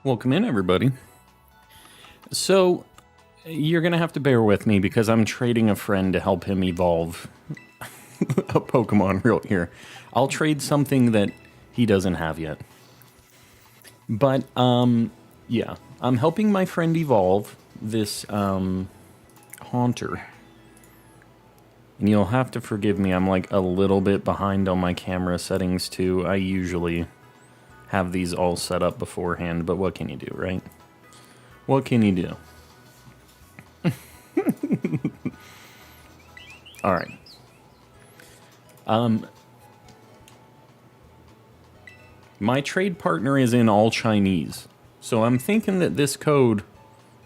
Welcome in, everybody. So, you're gonna have to bear with me because I'm trading a friend to help him evolve a Pokemon real here. I'll trade something that he doesn't have yet. But, yeah. I'm helping my friend evolve this, Haunter. And you'll have to forgive me, I'm like a little bit behind on my camera settings too. I usually have these all set up beforehand, but what can you do, right? What can you do? All right. My trade partner is in all Chinese, so I'm thinking that this code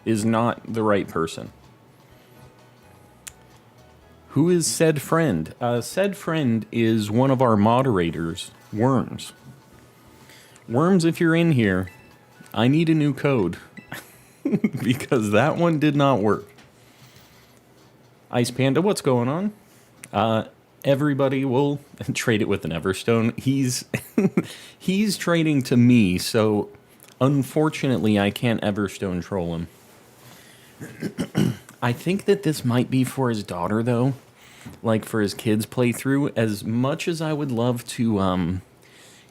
is not the right person. Who is said friend? Said friend is one of our moderators, Worms. Worms, if you're in here, I need a new code because that one did not work. Ice Panda, what's going on? Everybody will trade it with an Everstone. He's trading to me, so unfortunately I can't Everstone troll him. I think that this might be for his daughter, though. Like for his kids' playthrough. As much as I would love to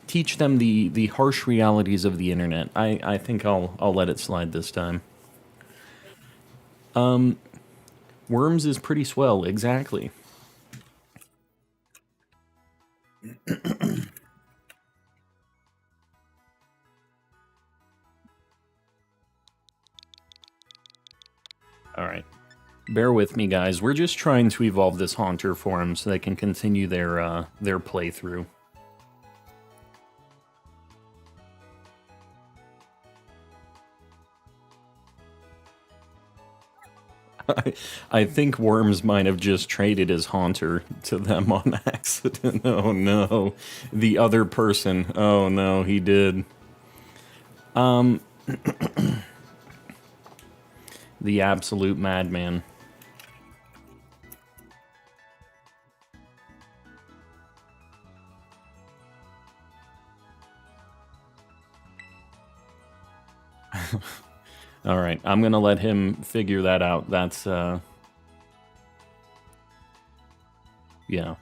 teach them the harsh realities of the internet, I think I'll let it slide this time. Worms is pretty swell, exactly. All right. Bear with me, guys. We're just trying to evolve this Haunter for them so they can continue their playthrough. I think Worms might have just traded his Haunter to them on accident. Oh no. The other person. Oh no, he did. The absolute madman. All right, I'm gonna let him figure that out. That's yeah,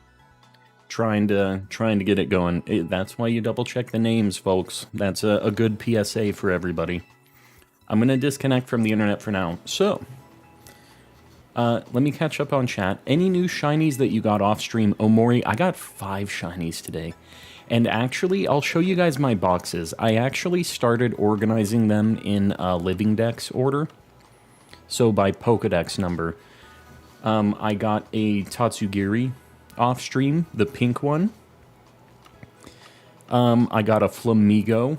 trying to get it going. That's why you double check the names, folks. That's a good PSA for everybody. I'm gonna disconnect from the internet for now. So, let me catch up on chat. Any new shinies that you got off stream, Omori? I got 5 shinies today. And actually, I'll show you guys my boxes. I actually started organizing them in Living Dex order. So by Pokedex number. I got a Tatsugiri off stream, the pink one. I got a Flamigo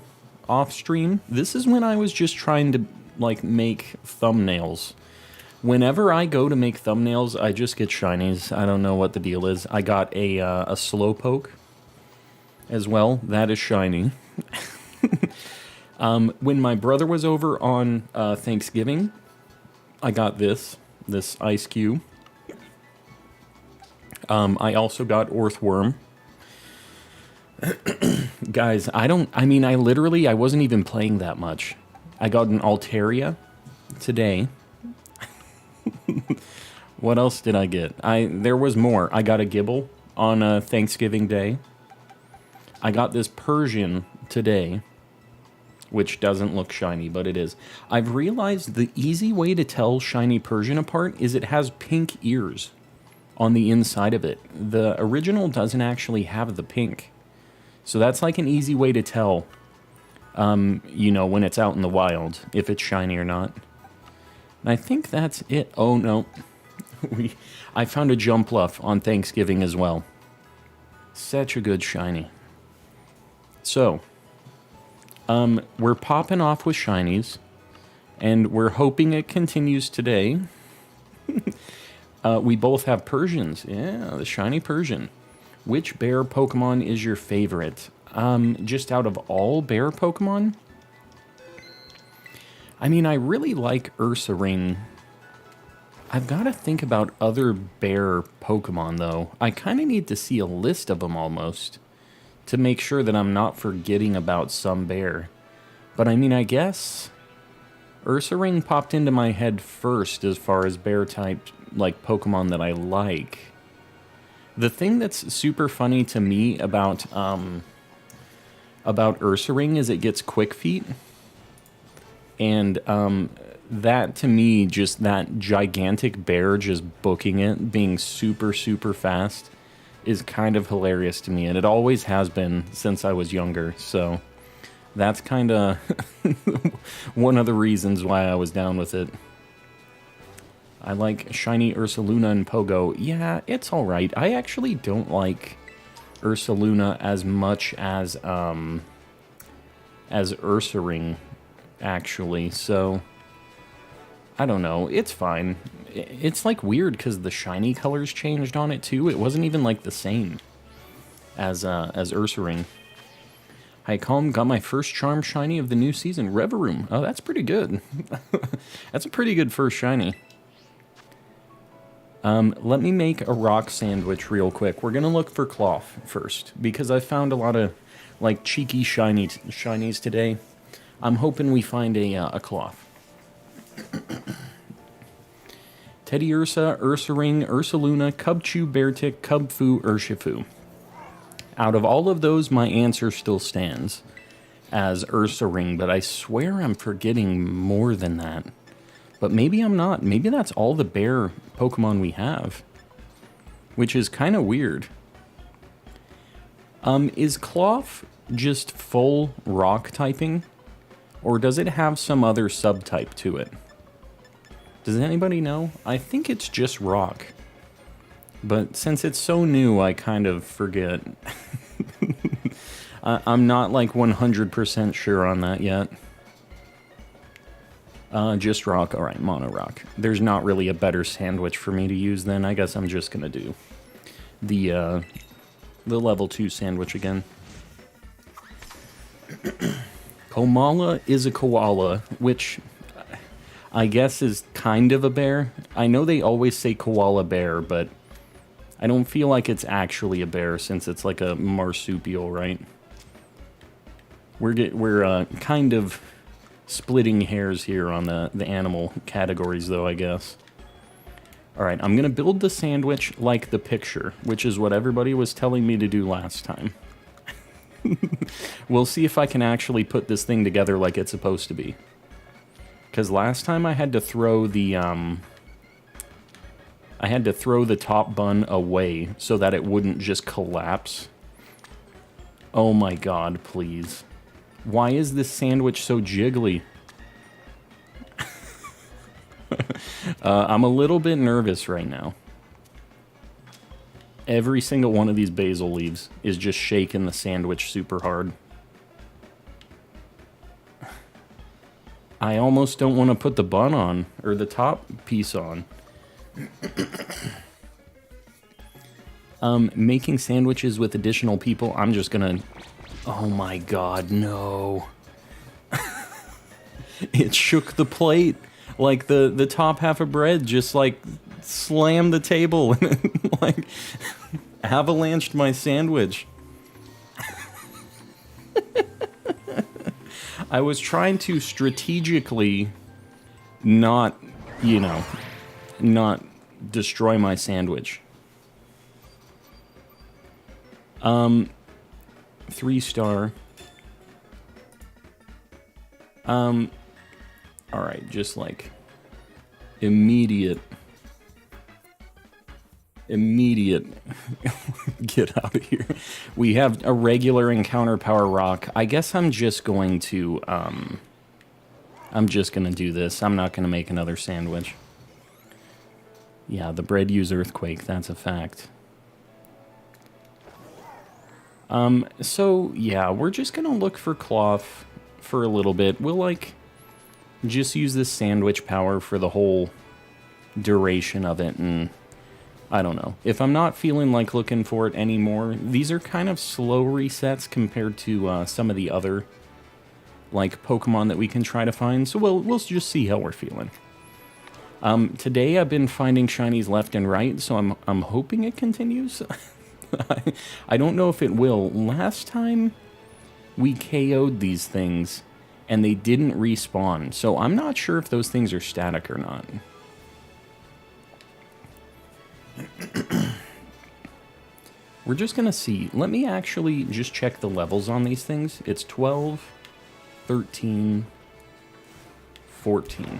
off stream. This is when I was just trying to like make thumbnails. Whenever I go to make thumbnails, I just get shinies. I don't know what the deal is. I got a Slowpoke as well. That is shiny. When my brother was over on Thanksgiving, I got this Ice Cube. I also got Earthworm. Guys, I wasn't even playing that much. I got an Altaria today. What else did I get? There was more. I got a Gibble on Thanksgiving Day. I got this Persian today, which doesn't look shiny, but it is. I've realized the easy way to tell shiny Persian apart is it has pink ears on the inside of it. The original doesn't actually have the pink. So that's like an easy way to tell, you know, when it's out in the wild, if it's shiny or not. And I think that's it. Oh, no. I found a Jumpluff on Thanksgiving as well. Such a good shiny. So, we're popping off with shinies, and we're hoping it continues today. We both have Persians. Yeah, the shiny Persian. Which bear Pokemon is your favorite? Just out of all bear Pokemon? I mean, I really like Ursaring. I've got to think about other bear Pokemon, though. I kind of need to see a list of them almost to make sure that I'm not forgetting about some bear. But I mean, I guess Ursaring popped into my head first as far as bear-type, like, Pokemon that I like. The thing that's super funny to me about Ursaring is it gets quick feet. And that, to me, just that gigantic bear just booking it, being super, super fast, is kind of hilarious to me. And it always has been since I was younger, so that's kind of one of the reasons why I was down with it. I like Shiny Ursaluna and Pogo. Yeah, it's alright. I actually don't like Ursaluna as much as Ursaring, actually, so I don't know. It's fine. It's like weird because the shiny colors changed on it too. It wasn't even like the same as Ursaring. Hi, Calm. Got my first charm shiny of the new season, Reverum. Oh, that's pretty good. That's a pretty good first shiny. Let me make a rock sandwich real quick. We're gonna look for cloth first because I found a lot of like cheeky shinies today. I'm hoping we find a cloth. Teddy Ursa, Ursaring, Ursaluna, Cubchoo, Beartic, Cubfu, Urshifu. Out of all of those, my answer still stands as Ursaring, but I swear I'm forgetting more than that. But maybe I'm not. Maybe that's all the bear Pokemon we have, which is kind of weird. Is Cloth just full rock typing, or does it have some other subtype to it? Does anybody know? I think it's just rock. But since it's so new, I kind of forget. I'm not like 100% sure on that yet. Just rock. Alright, mono rock. There's not really a better sandwich for me to use then. I guess I'm just gonna do the level 2 sandwich again. Komala is a koala, which I guess is kind of a bear. I know they always say koala bear, but I don't feel like it's actually a bear since it's like a marsupial, right? We're kind of splitting hairs here on the animal categories, though, I guess. Alright, I'm gonna build the sandwich like the picture, which is what everybody was telling me to do last time. We'll see if I can actually put this thing together like it's supposed to be. Because last time I had to throw the top bun away so that it wouldn't just collapse. Oh my god, please. Why is this sandwich so jiggly? I'm a little bit nervous right now. Every single one of these basil leaves is just shaking the sandwich super hard. I almost don't want to put the bun on, or the top piece on. Making sandwiches with additional people, I'm just gonna... Oh my god, no. It shook the plate. Like, the top half of bread just, like, slammed the table and, like, avalanched my sandwich. I was trying to strategically not, you know, not destroy my sandwich. 3-star. Alright, just like immediate get out of here. We have a regular encounter power rock. I guess I'm just going to do this. I'm not gonna make another sandwich. Yeah, the bread use earthquake, that's a fact. So yeah, we're just gonna look for cloth for a little bit. We'll like just use this sandwich power for the whole duration of it, and I don't know. If I'm not feeling like looking for it anymore, these are kind of slow resets compared to some of the other like Pokemon that we can try to find. So we'll just see how we're feeling. Today I've been finding shinies left and right, so I'm hoping it continues. I don't know if it will. Last time we KO'd these things, and they didn't respawn. So I'm not sure if those things are static or not. We're just going to see. Let me actually just check the levels on these things. It's 12, 13, 14.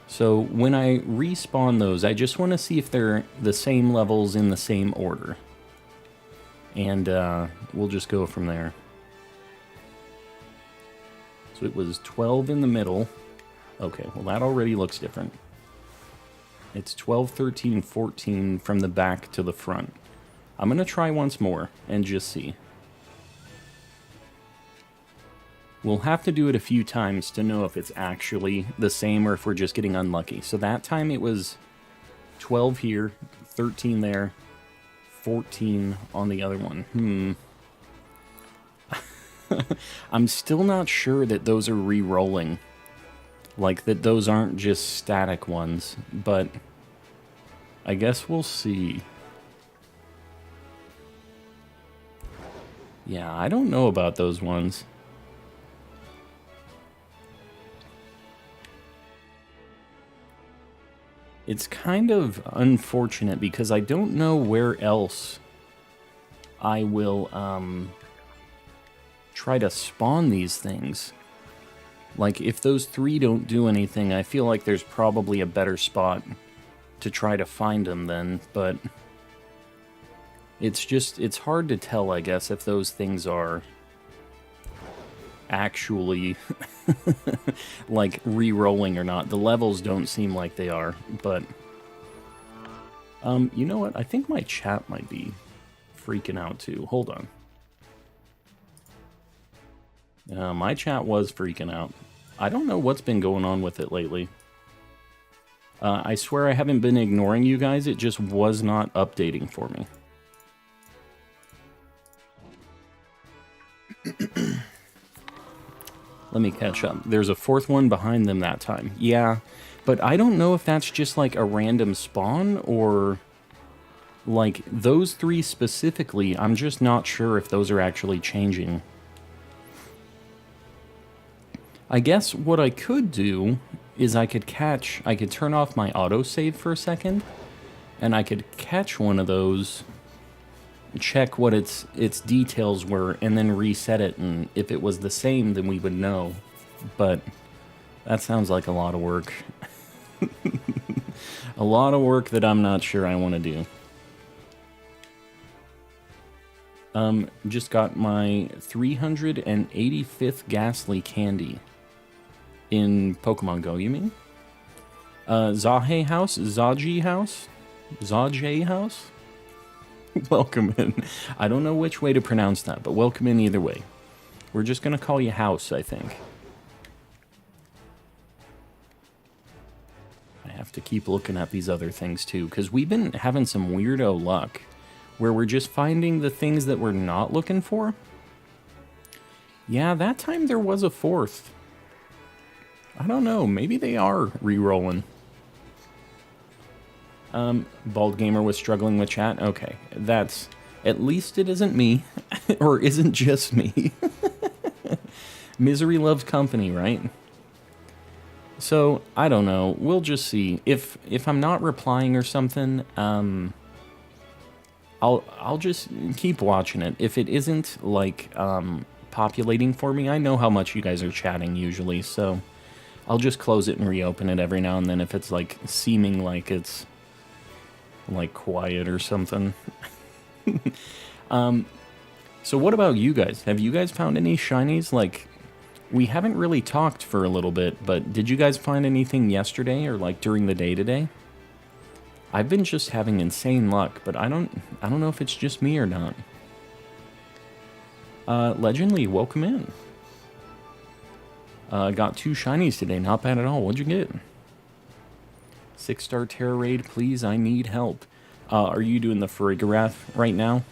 So when I respawn those, I just want to see if they're the same levels in the same order. And we'll just go from there. So it was 12 in the middle. Okay, well that already looks different. It's 12, 13, 14 from the back to the front. I'm going to try once more and just see. We'll have to do it a few times to know if it's actually the same or if we're just getting unlucky. So that time it was 12 here, 13 there, 14 on the other one. I'm still not sure that those are re-rolling. Like, that those aren't just static ones, but I guess we'll see. Yeah, I don't know about those ones. It's kind of unfortunate because I don't know where else I will try to spawn these things. Like, if those three don't do anything, I feel like there's probably a better spot to try to find them then, but it's hard to tell, I guess, if those things are actually like re-rolling or not. The levels don't seem like they are, but you know what? I think my chat might be freaking out too. Hold on. My chat was freaking out. I don't know what's been going on with it lately. I swear I haven't been ignoring you guys. It just was not updating for me. Let me catch up. There's a fourth one behind them that time. Yeah, but I don't know if that's just like a random spawn or like those three specifically. I'm just not sure if those are actually changing. I guess what I could do is I could turn off my autosave for a second, and I could catch one of those, check what its details were, and then reset it, and if it was the same, then we would know. But that sounds like a lot of work. A lot of work that I'm not sure I want to do. Just got my 385th Ghastly candy. In Pokemon Go, you mean? Zahe House? Zaji House? Zaje House? Welcome in. I don't know which way to pronounce that, but welcome in either way. We're just going to call you House, I think. I have to keep looking at these other things too, because we've been having some weirdo luck where we're just finding the things that we're not looking for. Yeah, that time there was a fourth. I don't know, maybe they are re-rolling. Bald Gamer was struggling with chat. Okay, that's... At least it isn't me. Or isn't just me. Misery loves company, right? So, I don't know. We'll just see. If I'm not replying or something, I'll just keep watching it. If it isn't, like, populating for me, I know how much you guys are chatting usually, so I'll just close it and reopen it every now and then if it's, like, seeming like it's, like, quiet or something. So what about you guys? Have you guys found any shinies? Like, we haven't really talked for a little bit, but did you guys find anything yesterday or, like, during the day today? I've been just having insane luck, but I don't know if it's just me or not. Legendly, welcome in. Got 2 shinies today, not bad at all. What'd you get? 6-star Terra Raid, please, I need help. Are you doing the Farigarath right now?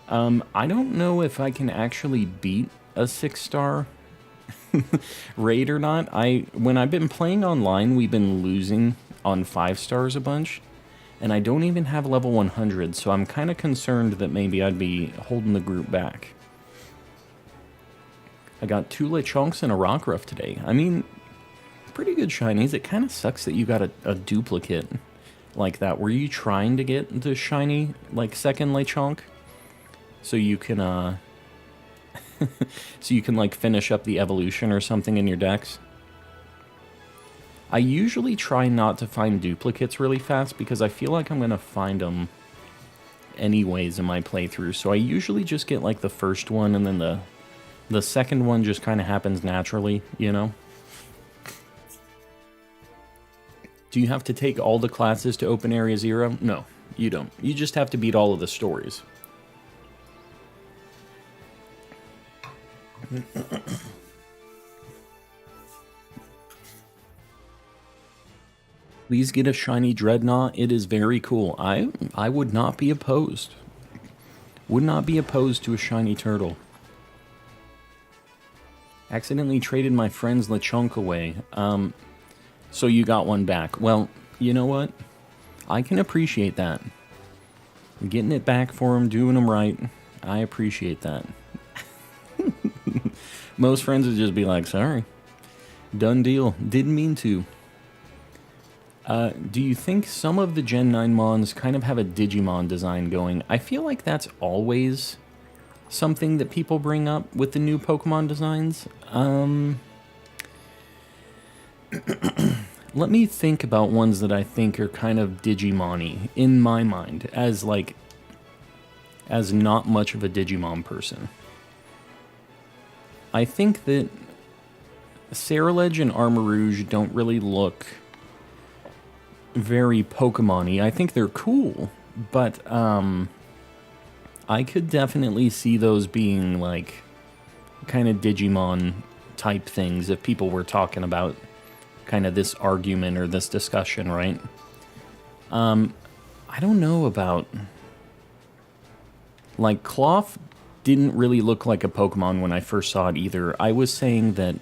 I don't know if I can actually beat a 6-star raid or not. When I've been playing online, we've been losing on 5 stars a bunch, and I don't even have level 100, so I'm kind of concerned that maybe I'd be holding the group back. I got 2 Lechonks and a Rockruff today. I mean, pretty good shinies. It kind of sucks that you got a duplicate like that. Were you trying to get the shiny, like, second Lechonk? So you can, so you can, like, finish up the evolution or something in your decks? I usually try not to find duplicates really fast because I feel like I'm going to find them anyways in my playthrough. So I usually just get, like, the first one, and then the second one just kind of happens naturally, you know? Do you have to take all the classes to open Area 0? No, you don't. You just have to beat all of the stories. Please get a shiny Dreadnought. It is very cool. I would not be opposed. Would not be opposed to a shiny turtle. Accidentally traded my friend's Lechonk away. So you got one back. Well, you know what? I can appreciate that. Getting it back for him, doing him right. I appreciate that. Most friends would just be like, sorry. Done deal. Didn't mean to. Do you think some of the Gen 9 Mons kind of have a Digimon design going? I feel like that's always something that people bring up with the new Pokemon designs. Let me think about ones that I think are kind of Digimon-y in my mind, as not much of a Digimon person. I think that Ceruledge and Armarouge don't really look very Pokemon-y. I think they're cool, but I could definitely see those being like kind of Digimon type things if people were talking about kind of this argument or this discussion, right? I don't know about, like, Cloth didn't really look like a Pokemon when I first saw it either. I was saying that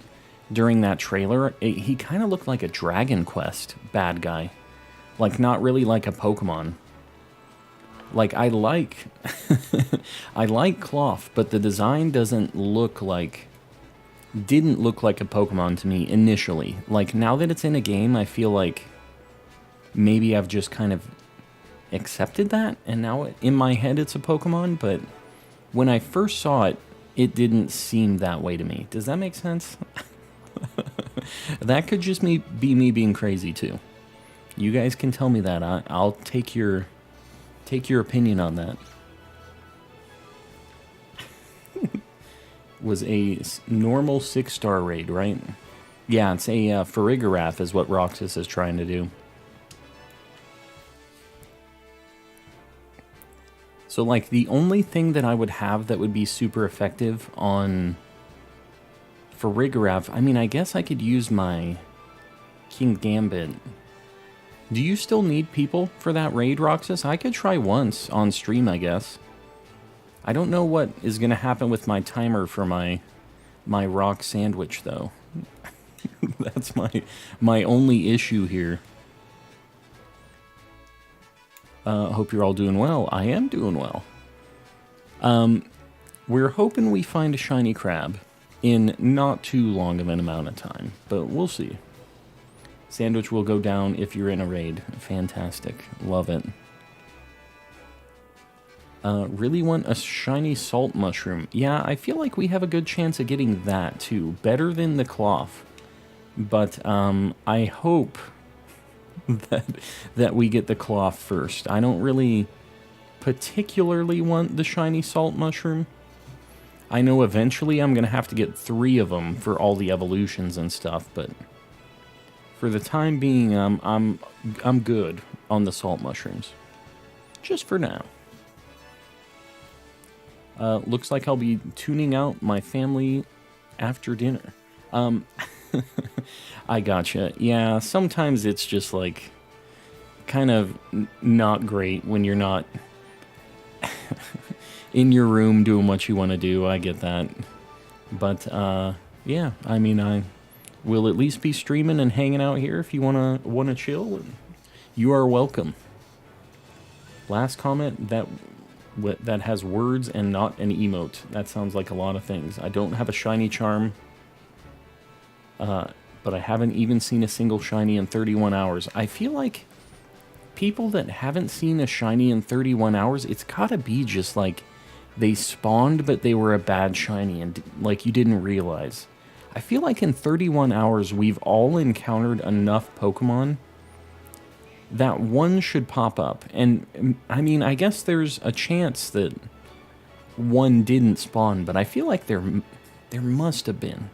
during that trailer, he kind of looked like a Dragon Quest bad guy. Like, not really like a Pokemon. Like, I like I like Cloth, but the design didn't look like a Pokemon to me initially. Like, now that it's in a game, I feel like maybe I've just kind of accepted that, and now in my head it's a Pokemon, but when I first saw it, it didn't seem that way to me. Does that make sense? That could just be me being crazy too. You guys can tell me that. I'll take your opinion on that. Was a normal 6-star raid, right? Yeah, it's a Farigarath is what Roxas is trying to do. So, like, the only thing that I would have that would be super effective on Farigarath, I mean, I guess I could use my King Gambit. Do you still need people for that raid, Roxas? I could try once on stream, I guess. I don't know what is going to happen with my timer for my rock sandwich, though. That's my only issue here. Hope you're all doing well. I am doing well. We're hoping we find a shiny crab in not too long of an amount of time, but we'll see. Sandwich will go down if you're in a raid. Fantastic. Love it. Really want a shiny salt mushroom. Yeah, I feel like we have a good chance of getting that too. Better than the cloth. But I hope that we get the cloth first. I don't really particularly want the shiny salt mushroom. I know eventually I'm going to have to get 3 of them for all the evolutions and stuff, but for the time being, I'm good on the salt mushrooms. Just for now. Looks like I'll be tuning out my family after dinner. I gotcha. Yeah, sometimes it's just like kind of not great when you're not in your room doing what you want to do. I get that. But yeah, I mean, I will at least be streaming and hanging out here if you want to chill. You are welcome. Last comment, that that has words and not an emote. That sounds like a lot of things. I don't have a shiny charm, but I haven't even seen a single shiny in 31 hours. I feel like people that haven't seen a shiny in 31 hours, it's gotta be just like they spawned, but they were a bad shiny and like you didn't realize. I feel like in 31 hours, we've all encountered enough Pokemon that one should pop up. And I mean, I guess there's a chance that one didn't spawn, but I feel like there must have been.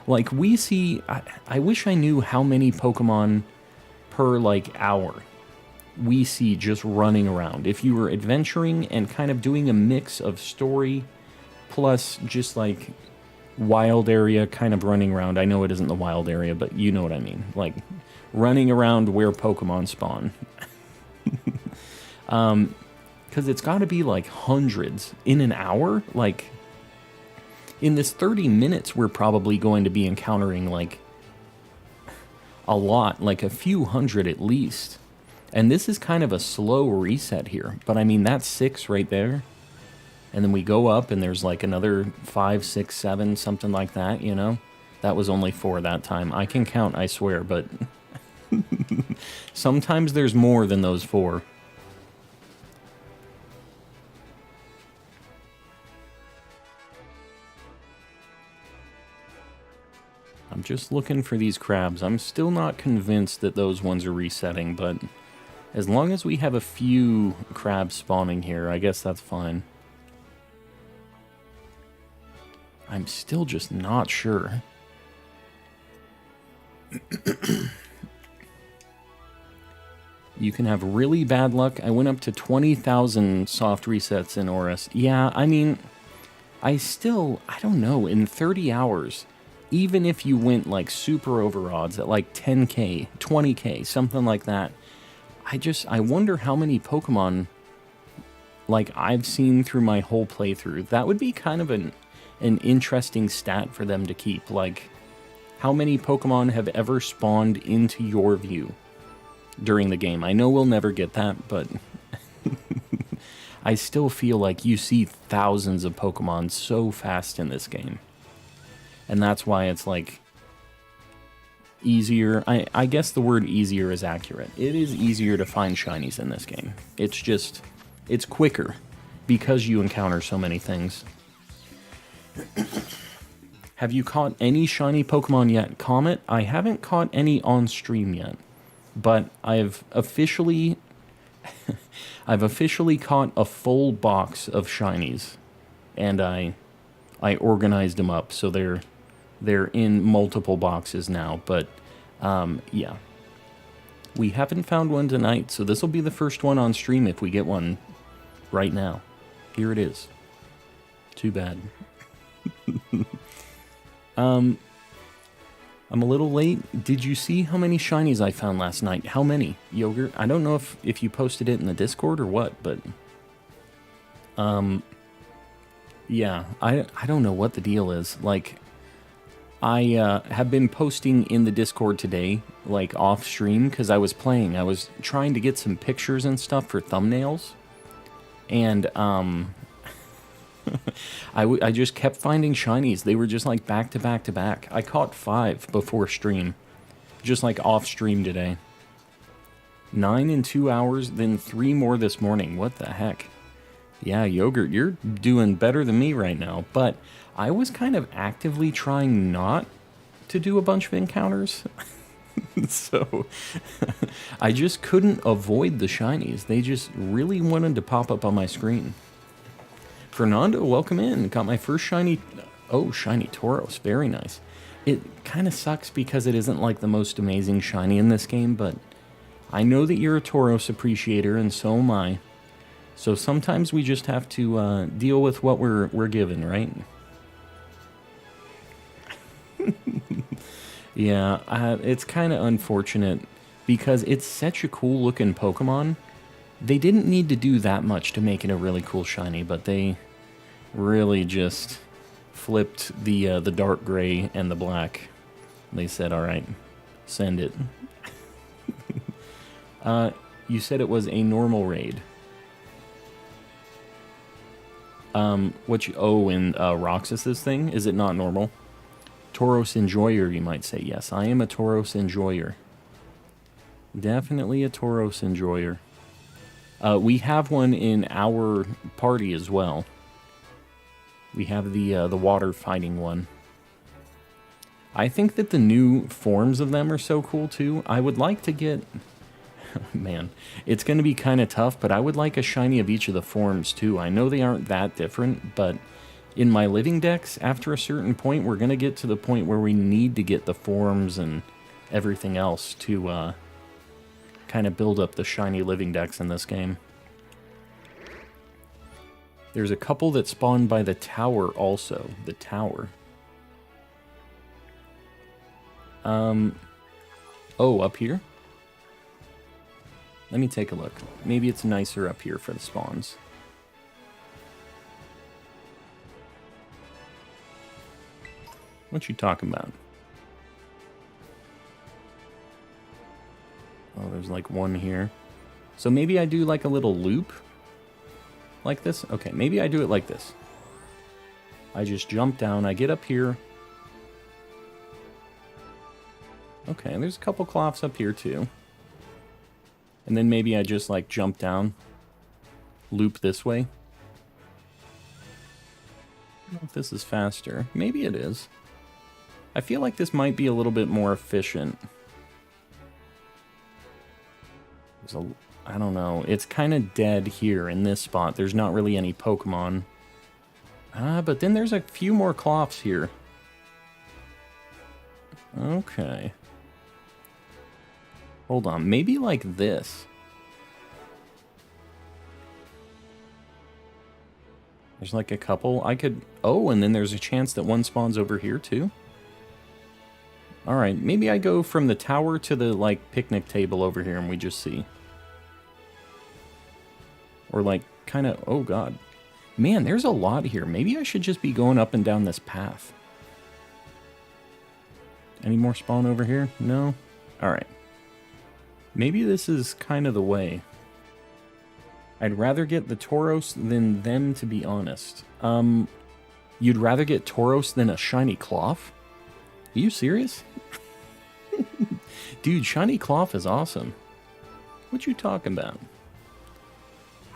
Like we see, I wish I knew how many Pokemon per like hour we see just running around. If you were adventuring and kind of doing a mix of story plus just like wild area kind of running around. I know it isn't the wild area, but you know what I mean. Like running around where Pokemon spawn. Because it's got to be like hundreds in an hour. Like in this 30 minutes, we're probably going to be encountering like a lot, like a few hundred at least. And this is kind of a slow reset here. But I mean, that's 6 right there. And then we go up and there's like another 5, 6, 7, something like that, you know? That was only 4 that time. I can count, I swear, but sometimes there's more than those 4. I'm just looking for these crabs. I'm still not convinced that those ones are resetting, but as long as we have a few crabs spawning here, I guess that's fine. I'm still just not sure. You can have really bad luck. I went up to 20,000 soft resets in Oris. Yeah, I mean, I don't know, in 30 hours, even if you went like super over odds at like 10k, 20k, something like that, I wonder how many Pokemon like I've seen through my whole playthrough. That would be kind of an interesting stat for them to keep. Like, how many Pokemon have ever spawned into your view during the game? I know we'll never get that, but I still feel like you see thousands of Pokemon so fast in this game. And that's why it's like easier. I guess the word easier is accurate. It is easier to find shinies in this game. It's quicker because you encounter so many things. Have you caught any shiny Pokemon yet? Comet, I haven't caught any on stream yet, but I've officially caught a full box of shinies, and I organized them up so they're in multiple boxes now. But yeah, we haven't found one tonight, so this will be the first one on stream if we get one right now. Here it is. Too bad. I'm a little late. Did you see how many shinies I found last night? How many? Yogurt? I don't know if you posted it in the Discord or what, but yeah, I don't know what the deal is. Like, I have been posting in the Discord today, like off stream, because I was playing. I was trying to get some pictures and stuff for thumbnails, and I just kept finding shinies. They were just like back to back to back. I caught 5 before stream, just like off stream today. 9 in 2 hours, then 3 more this morning. What the heck? Yeah, Yogurt, you're doing better than me right now. But I was kind of actively trying not to do a bunch of encounters. So I just couldn't avoid the shinies. They just really wanted to pop up on my screen. Fernando, welcome in. Got my first shiny... Oh, shiny Tauros. Very nice. It kind of sucks because it isn't like the most amazing shiny in this game, but I know that you're a Tauros appreciator, and so am I. So sometimes we just have to deal with what we're given, right? Yeah, it's kind of unfortunate because it's such a cool looking Pokemon. They didn't need to do that much to make it a really cool shiny, but they really just flipped the dark gray and the black. They said, all right, send it. You said it was a normal raid. In Roxas's thing, is it not normal? Tauros enjoyer, you might say. Yes, I am a Tauros enjoyer. Definitely a Tauros enjoyer. We have one in our party as well. We have the water fighting one. I think that the new forms of them are so cool too. I would like to get... Man, it's going to be kind of tough, but I would like a shiny of each of the forms too. I know they aren't that different, but in my living decks, after a certain point, we're going to get to the point where we need to get the forms and everything else to kind of build up the shiny living decks in this game. There's a couple that spawn by the tower also. The tower. Oh, up here? Let me take a look. Maybe it's nicer up here for the spawns. What you talking about? Oh, there's like one here. So maybe I do like a little loop? Like this? Okay, maybe I do it like this. I just jump down, I get up here. Okay, and there's a couple cloths up here too. And then maybe I just like jump down, loop this way. I don't know if this is faster. Maybe it is. I feel like this might be a little bit more efficient. I don't know. It's kind of dead here in this spot. There's not really any Pokemon. But then there's a few more cloths here. Okay. Hold on. Maybe like this. There's like a couple. I could... Oh, and then there's a chance that one spawns over here too. Alright, maybe I go from the tower to the like picnic table over here and we just see. Or like kind of... Oh god. Man, there's a lot here. Maybe I should just be going up and down this path. Any more spawn over here? No? Alright. Maybe this is kind of the way. I'd rather get the Tauros than them, to be honest. You'd rather get Tauros than a shiny cloth? Are you serious? Dude, shiny cloth is awesome. What you talking about?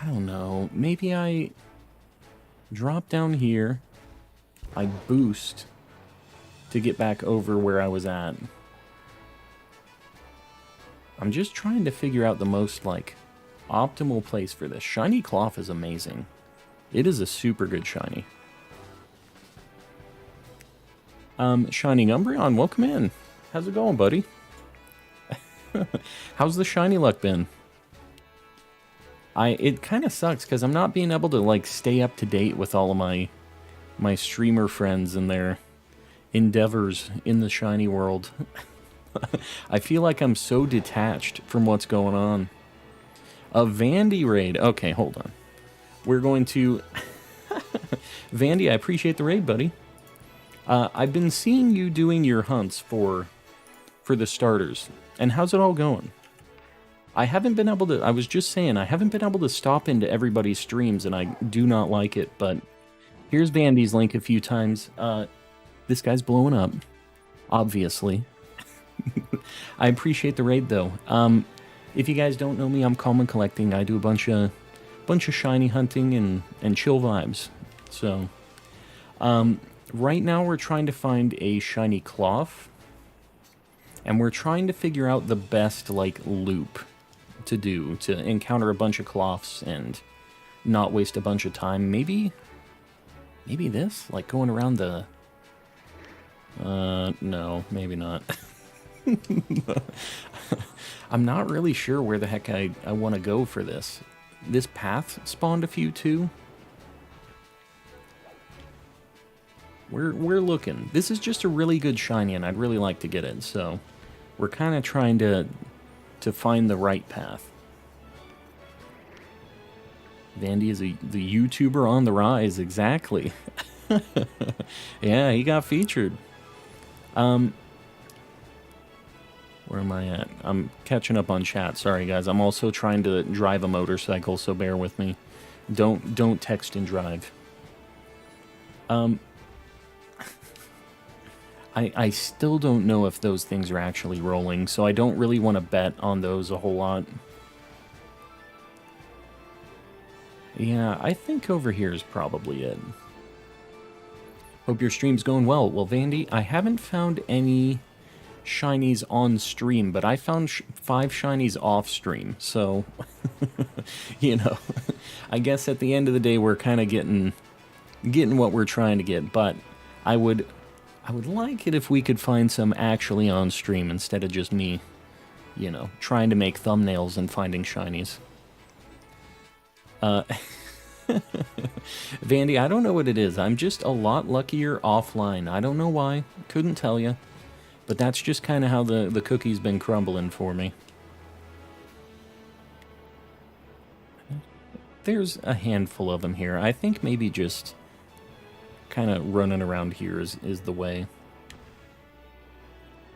I don't know. Maybe I drop down here. I boost to get back over where I was at. I'm just trying to figure out the most, like, optimal place for this. Shiny cloth is amazing. It is a super good shiny. Shining Umbreon, welcome in. How's it going, buddy? How's the shiny luck been? It kind of sucks because I'm not being able to like stay up to date with all of my streamer friends and their endeavors in the shiny world. I feel like I'm so detached from what's going on. A Vandy raid. Okay, hold on. We're going to... Vandy, I appreciate the raid, buddy. I've been seeing you doing your hunts for the starters. And how's it all going? I haven't been able to... I was just saying, I haven't been able to stop into everybody's streams, and I do not like it, but... Here's Vandy's link a few times. This guy's blowing up. Obviously. I appreciate the raid, though. If you guys don't know me, I'm Common Collecting. I do a bunch of shiny hunting and chill vibes. So, right now we're trying to find a shiny cloth. And we're trying to figure out the best, like, loop to do. To encounter a bunch of cloths and not waste a bunch of time. Maybe this? Like, going around the... no, maybe not. I'm not really sure where the heck I want to go for this. This path spawned a few too. We're looking. This is just a really good shiny, and I'd really like to get it. So we're kind of trying to find the right path. Vandy is the YouTuber on the rise, exactly. Yeah, he got featured. Where am I at? I'm catching up on chat. Sorry, guys. I'm also trying to drive a motorcycle, so bear with me. Don't text and drive. I still don't know if those things are actually rolling, so I don't really want to bet on those a whole lot. Yeah, I think over here is probably it. Hope your stream's going well. Well, Vandy, I haven't found any shinies on stream, but I found 5 shinies off stream, so, you know, I guess at the end of the day, we're kind of getting what we're trying to get, but I would like it if we could find some actually on stream instead of just me, you know, trying to make thumbnails and finding shinies. Vandy, I don't know what it is. I'm just a lot luckier offline. I don't know why. Couldn't tell you. But that's just kind of how the cookie's been crumbling for me. There's a handful of them here. I think maybe just kind of running around here is the way.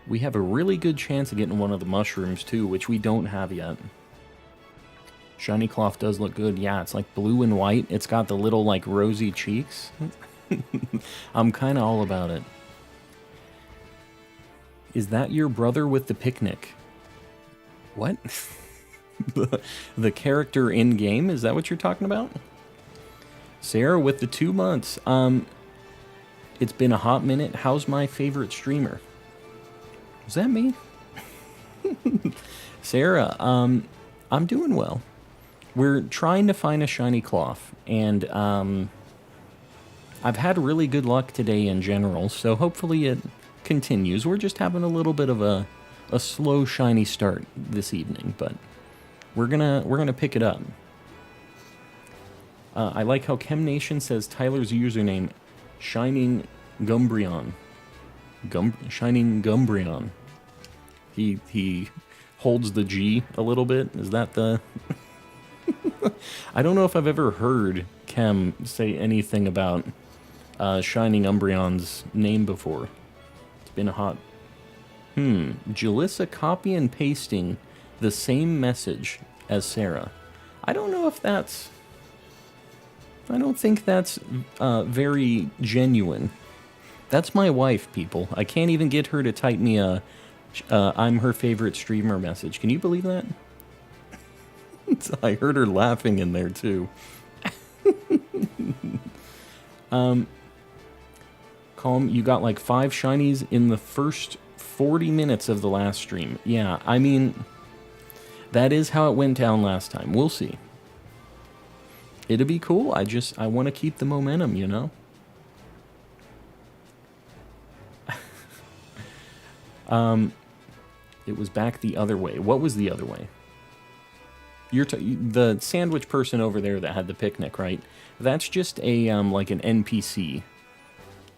We have a really good chance of getting one of the mushrooms too, which we don't have yet. Shiny cloth does look good. Yeah, it's like blue and white. It's got the little like rosy cheeks. I'm kind of all about it. Is that your brother with the picnic? What? the character in game? Is that what you're talking about? Sarah with the 2 months. It's been a hot minute. How's my favorite streamer? Is that me? Sarah, I'm doing well. We're trying to find a shiny cloth, and I've had really good luck today in general, so hopefully it continues. We're just having a little bit of a slow shiny start this evening, but we're gonna pick it up. I like how Chem Nation says Tyler's username, Shining Gumbrion. Shining Gumbrion. He holds the G a little bit. Is that the? I don't know if I've ever heard Chem say anything about Shining Umbreon's name before. It's been a hot... Jalissa copy and pasting the same message as Sarah. I don't know if that's... I don't think that's very genuine. That's my wife, people. I can't even get her to type me a I'm her favorite streamer message. Can you believe that? I heard her laughing in there, too. Calm, you got like 5 shinies in the first 40 minutes of the last stream. Yeah, I mean, that is how it went down last time. We'll see. It'll be cool. I want to keep the momentum, you know? It was back the other way. What was the other way? You're the sandwich person over there that had the picnic, right? That's just a like an NPC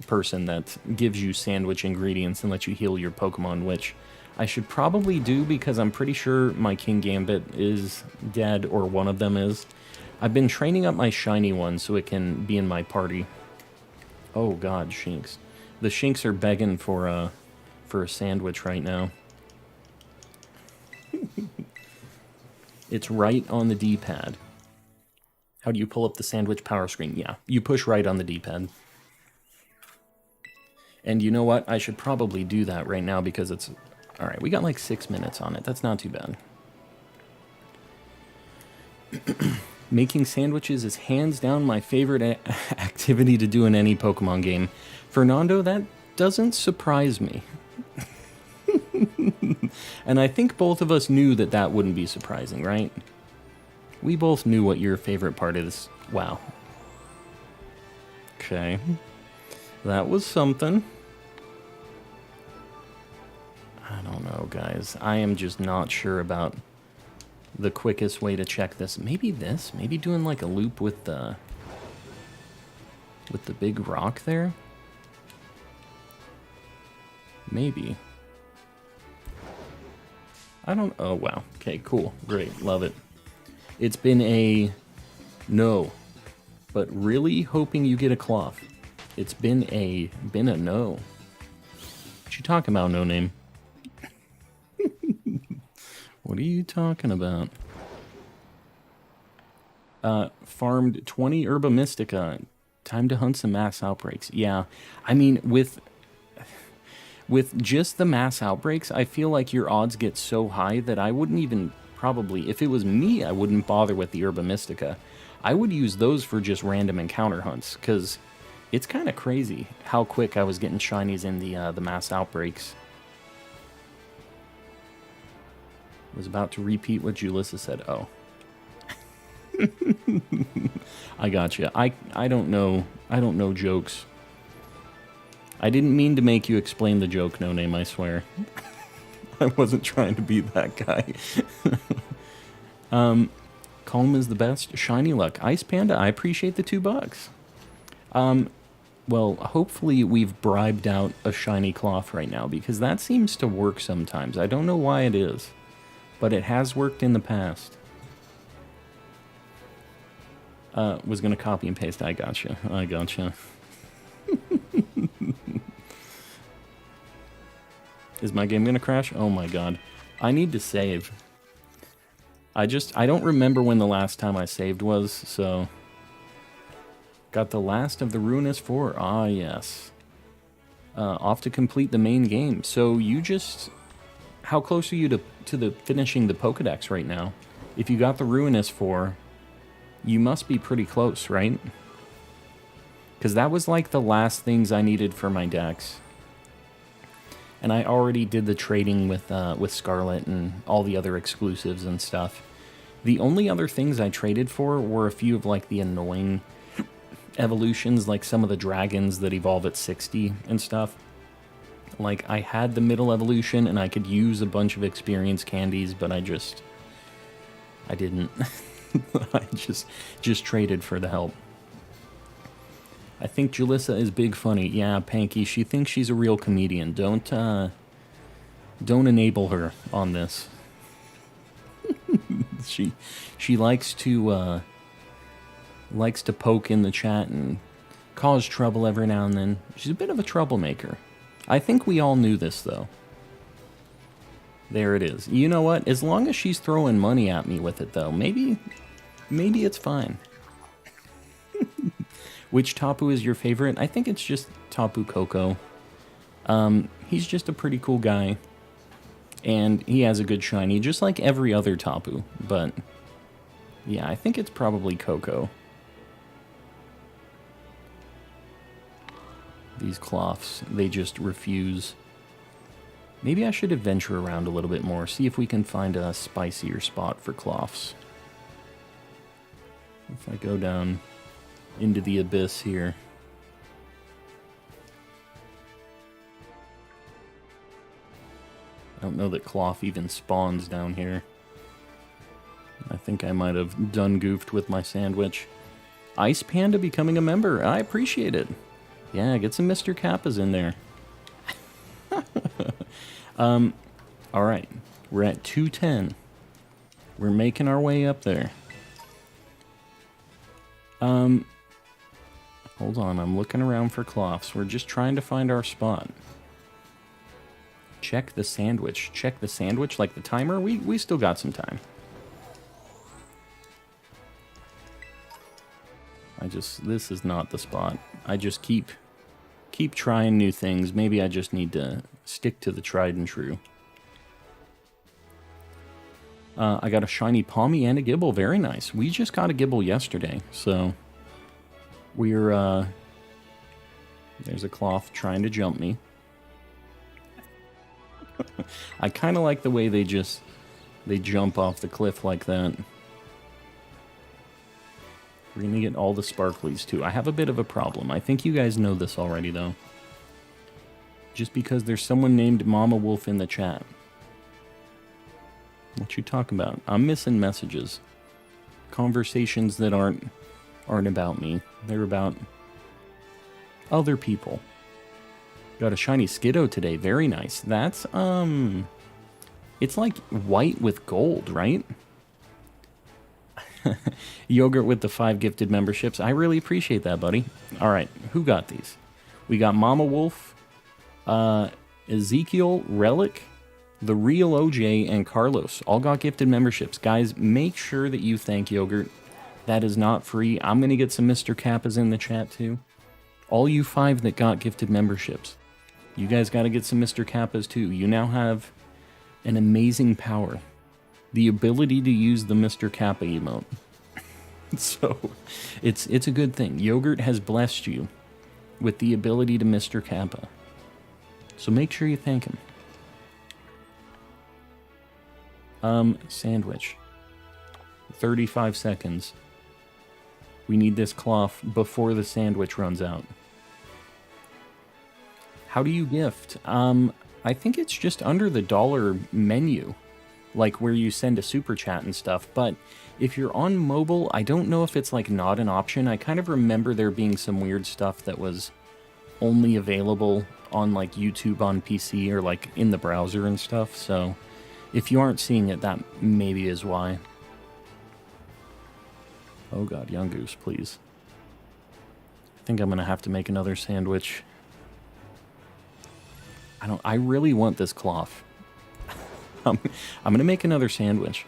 person that gives you sandwich ingredients and lets you heal your Pokemon, which I should probably do because I'm pretty sure my King Gambit is dead, or one of them is. I've been training up my shiny one so it can be in my party. Oh god, Shinx. The Shinx are begging for a sandwich right now. It's right on the D-pad. How do you pull up the sandwich power screen? Yeah, you push right on the D-pad. And you know what? I should probably do that right now because it's... Alright, we got like 6 minutes on it. That's not too bad. Making sandwiches is hands down my favorite activity to do in any Pokemon game. Fernando, that doesn't surprise me. And I think both of us knew that that wouldn't be surprising, right? We both knew what your favorite part is. Wow. Okay. That was something. I don't know, guys. I am just not sure about the quickest way to check this. Maybe this? Maybe doing like a loop with the big rock there? Maybe. I don't... Oh, wow. Okay, cool. Great. Love it. It's been a no, but really hoping you get a cloth. It's been a no. What you talking about, No Name? What are you talking about? Farmed 20 Herba Mystica. Time to hunt some mass outbreaks. Yeah, I mean, with just the mass outbreaks, I feel like your odds get so high that I wouldn't even probably, if it was me, I wouldn't bother with the Herba Mystica. I would use those for just random encounter hunts, because it's kind of crazy how quick I was getting shinies in the mass outbreaks. I was about to repeat what Julissa said. Oh. I gotcha. I don't know. I don't know jokes. I didn't mean to make you explain the joke, No Name, I swear. I wasn't trying to be that guy. Calm is the best. Shiny luck. Ice Panda, I appreciate the $2. Well, hopefully we've bribed out a shiny cloth right now, because that seems to work sometimes. I don't know why it is, but it has worked in the past. Was going to copy and paste. I gotcha. I gotcha. Is my game going to crash? Oh my god. I need to save. I don't remember when the last time I saved was, so... Got the last of the Ruinous 4. Ah, yes. Off to complete the main game. So you just... How close are you to the finishing the Pokedex right now? If you got the Ruinous 4... You must be pretty close, right? Because that was like the last things I needed for my decks. And I already did the trading with Scarlet and all the other exclusives and stuff. The only other things I traded for were a few of like the annoying evolutions, like some of the dragons that evolve at 60 and stuff. Like I had the middle evolution and I could use a bunch of experience candies, but I didn't. I just traded for the help. I think Julissa is big funny. Yeah, Panky, she thinks she's a real comedian. Don't enable her on this. She likes to poke in the chat and cause trouble every now and then. She's a bit of a troublemaker. I think we all knew this though. There it is. You know what? As long as she's throwing money at me with it though, maybe it's fine. Which Tapu is your favorite? I think it's just Tapu Koko. He's just a pretty cool guy. And he has a good shiny, just like every other Tapu. But, yeah, I think it's probably Koko. These cloths, they just refuse. Maybe I should adventure around a little bit more, see if we can find a spicier spot for cloths. If I go down into the abyss here. I don't know that cloth even spawns down here. I think I might have done goofed with my sandwich. Ice Panda becoming a member. I appreciate it. Yeah, get some Mr. Kappas in there. Alright. We're at 210. We're making our way up there. Hold on, I'm looking around for cloths. We're just trying to find our spot. Check the sandwich. Check the sandwich, like the timer? We still got some time. This is not the spot. I just keep trying new things. Maybe I just need to stick to the tried and true. I got a shiny Palmy and a Gibble. Very nice. We just got a Gibble yesterday, so we're there's a cloth trying to jump me. I kind of like the way they jump off the cliff like that. We're gonna get all the sparklies too. I have a bit of a problem. I think you guys know this already though. Just because there's someone named Mama Wolf in the chat. What you talking about? I'm missing messages. Conversations that aren't about me. They're about other people. Got a shiny Skiddo today. Very nice. That's, it's like white with gold, right? Yogurt with the 5 gifted memberships. I really appreciate that, buddy. All right, who got these? We got Mama Wolf, Ezekiel, Relic, The Real OJ, and Carlos. All got gifted memberships. Guys, make sure that you thank Yogurt That is not free. I'm going to get some Mr. Kappas in the chat too. All you 5 that got gifted memberships, you guys got to get some Mr. Kappas too. You now have an amazing power. The ability to use the Mr. Kappa emote. So, it's a good thing. Yogurt has blessed you with the ability to Mr. Kappa. So make sure you thank him. Sandwich. 35 seconds. We need this cloth before the sandwich runs out. How do you gift? I think it's just under the dollar menu, like where you send a super chat and stuff. But if you're on mobile, I don't know if it's like not an option. I kind of remember there being some weird stuff that was only available on like YouTube on PC or like in the browser and stuff. So if you aren't seeing it, that maybe is why. Oh god, Young Goose, please. I think I'm gonna have to make another sandwich. I really want this cloth. I'm gonna make another sandwich.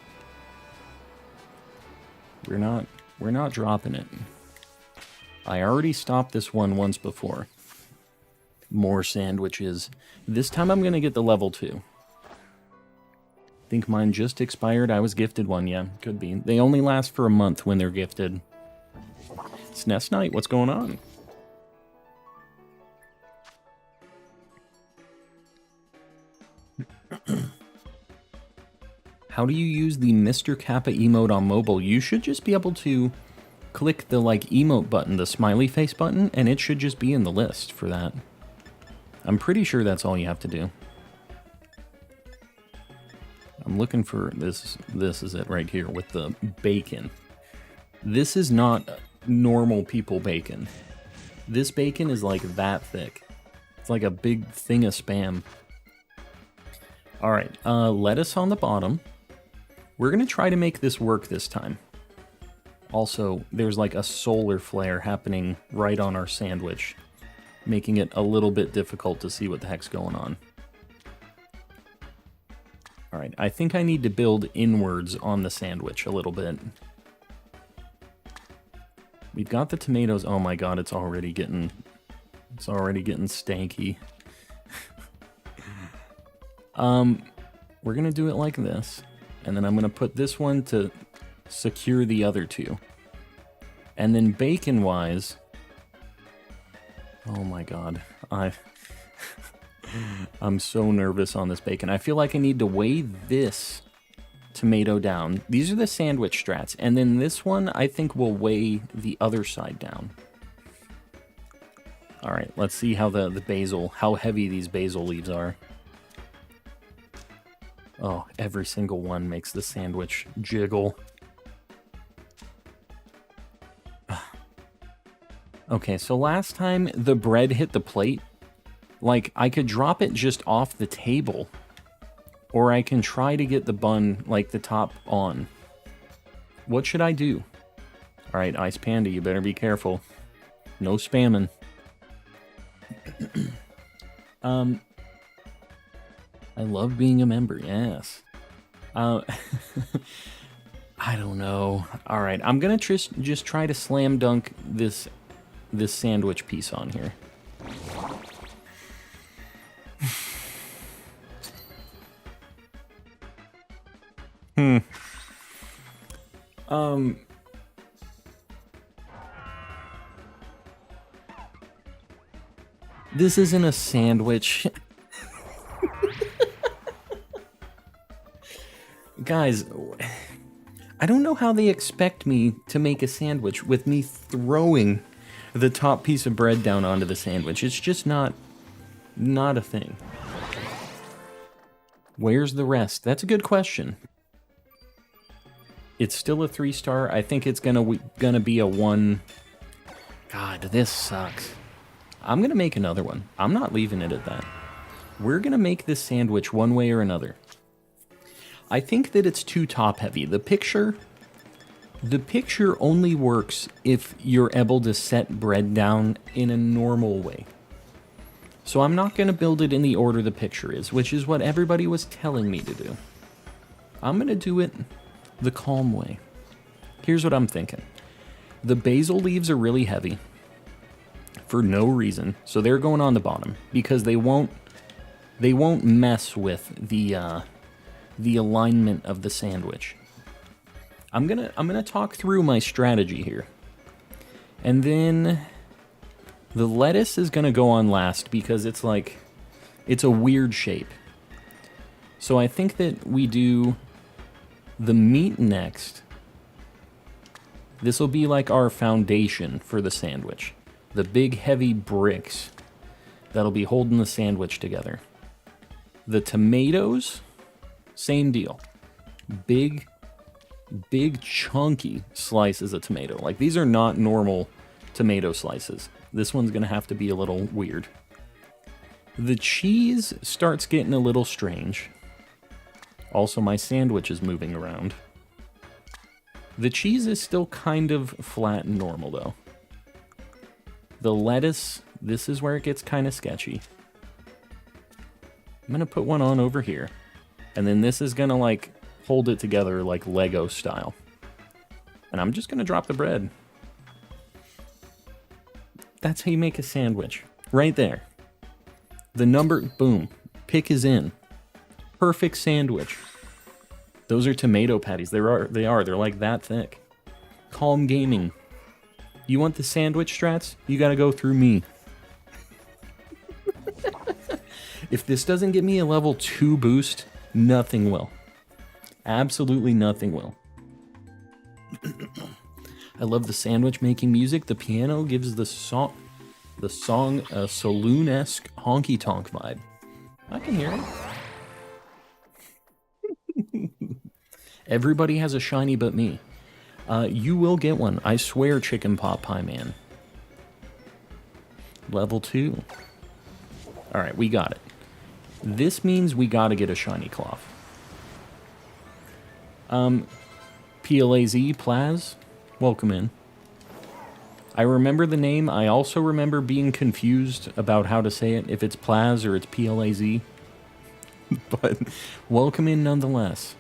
We're not dropping it. I already stopped this one once before. More sandwiches. This time I'm gonna get the level 2. Think mine just expired. I was gifted one. Yeah, could be. They only last for a month when they're gifted. It's Nest Night. What's going on? How do you use the Mr. Kappa emote on mobile? You should just be able to click the like emote button, the smiley face button, and it should just be in the list for that. I'm pretty sure that's all you have to do. I'm looking for this. This is it right here with the bacon. This is not normal people bacon. This bacon is like that thick. It's like a big thing of Spam. All right, lettuce on the bottom. We're gonna try to make this work this time. Also, there's like a solar flare happening right on our sandwich, making it a little bit difficult to see what the heck's going on. All right, I think I need to build inwards on the sandwich a little bit. We've got the tomatoes. Oh my god, it's already getting stanky. We're gonna do it like this, and then I'm gonna put this one to secure the other two. And then bacon-wise, oh my god, I'm so nervous on this bacon. I feel like I need to weigh this tomato down. These are the sandwich strats. And then this one, I think, will weigh the other side down. All right, let's see how the basil, how heavy these basil leaves are. Oh, every single one makes the sandwich jiggle. Okay, so last time the bread hit the plate, like, I could drop it just off the table, or I can try to get the bun, like, the top on. What should I do? All right, Ice Panda, you better be careful. No spamming. I love being a member, yes. I don't know. All right, I'm gonna just try to slam dunk this sandwich piece on here. This isn't a sandwich. Guys, I don't know how they expect me to make a sandwich with me throwing the top piece of bread down onto the sandwich. It's just not a thing. Where's the rest? That's a good question. It's still a 3-star. I think it's gonna be a 1. God, this sucks. I'm gonna make another one. I'm not leaving it at that. We're gonna make this sandwich one way or another. I think that it's too top heavy. The picture only works if you're able to set bread down in a normal way. So I'm not gonna build it in the order the picture is, which is what everybody was telling me to do. I'm gonna do it the calm way. Here's what I'm thinking. The basil leaves are really heavy for no reason, so they're going on the bottom because they won't mess with the alignment of the sandwich. I'm gonna talk through my strategy here, and then the lettuce is gonna go on last because it's a weird shape. So I think that we do the meat next. This will be like our foundation for the sandwich. The big heavy bricks that'll be holding the sandwich together. The tomatoes, same deal. Big chunky slices of tomato. Like, these are not normal tomato slices. This one's gonna have to be a little weird. The cheese starts getting a little strange. Also, my sandwich is moving around. The cheese is still kind of flat and normal, though. The lettuce, this is where it gets kind of sketchy. I'm gonna put one on over here. And then this is gonna, like, hold it together like Lego style. And I'm just gonna drop the bread. That's how you make a sandwich. Right there. The number, boom. Pick is in. Perfect sandwich. Those are tomato patties. They're like that thick. Calm gaming. You want the sandwich strats? You gotta go through me. If this doesn't give me a level 2 boost, nothing will. Absolutely nothing will. I love the sandwich making music. The piano gives the song a saloon-esque honky-tonk vibe. I can hear it. Everybody has a shiny but me. You will get one. I swear, Chicken Pot Pie Man. Level 2. Alright, we got it. This means we gotta get a shiny cloth. PLAZ, Plaz, welcome in. I remember the name. I also remember being confused about how to say it, if it's Plaz or it's PLAZ. But welcome in nonetheless.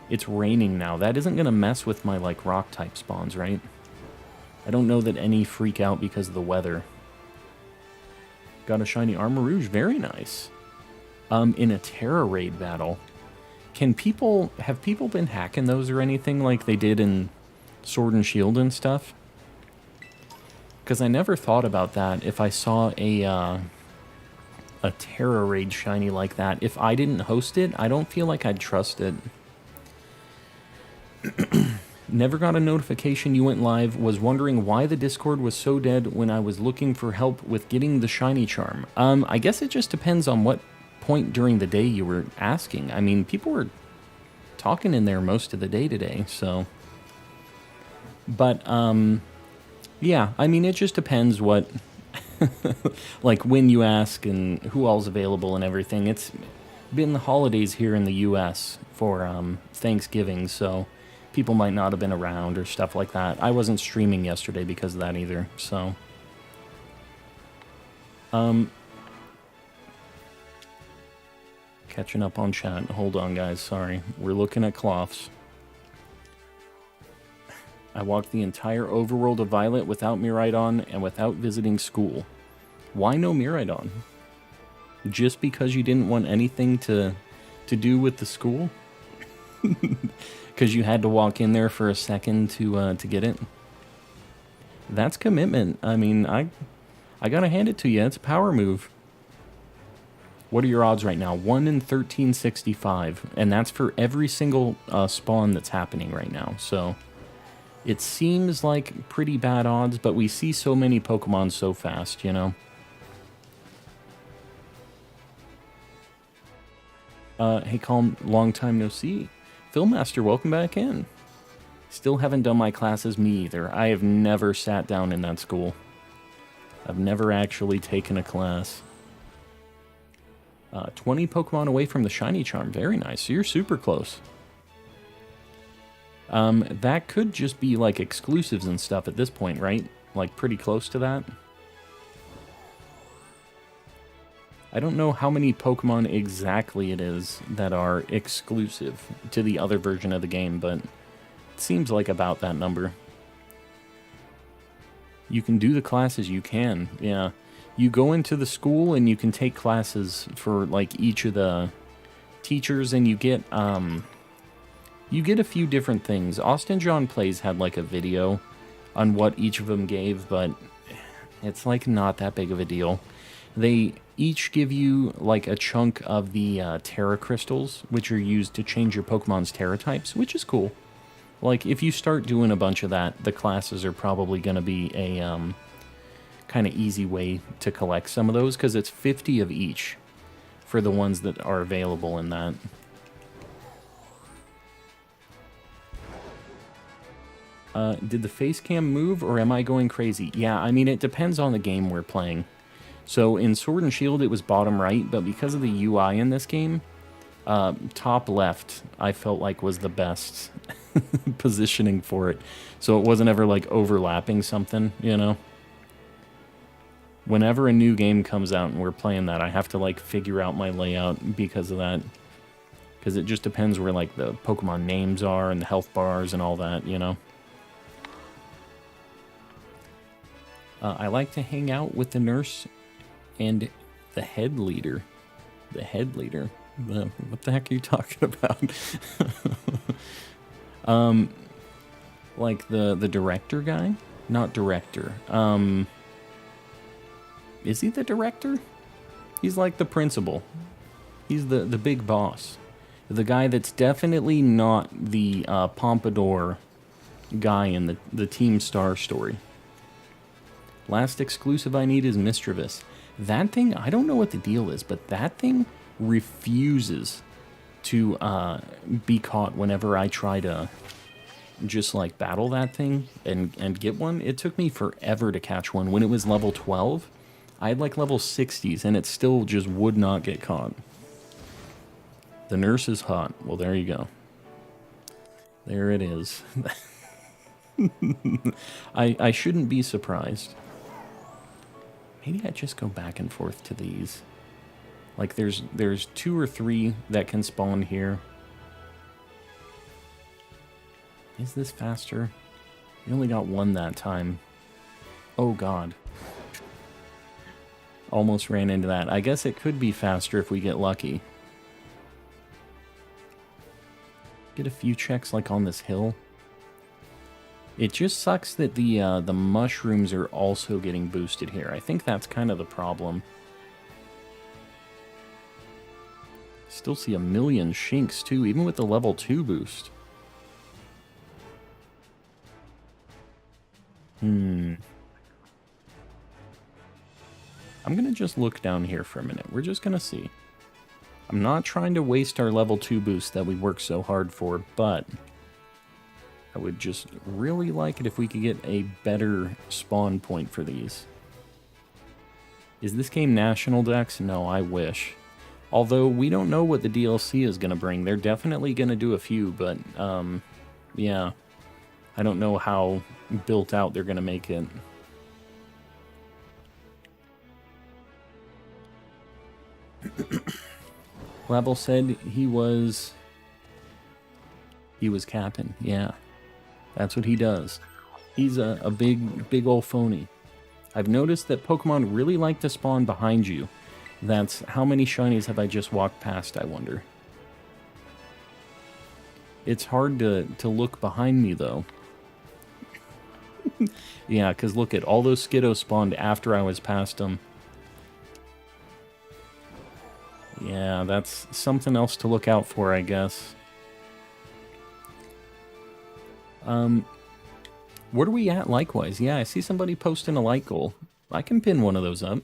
It's raining now. That isn't going to mess with my, like, rock-type spawns, right? I don't know that any freak out because of the weather. Got a shiny Armor Rouge. Very nice. In a Terra Raid battle. Have people been hacking those or anything like they did in Sword and Shield and stuff? Because I never thought about that. If I saw a Terra Raid shiny like that, if I didn't host it, I don't feel like I'd trust it. Never got a notification you went live. Was wondering why the Discord was so dead when I was looking for help with getting the shiny charm. I guess it just depends on what point during the day you were asking. I mean, people were talking in there most of the day today, so. But, yeah, I mean, it just depends what, like, when you ask and who all's available and everything. It's been the holidays here in the U.S. for Thanksgiving, so people might not have been around or stuff like that. I wasn't streaming yesterday because of that either, so. Catching up on chat. Hold on, guys. Sorry. We're looking at cloths. I walked the entire overworld of Violet without Miraidon and without visiting school. Why no Miraidon? Just because you didn't want anything to do with the school? Because you had to walk in there for a second to get it? That's commitment. I mean, I gotta hand it to you. It's a power move. What are your odds right now? 1 in 1365. And that's for every single spawn that's happening right now. So it seems like pretty bad odds, but we see so many Pokemon so fast, you know? Hey, Calm, long time no see. Philmaster, welcome back in. Still haven't done my classes, me either. I have never sat down in that school. I've never actually taken a class. 20 Pokemon away from the shiny charm. Very nice. So you're super close. That could just be like exclusives and stuff at this point, right? Like pretty close to that. I don't know how many Pokemon exactly it is that are exclusive to the other version of the game, but it seems like about that number. You can do the classes you can, yeah. You go into the school and you can take classes for, like, each of the teachers, and you get a few different things. Austin John Plays had, like, a video on what each of them gave, but it's, like, not that big of a deal. They each give you, like, a chunk of the Terra Crystals, which are used to change your Pokemon's Terra types, which is cool. Like, if you start doing a bunch of that, the classes are probably going to be a kind of easy way to collect some of those, because it's 50 of each for the ones that are available in that. Did the face cam move, or am I going crazy? Yeah, I mean, it depends on the game we're playing. So in Sword and Shield, it was bottom right, but because of the UI in this game, top left, I felt like was the best positioning for it. So it wasn't ever, like, overlapping something, you know? Whenever a new game comes out and we're playing that, I have to, like, figure out my layout because of that. Because it just depends where, like, the Pokemon names are and the health bars and all that, you know? I like to hang out with the nurse and the head leader. The head leader? What the heck are you talking about? Like the director guy? Not director. Is he the director? He's like the principal. He's the big boss. The guy that's definitely not the Pompadour guy in the Team Star story. Last exclusive I need is Mischievous. That thing, I don't know what the deal is, but that thing refuses to be caught whenever I try to just, like, battle that thing and get one. It took me forever to catch one. When it was level 12, I had, like, level 60s, and it still just would not get caught. The nurse is hot. Well, there you go. There it is. I shouldn't be surprised. Maybe I just go back and forth to these. Like, there's 2 or 3 that can spawn here. Is this faster? We only got 1 that time. Oh, God. Almost ran into that. I guess it could be faster if we get lucky. Get a few checks, like, on this hill. It just sucks that the mushrooms are also getting boosted here. I think that's kind of the problem. Still see a million Shinx, too, even with the level 2 boost. I'm going to just look down here for a minute. We're just going to see. I'm not trying to waste our level 2 boost that we worked so hard for, but I would just really like it if we could get a better spawn point for these. Is this game National Dex? No, I wish. Although, we don't know what the DLC is going to bring. They're definitely going to do a few, but, yeah. I don't know how built out they're going to make it. Level said he was capping, yeah. That's what he does. He's a big old phony. I've noticed that Pokemon really like to spawn behind you. That's how many shinies have I just walked past, I wonder. It's hard to look behind me, though. Yeah, because look at all those Skiddos spawned after I was past them. Yeah, that's something else to look out for, I guess. What are we at likewise? Yeah, I see somebody posting a like goal. I can pin one of those up.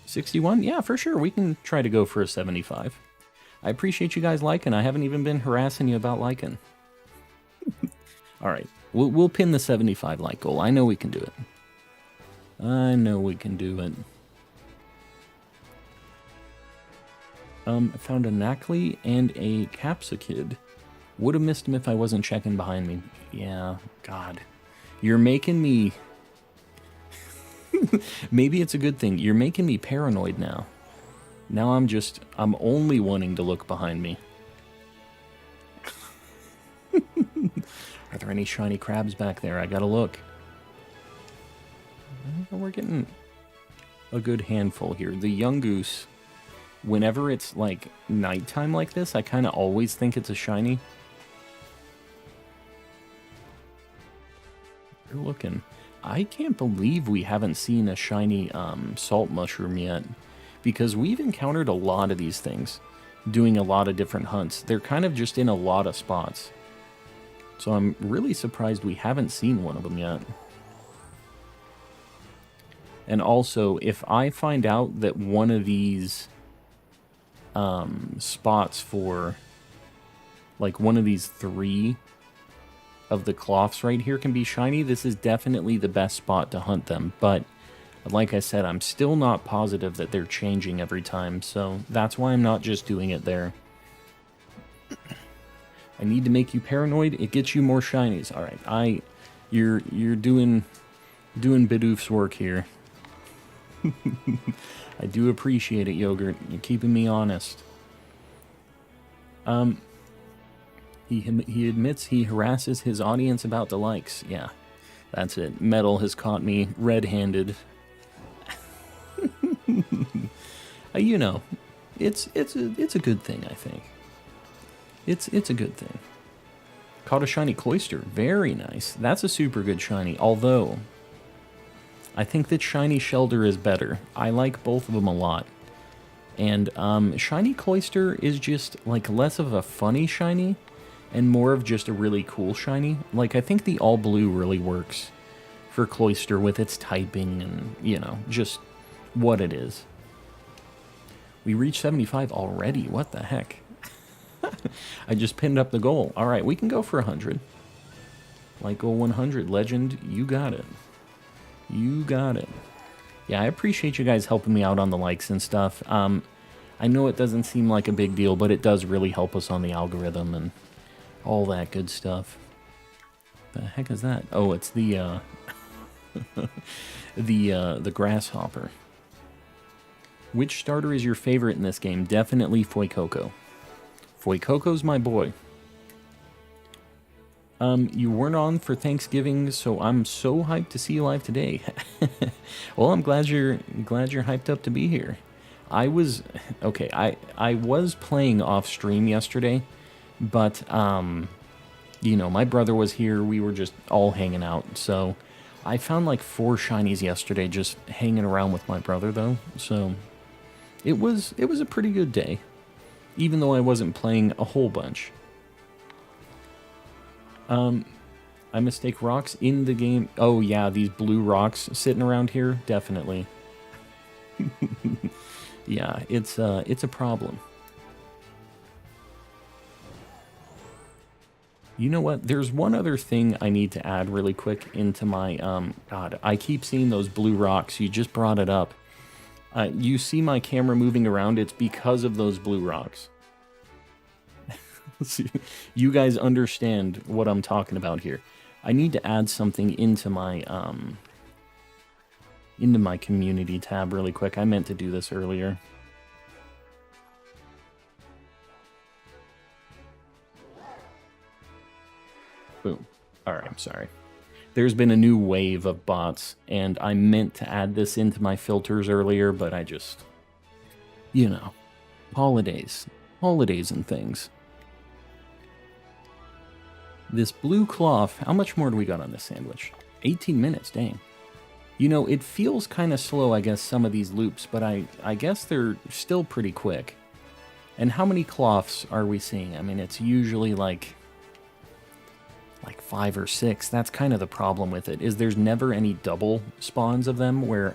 61? Yeah, for sure. We can try to go for a 75. I appreciate you guys liking. I haven't even been harassing you about liking. Alright, we'll pin the 75 like goal. I know we can do it. I know we can do it. I found a Knackley and a Capsakid. Would have missed him if I wasn't checking behind me. Yeah, God. You're making me... Maybe it's a good thing. You're making me paranoid now. Now I'm only wanting to look behind me. Are there any shiny crabs back there? I gotta look. We're getting a good handful here. The young goose, whenever it's like nighttime like this, I kind of always think it's a shiny. You're looking. I can't believe we haven't seen a shiny salt mushroom yet, because we've encountered a lot of these things, doing a lot of different hunts. They're kind of just in a lot of spots. So I'm really surprised we haven't seen one of them yet. And also, if I find out that one of these spots for, like, one of these 3 of the cloths right here can be shiny, this is definitely the best spot to hunt them. But like I said, I'm still not positive that they're changing every time, so that's why I'm not just doing it there. I need to make you paranoid. It gets you more shinies. All right, you're doing Bidoof's work here. I do appreciate it, Yogurt. You're keeping me honest. He admits he harasses his audience about the likes. Yeah, that's it. Metal has caught me red-handed. You know, it's a good thing, I think. It's a good thing. Caught a shiny cloister. Very nice. That's a super good shiny. Although, I think that shiny Shelder is better. I like both of them a lot. And shiny cloister is just like less of a funny shiny and more of just a really cool shiny. Like, I think the all blue really works for cloister with its typing and, you know, just what it is. We reached 75 already. What the heck? I just pinned up the goal. All right, we can go for 100. Like goal 100. Legend, you got it. You got it. Yeah, I appreciate you guys helping me out on the likes and stuff. I know it doesn't seem like a big deal, but it does really help us on the algorithm and all that good stuff. The heck is that? Oh, it's the the grasshopper. Which starter is your favorite in this game? Definitely Fuecoco. Fuecoco's my boy. You weren't on for Thanksgiving, so I'm so hyped to see you live today. Well, I'm glad you're hyped up to be here. I was playing off stream yesterday, but you know, my brother was here. We were just all hanging out. So I found like 4 shinies yesterday just hanging around with my brother though. So it was a pretty good day, even though I wasn't playing a whole bunch. I mistake rocks in the game. Oh yeah, these blue rocks sitting around here, definitely. Yeah, it's a problem. You know what? There's one other thing I need to add really quick into my God, I keep seeing those blue rocks. You just brought it up. You see my camera moving around, it's because of those blue rocks. You guys understand what I'm talking about here. I need to add something into my community tab really quick. I meant to do this earlier. Boom. Alright, I'm sorry. There's been a new wave of bots, and I meant to add this into my filters earlier, but I just, you know, holidays and things. This blue cloth, how much more do we got on this sandwich? 18 minutes, dang. You know, it feels kind of slow, I guess, some of these loops, but I guess they're still pretty quick. And how many cloths are we seeing? I mean, it's usually like 5 or 6. That's kind of the problem with it, is there's never any double spawns of them where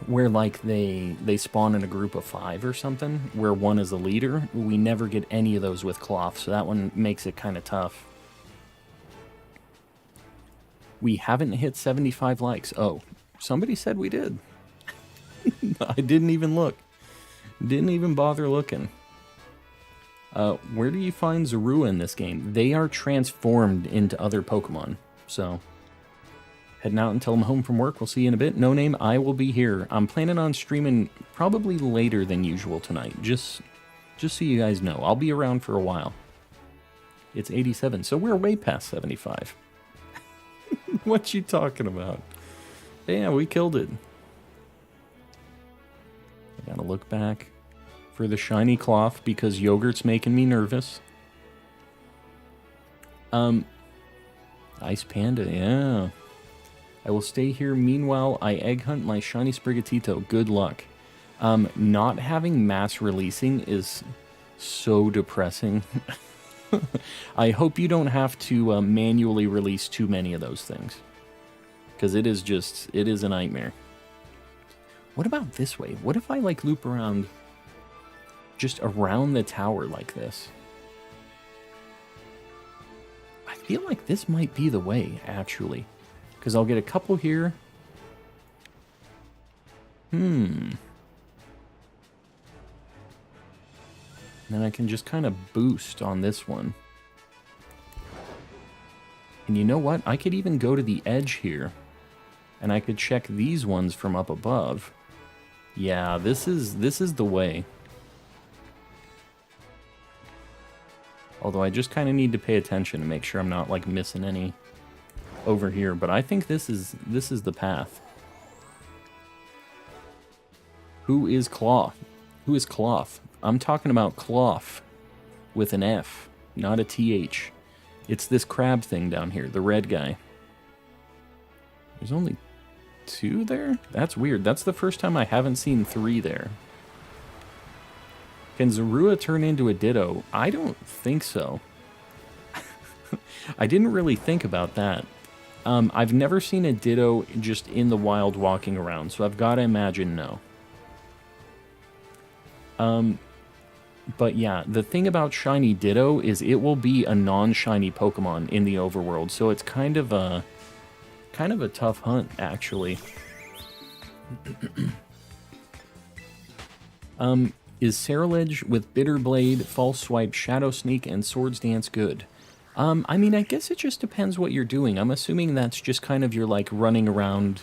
like they spawn in a group of 5 or something, where one is the leader. We never get any of those with cloth, so that one makes it kind of tough. We haven't hit 75 likes. Oh, somebody said we did. I didn't even look. Didn't even bother looking. Where do you find Zorua in this game? They are transformed into other Pokemon, so heading out until I'm home from work. We'll see you in a bit. No Name, I will be here. I'm planning on streaming probably later than usual tonight, just so you guys know. I'll be around for a while. It's 87, so we're way past 75. What you talking about? Yeah, we killed it. I gotta look back for the shiny cloth because yogurt's making me nervous. Ice Panda, yeah. I will stay here. Meanwhile, I egg hunt my shiny Sprigatito. Good luck. Not having mass releasing is so depressing. I hope you don't have to manually release too many of those things. Because it is a nightmare. What about this way? What if I, like, loop around, just around the tower like this? I feel like this might be the way, actually. Because I'll get a couple here. Then I can just kind of boost on this one. And you know what? I could even go to the edge here. And I could check these ones from up above. Yeah, this is the way. Although I just kind of need to pay attention to make sure I'm not, like, missing any over here. But I think this is the path. Who is Cloth? Who is Cloth? I'm talking about Cloth with an F, not a TH. It's this crab thing down here, the red guy. There's only 2 there? That's weird. That's the first time I haven't seen 3 there. Can Zorua turn into a Ditto? I don't think so. I didn't really think about that. I've never seen a Ditto just in the wild walking around, so I've got to imagine no. But yeah, the thing about Shiny Ditto is it will be a non-shiny Pokemon in the overworld, so it's kind of a tough hunt, actually. Is Ceruledge with Bitter Blade, False Swipe, Shadow Sneak, and Swords Dance good? I mean, I guess it just depends what you're doing. I'm assuming that's just kind of your, like, running around,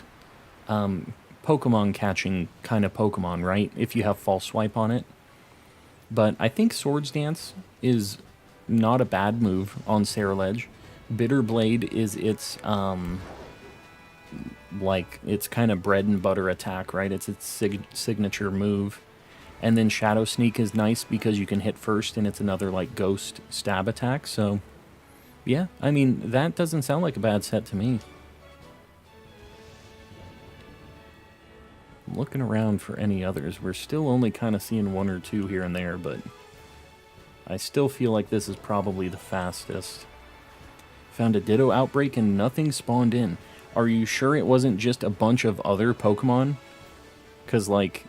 Pokemon catching kind of Pokemon, right? If you have False Swipe on it. But I think Swords Dance is not a bad move on Ceruledge. Bitter Blade is its, like, it's kind of bread and butter attack, right? It's its signature move. And then Shadow Sneak is nice because you can hit first and it's another, like, ghost stab attack. So, yeah, I mean, that doesn't sound like a bad set to me. I'm looking around for any others. We're still only kind of seeing 1 or 2 here and there, but I still feel like this is probably the fastest. Found a Ditto outbreak and nothing spawned in. Are you sure it wasn't just a bunch of other Pokemon? Because, like,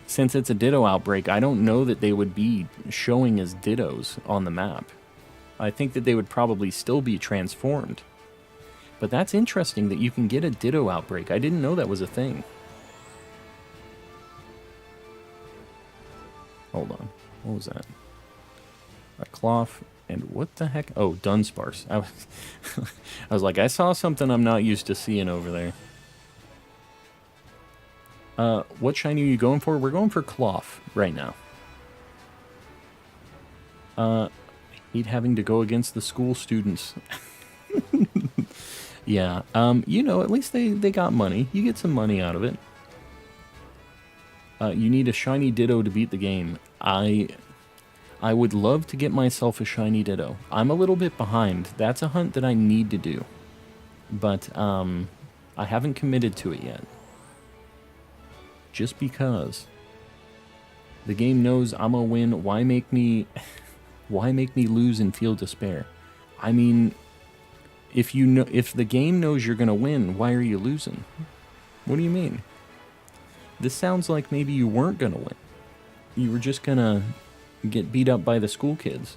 since it's a Ditto outbreak, I don't know that they would be showing as Dittos on the map. I think that they would probably still be transformed. But that's interesting that you can get a Ditto outbreak. I didn't know that was a thing. Hold on. What was that? A cloth and what the heck? Oh, Dunsparce. I was like, I saw something I'm not used to seeing over there. What shiny are you going for? We're going for cloth right now. Hate having to go against the school students. Yeah. You know, at least they got money. You get some money out of it. You need a shiny Ditto to beat the game. I would love to get myself a shiny Ditto. I'm a little bit behind. That's a hunt that I need to do. But, I haven't committed to it yet. Just because. The game knows I'm gonna win. Why make me lose and feel despair? I mean, if the game knows you're gonna win, why are you losing? What do you mean? This sounds like maybe you weren't gonna win. You were just gonna get beat up by the school kids.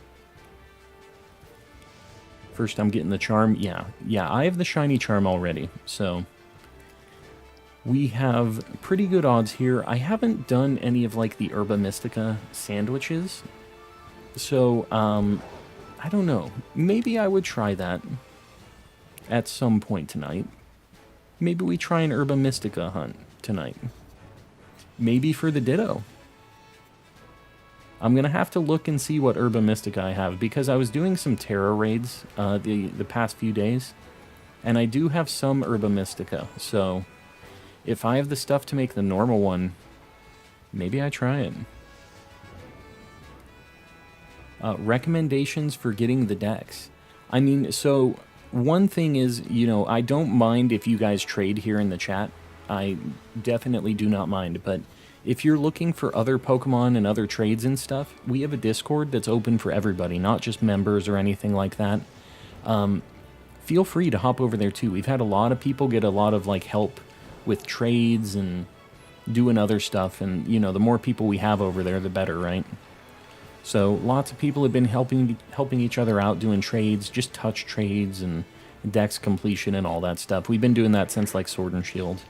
First I'm getting the charm. Yeah, I have the shiny charm already, so we have pretty good odds here. I haven't done any of, like, the Herba Mystica sandwiches, so I don't know. Maybe I would try that at some point tonight. Maybe we try an Herba Mystica hunt tonight. Maybe for the Ditto. I'm going to have to look and see what Herba Mystica I have, because I was doing some Terra raids the past few days, and I do have some Herba Mystica, so if I have the stuff to make the normal one, maybe I try it. Recommendations for getting the decks. I mean, so one thing is, you know, I don't mind if you guys trade here in the chat. I definitely do not mind, but if you're looking for other Pokemon and other trades and stuff, we have a Discord that's open for everybody, not just members or anything like that. Feel free to hop over there too. We've had a lot of people get a lot of like help with trades and doing other stuff, and you know, the more people we have over there, the better, right? So lots of people have been helping each other out, doing trades, just touch trades and dex completion and all that stuff. We've been doing that since like Sword and Shield.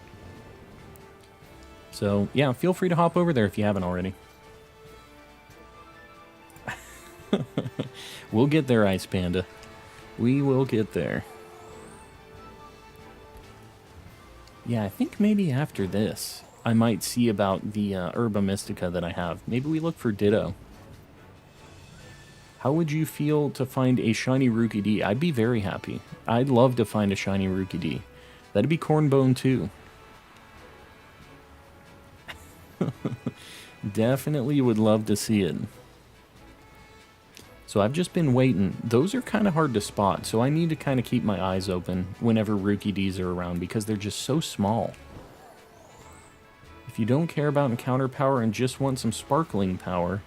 So yeah, feel free to hop over there if you haven't already. We'll get there, Ice Panda. We will get there. Yeah, I think maybe after this, I might see about the Herba Mystica that I have. Maybe we look for Ditto. How would you feel to find a shiny Rookie D? I'd be very happy. I'd love to find a shiny Rookie D. That'd be Cornbone too. Definitely would love to see it. So I've just been waiting. Those are kind of hard to spot, so I need to kind of keep my eyes open whenever Rookie Ds are around, because they're just so small. If you don't care about encounter power and just want some sparkling power,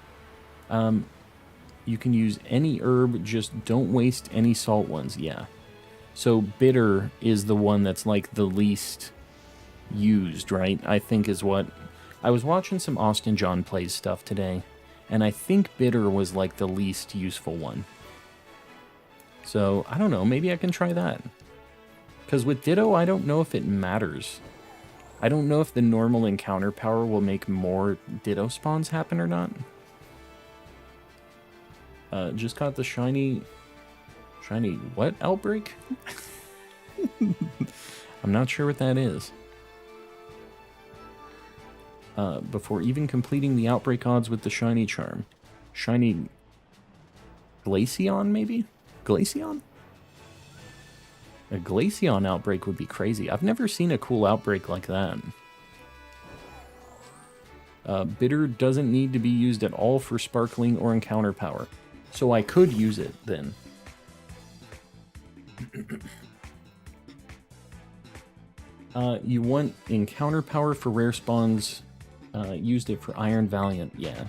you can use any herb, just don't waste any salt ones, yeah. So bitter is the one that's like the least used, right? I think is what... I was watching some Austin John Plays stuff today, and I think bitter was like the least useful one. So, I don't know, maybe I can try that. Because with Ditto, I don't know if it matters. I don't know if the normal encounter power will make more Ditto spawns happen or not. Just got the shiny what? Outbreak? I'm not sure what that is. Before even completing the outbreak odds with the shiny charm. Shiny Glaceon, maybe? Glaceon? A Glaceon outbreak would be crazy. I've never seen a cool outbreak like that. Bitter doesn't need to be used at all for sparkling or encounter power. So I could use it then. You want encounter power for rare spawns. Used it for Iron Valiant, yeah.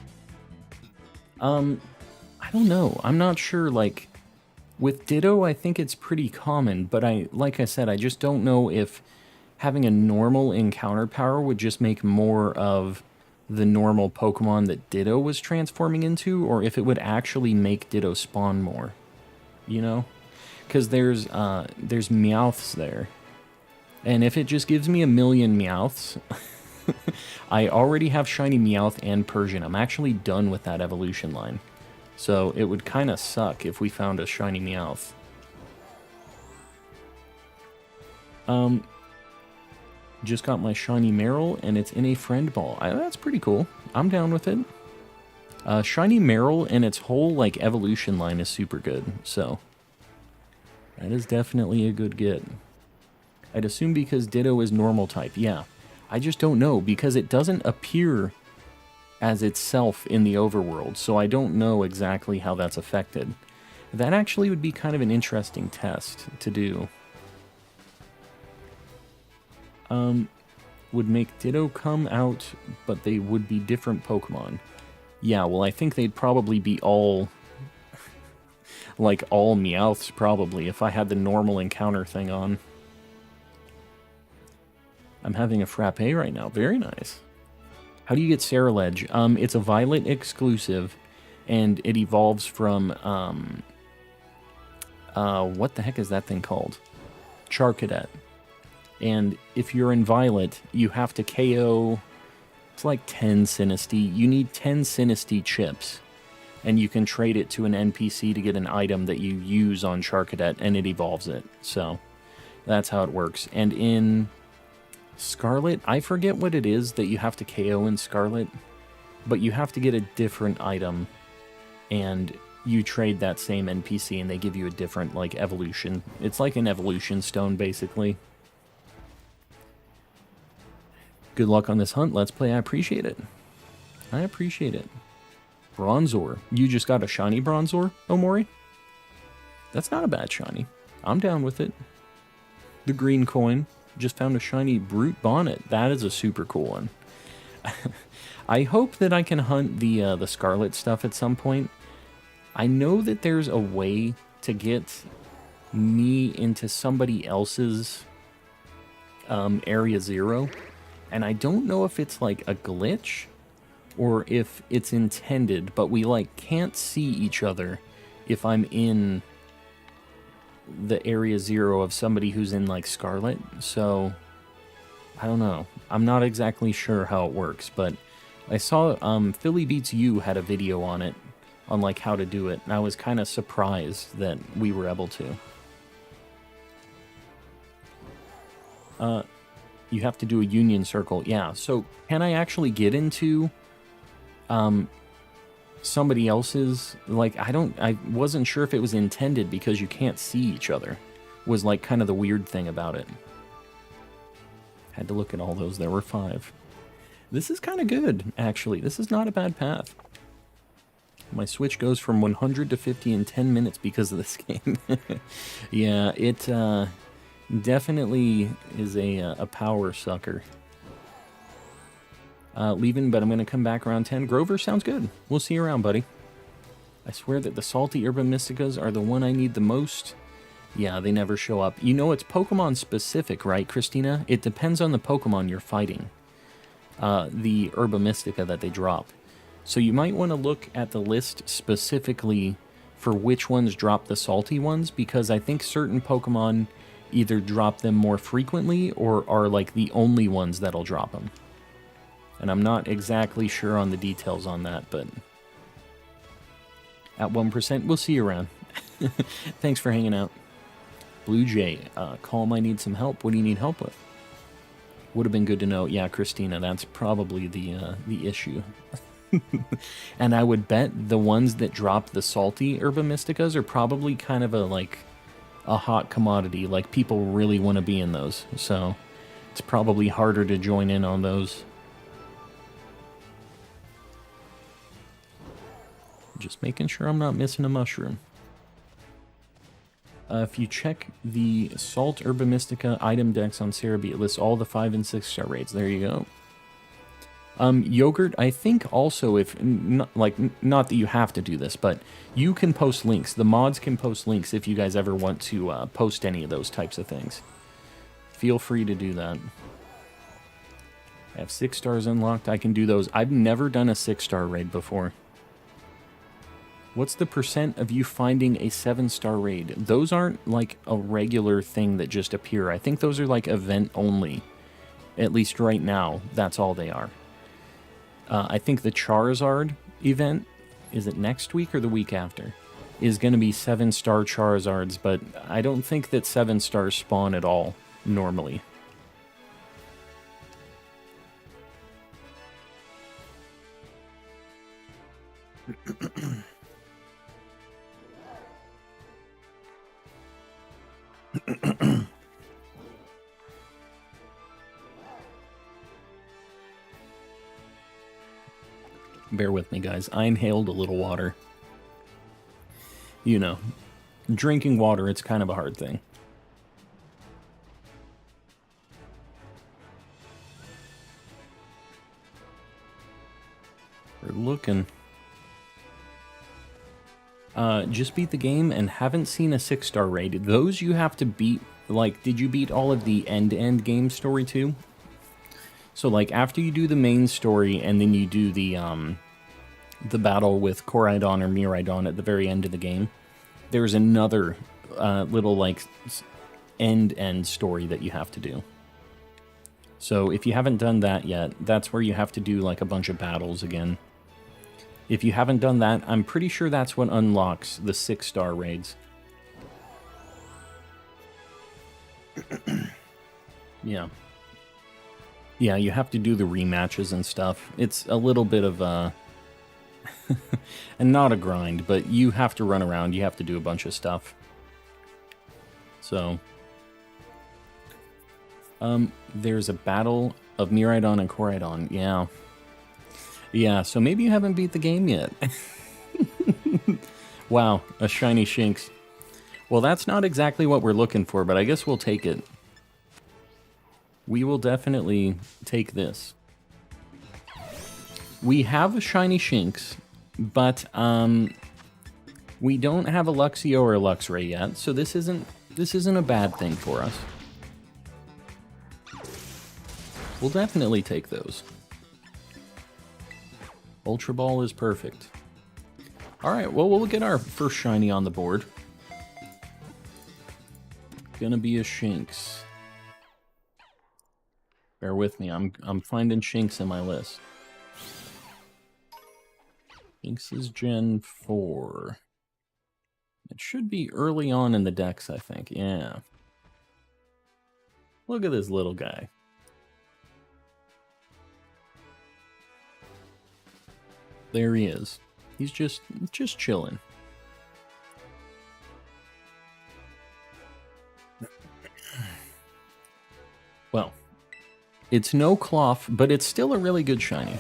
I don't know. I'm not sure, like... With Ditto, I think it's pretty common, but like I said, I just don't know if having a normal encounter power would just make more of the normal Pokemon that Ditto was transforming into, or if it would actually make Ditto spawn more, you know? Because there's Meowths there, and if it just gives me 1,000,000 Meowths, I already have Shiny Meowth and Persian. I'm actually done with that evolution line, so it would kind of suck if we found a Shiny Meowth. Just got my Shiny Marill, and it's in a friend ball. That's pretty cool. I'm down with it. Shiny Marill and its whole like evolution line is super good, so that is definitely a good get. I'd assume because Ditto is normal type. Yeah, I just don't know, because it doesn't appear as itself in the overworld, so I don't know exactly how that's affected. That actually would be kind of an interesting test to do. Would make Ditto come out, but they would be different Pokemon. Yeah, well, I think they'd probably be all... like, all Meowths, probably, if I had the normal encounter thing on. I'm having a frappe right now. Very nice. How do you get Ceruledge? It's a Violet exclusive, and it evolves from, what the heck is that thing called? Charcadet. And if you're in Violet, you have to KO, it's like 10 Sinistea. You need 10 Sinistea chips, and you can trade it to an NPC to get an item that you use on Charcadet, and it evolves it. So, that's how it works. And in Scarlet, I forget what it is that you have to KO in Scarlet. but you have to get a different item, and you trade that same NPC, and they give you a different, like, evolution. It's like an evolution stone, basically. Good luck on this hunt. Let's play. I appreciate it. I appreciate it. Bronzor. You just got a shiny Bronzor, Omori? That's not a bad shiny. I'm down with it. The green coin. Just found a shiny Brute Bonnet. That is a super cool one. I hope that I can hunt the Scarlet stuff at some point. I know that there's a way to get me into somebody else's Area 0. And I don't know if it's like a glitch or if it's intended, but we like can't see each other if I'm in the Area 0 of somebody who's in like Scarlet. So I don't know. I'm not exactly sure how it works, but I saw Philly Beats You had a video on it, on like how to do it, and I was kind of surprised that we were able to. You have to do a union circle. Yeah, so can I actually get into somebody else's, like, I wasn't sure if it was intended because you can't see each other, was like kind of the weird thing about it. Had to look at all those. There were 5. This is kind of good, actually. This is not a bad path. My Switch goes from 100 to 50 in 10 minutes because of this game. Yeah, it definitely is a power sucker. Leaving, but I'm going to come back around 10. Grover sounds good. We'll see you around, buddy. I swear that the salty Herba Mysticas are the one I need the most. Yeah, they never show up. You know, it's Pokemon specific, right, Christina? It depends on the Pokemon you're fighting. The Herba Mystica that they drop. So you might want to look at the list specifically for which ones drop the salty ones, because I think certain Pokemon either drop them more frequently or are like the only ones that'll drop them. And I'm not exactly sure on the details on that, but at 1%, we'll see you around. Thanks for hanging out. Blue Jay, Calm, I need some help. What do you need help with? Would have been good to know. Yeah, Christina, that's probably the issue. And I would bet the ones that drop the salty Herba Mysticas are probably kind of a hot commodity. Like, people really want to be in those. So it's probably harder to join in on those. Just making sure I'm not missing a mushroom. If you check the Salt Herba Mystica item decks on Cerebi, it lists all the 5 and 6 star raids. There you go. Yogurt, I think also, if not that you have to do this, but you can post links. The mods can post links if you guys ever want to post any of those types of things. Feel free to do that. I have 6 stars unlocked. I can do those. I've never done a 6-star raid before. What's the % of you finding a 7-star raid? Those aren't like a regular thing that just appear. I think those are like event only. At least right now, that's all they are. I think the Charizard event, is it next week or the week after, is going to be 7-star Charizards, but I don't think that 7 stars spawn at all, normally. Bear with me, guys. I inhaled a little water. You know, drinking water, it's kind of a hard thing. We're looking. Just beat the game and haven't seen a 6-star raid. Those you have to beat, like, did you beat all of the end-to-end game story too? So, like, after you do the main story and then you do the battle with Koraidon or Miraidon at the very end of the game, there's another little, like, end story that you have to do. So, if you haven't done that yet, that's where you have to do, like, a bunch of battles again. If you haven't done that, I'm pretty sure that's what unlocks the 6-star raids. Yeah. Yeah, you have to do the rematches and stuff. It's a little bit of a... and not a grind, but you have to run around. You have to do a bunch of stuff. So... there's a battle of Miraidon and Koraidon. Yeah. Yeah, so maybe you haven't beat the game yet. Wow, a shiny Shinx. Well, that's not exactly what we're looking for, but I guess we'll take it. We will definitely take this. We have a shiny Shinx, but we don't have a Luxio or a Luxray yet, so this isn't a bad thing for us. We'll definitely take those. Ultra Ball is perfect. Alright, well, we'll get our first shiny on the board. Gonna be a Shinx. Bear with me, I'm finding Shinx in my list. Shinx is Gen 4. It should be early on in the decks, I think. Yeah. Look at this little guy. There he is. He's just chilling. Well, it's no Cloth, but it's still a really good shiny.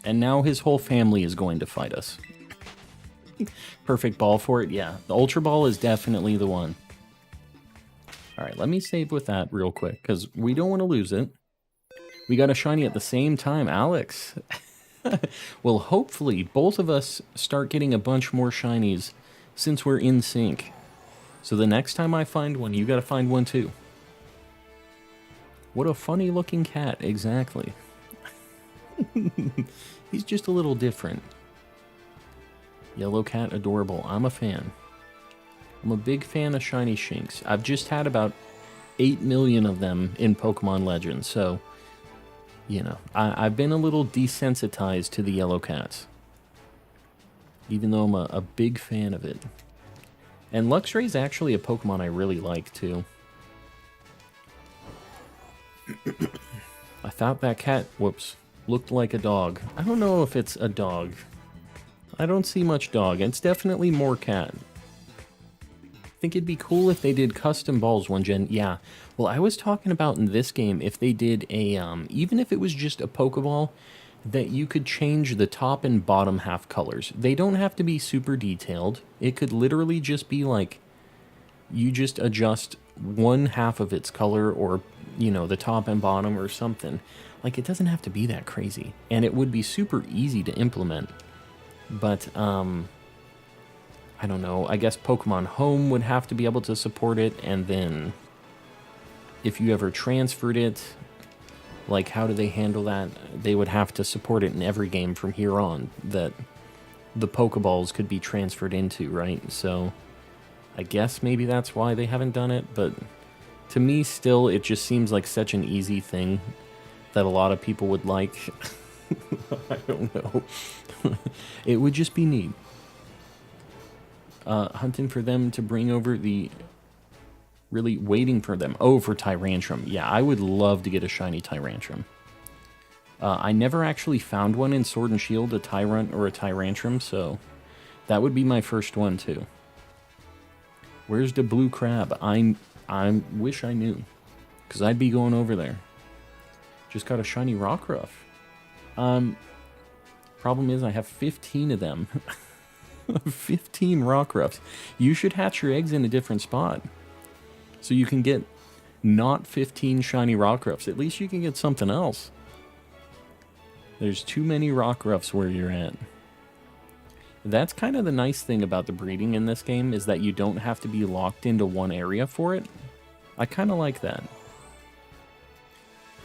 And now his whole family is going to fight us. Perfect ball for it, yeah. The Ultra Ball is definitely the one. Alright, let me save with that real quick, because we don't want to lose it. We got a shiny at the same time, Alex. Well, hopefully, both of us start getting a bunch more shinies since we're in sync. So the next time I find one, you gotta find one too. What a funny looking cat, exactly. He's just a little different. Yellow cat, adorable. I'm a fan. I'm a big fan of shiny Shinx. I've just had about 8 million of them in Pokemon Legends, so... You know, I've been a little desensitized to the yellow cats. Even though I'm a big fan of it. And Luxray is actually a Pokemon I really like, too. I thought that cat, whoops, looked like a dog. I don't know if it's a dog. I don't see much dog. It's definitely more cat. I think it'd be cool if they did custom balls one gen. Yeah. Well, I was talking about in this game if they did a, even if it was just a Pokeball, that you could change the top and bottom half colors. They don't have to be super detailed. It could literally just be like, you just adjust one half of its color or, you know, the top and bottom or something. Like, it doesn't have to be that crazy. And it would be super easy to implement. But, I don't know, I guess Pokemon Home would have to be able to support it, and then if you ever transferred it, like how do they handle that? They would have to support it in every game from here on that the Pokeballs could be transferred into, right? So I guess maybe that's why they haven't done it, but to me still it just seems like such an easy thing that a lot of people would like. I don't know. It would just be neat. Hunting for them to bring over the... Really waiting for them. Oh, for Tyrantrum. Yeah, I would love to get a shiny Tyrantrum. I never actually found one in Sword and Shield, a Tyrant or a Tyrantrum, so that would be my first one too. Where's the blue crab? I wish I knew, because I'd be going over there. Just got a shiny Rockruff. Problem is I have 15 of them. 15 Rockruffs. You should hatch your eggs in a different spot. So you can get not 15 shiny Rockruffs. At least you can get something else. There's too many Rockruffs where you're at. That's kind of the nice thing about the breeding in this game, is that you don't have to be locked into one area for it. I kind of like that.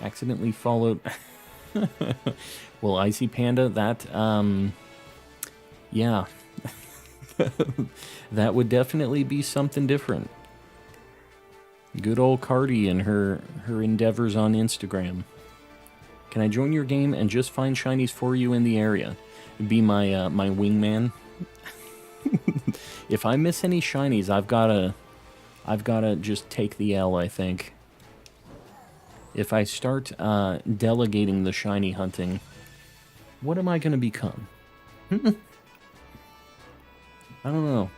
Accidentally followed... Well, Icy Panda, that, yeah. That would definitely be something different. Good old Cardi and her endeavors on Instagram. Can I join your game and just find shinies for you in the area? Be my my wingman. If I miss any shinies, I've gotta just take the L, I think. If I start delegating the shiny hunting, what am I going to become? I don't know.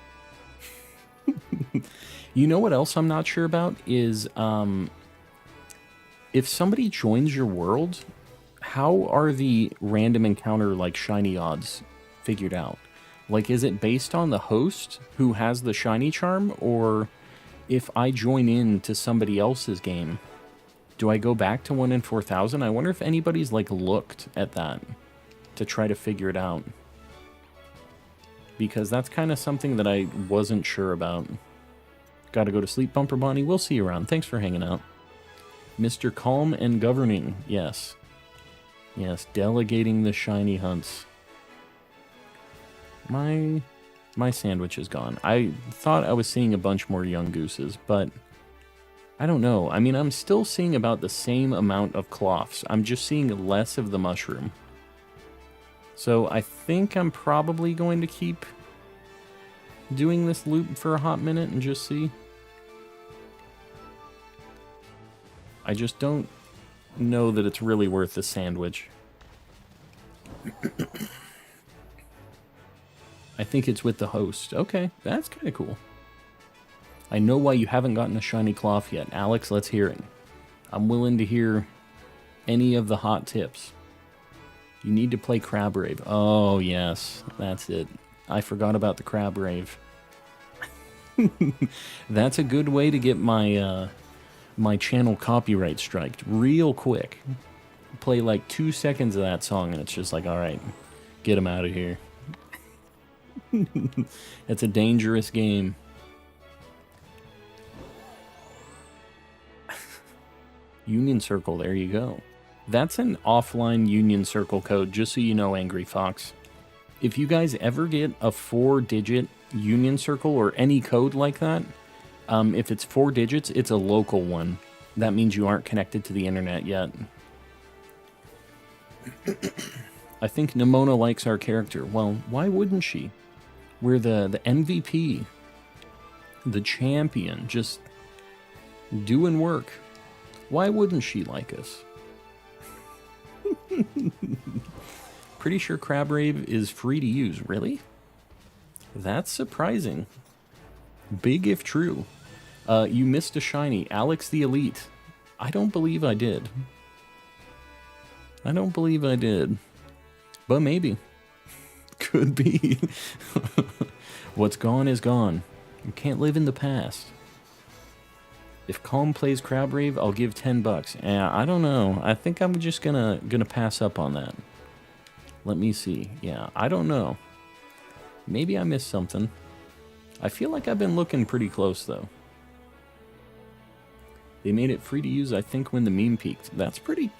You know what else I'm not sure about is if somebody joins your world, how are the random encounter like shiny odds figured out? Like, is it based on the host who has the shiny charm, or if I join in to somebody else's game, do I go back to 1 in 4,000? I wonder if anybody's like looked at that to try to figure it out, because that's kind of something that I wasn't sure about. Gotta go to sleep, Bumper Bonnie. We'll see you around. Thanks for hanging out. Mr. Calm and Governing. Yes. Yes, delegating the shiny hunts. My sandwich is gone. I thought I was seeing a bunch more young gooses, but I don't know. I mean, I'm still seeing about the same amount of cloths. I'm just seeing less of the mushroom. So I think I'm probably going to keep doing this loop for a hot minute and just see. I just don't know that it's really worth the sandwich. I think it's with the host. Okay, that's kind of cool. I know why you haven't gotten a shiny cloth yet. Alex, let's hear it. I'm willing to hear any of the hot tips. You need to play Crab Rave. Oh, yes, that's it. I forgot about the Crab Rave. That's a good way to get my my channel copyright striked real quick. Play like 2 seconds of that song and it's just like, all right, get him out of here. It's a dangerous game. Union Circle, there you go. That's an offline Union Circle code, just so you know, Angry Fox. If you guys ever get a 4-digit Union Circle or any code like that, if it's 4 digits, it's a local one. That means you aren't connected to the internet yet. I think Nimona likes our character. Well, why wouldn't she? We're the MVP. The champion. Just doing work. Why wouldn't she like us? Pretty sure Crab Rave is free to use. Really? That's surprising. Big if true. You missed a shiny. Alex the Elite. I don't believe I did. I don't believe I did. But maybe. Could be. What's gone is gone. You can't live in the past. If Calm plays Crab Rave, I'll give $10. Yeah, I don't know. I think I'm just gonna pass up on that. Let me see. Yeah, I don't know. Maybe I missed something. I feel like I've been looking pretty close, though. They made it free to use, I think, when the meme peaked. That's pretty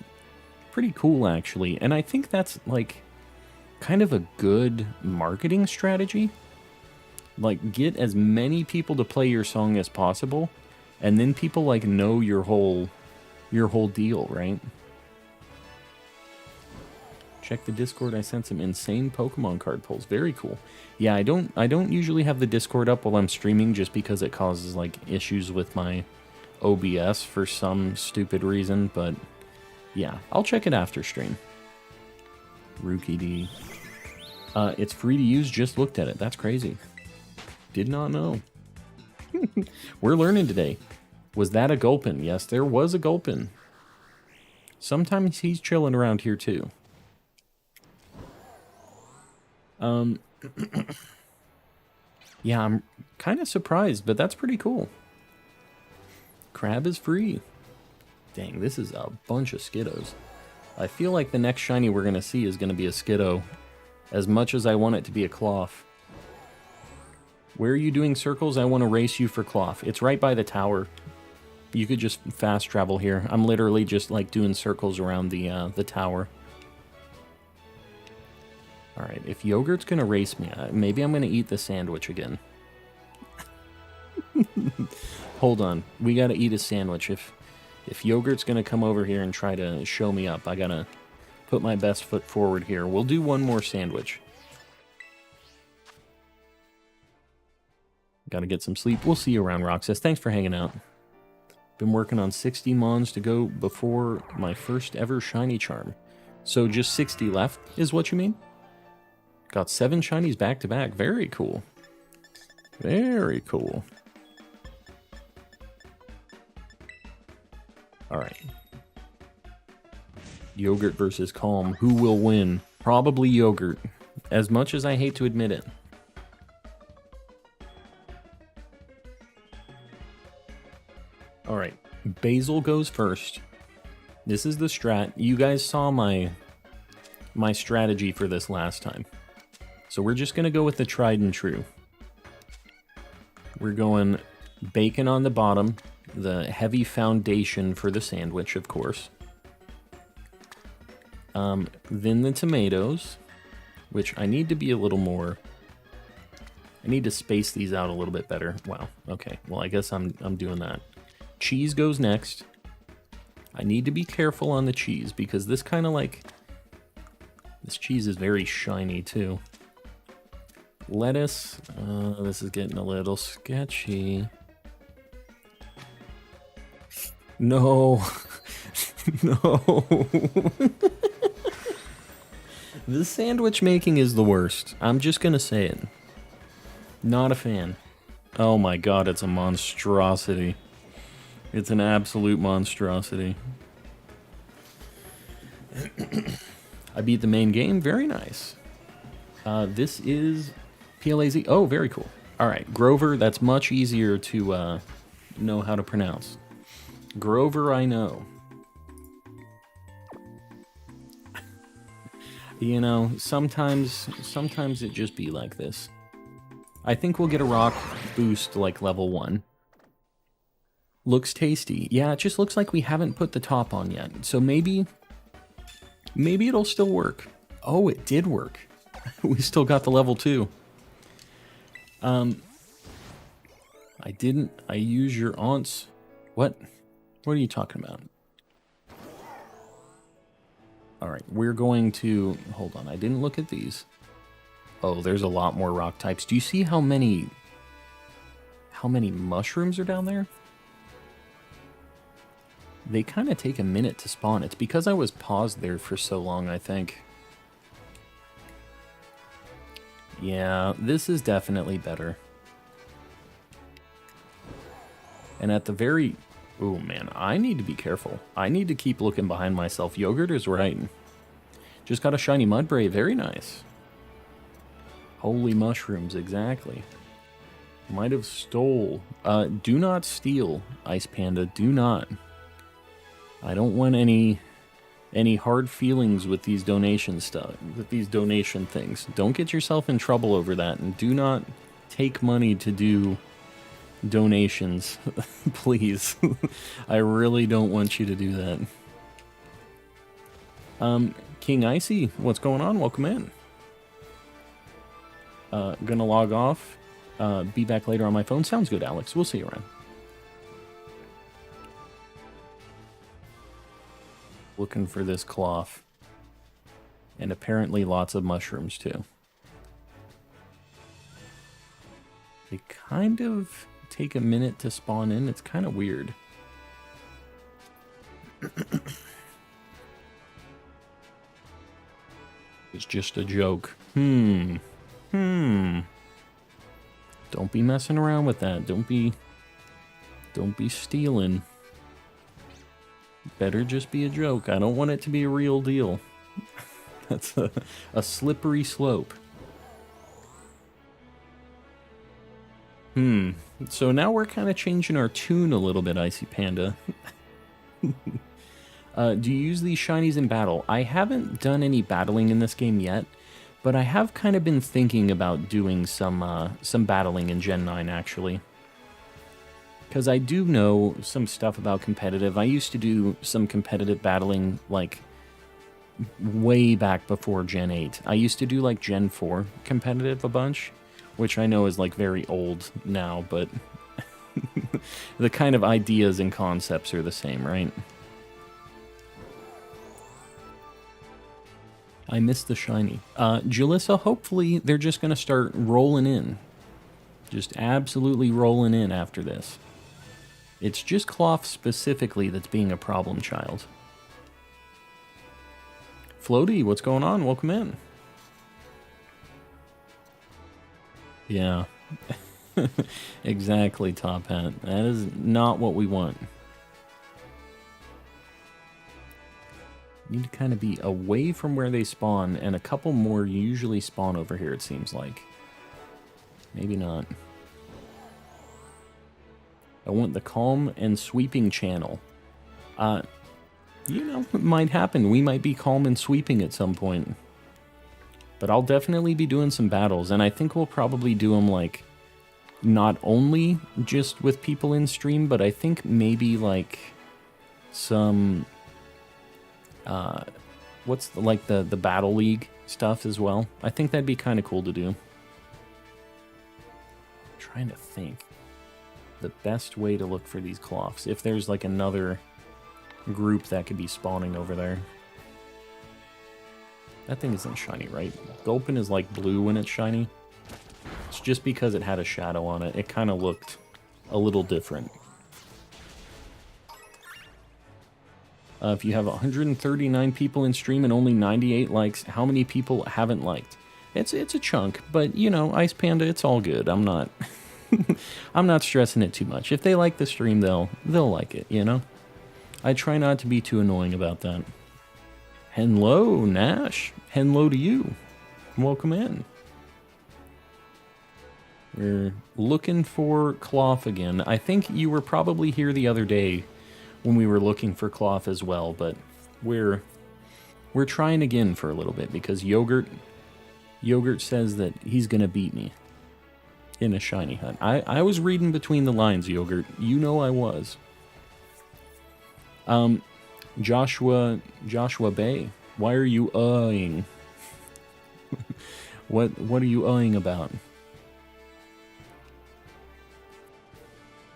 cool, actually. And I think that's, like, kind of a good marketing strategy. Like, get as many people to play your song as possible, and then people, like, know your whole deal, right? Check the Discord. I sent some insane Pokemon card pulls. Very cool. Yeah, I don't usually have the Discord up while I'm streaming just because it causes like issues with my OBS for some stupid reason, but yeah, I'll check it after stream. Rookie D. It's free to use, just looked at it. That's crazy. Did not know. We're learning today. Was that a Gulpin? Yes, there was a Gulpin. Sometimes he's chilling around here too. Yeah, I'm kind of surprised, but that's pretty cool. Crab is free. Dang, this is a bunch of Skiddos. I feel like the next shiny we're going to see is going to be a Skiddo, as much as I want it to be a Cloth. Where are you doing circles? I want to race you for Cloth. It's right by the tower. You could just fast travel here. I'm literally just like doing circles around the tower. Alright, if Yogurt's gonna race me, maybe I'm gonna eat the sandwich again. Hold on, we gotta eat a sandwich. If Yogurt's gonna come over here and try to show me up, I gotta put my best foot forward here. We'll do one more sandwich. Gotta get some sleep. We'll see you around, Roxas. Thanks for hanging out. Been working on 60 mons to go before my first ever shiny charm. So just 60 left is what you mean? Got 7 shinies back to back. Very cool. Very cool. Alright. Yogurt versus Calm. Who will win? Probably Yogurt. As much as I hate to admit it. Alright. Basil goes first. This is the strat. You guys saw my strategy for this last time. So we're just going to go with the tried and true. We're going bacon on the bottom, the heavy foundation for the sandwich, of course. Then the tomatoes, which I need to be a little more... I need to space these out a little bit better. Wow, okay. Well, I guess I'm doing that. Cheese goes next. I need to be careful on the cheese because this kind of like... This cheese is very shiny too. Lettuce. This is getting a little sketchy. No. No. This sandwich making is the worst. I'm just gonna say it. Not a fan. Oh my god, it's a monstrosity. It's an absolute monstrosity. I beat the main game. Very nice. This is PLAZ. Oh, very cool. Alright, Grover, that's much easier to know how to pronounce. Grover, I know. You know, sometimes it just be like this. I think we'll get a rock boost like level 1. Looks tasty. Yeah, it just looks like we haven't put the top on yet. So maybe it'll still work. Oh, it did work. We still got the level 2. I use your aunt's... What? What are you talking about? Alright, we're going to... Hold on, I didn't look at these. Oh, there's a lot more rock types. Do you see how many mushrooms are down there? They kind of take a minute to spawn. It's because I was paused there for so long, I think. Yeah, this is definitely better. And at the very... Oh man, I need to be careful. I need to keep looking behind myself. Yogurt is right. Just got a shiny Mudbray. Very nice. Holy mushrooms, exactly. Might have stole. Do not steal, Ice Panda. Do not. I don't want any hard feelings with these donation stuff, with these donation things. Don't get yourself in trouble over that, and do not take money to do donations, please. I really don't want you to do that. King Icy, what's going on? Welcome in. Gonna log off. Be back later on my phone. Sounds good, Alex. We'll see you around. Looking for this cloth. And apparently lots of mushrooms, too. They kind of take a minute to spawn in. It's kind of weird. It's just a joke. Don't be messing around with that. Don't be stealing. Better just be a joke. I don't want it to be a real deal. That's a slippery slope. So now we're kind of changing our tune a little bit, Icy Panda. Do you use these shinies in battle? I haven't done any battling in this game yet, but I have kind of been thinking about doing some battling in Gen 9, actually. Because I do know some stuff about competitive. I used to do some competitive battling, like, way back before Gen 8. I used to do, like, Gen 4 competitive a bunch, which I know is, like, very old now, but the kind of ideas and concepts are the same, right? I missed the shiny. Jalissa, hopefully they're just going to start rolling in. Just absolutely rolling in after this. It's just cloth specifically that's being a problem child. Floaty, what's going on? Welcome in. Yeah. Exactly, Top Hat. That is not what we want. Need to kind of be away from where they spawn, and a couple more usually spawn over here, it seems like. Maybe not. I want the calm and sweeping channel. You know, it might happen. We might be calm and sweeping at some point. But I'll definitely be doing some battles, and I think we'll probably do them, like, not only just with people in stream, but I think maybe, like, some, what's the, like, the Battle League stuff as well. I think that'd be kind of cool to do. Trying to think the best way to look for these cloths. If there's, like, another group that could be spawning over there. That thing isn't shiny, right? Gulpin is, like, blue when it's shiny. It's just because it had a shadow on it. It kind of looked a little different. If you have 139 people in stream and only 98 likes, how many people haven't liked? It's a chunk, but, you know, Ice Panda, it's all good. I'm not I'm not stressing it too much. If they like the stream, they'll like it, you know? I try not to be too annoying about that. Hello, Nash. Hello to you. Welcome in. We're looking for cloth again. I think you were probably here the other day when we were looking for cloth as well, but we're trying again for a little bit because Yogurt says that he's gonna beat me in a shiny hunt. I was reading between the lines, Yogurt. You know I was. Joshua Bay, why are you uhing? What are you uhing about?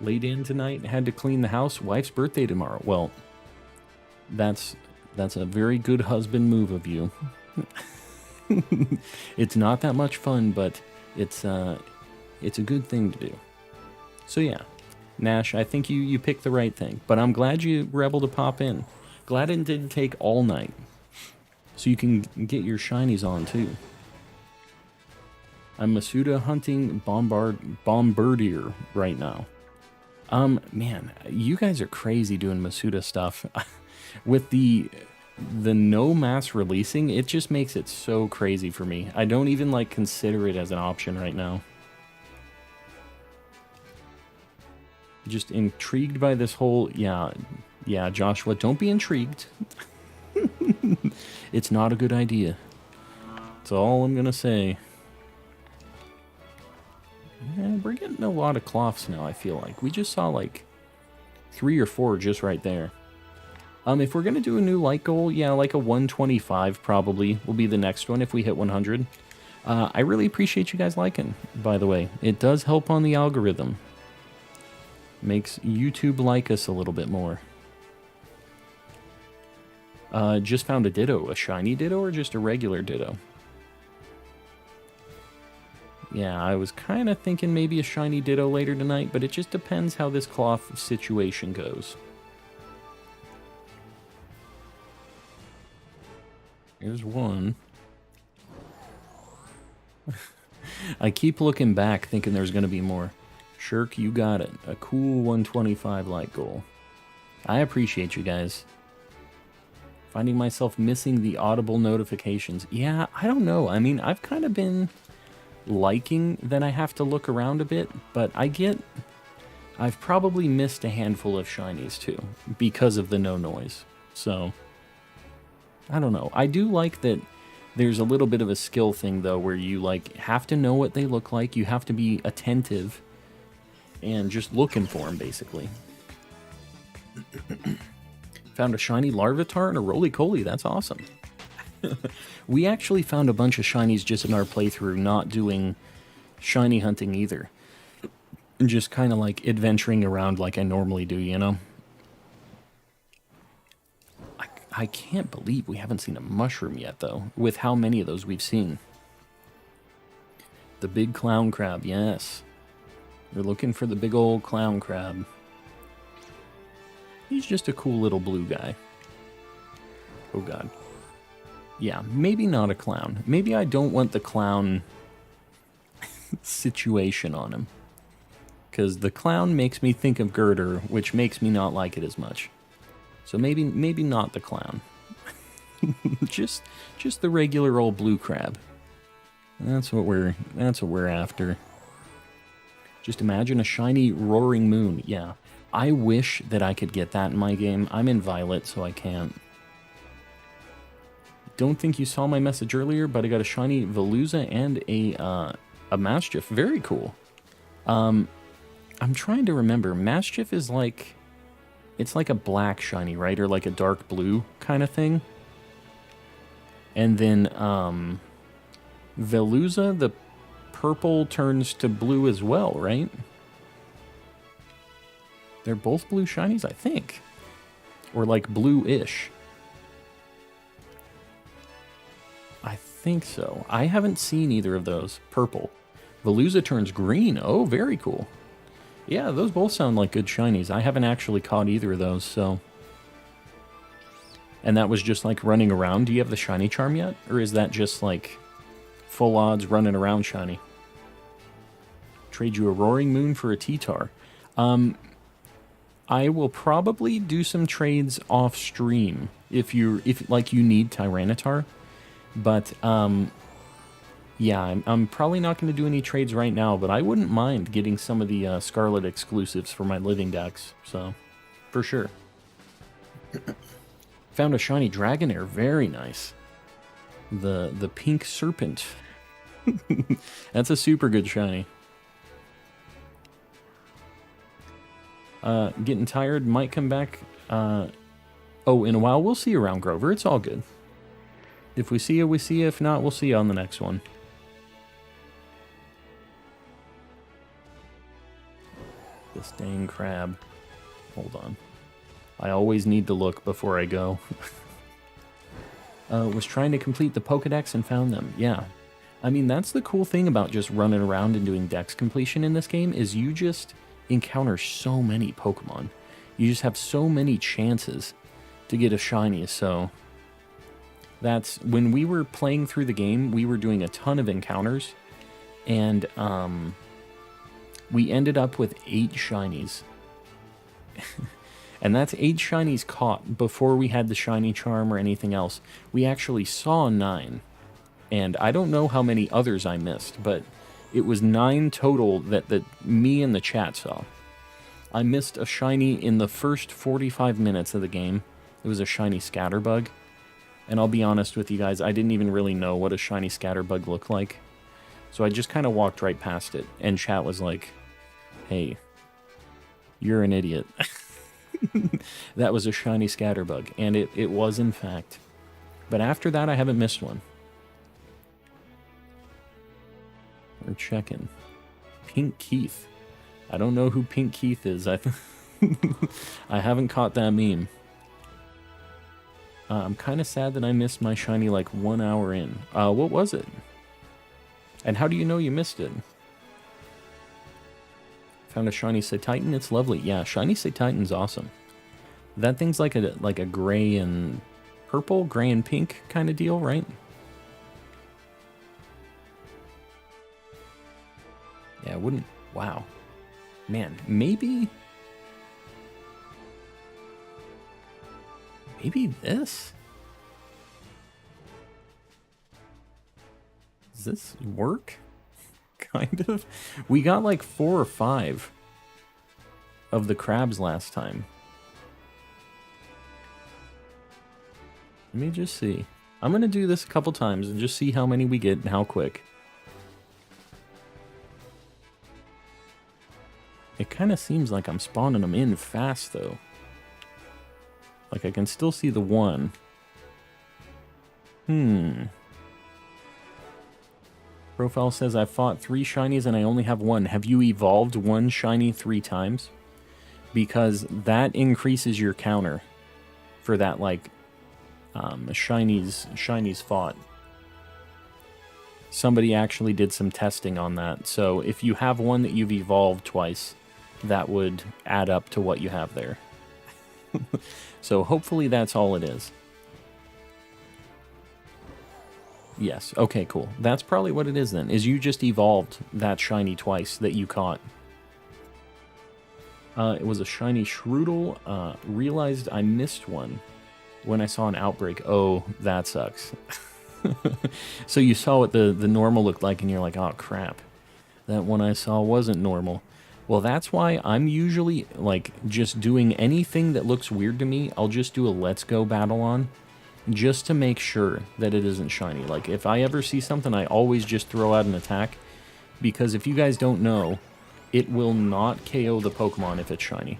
Laid in tonight, had to clean the house, wife's birthday tomorrow. Well, that's a very good husband move of you. It's not that much fun, but it's a good thing to do. So yeah, Nash, I think you picked the right thing, but I'm glad you were able to pop in. Glad it didn't take all night, so you can get your shinies on too. I'm Masuda hunting Bombardier right now. Man, you guys are crazy doing Masuda stuff. With the no mass releasing, it just makes it so crazy for me. I don't even, like, consider it as an option right now. Just intrigued by this whole, yeah, Joshua, don't be intrigued. It's not a good idea. That's all I'm gonna say. Yeah, we're getting a lot of cloths now, I feel like. We just saw, like, 3 or 4 just right there. If we're gonna do a new like goal, yeah, like a 125 probably will be the next one if we hit 100. I really appreciate you guys liking, by the way. It does help on the algorithm. Makes YouTube like us a little bit more. Just found a Ditto. A shiny Ditto or just a regular Ditto? Yeah, I was kind of thinking maybe a shiny Ditto later tonight, but it just depends how this cloth situation goes. Here's one. I keep looking back thinking there's going to be more. Shirk, you got it. A cool 125 like goal. I appreciate you guys. Finding myself missing the audible notifications. Yeah, I don't know. I mean, I've kind of been liking that I have to look around a bit, but I've probably missed a handful of shinies too because of the no noise. So, I don't know. I do like that there's a little bit of a skill thing though where you like have to know what they look like, you have to be attentive and just looking for them basically. Found a shiny Larvitar and a Roly-Coly. That's awesome. We actually found a bunch of shinies just in our playthrough, not doing shiny hunting either. Just kind of like adventuring around like I normally do, you know? I can't believe we haven't seen a mushroom yet, though, with how many of those we've seen. The big clown crab, yes. We're looking for the big old clown crab. He's just a cool little blue guy. Oh god. Yeah, maybe not a clown. Maybe I don't want the clown situation on him. Because the clown makes me think of Girder, which makes me not like it as much. So maybe not the clown. just the regular old blue crab. That's what we're after. Just imagine a shiny roaring moon. Yeah. I wish that I could get that in my game. I'm in Violet, so I can't. Don't think you saw my message earlier, but I got a shiny Veluza and a Mastiff. Very cool. I'm trying to remember. Mastiff is like... It's like a black shiny, right? Or like a dark blue kind of thing. And then, Veluza, the purple turns to blue as well, right? They're both blue shinies, I think. Or like blue-ish. I think so. I haven't seen either of those. Purple. Veluza turns green. Oh, very cool. Yeah, those both sound like good shinies. I haven't actually caught either of those, so... And that was just like running around. Do you have the shiny charm yet? Or is that just like full odds running around shiny? Trade you a Roaring Moon for a T-Tar. I will probably do some trades off stream if you need Tyranitar. But yeah, I'm probably not going to do any trades right now, but I wouldn't mind getting some of the Scarlet exclusives for my living decks, so for sure. Found a shiny Dragonair, very nice. The pink serpent. That's a super good shiny. Getting tired, might come back. Oh, in a while. We'll see you around, Grover. It's all good. If we see you, we see you. If not, we'll see you on the next one. This dang crab. Hold on. I always need to look before I go. Was trying to complete the Pokedex and found them. Yeah. I mean, that's the cool thing about just running around and doing dex completion in this game is you just encounter so many Pokemon. You just have so many chances to get a shiny, so... That's... When we were playing through the game, we were doing a ton of encounters, and, we ended up with 8 shinies. And that's 8 shinies caught before we had the shiny charm or anything else. We actually saw 9. And I don't know how many others I missed, but it was 9 total that me and the chat saw. I missed a shiny in the first 45 minutes of the game. It was a shiny Scatterbug. And I'll be honest with you guys, I didn't even really know what a shiny Scatterbug looked like. So I just kind of walked right past it. And chat was like, hey, you're an idiot. That was a shiny Scatterbug, and it was in fact. But after that, I haven't missed one. We're checking. Pink Keith. I don't know who Pink Keith is. I haven't caught that meme. I'm kind of sad that I missed my shiny like 1 hour in. What was it? And how do you know you missed it? Found a shiny Satitan. It's lovely. Yeah, shiny Satitan's awesome. That thing's like a gray and purple, gray and pink kind of deal, right? Yeah, I wouldn't... Wow. Man, maybe... Maybe this? Does this work? Kind of. We got like 4 or 5 of the crabs last time. Let me just see. I'm going to do this a couple times and just see how many we get and how quick. It kind of seems like I'm spawning them in fast, though. Like, I can still see the 1. Profile says I've fought 3 shinies and I only have 1. Have you evolved 1 shiny 3 times? Because that increases your counter for that, like, shinies fought. Somebody actually did some testing on that. So if you have one that you've evolved twice, that would add up to what you have there. So hopefully that's all it is. Yes. Okay, cool. That's probably what it is then, is you just evolved that shiny twice that you caught. It was a shiny Shroodle. Realized I missed one when I saw an outbreak. Oh, that sucks. So you saw what the normal looked like and you're like, oh crap. That one I saw wasn't normal. Well, that's why I'm usually like just doing anything that looks weird to me. I'll just do a let's go battle on just to make sure that it isn't shiny. Like if I ever see something, I always just throw out an attack, because if you guys don't know, it will not KO the Pokemon if it's shiny.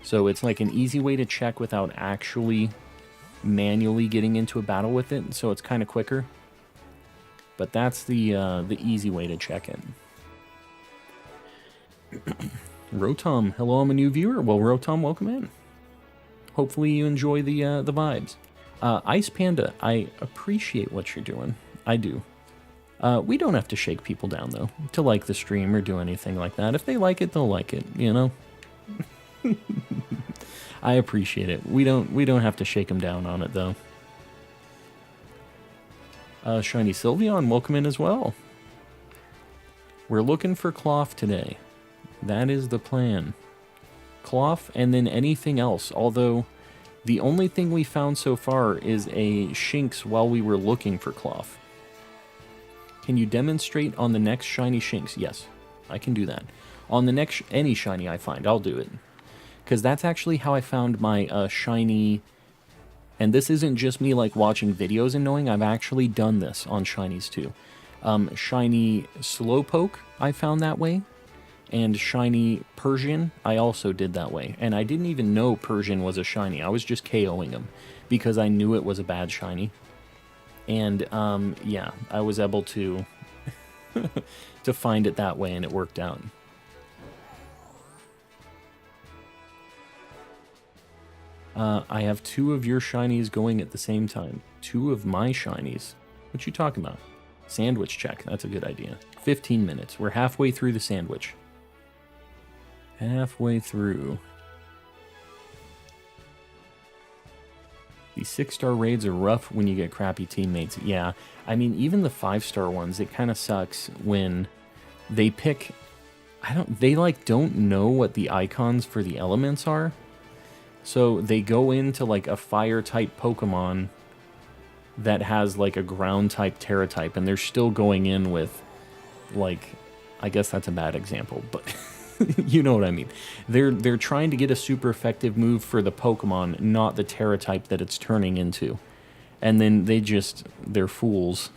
So it's like an easy way to check without actually manually getting into a battle with it, so it's kind of quicker. But that's the easy way to check it. Rotom, hello, I'm a new viewer. Well, Rotom, welcome in. Hopefully you enjoy the vibes. Ice Panda, I appreciate what you're doing. I do. We don't have to shake people down, though, to like the stream or do anything like that. If they like it, they'll like it, you know? I appreciate it. We don't have to shake them down on it, though. Shiny Sylveon, welcome in as well. We're looking for Cloth today. That is the plan. Cloth and then anything else, although the only thing we found so far is a Shinx while we were looking for Cloth. Can you demonstrate on the next shiny Shinx? Yes, I can do that. On the next any shiny I find, I'll do it. Because that's actually how I found my shiny... And this isn't just me like watching videos and knowing, I've actually done this on shinies too. Shiny Slowpoke I found that way. And shiny Persian I also did that way. And I didn't even know Persian was a shiny. I was just KOing him because I knew it was a bad shiny. And yeah, I was able to to find it that way, and it worked out. I have 2 of your shinies going at the same time. 2 of my shinies. What you talking about? Sandwich check. That's a good idea. 15 minutes. We're halfway through the sandwich. Halfway through. The 6-star raids are rough when you get crappy teammates. Yeah, I mean, even the 5-star ones, it kind of sucks when they pick... They like don't know what the icons for the elements are. So they go into like a fire-type Pokemon that has like a ground-type Terra-type, and they're still going in with like... I guess that's a bad example, but... You know what I mean. They're trying to get a super effective move for the Pokemon, not the Terra type that it's turning into. And then they're fools,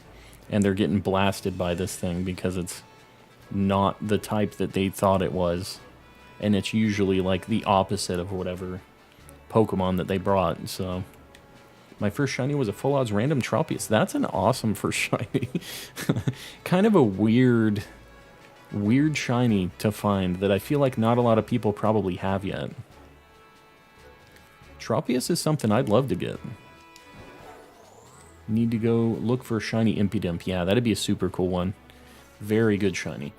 and they're getting blasted by this thing because it's not the type that they thought it was. And it's usually like the opposite of whatever Pokemon that they brought. So my first shiny was a full odds random Tropius. That's an awesome first shiny. Kind of a weird shiny to find that I feel like not a lot of people probably have yet. Tropius is something I'd love to get. Need to go look for a shiny Impidimp. Yeah, that'd be a super cool one. Very good shiny.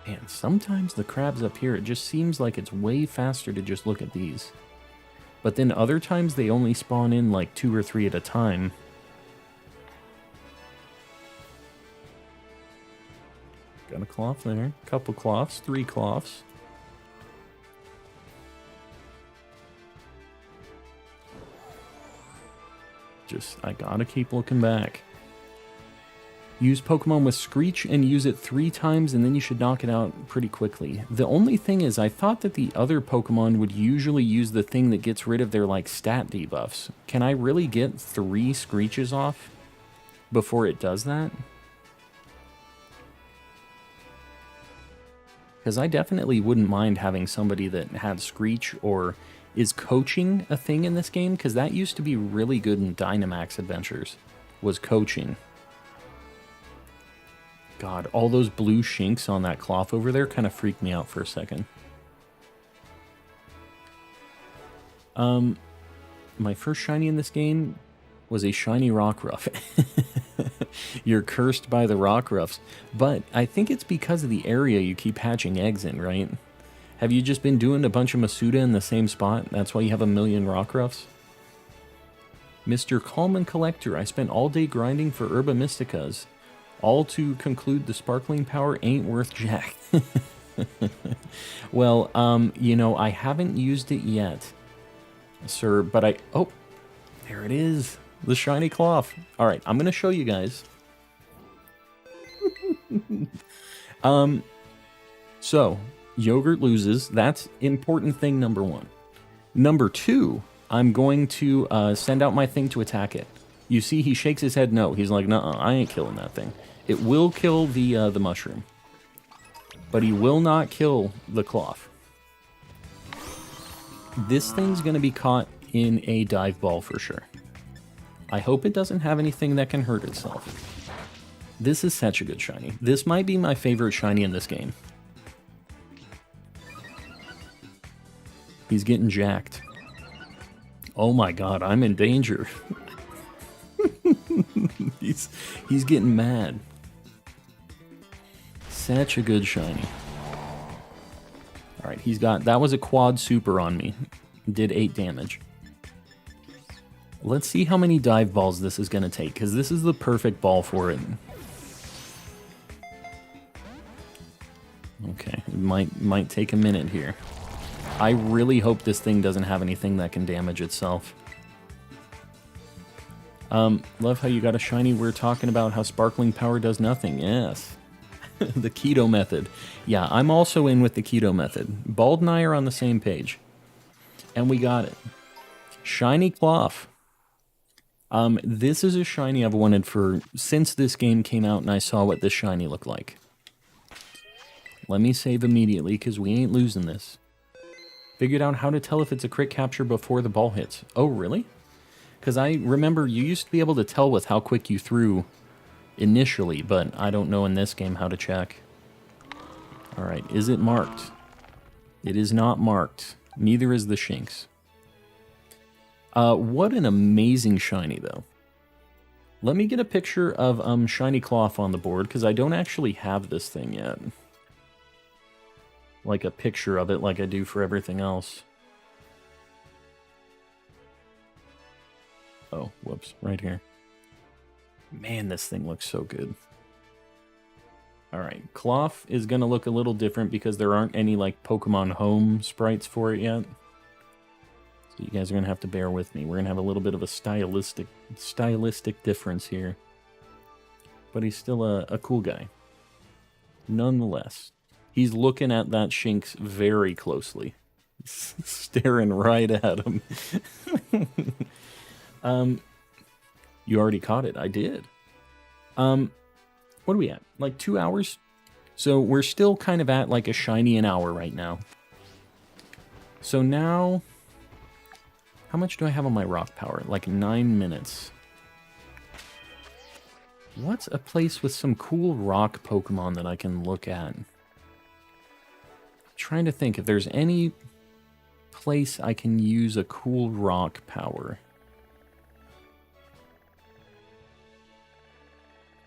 Man, sometimes the crabs up here, it just seems like it's way faster to just look at these. But then other times they only spawn in like 2 or 3 at a time. Got a cloth there. Couple cloths. 3 cloths. I gotta keep looking back. Use Pokemon with Screech and use it 3 times, and then you should knock it out pretty quickly. The only thing is, I thought that the other Pokemon would usually use the thing that gets rid of their, like, stat debuffs. Can I really get 3 Screeches off before it does that? Because I definitely wouldn't mind having somebody that had Screech or is coaching a thing in this game, because that used to be really good in Dynamax Adventures, was coaching. God, all those blue Shinx on that cloth over there kind of freaked me out for a second. My first shiny in this game, was a shiny Rockruff. You're cursed by the Rockruffs. But I think it's because of the area you keep hatching eggs in, right? Have you just been doing a bunch of Masuda in the same spot? That's why you have a million Rockruffs? Mr. Coleman Collector, I spent all day grinding for Herba Mysticas. All to conclude the sparkling power ain't worth jack. Well, you know, I haven't used it yet, sir, but oh, there it is. The shiny cloth. All right, I'm going to show you guys. So, Yogurt loses. That's important thing number one. Number two, I'm going to send out my thing to attack it. You see, he shakes his head no. He's like, nuh-uh, I ain't killing that thing. It will kill the mushroom. But he will not kill the cloth. This thing's going to be caught in a dive ball for sure. I hope it doesn't have anything that can hurt itself. This is such a good shiny. This might be my favorite shiny in this game. He's getting jacked. Oh my god, I'm in danger. He's getting mad. Such a good shiny. Alright, he's got... That was a quad super on me. Did 8 damage. Let's see how many dive balls this is going to take, because this is the perfect ball for it. Okay, it might take a minute here. I really hope this thing doesn't have anything that can damage itself. Love how you got a shiny. We're talking about how sparkling power does nothing. Yes. The keto method. Yeah, I'm also in with the keto method. Bald and I are on the same page. And we got it. Shiny cloth. This is a shiny I've wanted for since this game came out and I saw what this shiny looked like. Let me save immediately because we ain't losing this. Figured out how to tell if it's a crit capture before the ball hits. Oh, really? Because I remember you used to be able to tell with how quick you threw initially, but I don't know in this game how to check. Alright, is it marked? It is not marked. Neither is the Shinx. What an amazing shiny, though. Let me get a picture of shiny cloth on the board, because I don't actually have this thing yet. Like a picture of it like I do for everything else. Oh, whoops, right here. Man, this thing looks so good. Alright, cloth is going to look a little different because there aren't any like Pokemon Home sprites for it yet. So you guys are going to have to bear with me. We're going to have a little bit of a stylistic difference here. But he's still a cool guy. Nonetheless. He's looking at that Shinx very closely. Staring right at him. You already caught it. I did. What are we at? Like 2 hours? So we're still kind of at like a shiny an hour right now. So now... How much do I have on my rock power? Like 9 minutes. What's a place with some cool rock Pokemon that I can look at? Trying to think if there's any place I can use a cool rock power.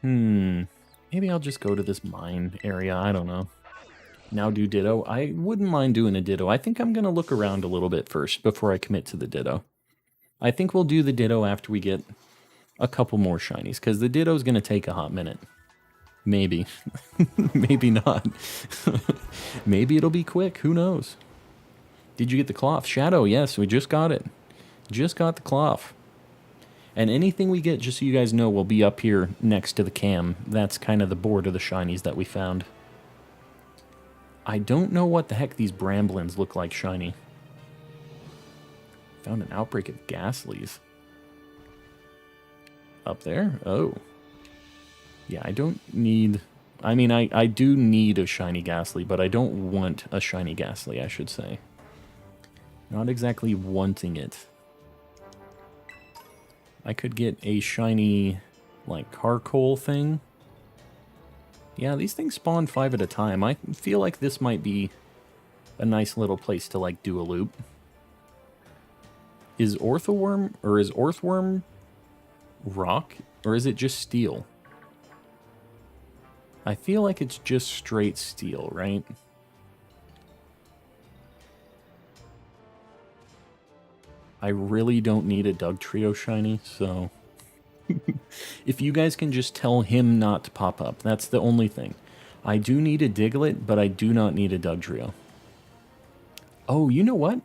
Maybe I'll just go to this mine area. I don't know. Now do Ditto. I wouldn't mind doing a Ditto. I think I'm going to look around a little bit first before I commit to the Ditto. I think we'll do the Ditto after we get a couple more shinies, because the Ditto's going to take a hot minute. Maybe. Maybe not. Maybe it'll be quick. Who knows? Did you get the cloth? Shadow, yes, we just got it. Just got the cloth. And anything we get, just so you guys know, will be up here next to the cam. That's kind of the board of the shinies that we found. I don't know what the heck these Bramblins look like shiny. Found an outbreak of Ghastlies. Up there? Oh. Yeah, I don't need... I mean, I do need a shiny Ghastly, but I don't want a shiny Ghastly, I should say. Not exactly wanting it. I could get a shiny, like, Carcoal thing. Yeah, these things spawn 5 at a time. I feel like this might be a nice little place to, like, do a loop. Is Orthworm, or is Orthworm rock? Or is it just steel? I feel like it's just straight steel, right? I really don't need a Doug Trio shiny, so... if you guys can just tell him not to pop up, that's the only thing. I do need a Diglett, but I do not need a Doug Trio. Oh, you know what?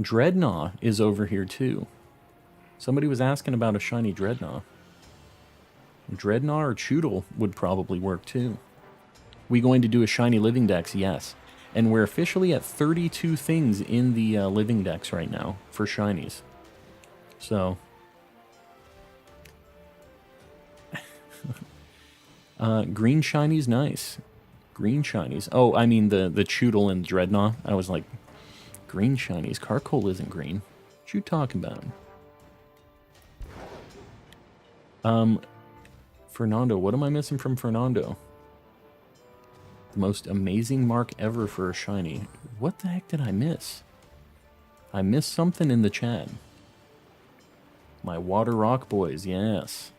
Dreadnought is over here too. Somebody was asking about a shiny Dreadnought. Dreadnought or Choodle would probably work too. We going to do a shiny living dex? Yes. And we're officially at 32 things in the living dex right now for shinies. So... green shinies, nice. Green shinies. Oh, I mean the Choodle and Dreadnought. I was like, green shinies. Carkol isn't green. What you talking about? Fernando. What am I missing from Fernando? The most amazing mark ever for a shiny. What the heck did I miss? I missed something in the chat. My Water Rock boys, yes.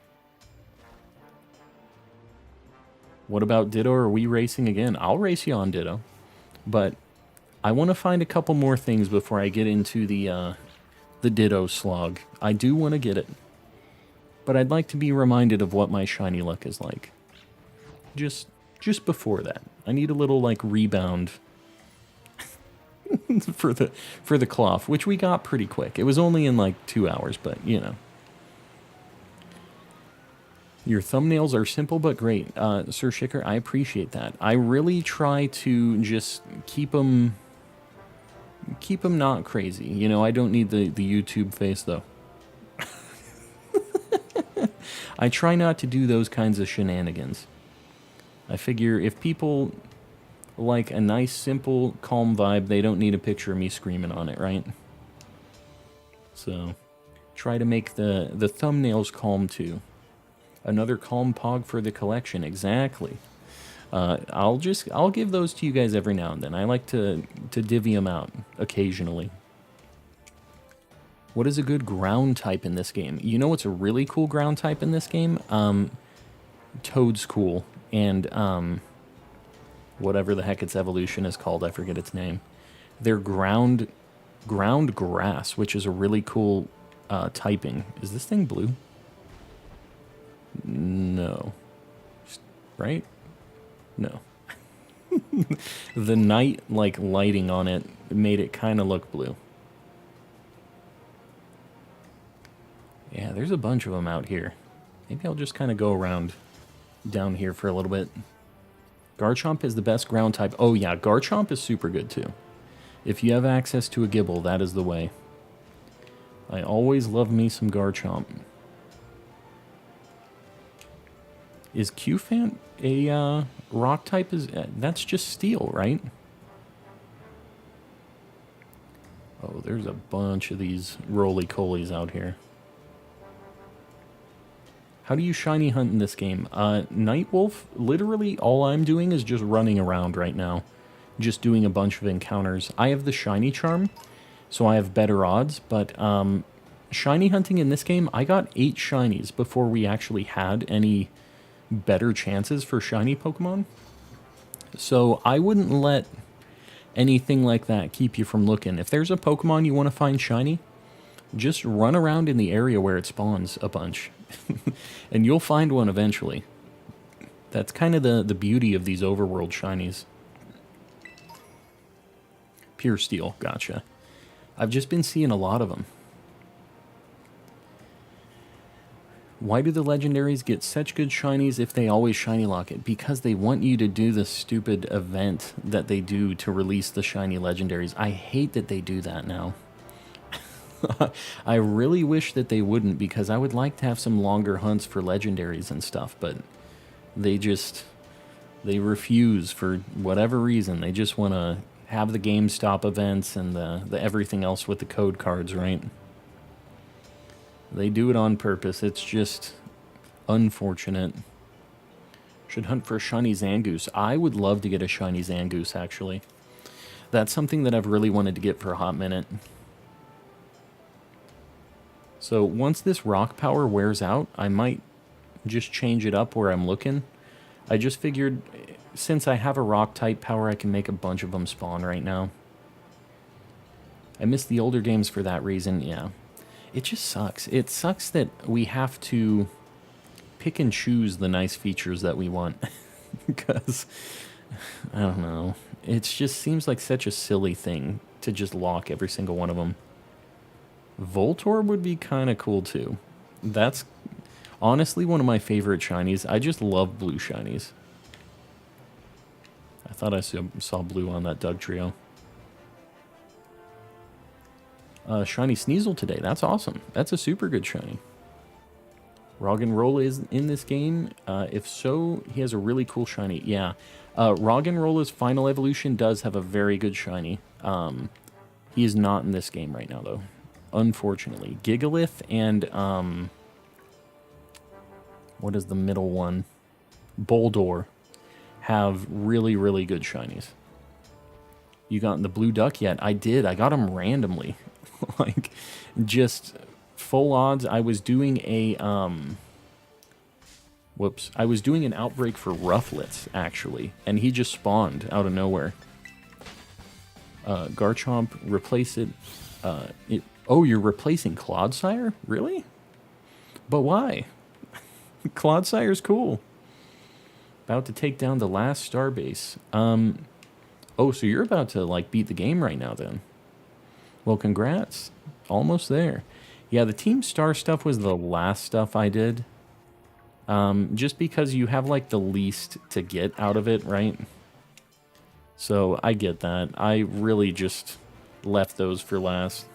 What about Ditto? Are we racing again? I'll race you on Ditto. But I want to find a couple more things before I get into the Ditto slog. I do want to get it. But I'd like to be reminded of what my shiny luck is like. Just before that. I need a little, like, rebound for the cloth, which we got pretty quick. It was only in, like, 2 hours, but, you know. Your thumbnails are simple but great. Sir Shicker, I appreciate that. I really try to just keep them not crazy. You know, I don't need the YouTube face, though. I try not to do those kinds of shenanigans. I figure if people like a nice, simple, calm vibe, they don't need a picture of me screaming on it, right? So, try to make the thumbnails calm, too. Another calm pog for the collection, exactly. I'll give those to you guys every now and then. I like to divvy them out occasionally. What is a good ground type in this game? You know what's a really cool ground type in this game? Toad's cool. And whatever the heck its evolution is called, I forget its name. They're ground grass, which is a really cool typing. Is this thing blue? No. Right? No. The night, like, lighting on it made it kind of look blue. Yeah, there's a bunch of them out here. Maybe I'll just kind of go around down here for a little bit. Garchomp is the best ground type. Oh yeah, Garchomp is super good too. If you have access to a Gibble, that is the way. I always love me some Garchomp. Is Qfant a rock type? That's just steel, right? Oh, there's a bunch of these roly-colies out here. How do you shiny hunt in this game? Nightwolf, literally all I'm doing is just running around right now. Just doing a bunch of encounters. I have the shiny charm, so I have better odds, but shiny hunting in this game, I got 8 shinies before we actually had any better chances for shiny Pokemon. So I wouldn't let anything like that keep you from looking. If there's a Pokemon you want to find shiny, just run around in the area where it spawns a bunch. And you'll find one eventually. That's kind of the beauty of these overworld shinies. Pure steel, gotcha. I've just been seeing a lot of them. Why do the legendaries get such good shinies if they always shiny lock it? Because they want you to do the stupid event that they do to release the shiny legendaries. I hate that they do that now. I really wish that they wouldn't, because I would like to have some longer hunts for legendaries and stuff, but they refuse for whatever reason. They just want to have the GameStop events and the everything else with the code cards, right? They do it on purpose. It's just unfortunate. Should hunt for a shiny Zangoose. I would love to get a shiny Zangoose, actually. That's something that I've really wanted to get for a hot minute. So once this rock power wears out, I might just change it up where I'm looking. I just figured since I have a rock type power, I can make a bunch of them spawn right now. I miss the older games for that reason, yeah. It just sucks. It sucks that we have to pick and choose the nice features that we want. Because, I don't know. It just seems like such a silly thing to just lock every single one of them. Voltorb would be kind of cool too. That's honestly one of my favorite shinies. I just love blue shinies. I thought I saw blue on that Dugtrio. Shiny Sneasel today. That's awesome. That's a super good shiny. Roggenrola is in this game. If so, he has a really cool shiny. Yeah. Roggenrola's final evolution does have a very good shiny. He is not in this game right now, though. Unfortunately. Gigalith and, what is the middle one? Boldore have really, really good shinies. You gotten the blue duck yet? I did. I got them randomly. Like, just full odds. I was doing a, I was doing an outbreak for Rufflets, actually. And he just spawned out of nowhere. Garchomp, replace it. Oh, you're replacing Clodsire? Really? But why? Clodsire's cool. About to take down the last starbase. Oh, so you're about to, like, beat the game right now, then. Well, congrats. Almost there. Yeah, the Team Star stuff was the last stuff I did. Just because you have, like, the least to get out of it, right? So, I get that. I really just left those for last.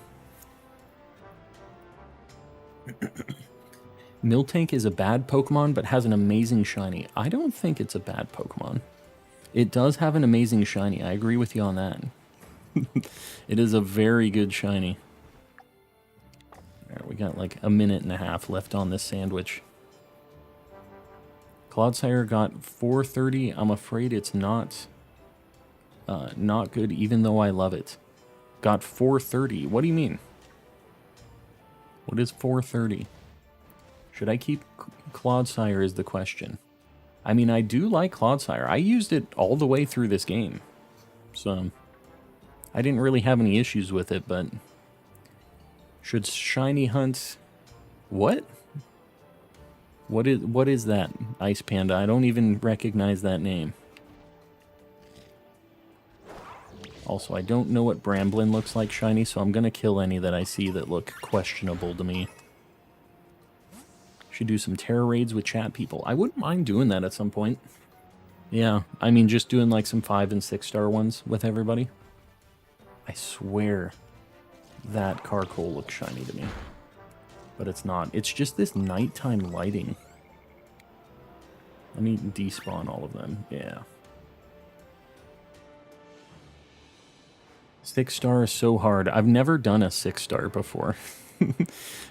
Miltank is a bad Pokemon, but has an amazing shiny. I don't think it's a bad Pokemon. It does have an amazing shiny. I agree with you on that. It is a very good shiny. All right, we got like a minute and a half left on this sandwich. Clodsire got 430. I'm afraid it's not good, even though I love it. Got 430. What do you mean? What is 430? Should I keep Clodsire is the question. I mean, I do like Clodsire. I used it all the way through this game. So, I didn't really have any issues with it, but... Should Shiny Hunt... What? What is that, Ice Panda? I don't even recognize that name. Also, I don't know what Bramblin looks like shiny, so I'm gonna kill any that I see that look questionable to me. Should do some terror raids with chat people. I wouldn't mind doing that at some point. Yeah, I mean, just doing like some 5- and 6-star ones with everybody. I swear that Carkol looks shiny to me. But it's not. It's just this nighttime lighting. Let me despawn all of them. Yeah. 6-star is so hard. I've never done a 6-star before.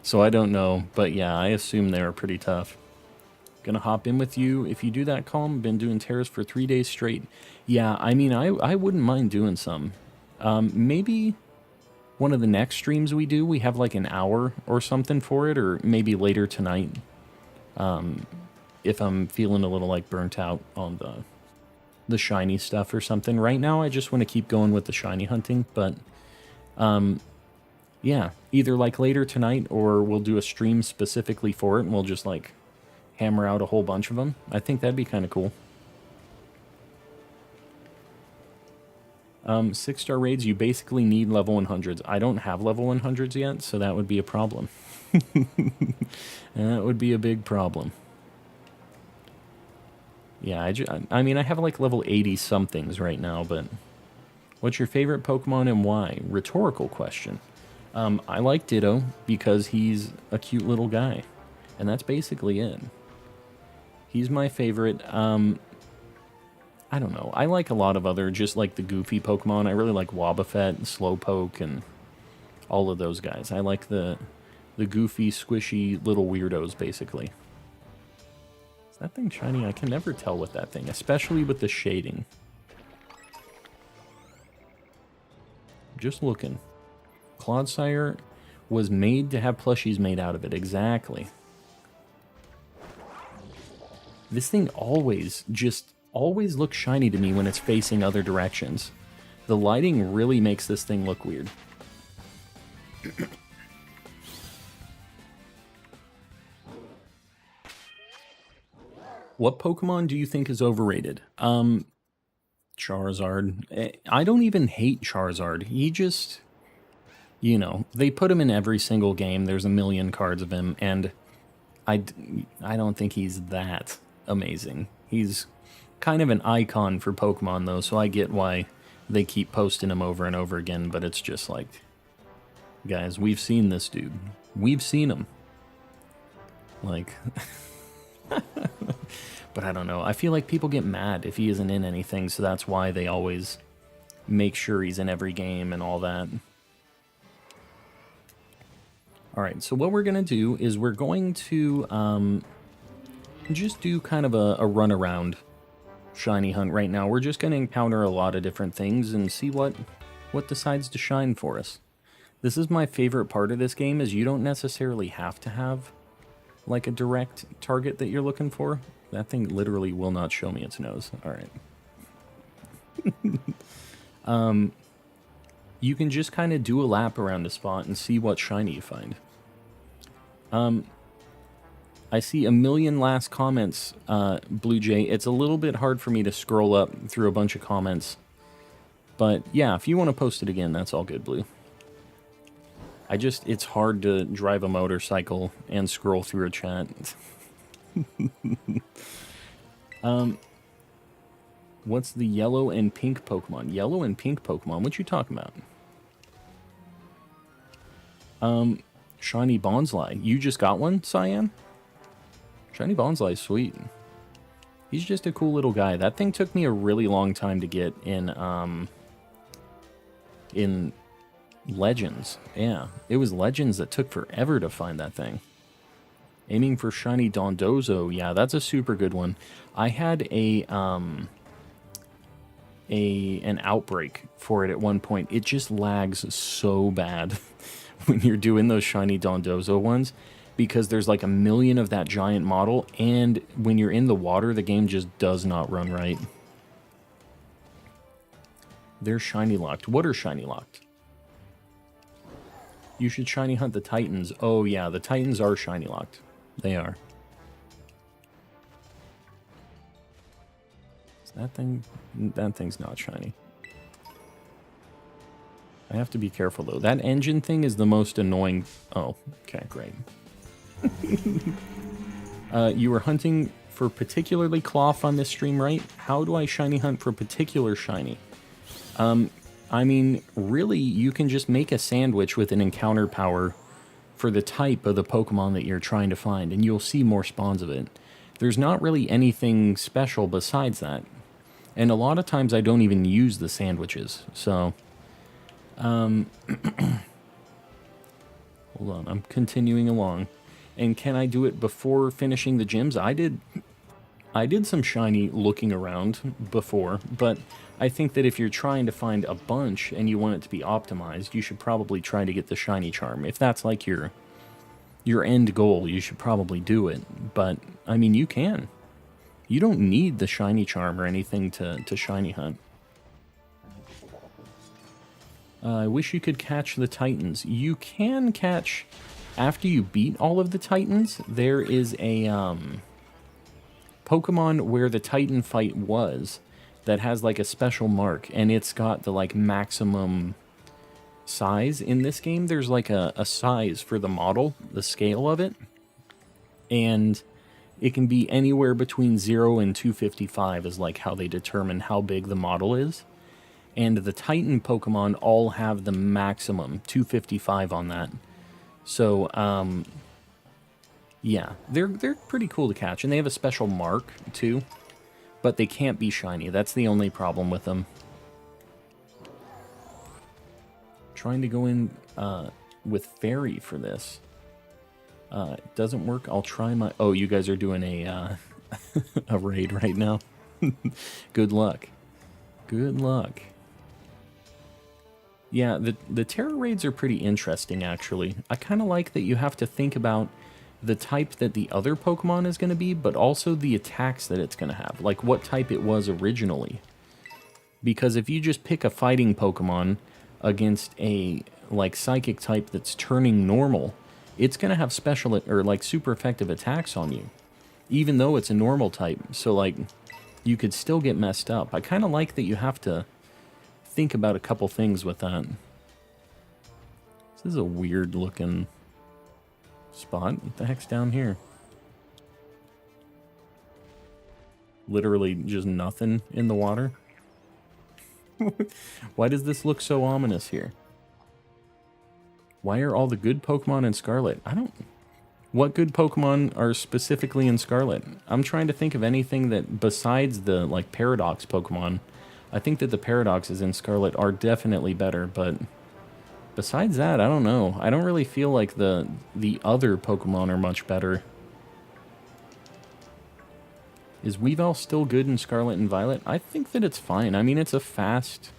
So I don't know. But yeah, I assume they're pretty tough. Gonna hop in with you. If you do that, Calm. Been doing terrors for 3 days straight. Yeah, I mean, I wouldn't mind doing some. Maybe one of the next streams we do, we have like an hour or something for it, or maybe later tonight. If I'm feeling a little like burnt out on the shiny stuff or something. Right now, I just want to keep going with the shiny hunting, but yeah, either like later tonight or we'll do a stream specifically for it and we'll just like hammer out a whole bunch of them. I think that'd be kind of cool. 6-star raids, you basically need level 100s. I don't have level 100s yet, so that would be a problem. That would be a big problem. Yeah, I mean, I have like level 80 somethings right now, but what's your favorite Pokemon and why? Rhetorical question. I like Ditto because he's a cute little guy, and that's basically it. He's my favorite. I don't know. I like a lot of other, just like the goofy Pokemon. I really like Wobbuffet and Slowpoke and all of those guys. I like the goofy, squishy little weirdos, basically. Is that thing shiny? I can never tell with that thing, especially with the shading. Just looking. Clodsire, was made to have plushies made out of it. Exactly. This thing always looks shiny to me when it's facing other directions. The lighting really makes this thing look weird. What Pokemon do you think is overrated? Charizard. I don't even hate Charizard. He just, you know, they put him in every single game. There's a million cards of him, and I don't think he's that amazing. He's kind of an icon for Pokemon, though, so I get why they keep posting him over and over again, but it's just like, guys, we've seen this dude. We've seen him. Like, but I don't know. I feel like people get mad if he isn't in anything, so that's why they always make sure he's in every game and all that. Alright, so what we're going to do is we're going to just do kind of a run around shiny hunt right now. We're just going to encounter a lot of different things and see what decides to shine for us. This is my favorite part of this game, is you don't necessarily have to have like a direct target that you're looking for. That thing literally will not show me its nose. Alright. You can just kind of do a lap around a spot and see what shiny you find. I see a million last comments, Blue Jay. It's a little bit hard for me to scroll up through a bunch of comments. But yeah, if you want to post it again, that's all good, Blue. It's hard to drive a motorcycle and scroll through a chat. What's the yellow and pink Pokemon? Yellow and pink Pokemon? What you talking about? Shiny Bonsly. You just got one, Cyan? Shiny Bonsly is sweet. He's just a cool little guy. That thing took me a really long time to get in Legends. Yeah, it was Legends that took forever to find that thing. Aiming for Shiny Dondozo. Yeah, that's a super good one. I had an outbreak for it at one point. It just lags so bad when you're doing those Shiny Dondozo ones, because there's like a million of that giant model, and when you're in the water, the game just does not run right. They're shiny locked. What are shiny locked? You should shiny hunt the Titans. Oh yeah, the Titans are shiny locked. They are. Is that thing's not shiny. I have to be careful though. That engine thing is the most annoying. Oh, okay, great. You were hunting for particularly Cloth on this stream, right? How do I shiny hunt for particular shiny? I mean, really, you can just make a sandwich with an encounter power for the type of the Pokemon that you're trying to find, and you'll see more spawns of it. There's not really anything special besides that. And a lot of times I don't even use the sandwiches, so... hold on, I'm continuing along. And can I do it before finishing the gyms? I did some shiny looking around before, but I think that if you're trying to find a bunch and you want it to be optimized, you should probably try to get the shiny charm. If that's like your end goal, you should probably do it. But, I mean, you can. You don't need the shiny charm or anything to shiny hunt. I wish you could catch the Titans. You can catch... After you beat all of the Titans, there is a Pokemon where the Titan fight was that has like a special mark, and it's got the like maximum size. In this game, there's like a size for the model, the scale of it, and it can be anywhere between 0 and 255 is like how they determine how big the model is. And the Titan Pokemon all have the maximum 255 on that. So, yeah, they're pretty cool to catch, and they have a special mark, too, but they can't be shiny. That's the only problem with them. Trying to go in with Fairy for this. It doesn't work. I'll try my... Oh, you guys are doing a raid right now? Good luck. Good luck. Yeah, the Terror Raids are pretty interesting, actually. I kind of like that you have to think about the type that the other Pokemon is going to be, but also the attacks that it's going to have, like what type it was originally. Because if you just pick a fighting Pokemon against a, like, Psychic type that's turning normal, it's going to have special, or, like, super effective attacks on you, even though it's a normal type. So, like, you could still get messed up. I kind of like that you have to think about a couple things with that. This is a weird looking spot. What the heck's down here? Literally just nothing in the water. Why does this look so ominous here? Why are all the good Pokemon in Scarlet? I don't... What good Pokemon are specifically in Scarlet? I'm trying to think of anything that, besides the, like, Paradox Pokemon, I think that the Paradoxes in Scarlet are definitely better, but besides that, I don't know. I don't really feel like the other Pokemon are much better. Is Weavile still good in Scarlet and Violet? I think that it's fine. I mean, it's a fast,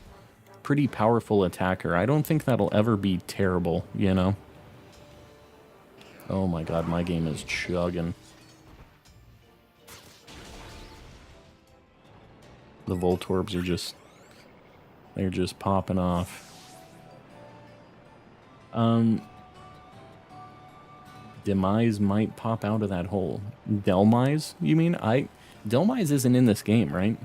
pretty powerful attacker. I don't think that'll ever be terrible, you know? Oh my god, my game is chugging. The Voltorbs are just... They're just popping off. Demise might pop out of that hole. Delmise, you mean? Delmise isn't in this game, right?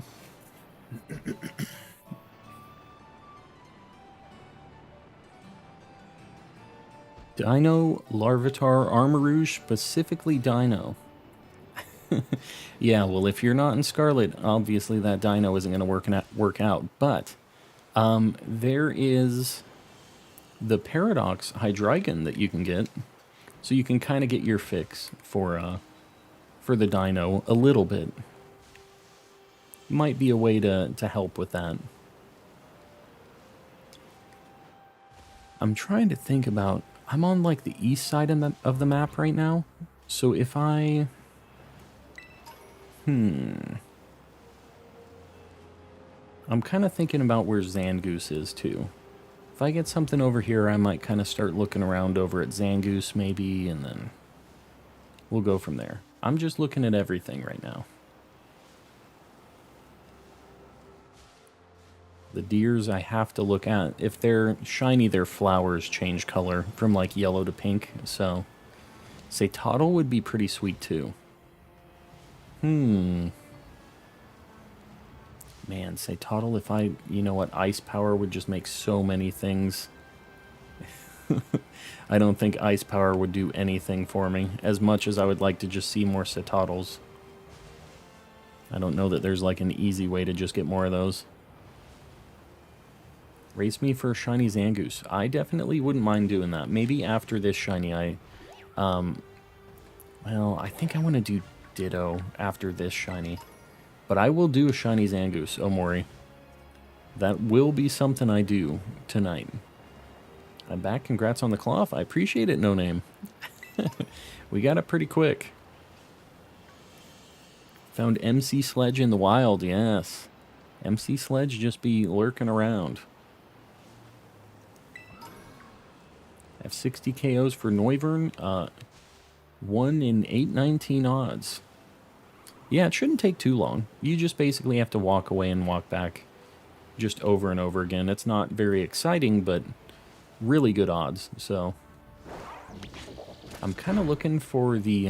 Dino, Larvitar, Armarouge, specifically Dino. Yeah, well, if you're not in Scarlet, obviously that Dino isn't going to work out. But there is the Paradox Hydreigon that you can get, so you can kind of get your fix for the Dino a little bit. Might be a way to help with that. I'm trying to think about... I'm on, like, the east side of the map right now. So if I... I'm kind of thinking about where Zangoose is, too. If I get something over here, I might kind of start looking around over at Zangoose, maybe, and then we'll go from there. I'm just looking at everything right now. The deers I have to look at. If they're shiny, their flowers change color from, like, yellow to pink, so... Satotl would be pretty sweet, too. Man, Satotl, if I... You know what? Ice Power would just make so many things. I don't think Ice Power would do anything for me, as much as I would like to just see more Satotls. I don't know that there's, like, an easy way to just get more of those. Race me for a shiny Zangoose. I definitely wouldn't mind doing that. Maybe after this shiny, well, I think I want to do Ditto after this shiny. But I will do a shiny Zangoose, Omori. That will be something I do tonight. I'm back. Congrats on the cloth. I appreciate it, No Name. We got it pretty quick. Found MC Sledge in the wild, yes. MC Sledge just be lurking around. I have 60 KOs for Noivern. 1 in 819 odds. Yeah, it shouldn't take too long. You just basically have to walk away and walk back just over and over again. It's not very exciting, but really good odds. So I'm kind of looking for the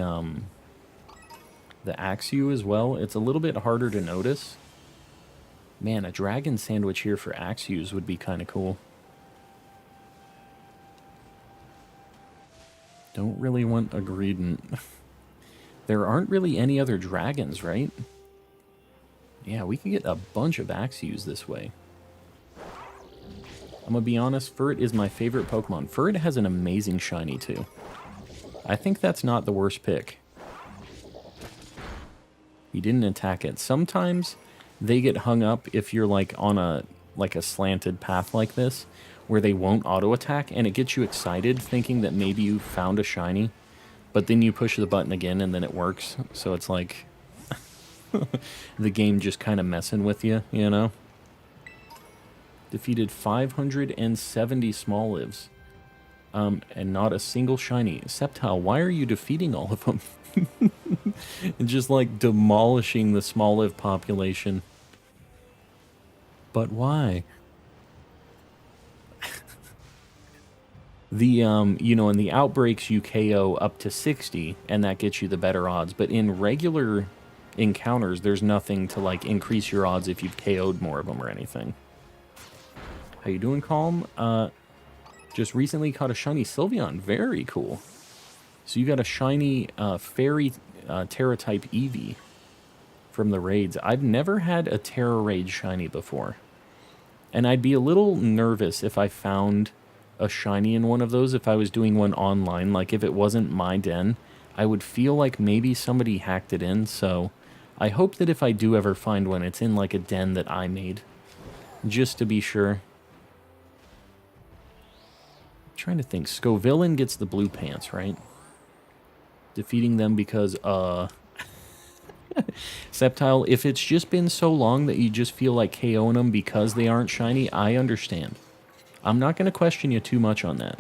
Axew as well. It's a little bit harder to notice. Man, a dragon sandwich here for Axews would be kind of cool. Don't really want a Greedent. There aren't really any other dragons, right? Yeah, we can get a bunch of Axews this way. I'm gonna be honest, Furret is my favorite Pokemon. Furret has an amazing shiny, too. I think that's not the worst pick. He didn't attack it. Sometimes they get hung up if you're, like, on a slanted path like this, where they won't auto-attack, and it gets you excited thinking that maybe you found a shiny, but then you push the button again and then it works. So it's like the game just kind of messing with you, you know? Defeated 570 small lives. And not a single shiny. Sceptile, why are you defeating all of them? And just like demolishing the small live population. But why? The, you know, in the outbreaks you KO up to 60, and that gets you the better odds. But in regular encounters, there's nothing to, like, increase your odds if you've KO'd more of them or anything. How you doing, Calm? Just recently caught a shiny Sylveon. Very cool. So you got a shiny Fairy Terra type Eevee from the raids. I've never had a Terra raid shiny before. And I'd be a little nervous if I found a shiny in one of those if I was doing one online. Like if it wasn't my den, I would feel like maybe somebody hacked it in. So I hope that if I do ever find one, it's in like a den that I made. Just to be sure. Trying to think. Scovillain gets the blue pants, right? Defeating them because, Sceptile, if it's just been so long that you just feel like KOing them because they aren't shiny, I understand. I'm not going to question you too much on that.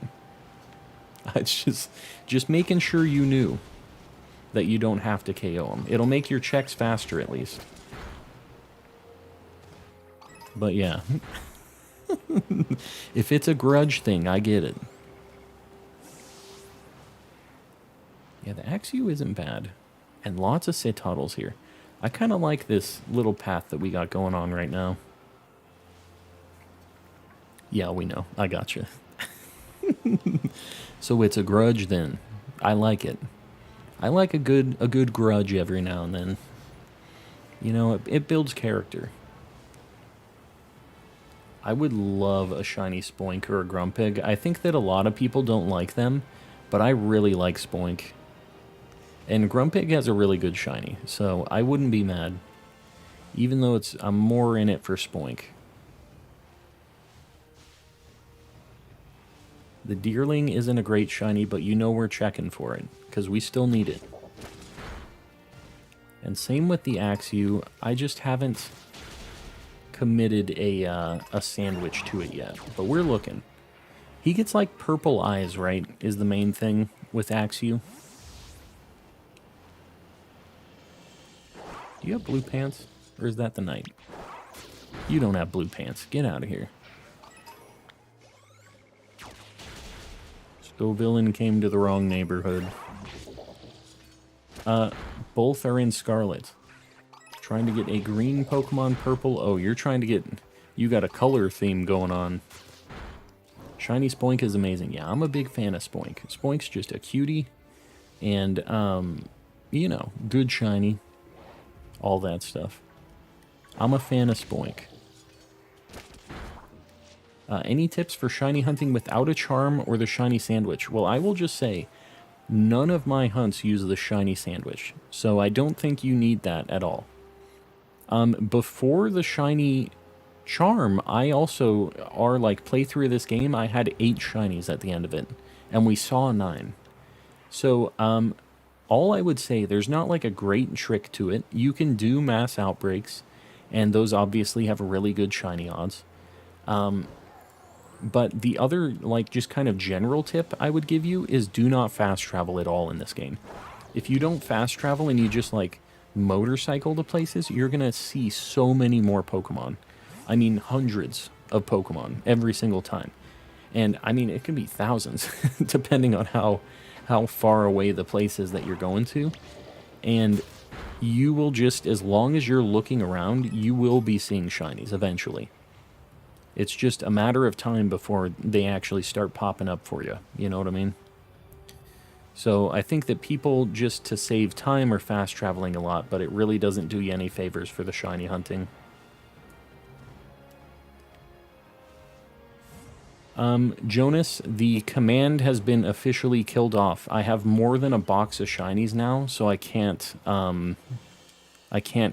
It's just making sure you knew that you don't have to KO them. It'll make your checks faster, at least. But yeah. If it's a grudge thing, I get it. Yeah, the Axew isn't bad. And lots of Citoddles here. I kind of like this little path that we got going on right now. Yeah, we know. I gotcha. So it's a grudge then. I like it. I like a good grudge every now and then. You know, it builds character. I would love a shiny Spoink or a Grumpig. I think that a lot of people don't like them, but I really like Spoink. And Grumpig has a really good shiny, so I wouldn't be mad. Even though I'm more in it for Spoink. The Deerling isn't a great shiny, but you know we're checking for it, because we still need it. And same with the Axew, I just haven't committed a sandwich to it yet, but we're looking. He gets like purple eyes, right, is the main thing with Axew. Do you have blue pants, or is that the knight? You don't have blue pants. Get out of here. Scovillain came to the wrong neighborhood. Both are in Scarlet. Trying to get a green Pokemon purple. Oh, you're trying to get... You got a color theme going on. Shiny Spoink is amazing. Yeah, I'm a big fan of Spoink. Spoink's just a cutie. And, you know, good shiny. All that stuff. I'm a fan of Spoink. Any tips for shiny hunting without a charm or the shiny sandwich? Well, I will just say, none of my hunts use the shiny sandwich. So I don't think you need that at all. Before the shiny charm, I also, our like playthrough of this game, I had 8 shinies at the end of it. And we saw 9. So, all I would say, there's not like a great trick to it. You can do mass outbreaks, and those obviously have really good shiny odds. But the other, like, just kind of general tip I would give you is do not fast travel at all in this game. If you don't fast travel and you just, like, motorcycle to places, you're going to see so many more Pokemon. I mean, hundreds of Pokemon every single time. And, I mean, it can be thousands, depending on how far away the place is that you're going to. And you will just, as long as you're looking around, you will be seeing shinies eventually. It's just a matter of time before they actually start popping up for you. You know what I mean? So I think that people, just to save time, are fast traveling a lot, but it really doesn't do you any favors for the shiny hunting. Jonas, the command has been officially killed off. I have more than a box of shinies now, so I can't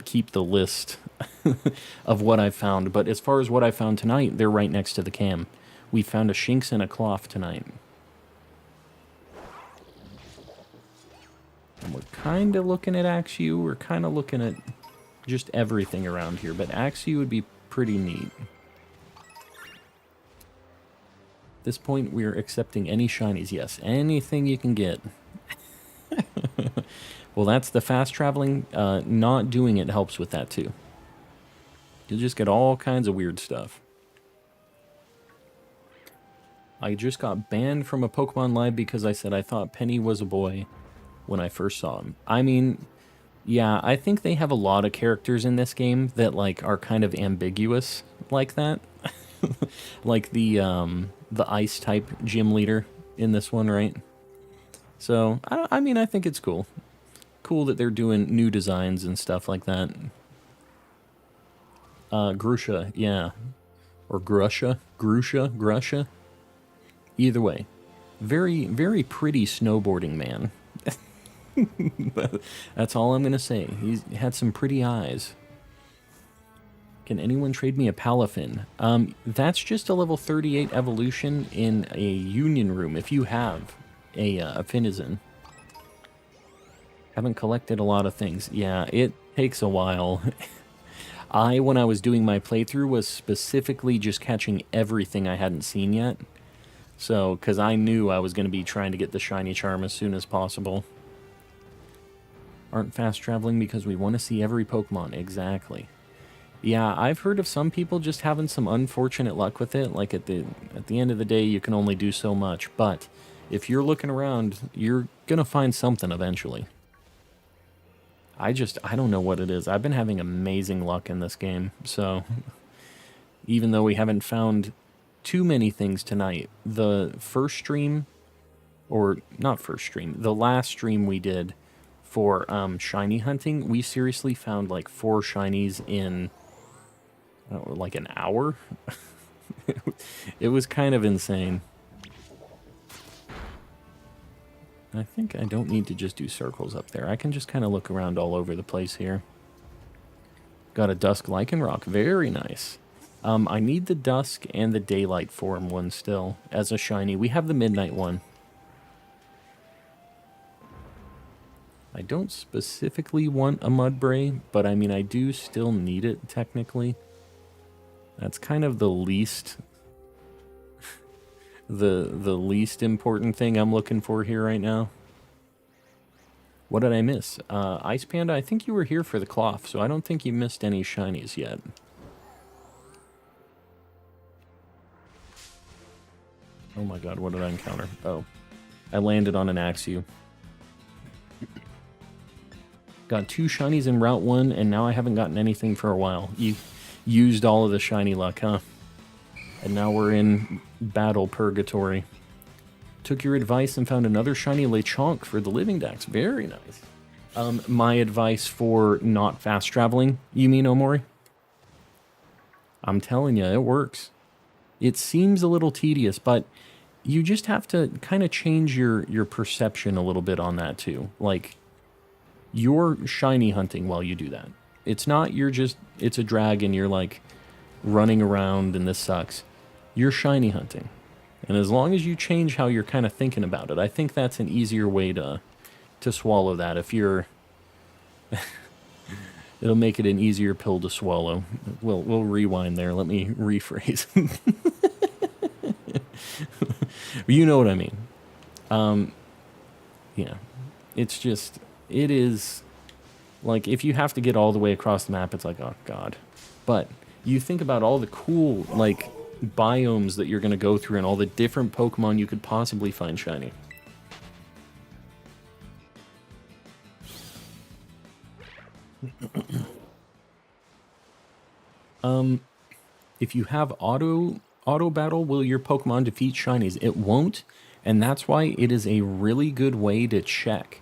keep the list of what I found. But as far as what I found tonight, they're right next to the cam. We found a Shinx and a Cloth tonight. And we're kind of looking at Axew. We're kind of looking at just everything around here. But Axew would be pretty neat. At this point, we're accepting any shinies. Yes, anything you can get. Well, that's the fast traveling. Not doing it helps with that, too. You'll just get all kinds of weird stuff. I just got banned from a Pokemon Live because I said I thought Penny was a boy when I first saw him. I mean, yeah, I think they have a lot of characters in this game that, like, are kind of ambiguous like that. Like the ice type gym leader in this one, right? So, I mean, I think it's cool. Cool that they're doing new designs and stuff like that. Grusha, yeah. Or Grusha. Either way. Very, very pretty snowboarding man. That's all I'm going to say. He had some pretty eyes. Can anyone trade me a Palafin? That's just a level 38 evolution in a union room, if you have a Finizen. Haven't collected a lot of things. Yeah, it takes a while. When I was doing my playthrough, was specifically just catching everything I hadn't seen yet. So, because I knew I was going to be trying to get the shiny charm as soon as possible. Aren't fast traveling because we want to see every Pokemon. Exactly. Yeah, I've heard of some people just having some unfortunate luck with it. Like at the end of the day, you can only do so much. But if you're looking around, you're going to find something eventually. I don't know what it is. I've been having amazing luck in this game. So even though we haven't found too many things tonight, the first stream, or not first stream, the last stream we did for shiny hunting, we seriously found like 4 shinies in like an hour. It was kind of insane. I think I don't need to just do circles up there. I can just kind of look around all over the place here. Got a Dusk Lycanroc. Very nice. I need the Dusk and the Daylight form one still as a shiny. We have the Midnight one. I don't specifically want a Mudbray, but I mean, I do still need it technically. That's kind of the least the least important thing I'm looking for here right now. What did I miss? Ice Panda, I think you were here for the cloth, so I don't think you missed any shinies yet. Oh my god, what did I encounter? Oh, I landed on an Axew. Got 2 shinies in Route 1, and now I haven't gotten anything for a while. You used all of the shiny luck, huh? And now we're in battle purgatory. Took your advice and found another shiny Lechonk for the Living Dex. Very nice. My advice for not fast traveling, you mean, Omori? I'm telling you, it works. It seems a little tedious, but you just have to kind of change your perception a little bit on that too. Like, you're shiny hunting while you do that. It's not it's a drag and you're like running around and this sucks. You're shiny hunting. And as long as you change how you're kind of thinking about it, I think that's an easier way to swallow that. If you're... It'll make it an easier pill to swallow. We'll rewind there. Let me rephrase. You know what I mean. Yeah. It's just... It is... Like, if you have to get all the way across the map, it's like, oh, God. But you think about all the cool, like, biomes that you're going to go through and all the different Pokemon you could possibly find shiny. If you have auto battle, will your Pokemon defeat shinies? It won't, and that's why it is a really good way to check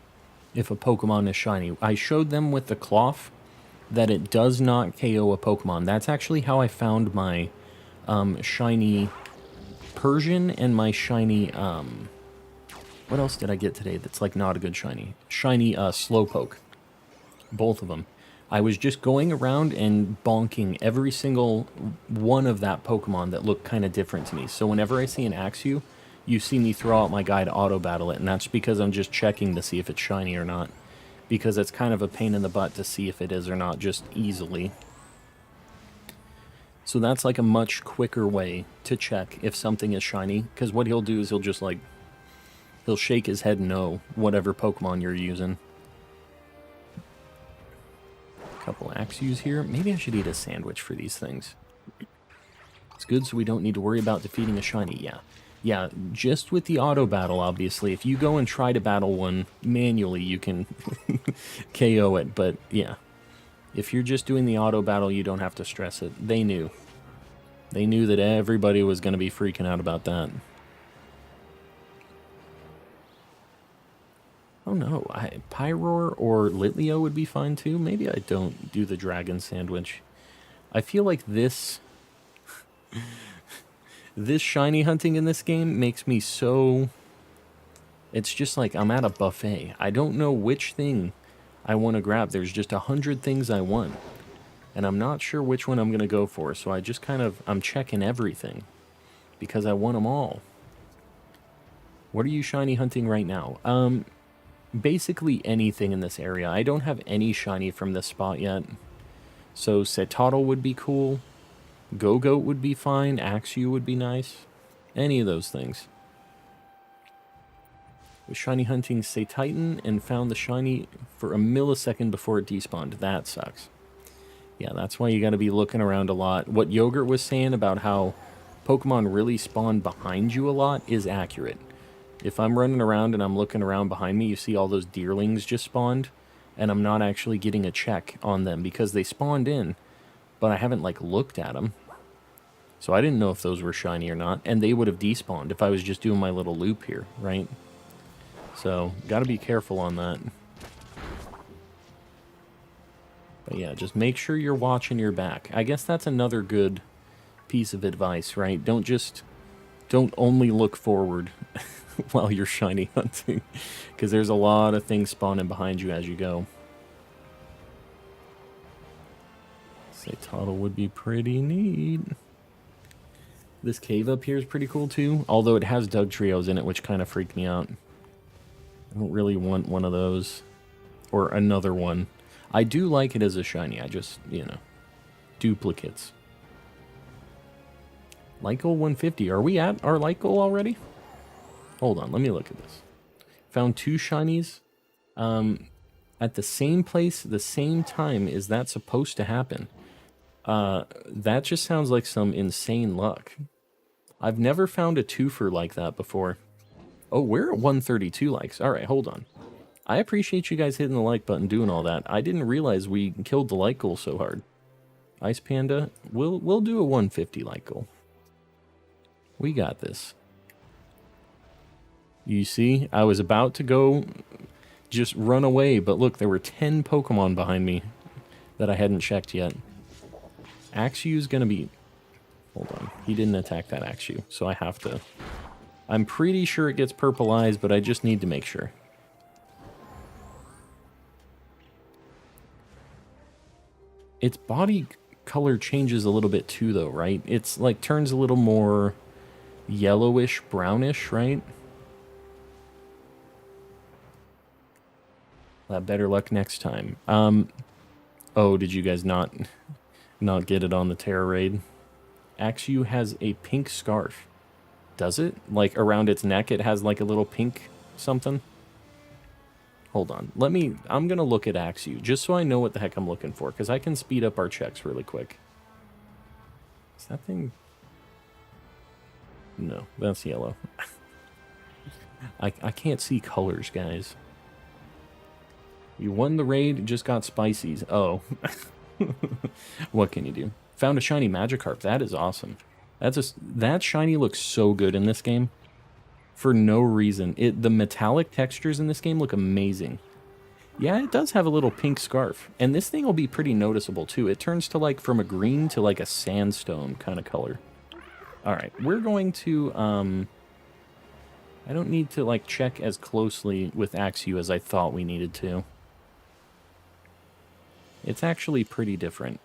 if a Pokemon is shiny. I showed them with the cloth that it does not KO a Pokemon. That's actually how I found my shiny Persian and my shiny, what else did I get today that's like not a good shiny? Shiny Slowpoke. Both of them. I was just going around and bonking every single one of that Pokemon that looked kind of different to me. So whenever I see an Axew, you see me throw out my guy to auto battle it, and that's because I'm just checking to see if it's shiny or not. Because it's kind of a pain in the butt to see if it is or not just easily. So that's like a much quicker way to check if something is shiny, because what he'll do is he'll just like, he'll shake his head no, whatever Pokemon you're using. A couple Axews here. Maybe I should eat a sandwich for these things. It's good so we don't need to worry about defeating a shiny, yeah. Yeah, just with the auto battle, obviously. If you go and try to battle one manually, you can KO it, but yeah. If you're just doing the auto battle, you don't have to stress it. They knew. They knew that everybody was going to be freaking out about that. Oh no, Pyroar or Litleo would be fine too. Maybe I don't do the dragon sandwich. I feel like this shiny hunting in this game makes me so... It's just like I'm at a buffet. I don't know which thing I want to grab. There's just 100 things I want. And I'm not sure which one I'm going to go for. So I just kind of... I'm checking everything. Because I want them all. What are you shiny hunting right now? Basically anything in this area. I don't have any shiny from this spot yet. So Setotl would be cool. Go-Goat would be fine. Axew would be nice. Any of those things. Was shiny hunting Titan and found the shiny for a millisecond before it despawned. That sucks. Yeah, that's why you got to be looking around a lot. What Yogurt was saying about how Pokemon really spawn behind you a lot is accurate. If I'm running around and I'm looking around behind me, you see all those deerlings just spawned, and I'm not actually getting a check on them because they spawned in, but I haven't, like, looked at them. So I didn't know if those were shiny or not, and they would have despawned if I was just doing my little loop here, right? So, gotta be careful on that. But yeah, just make sure you're watching your back. I guess that's another good piece of advice, right? Don't only look forward while you're shiny hunting, because there's a lot of things spawning behind you as you go. Setotl would be pretty neat. This cave up here is pretty cool too, although it has Dugtrios in it, which kind of freaked me out. I don't really want one of those, or another one. I do like it as a shiny, I just, you know, duplicates. Light goal 150, are we at our light goal already? Hold on, let me look at this. Found 2 shinies at the same place, the same time. Is that supposed to happen? That just sounds like some insane luck. I've never found a twofer like that before. Oh, we're at 132 likes. All right, hold on. I appreciate you guys hitting the like button, doing all that. I didn't realize we killed the like goal so hard. Ice Panda, we'll do a 150 like goal. We got this. You see, I was about to go just run away, but look, there were 10 Pokemon behind me that I hadn't checked yet. Axew's gonna be... Hold on, he didn't attack that Axew, so I have to... I'm pretty sure it gets purple eyes, but I just need to make sure. Its body color changes a little bit too, though, right? It's like turns a little more yellowish, brownish, right? Better luck next time. Oh, did you guys not get it on the Terra raid? Axew has a pink scarf. Does it? Like around its neck, it has like a little pink something? Hold on. I'm gonna look at Axew, just so I know what the heck I'm looking for, because I can speed up our checks really quick. Is that thing... No, that's yellow. I can't see colors, guys. You won the raid, just got spices. Oh. What can you do? Found a shiny Magikarp. That is awesome. That shiny looks so good in this game. For no reason. The metallic textures in this game look amazing. Yeah, it does have a little pink scarf. And this thing will be pretty noticeable too. It turns to like from a green to like a sandstone kind of color. Alright, we're going to... I don't need to like check as closely with Axew as I thought we needed to. It's actually pretty different.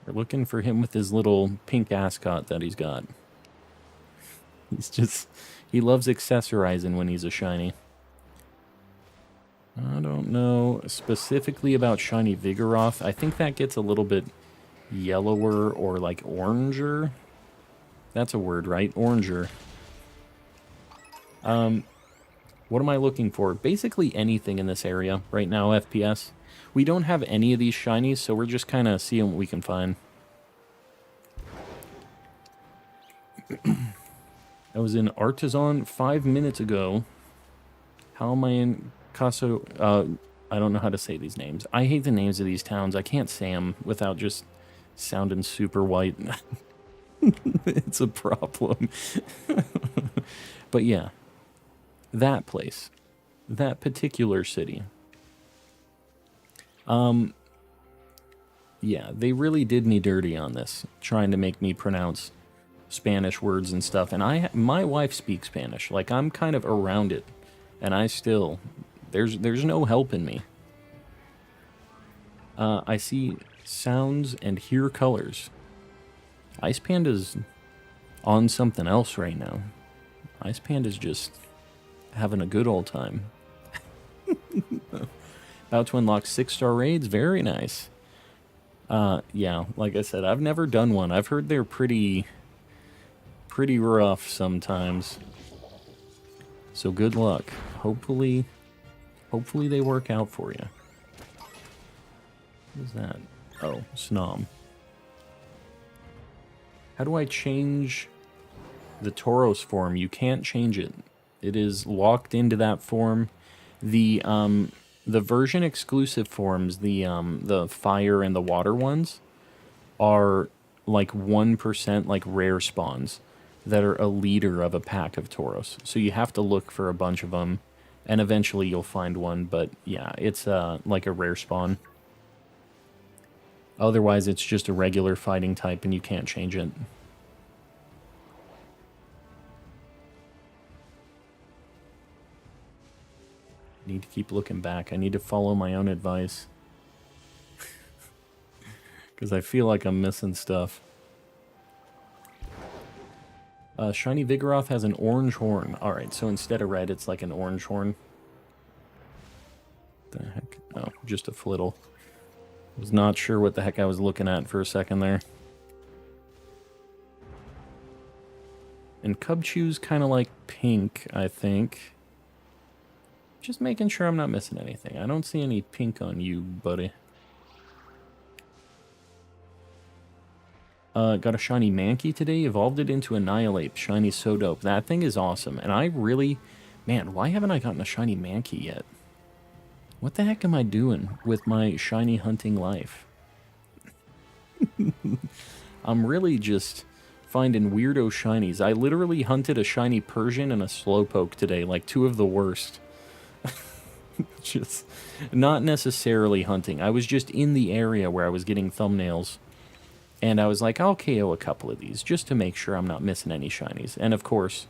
We're looking for him with his little pink ascot that he's got. He loves accessorizing when he's a shiny. I don't know specifically about Shiny Vigoroth. I think that gets a little bit yellower or like oranger. That's a word, right? Oranger. What am I looking for? Basically anything in this area right now, FPS. We don't have any of these shinies, so we're just kind of seeing what we can find. I was in Artisan 5 minutes ago. How am I in Caso? I don't know how to say these names. I hate the names of these towns. I can't say them without just sounding super white. It's a problem. But yeah, that place, that particular city. Yeah, they really did me dirty on this, trying to make me pronounce Spanish words and stuff. And my wife speaks Spanish. Like, I'm kind of around it, and I still, there's no help in me. I see sounds and hear colors. Ice Panda's on something else right now. Ice Panda's just having a good old time. About to unlock 6-star raids. Very nice. Yeah, like I said, I've never done one. I've heard they're pretty rough sometimes. So good luck. Hopefully they work out for you. What is that? Oh, Snom. How do I change the Tauros form? You can't change it. It is locked into that form. The version exclusive forms, the fire and the water ones, are like 1% like rare spawns that are a leader of a pack of Tauros. So you have to look for a bunch of them, and eventually you'll find one. But yeah, it's like a rare spawn. Otherwise, it's just a regular fighting type, and you can't change it. Need to keep looking back. I need to follow my own advice. Because I feel like I'm missing stuff. Shiny Vigoroth has an orange horn. Alright, so instead of red, it's like an orange horn. The heck? Oh, just a flittle. Was not sure what the heck I was looking at for a second there. And Cubchew's kind of like pink, I think. Just making sure I'm not missing anything. I don't see any pink on you, buddy. Got a shiny Mankey today. Evolved it into Annihilate. Shiny so dope. That thing is awesome. And I really... Man, why haven't I gotten a shiny Mankey yet? What the heck am I doing with my shiny hunting life? I'm really just finding weirdo shinies. I literally hunted a shiny Persian and a Slowpoke today. Like, two of the worst. Just not necessarily hunting. I was just in the area where I was getting thumbnails. And I was like, I'll KO a couple of these just to make sure I'm not missing any shinies. And of course,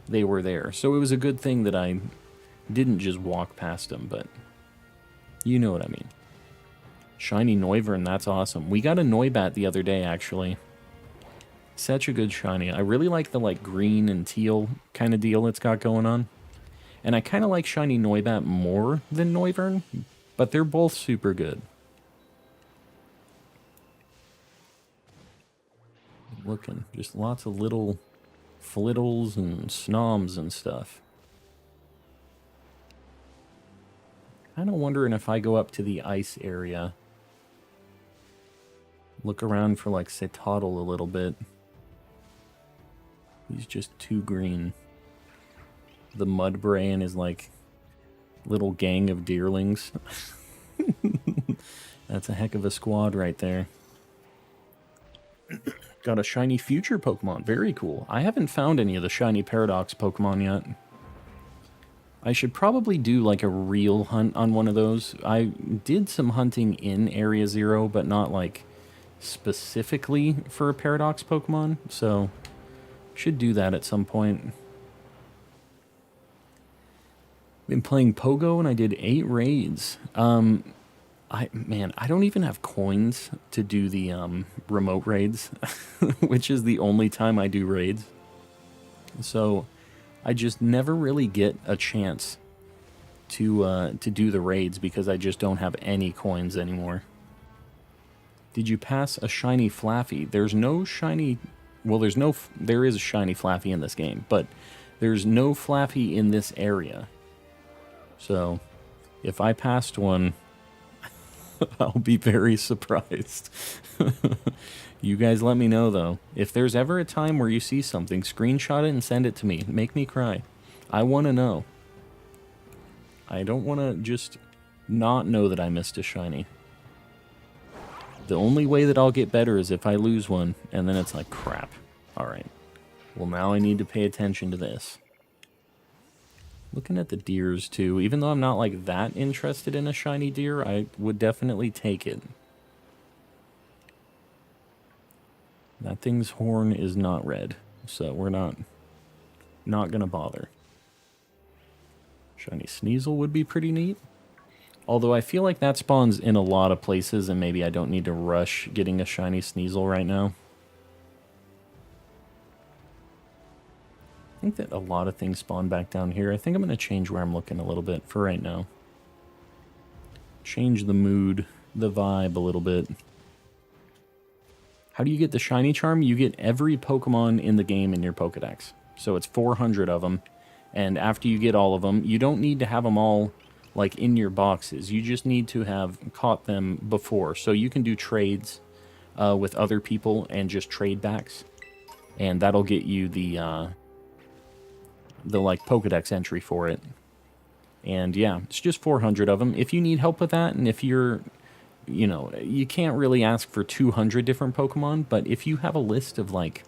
they were there. So it was a good thing that I didn't just walk past them, but you know what I mean. Shiny Noivern, that's awesome. We got a Noibat the other day, actually. Such a good shiny. I really like the like green and teal kind of deal it's got going on. And I kind of like shiny Noibat more than Noivern, but they're both super good. Looking, just lots of little flittles and snoms and stuff. Kind of wondering if I go up to the ice area, look around for like Cetotl a little bit. He's just too green. The Mudbray and his like little gang of deerlings. That's a heck of a squad right there. Got a shiny future Pokemon. Very cool. I haven't found any of the shiny Paradox Pokemon yet. I should probably do like a real hunt on one of those. I did some hunting in Area 0, but not like specifically for a Paradox Pokemon. So, should do that at some point. Been playing Pogo and I did 8 raids. I don't even have coins to do the remote raids, which is the only time I do raids. So I just never really get a chance to do the raids because I just don't have any coins anymore. Did you pass a shiny Flaffy? There's no shiny... Well, there is a shiny Flaffy in this game, but there's no Flaffy in this area. So, if I passed one, I'll be very surprised. You guys let me know, though. If there's ever a time where you see something, screenshot it and send it to me. Make me cry. I want to know. I don't want to just not know that I missed a shiny. The only way that I'll get better is if I lose one, and then it's like, crap. Alright. Well, now I need to pay attention to this. Looking at the deers, too. Even though I'm not, like, that interested in a shiny deer, I would definitely take it. That thing's horn is not red, so we're not gonna bother. Shiny Sneasel would be pretty neat. Although I feel like that spawns in a lot of places, and maybe I don't need to rush getting a shiny Sneasel right now. I think that a lot of things spawn back down here. I think I'm going to change where I'm looking a little bit for right now. Change the mood, the vibe a little bit. How do you get the shiny charm? You get every Pokemon in the game in your Pokedex. So it's 400 of them. And after you get all of them, you don't need to have them all like in your boxes. You just need to have caught them before. So you can do trades with other people and just trade backs. And that'll get you the like Pokedex entry for it. And yeah, it's just 400 of them. If you need help with that, and if you're, you know, you can't really ask for 200 different Pokemon, but if you have a list of like,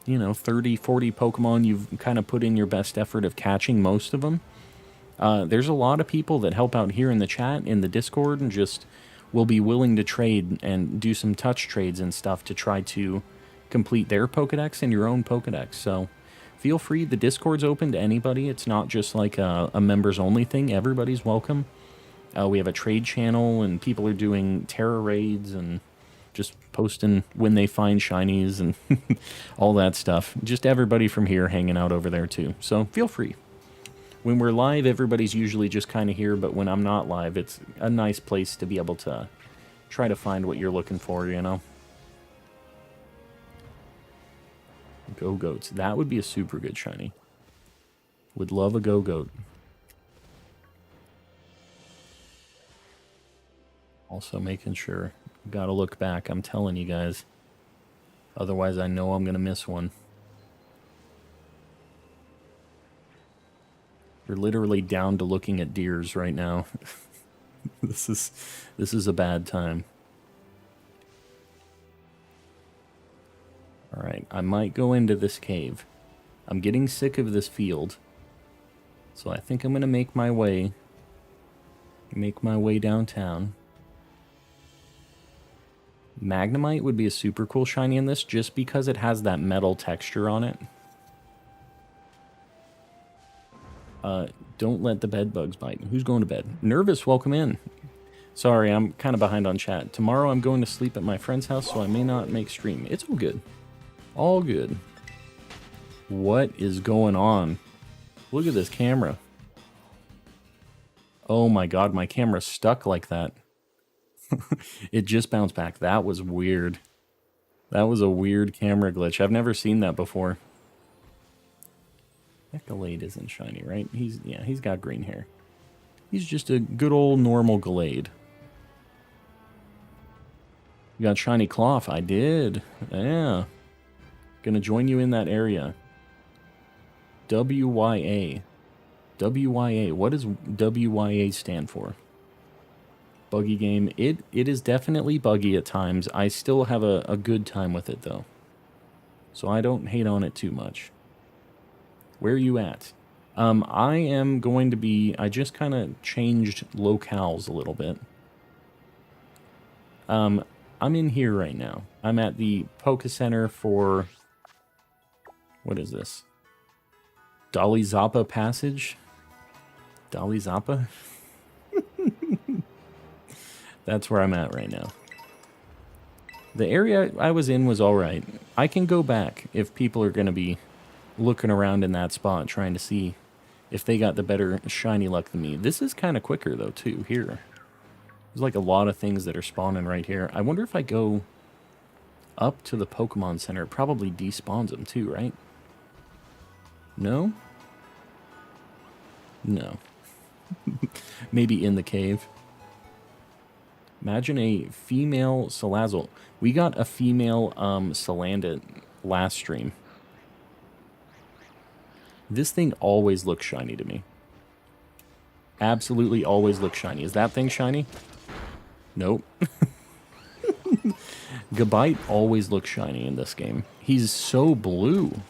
you know, 30, 40 Pokemon, you've kind of put in your best effort of catching most of them. There's a lot of people that help out here in the chat, in the Discord, and just will be willing to trade and do some touch trades and stuff to try to complete their Pokedex and your own Pokedex. So feel free. The Discord's open to anybody. It's not just like a members-only thing. Everybody's welcome. We have a trade channel, and people are doing Terra raids and just posting when they find shinies and all that stuff. Just everybody from here hanging out over there, too. So feel free. When we're live, everybody's usually just kind of here, but when I'm not live, it's a nice place to be able to try to find what you're looking for, you know? Go-Goats. That would be a super good shiny. Would love a Go-Goat. Also making sure. Gotta look back, I'm telling you guys. Otherwise, I know I'm gonna miss one. We're literally down to looking at deers right now. This is a bad time. Alright, I might go into this cave. I'm getting sick of this field. So I think I'm gonna make my way downtown. Magnemite would be a super cool shiny in this just because it has that metal texture on it. Don't let the bed bugs bite. Who's going to bed? Nervous, welcome in. Sorry, I'm kind of behind on chat. Tomorrow I'm going to sleep at my friend's house, so I may not make stream. It's all good. All good. What is going on? Look at this camera. Oh my god, my camera's stuck like that. It just bounced back. That was weird. That was a weird camera glitch. I've never seen that before. That Gallade isn't shiny, right? He's got green hair. He's just a good old normal Gallade. You got shiny Cloth. I did. Yeah. Gonna join you in that area. WYA. WYA. What does WYA stand for? Buggy game. It is definitely buggy at times. I still have a good time with it, though. So I don't hate on it too much. Where are you at? I am going to be... I just kind of changed locales a little bit. I'm in here right now. I'm at the Poke Center for... What is this? Dolly Zappa Passage? Dolly Zappa? That's where I'm at right now. The area I was in was alright. I can go back if people are going to be looking around in that spot trying to see if they got the better shiny luck than me. This is kind of quicker, though, too, here. There's like a lot of things that are spawning right here. I wonder if I go up to the Pokemon Center. It probably despawns them, too, right? No? No. Maybe in the cave. Imagine a female Salazzle. We got a female Salandit last stream. This thing always looks shiny to me. Absolutely always looks shiny. Is that thing shiny? Nope. Gabite always looks shiny in this game. He's so blue.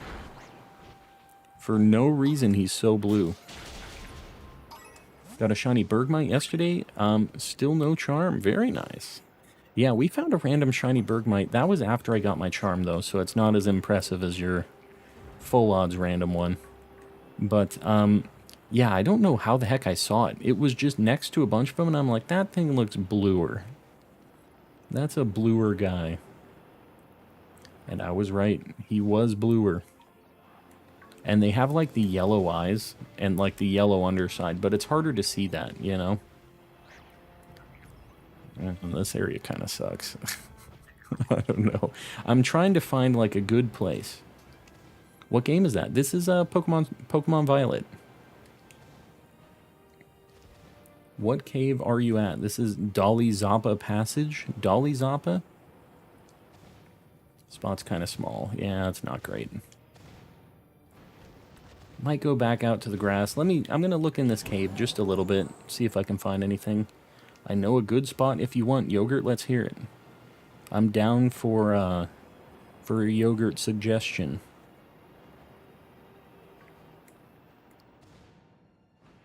For no reason, he's so blue. Got a shiny Bergmite yesterday. Still no charm. Very nice. Yeah, we found a random shiny Bergmite. That was after I got my charm, though, so it's not as impressive as your full odds random one. But, yeah, I don't know how the heck I saw it. It was just next to a bunch of them, and I'm like, that thing looks bluer. That's a bluer guy. And I was right. He was bluer. And they have, like, the yellow eyes and, like, the yellow underside. But it's harder to see that, you know? This area kind of sucks. I don't know. I'm trying to find, like, a good place. What game is that? This is Pokemon Violet. What cave are you at? This is Dolly Zappa Passage? Dolly Zappa? Spot's kind of small. Yeah, it's not great. Might go back out to the grass. I'm gonna look in this cave just a little bit, see if I can find anything. I know a good spot if you want. Yogurt, let's hear it. I'm down for a yogurt suggestion.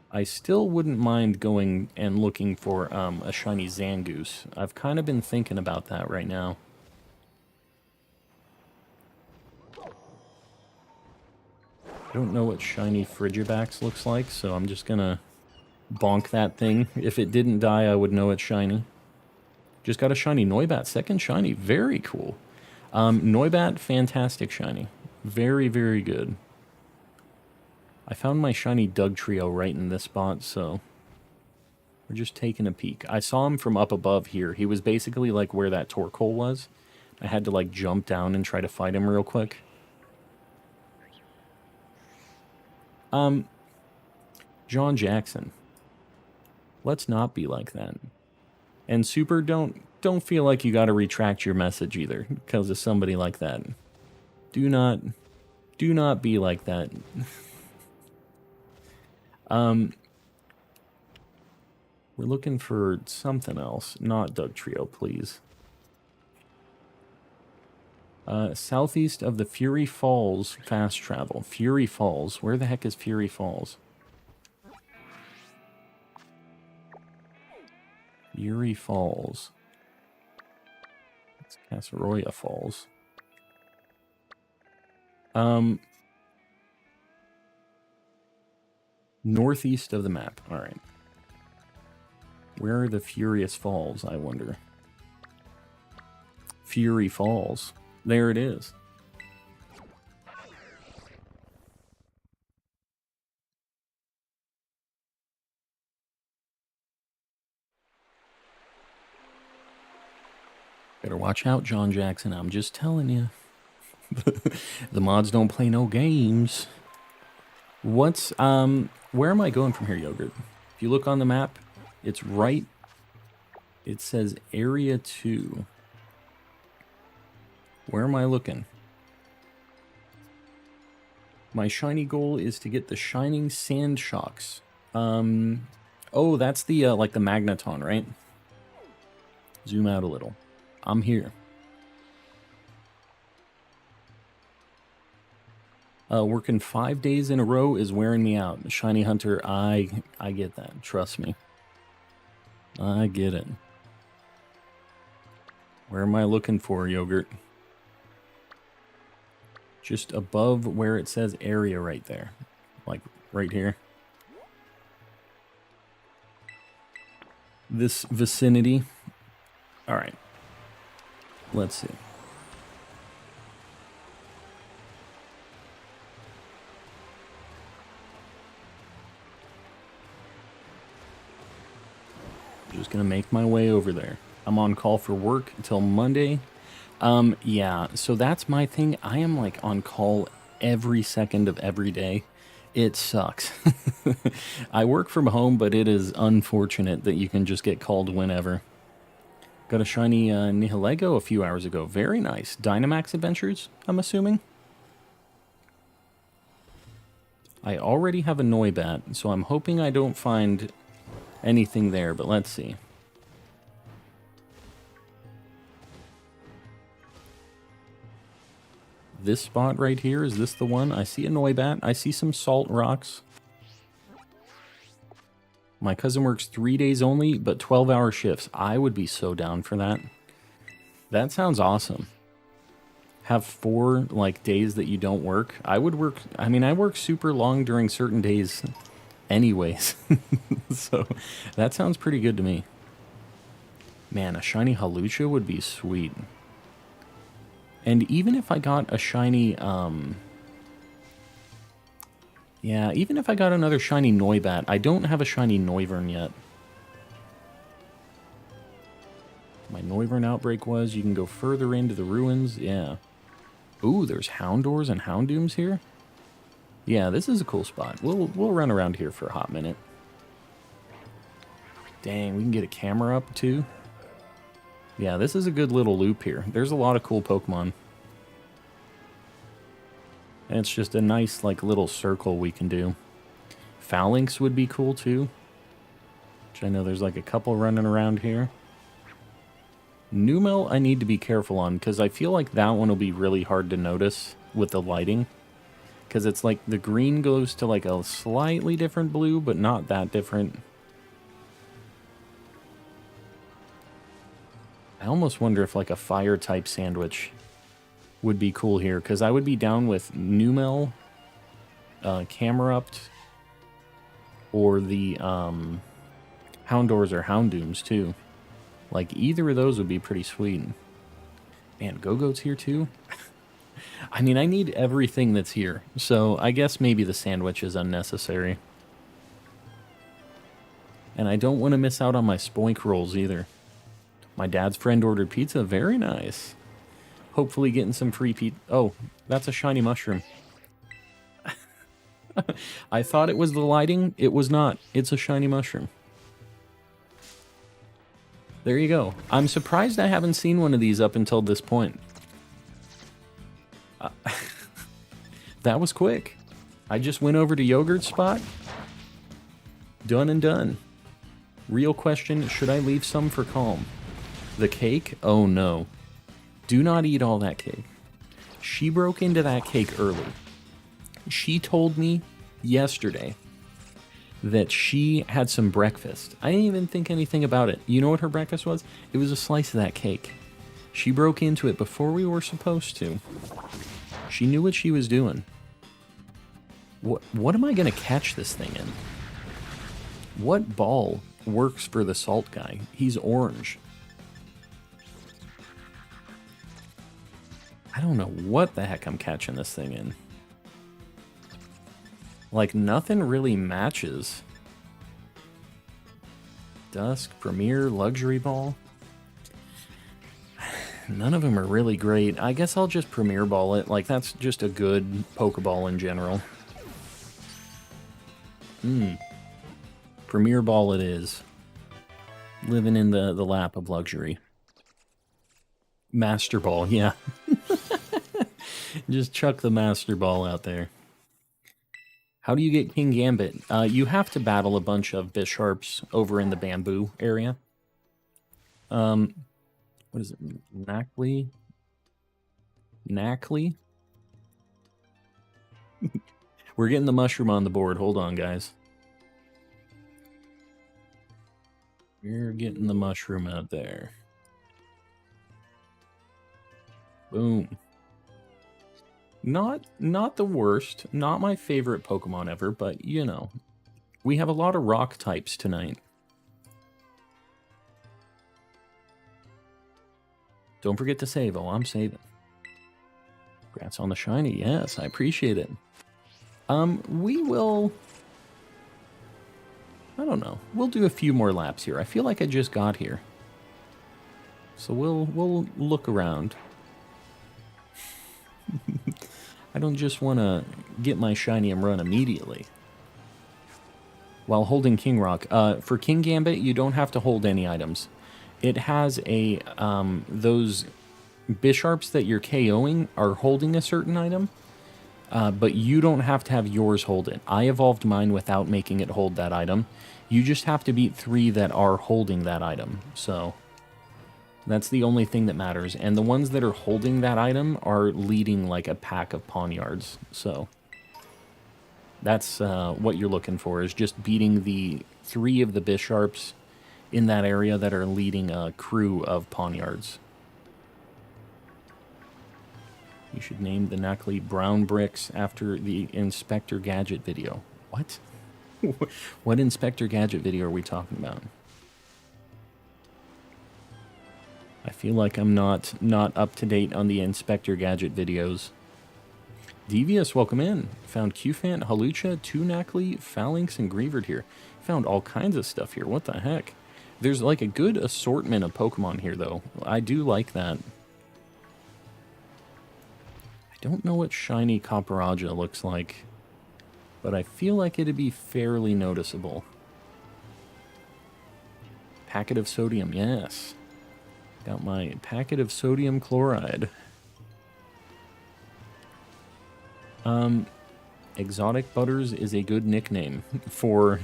I still wouldn't mind going and looking for a shiny Zangoose. I've kind of been thinking about that right now. I don't know what shiny Frigibax looks like, so I'm just gonna bonk that thing. If it didn't die, I would know it's shiny. Just got a shiny Noibat, second shiny, very cool. Noibat, fantastic shiny. Very, very good. I found my shiny Dugtrio right in this spot, so we're just taking a peek. I saw him from up above here. He was basically like where that Torkoal was. I had to like jump down and try to fight him real quick. John Jackson. Let's not be like that. And Super, don't feel like you gotta retract your message either, because of somebody like that. Do not be like that. We're looking for something else, not Dugtrio, please. Southeast of the Fury Falls fast travel. Fury Falls. Where the heck is Fury Falls? Fury Falls. It's Casseroya Falls. Northeast of the map. All right. Where are the Furious Falls, I wonder? Fury Falls. There it is. Better watch out, John Jackson. I'm just telling you. The mods don't play no games. What's, where am I going from here, Yogurt? If you look on the map, it's right. It says Area 2. Where am I looking? My shiny goal is to get the Shining Sand Shocks. Oh, that's the, like the Magneton, right? Zoom out a little. I'm here. Working 5 days in a row is wearing me out. Shiny Hunter, I get that. Trust me. I get it. Where am I looking for, Yogurt? Just above where it says area right there. Like, right here. This vicinity. Alright. Let's see. just gonna make my way over there. I'm on call for work until Monday. Yeah, so that's my thing. I am like on call every second of every day. It sucks. I work from home, but it is unfortunate that you can just get called whenever. Got a shiny Nihilego a few hours ago. Very nice. Dynamax Adventures, I'm assuming. I already have a Noibat, so I'm hoping I don't find anything there, but let's see. This spot right here, is this the one? I see a Noibat. I see some salt rocks. My cousin works 3 days only, but 12-hour shifts. I would be so down for that. That sounds awesome. Have 4, like, days that you don't work. I would work... I mean, I work super long during certain days anyways. So, that sounds pretty good to me. Man, a shiny Halucha would be sweet. And even if I got a shiny, yeah, even if I got another shiny Noibat, I don't have a shiny Noivern yet. My Noivern outbreak was, you can go further into the ruins, yeah. Ooh, there's Houndours and Houndooms here? Yeah, this is a cool spot. We'll run around here for a hot minute. Dang, we can get a camera up too. Yeah, this is a good little loop here. There's a lot of cool Pokemon. And it's just a nice, like, little circle we can do. Phalanx would be cool, too. Which I know there's, like, a couple running around here. Numel I need to be careful on, because I feel like that one will be really hard to notice with the lighting. Because it's like the green goes to, like, a slightly different blue, but not that different. I almost wonder if, like, a fire-type sandwich would be cool here, because I would be down with Numel, Camerupt, or the Houndours or Houndooms, too. Like, either of those would be pretty sweet. Man, Go-Goat's here, too? I mean, I need everything that's here, so I guess maybe the sandwich is unnecessary. And I don't want to miss out on my Spoink rolls, either. My dad's friend ordered pizza. Very nice. Hopefully getting some free pizza. Oh, that's a shiny mushroom. I thought it was the lighting. It was not. It's a shiny mushroom. There you go. I'm surprised I haven't seen one of these up until this point. That was quick. I just went over to Yogurt Spot. Done and done. Real question, should I leave some for Calm? The cake? Oh no. Do not eat all that cake. She broke into that cake early. She told me yesterday that she had some breakfast. I didn't even think anything about it. You know what her breakfast was? It was a slice of that cake. She broke into it before we were supposed to. She knew what she was doing. What am I going to catch this thing in? What ball works for the salt guy? He's orange. I don't know what the heck I'm catching this thing in. Like, nothing really matches. Dusk, Premier, Luxury Ball. None of them are really great. I guess I'll just Premier Ball it. Like, that's just a good Pokeball in general. Premier Ball it is. Living in the lap of luxury. Master Ball, yeah. Just chuck the Master Ball out there. How do you get King Gambit? You have to battle a bunch of Bisharps over in the bamboo area. What is it? Knackley? Knackley? We're getting the mushroom on the board. Hold on, guys. We're getting the mushroom out there. Boom. Not the worst. Not my favorite Pokemon ever, but, you know. We have a lot of rock types tonight. Don't forget to save. Oh, I'm saving. Congrats on the shiny. Yes, I appreciate it. We will... I don't know. We'll do a few more laps here. I feel like I just got here. So we'll look around. I don't just want to get my shiny and run immediately. While holding King Rock. For King Gambit, you don't have to hold any items. It has a, those Bisharps that you're KOing are holding a certain item, but you don't have to have yours hold it. I evolved mine without making it hold that item. You just have to beat 3 that are holding that item, so that's the only thing that matters. And the ones that are holding that item are leading like a pack of Pawniards, so that's what you're looking for, is just beating the 3 of the Bisharps in that area that are leading a crew of Pawniards. You should name the Knackley Brown Bricks after the Inspector Gadget video. What? What Inspector Gadget video are we talking about? I feel like I'm not up to date on the Inspector Gadget videos. Devious, welcome in. Found Qfant, Halucha, 2 Knackley, Phalanx, and Greavard here. Found all kinds of stuff here. What the heck? There's like a good assortment of Pokemon here, though. I do like that. I don't know what shiny Copperajah looks like, but I feel like it'd be fairly noticeable. Packet of sodium, yes. Got my packet of sodium chloride. Exotic Butters is a good nickname for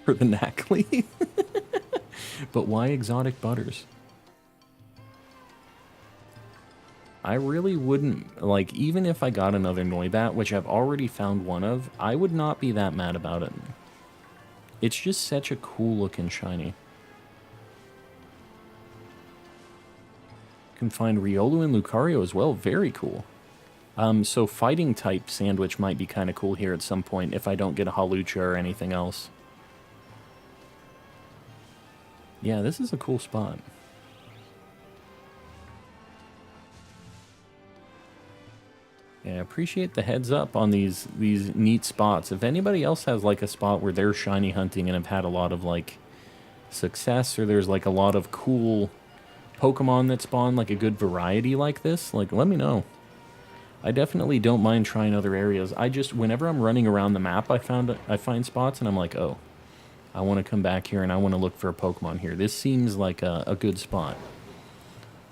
the Knackley. But why Exotic Butters? I really wouldn't, like, even if I got another Noibat, which I've already found one of, I would not be that mad about it. It's just such a cool looking shiny. You can find Riolu and Lucario as well, very cool. So fighting type sandwich might be kind of cool here at some point if I don't get a Halucha or anything else. Yeah, this is a cool spot. Yeah, I appreciate the heads up on these neat spots. If anybody else has like a spot where they're shiny hunting and have had a lot of like success, or there's like a lot of cool Pokemon that spawn like a good variety like this, like let me know. I definitely don't mind trying other areas. I just, whenever I'm running around the map, I find spots and I'm like, oh, I want to come back here and I want to look for a Pokemon here. This seems like a good spot.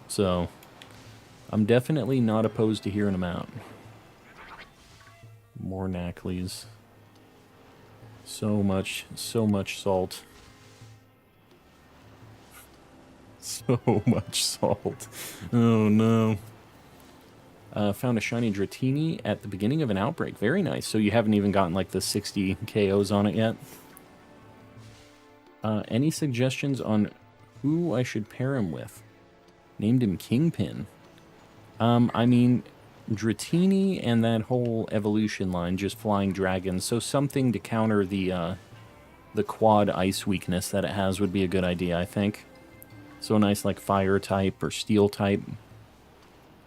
So, I'm definitely not opposed to hearing them out. More Knackleys. So much salt. So much salt. Oh no. Found a shiny Dratini at the beginning of an outbreak. Very nice. So you haven't even gotten like the 60 KOs on it yet? Any suggestions on who I should pair him with? Named him Kingpin. I mean, Dratini and that whole evolution line, just flying dragons. So something to counter the quad ice weakness that it has would be a good idea, I think. So a nice like fire type or steel type.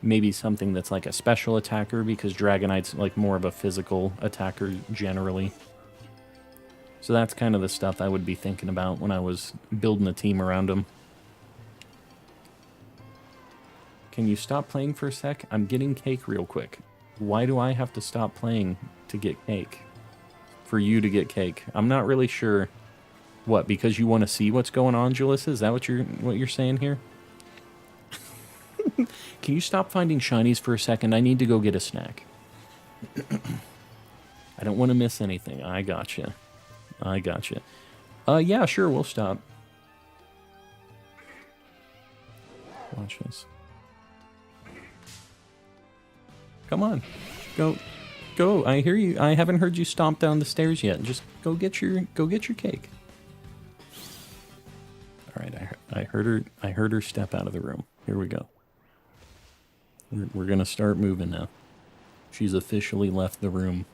Maybe something that's like a special attacker, because Dragonite's like more of a physical attacker generally. So that's kind of the stuff I would be thinking about when I was building a team around him. Can you stop playing for a sec? I'm getting cake real quick. Why do I have to stop playing to get cake? For you to get cake? I'm not really sure. What, because you want to see what's going on, Julissa? Is that what you're saying here? Can you stop finding shinies for a second? I need to go get a snack. I don't want to miss anything. I gotcha. I gotcha. Yeah, sure, we'll stop. Watch this. Come on. Go. Go. I hear you. I haven't heard you stomp down the stairs yet. Just go get your cake. All right, I heard her step out of the room. Here we go. We're going to start moving now. She's officially left the room.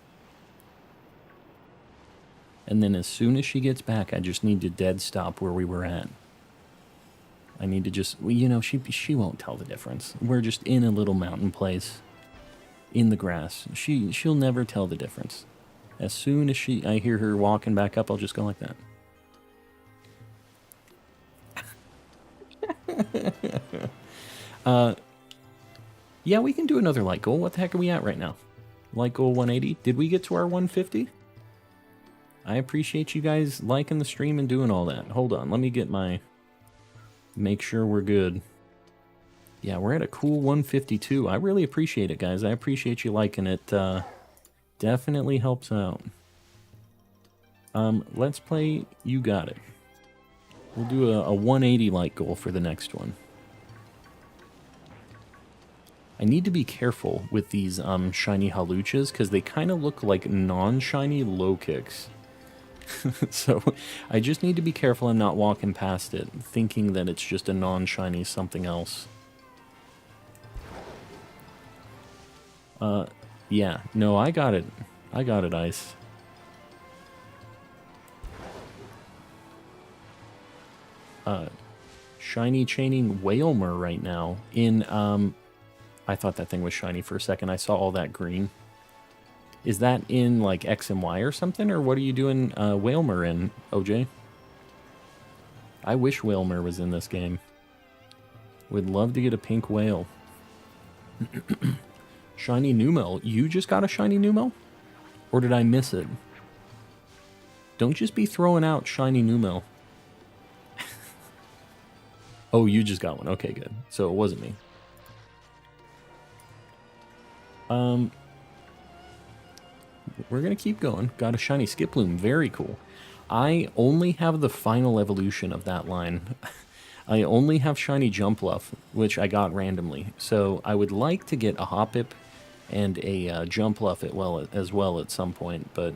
And then as soon as she gets back, I just need to dead stop where we were at. I need to just, well, you know, she won't tell the difference. We're just in a little mountain place in the grass. She'll never tell the difference. As soon as I hear her walking back up, I'll just go like that. Yeah, we can do another light goal. What the heck are we at right now? Light goal 180. Did we get to our 150? I appreciate you guys liking the stream and doing all that. Hold on, let me get my... Make sure we're good. Yeah, we're at a cool 152. I really appreciate it, guys. I appreciate you liking it. Definitely helps out. Let's play You Got It. We'll do a 180 light goal for the next one. I need to be careful with these shiny haluchas because they kind of look like non-shiny low kicks. So I just need to be careful I'm not walking past it, thinking that it's just a non-shiny something else. Yeah, no, I got it. I got it, Ice. Shiny chaining Whalmer right now in, I thought that thing was shiny for a second. I saw all that green. Is that in, like, X and Y or something? Or what are you doing Whalmer in, OJ? I wish Whalmer was in this game. Would love to get a pink whale. Shiny Numel. You just got a shiny Numel? Or did I miss it? Don't just be throwing out shiny Numel. Oh, you just got one. Okay, good. So it wasn't me. We're going to keep going. Got a shiny Skiploom. Very cool. I only have the final evolution of that line. I only have shiny Jumpluff, which I got randomly. So I would like to get a Hoppip and a Jumpluff as well at some point, but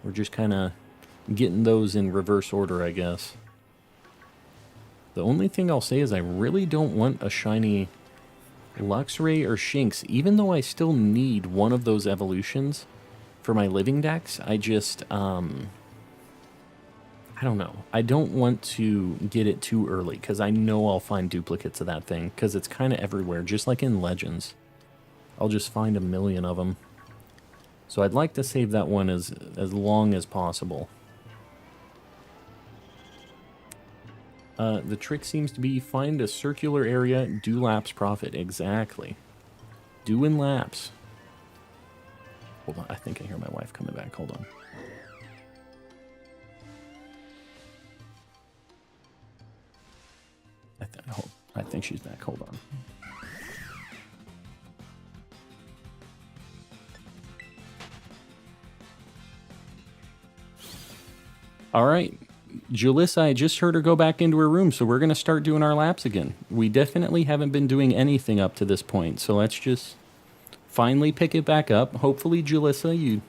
we're just kind of getting those in reverse order, I guess. The only thing I'll say is I really don't want a shiny Luxray or Shinx, even though I still need one of those evolutions for my living decks. I just, I don't know. I don't want to get it too early, because I know I'll find duplicates of that thing, because it's kind of everywhere, just like in Legends. I'll just find a million of them. So I'd like to save that one as long as possible. The trick seems to be find a circular area, do laps, profit. Exactly. Doing laps. Hold on, I think I hear my wife coming back. Hold on. I think she's back. Hold on. All right. Julissa, I just heard her go back into her room, so we're going to start doing our laps again. We definitely haven't been doing anything up to this point, so let's just finally pick it back up. Hopefully, Julissa,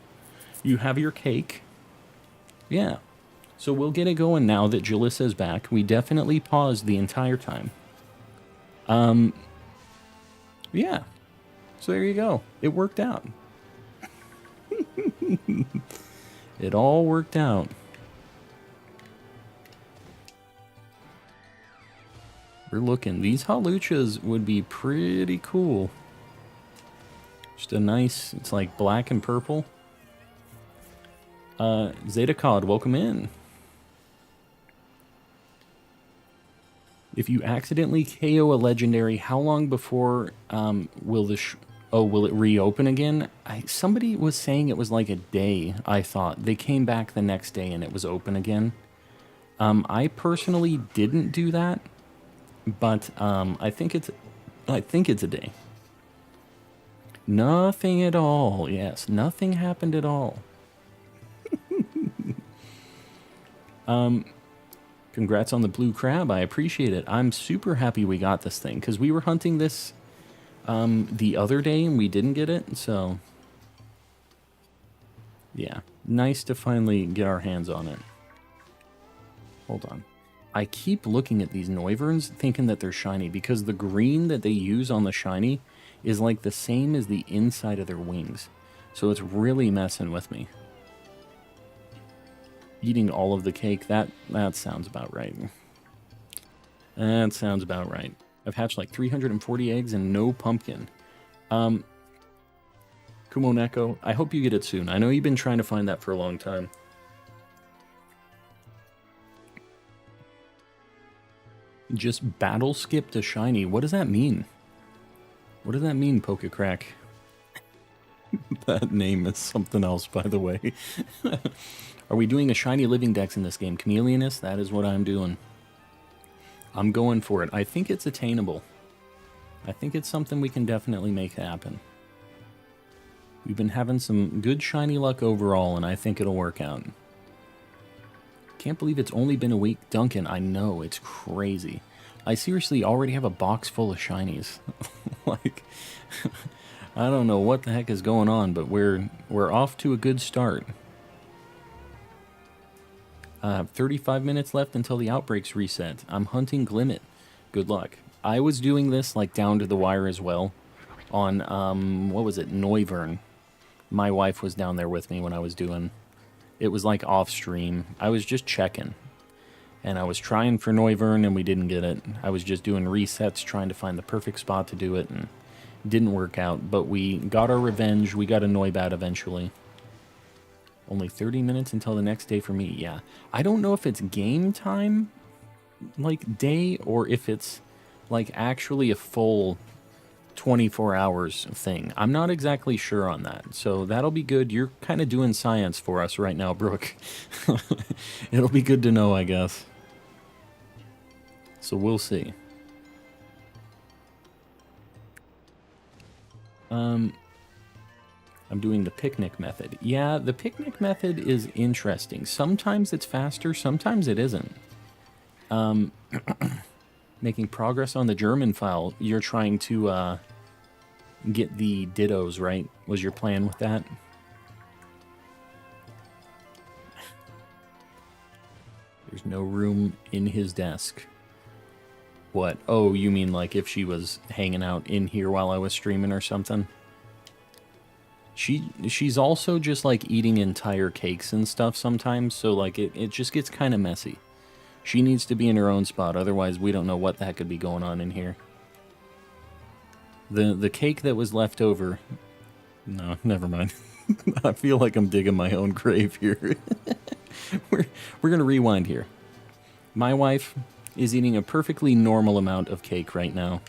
you have your cake. Yeah. So we'll get it going now that Julissa is back. We definitely paused the entire time. Yeah. So there you go. It worked out. It all worked out. We're looking. These Haluchas would be pretty cool. Just a nice, it's like black and purple. Zeta Cod, welcome in. If you accidentally KO a legendary, how long before will it reopen again? Somebody was saying it was like a day, I thought. They came back the next day and it was open again. I personally didn't do that. But I think it's a day. Nothing at all. Yes, nothing happened at all. Congrats on the blue crab. I appreciate it. I'm super happy we got this thing because we were hunting this the other day and we didn't get it. So yeah, nice to finally get our hands on it. Hold on. I keep looking at these Noivern thinking that they're shiny because the green that they use on the shiny is like the same as the inside of their wings. So it's really messing with me. Eating all of the cake, that sounds about right. That sounds about right. I've hatched like 340 eggs and no pumpkin. Kumoneko, I hope you get it soon. I know you've been trying to find that for a long time. Just battle skip to shiny. What does that mean? What does that mean, Pokecrack? That name is something else, by the way. Are we doing a shiny living dex in this game? Chameleonist? That is what I'm doing. I'm going for it. I think it's attainable. I think it's something we can definitely make happen. We've been having some good shiny luck overall, and I think it'll work out. Can't believe it's only been a week. Duncan, I know, it's crazy. I seriously already have a box full of shinies. Like, I don't know what the heck is going on, but we're off to a good start. 35 minutes left until the outbreaks reset. I'm hunting Glimmet. Good luck. I was doing this like down to the wire as well on, what was it, Noivern. My wife was down there with me when I was doing. It was like off stream. I was just checking. And I was trying for Noivern and we didn't get it. I was just doing resets, trying to find the perfect spot to do it, and it didn't work out. But we got our revenge. We got a Noibat eventually. Only 30 minutes until the next day for me. Yeah. I don't know if it's game time, like, day, or if it's, like, actually a full 24 hours thing. I'm not exactly sure on that. So that'll be good. You're kind of doing science for us right now, Brooke. It'll be good to know, I guess. So we'll see. I'm doing the picnic method. Yeah, the picnic method is interesting. Sometimes it's faster, sometimes it isn't. Making progress on the German file. You're trying to get the dittos, right? Was your plan with that? There's no room in his desk. What? Oh, you mean like if she was hanging out in here while I was streaming or something? She's also just like eating entire cakes and stuff sometimes, so like it just gets kind of messy. She needs to be in her own spot, otherwise we don't know what the heck could be going on in here. The cake that was left over... No, never mind. I feel like I'm digging my own grave here. We're going to rewind here. My wife is eating a perfectly normal amount of cake right now.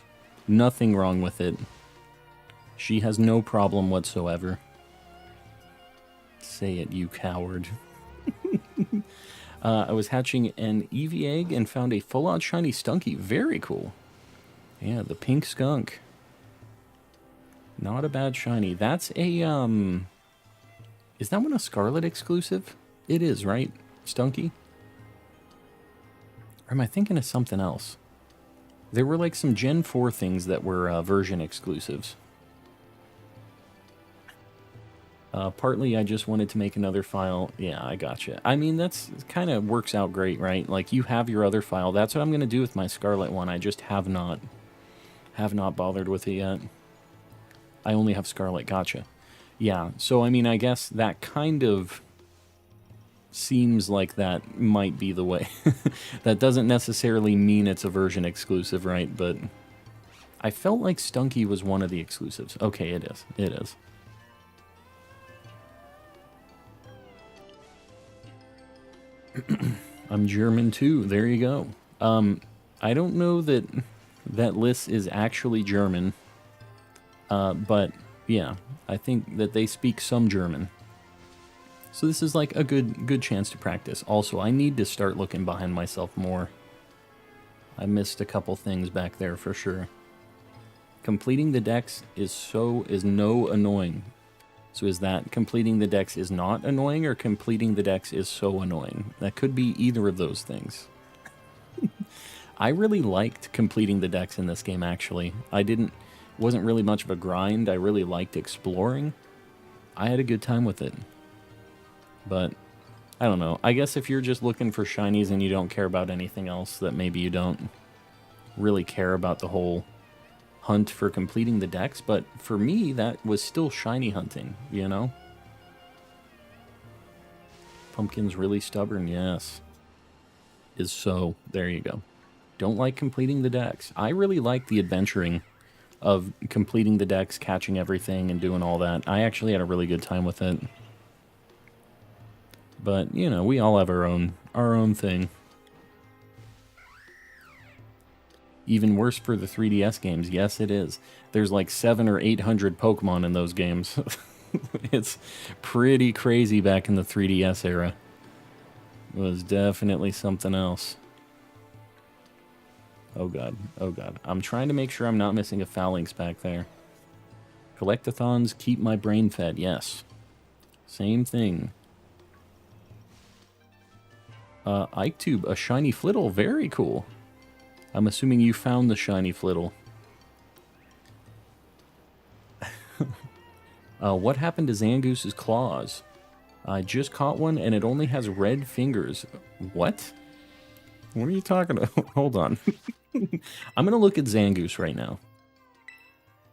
Nothing wrong with it. She has no problem whatsoever. Say it, you coward. I was hatching an Eevee egg and found a full-on shiny Stunky. Very cool. Yeah, the pink skunk. Not a bad shiny. That's a, is that one a Scarlet exclusive? It is, right? Stunky? Or am I thinking of something else? There were like some Gen 4 things that were version exclusives. Partly I just wanted to make another file. Yeah, I gotcha. I mean, that's kind of works out great, right? Like, you have your other file. That's what I'm going to do with my Scarlet one. I just have not bothered with it yet. I only have Scarlet. Gotcha. Yeah, so I mean, I guess that kind of seems like that might be the way. That doesn't necessarily mean it's a version exclusive, right? But I felt like Stunky was one of the exclusives. Okay, it is. It is. I'm German too. There you go. I don't know that Liss is actually German, but yeah, I think that they speak some German. So this is like a good chance to practice. Also, I need to start looking behind myself more. I missed a couple things back there for sure. Completing the dex is no annoying. So is that completing the dex is not annoying, or completing the dex is so annoying? That could be either of those things. I really liked completing the dex in this game, actually. Wasn't really much of a grind. I really liked exploring. I had a good time with it. But, I don't know. I guess if you're just looking for shinies and you don't care about anything else, that maybe you don't really care about the whole hunt for completing the dex, but for me, that was still shiny hunting, you know? Pumpkin's really stubborn, yes. Is so. There you go. Don't like completing the dex. I really like the adventuring of completing the dex, catching everything, and doing all that. I actually had a really good time with it. But, you know, we all have our own thing. Even worse for the 3DS games. Yes, it is. There's like 700 or 800 Pokemon in those games. It's pretty crazy back in the 3DS era. It was definitely something else. Oh god, oh god. I'm trying to make sure I'm not missing a Phalanx back there. Collectathons keep my brain fed, yes. Same thing. IkeTube, a shiny Flittle, very cool. I'm assuming you found the shiny Flittle. What happened to Zangoose's claws? I just caught one and it only has red fingers. What? What are you talking about? Hold on. I'm going to look at Zangoose right now.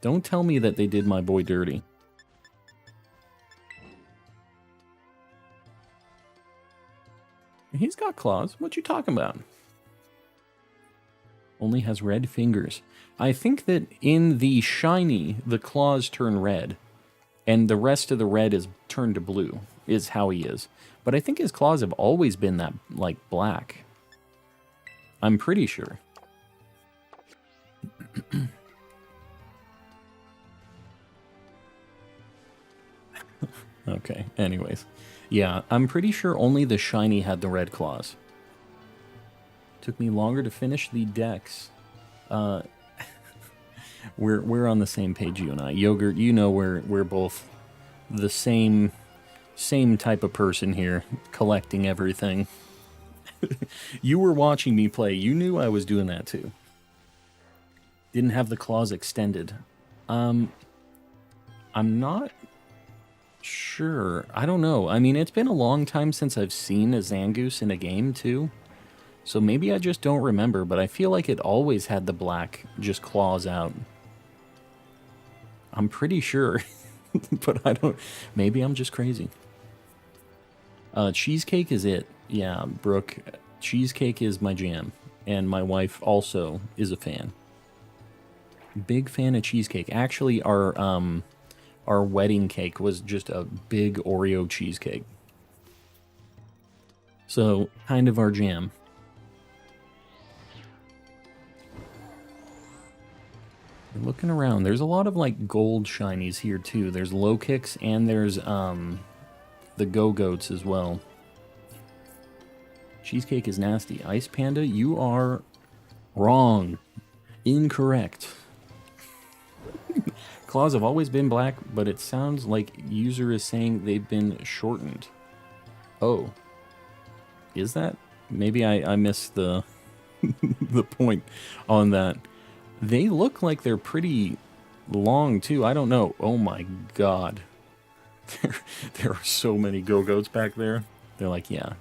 Don't tell me that they did my boy dirty. He's got claws. What you talking about? Only has red fingers. I think that in the shiny, the claws turn red. And the rest of the red is turned to blue, is how he is. But I think his claws have always been that, like, black. I'm pretty sure. Okay, anyways. Yeah, I'm pretty sure only the shiny had the red claws. Took me longer to finish the decks. We're on the same page, you and I. Yogurt, you know we're both the same type of person here, collecting everything. You were watching me play. You knew I was doing that too. Didn't have the claws extended. I'm not sure. I don't know. I mean, it's been a long time since I've seen a Zangoose in a game too. So maybe I just don't remember, but I feel like it always had the black, just claws out. I'm pretty sure, but I don't... Maybe I'm just crazy. Cheesecake is it. Yeah, Brooke, cheesecake is my jam. And my wife also is a fan. Big fan of cheesecake. Actually, our wedding cake was just a big Oreo cheesecake. So, kind of our jam. Looking around, there's a lot of like gold shinies here too. There's low kicks and there's the go-goats as well. Cheesecake is nasty. Ice Panda, you are wrong. Incorrect. Claws have always been black, but it sounds like user is saying they've been shortened. Oh. Is that? Maybe I missed the the point on that. They look like they're pretty long, too. I don't know. Oh, my God. There are so many go-goats back there. They're like, yeah,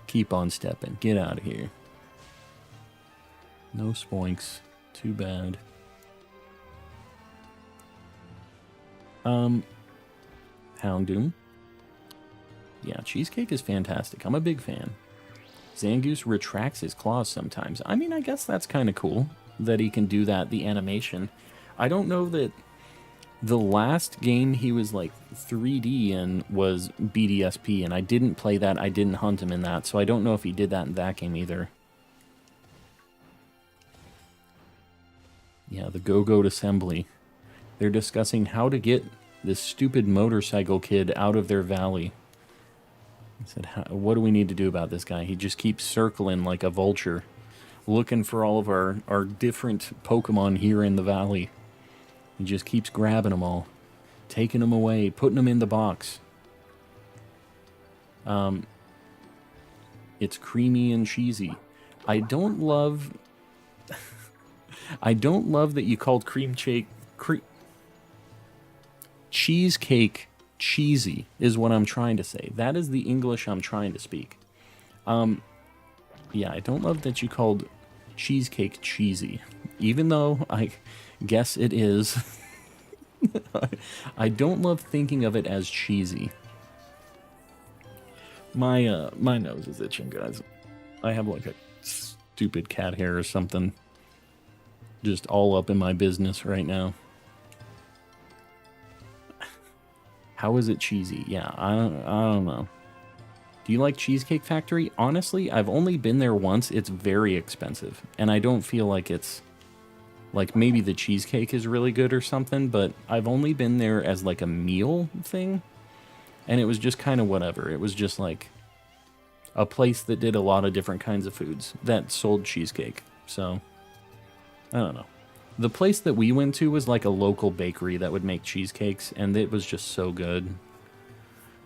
keep on stepping. Get out of here. No spoinks. Too bad. Houndoom. Yeah, cheesecake is fantastic. I'm a big fan. Zangoose retracts his claws sometimes. I mean, I guess that's kind of cool that he can do that, the animation. I don't know that the last game he was like 3D in was BDSP, and I didn't play that, I didn't hunt him in that, so I don't know if he did that in that game either. Yeah, the Go-Goat Assembly. They're discussing how to get this stupid motorcycle kid out of their valley. I said, what do we need to do about this guy? He just keeps circling like a vulture, looking for all of our different Pokemon here in the valley. He just keeps grabbing them all, taking them away, putting them in the box. It's creamy and cheesy. I don't love... I don't love that you called cheesecake cheesy, is what I'm trying to say. That is the English I'm trying to speak. Yeah, I don't love that you called cheesecake cheesy, even though I guess it is. I don't love thinking of it as cheesy. My nose is itching, guys. I have like a stupid cat hair or something just all up in my business right now. How is it cheesy? Yeah, I don't know. Do you like Cheesecake Factory? Honestly, I've only been there once. It's very expensive, and I don't feel like it's Like, maybe the cheesecake is really good or something, but I've only been there as, like, a meal thing, and it was just kind of whatever. It was just, like, a place that did a lot of different kinds of foods that sold cheesecake. So, I don't know. The place that we went to was, like, a local bakery that would make cheesecakes, and it was just so good.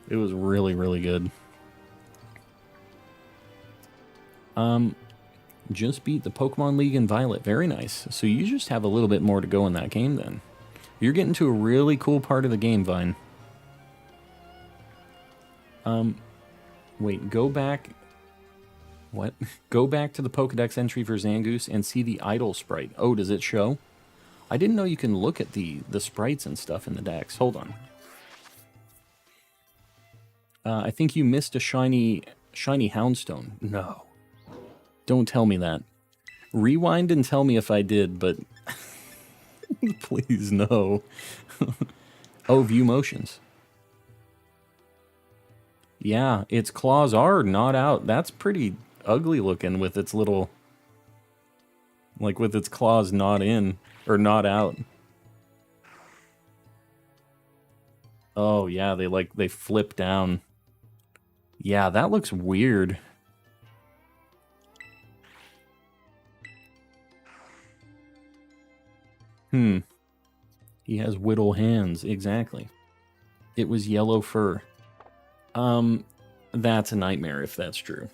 It was really, really good. Just beat the Pokemon League in Violet. Very nice. So you just have a little bit more to go in that game then. You're getting to a really cool part of the game, Vine. Wait, go back... What? Go back to the Pokedex entry for Zangoose and see the idle sprite. Oh, does it show? I didn't know you can look at the sprites and stuff in the dex. Hold on. I think you missed a shiny Houndstone. No. Don't tell me that. Rewind and tell me if I did, but... Please, no. Oh, view motions. Yeah, its claws are not out. That's pretty ugly looking with its little... Like, with its claws not in, or not out. Oh, yeah, they flip down. Yeah, that looks weird. He has whittle hands, exactly. It was yellow fur. That's a nightmare if that's true.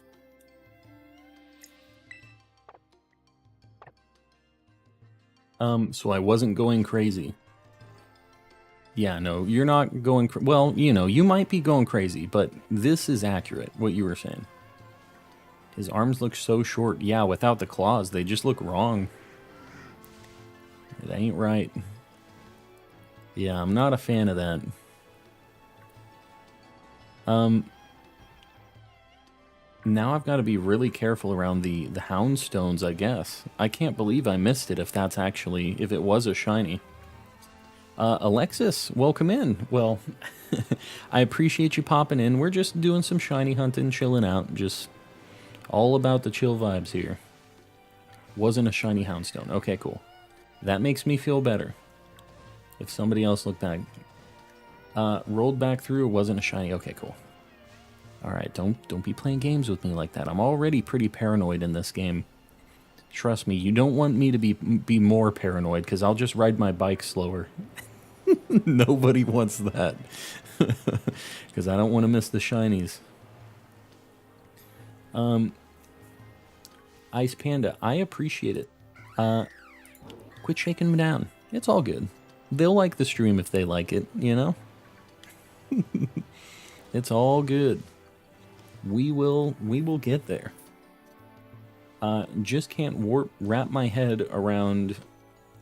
So I wasn't going crazy. Yeah, no, you're not going... Well, you know, you might be going crazy, but this is accurate, what you were saying. His arms look so short. Yeah, without the claws, they just look wrong. It ain't right. Yeah, I'm not a fan of that. Now I've got to be really careful around the Houndstones, I guess. I can't believe I missed it if that's actually... If it was a shiny. Alexis, welcome in. Well, I appreciate you popping in. We're just doing some shiny hunting, chilling out. Just all about the chill vibes here. Wasn't a shiny Houndstone. Okay, cool. That makes me feel better. If somebody else looked back. Rolled back through, it wasn't a shiny. Okay, cool. Alright, don't be playing games with me like that. I'm already pretty paranoid in this game. Trust me, you don't want me to be more paranoid, because I'll just ride my bike slower. Nobody wants that. Because I don't want to miss the shinies. Ice Panda, I appreciate it. Quit shaking them down. It's all good. They'll like the stream if they like it, you know? It's all good. We will get there. Just can't wrap my head around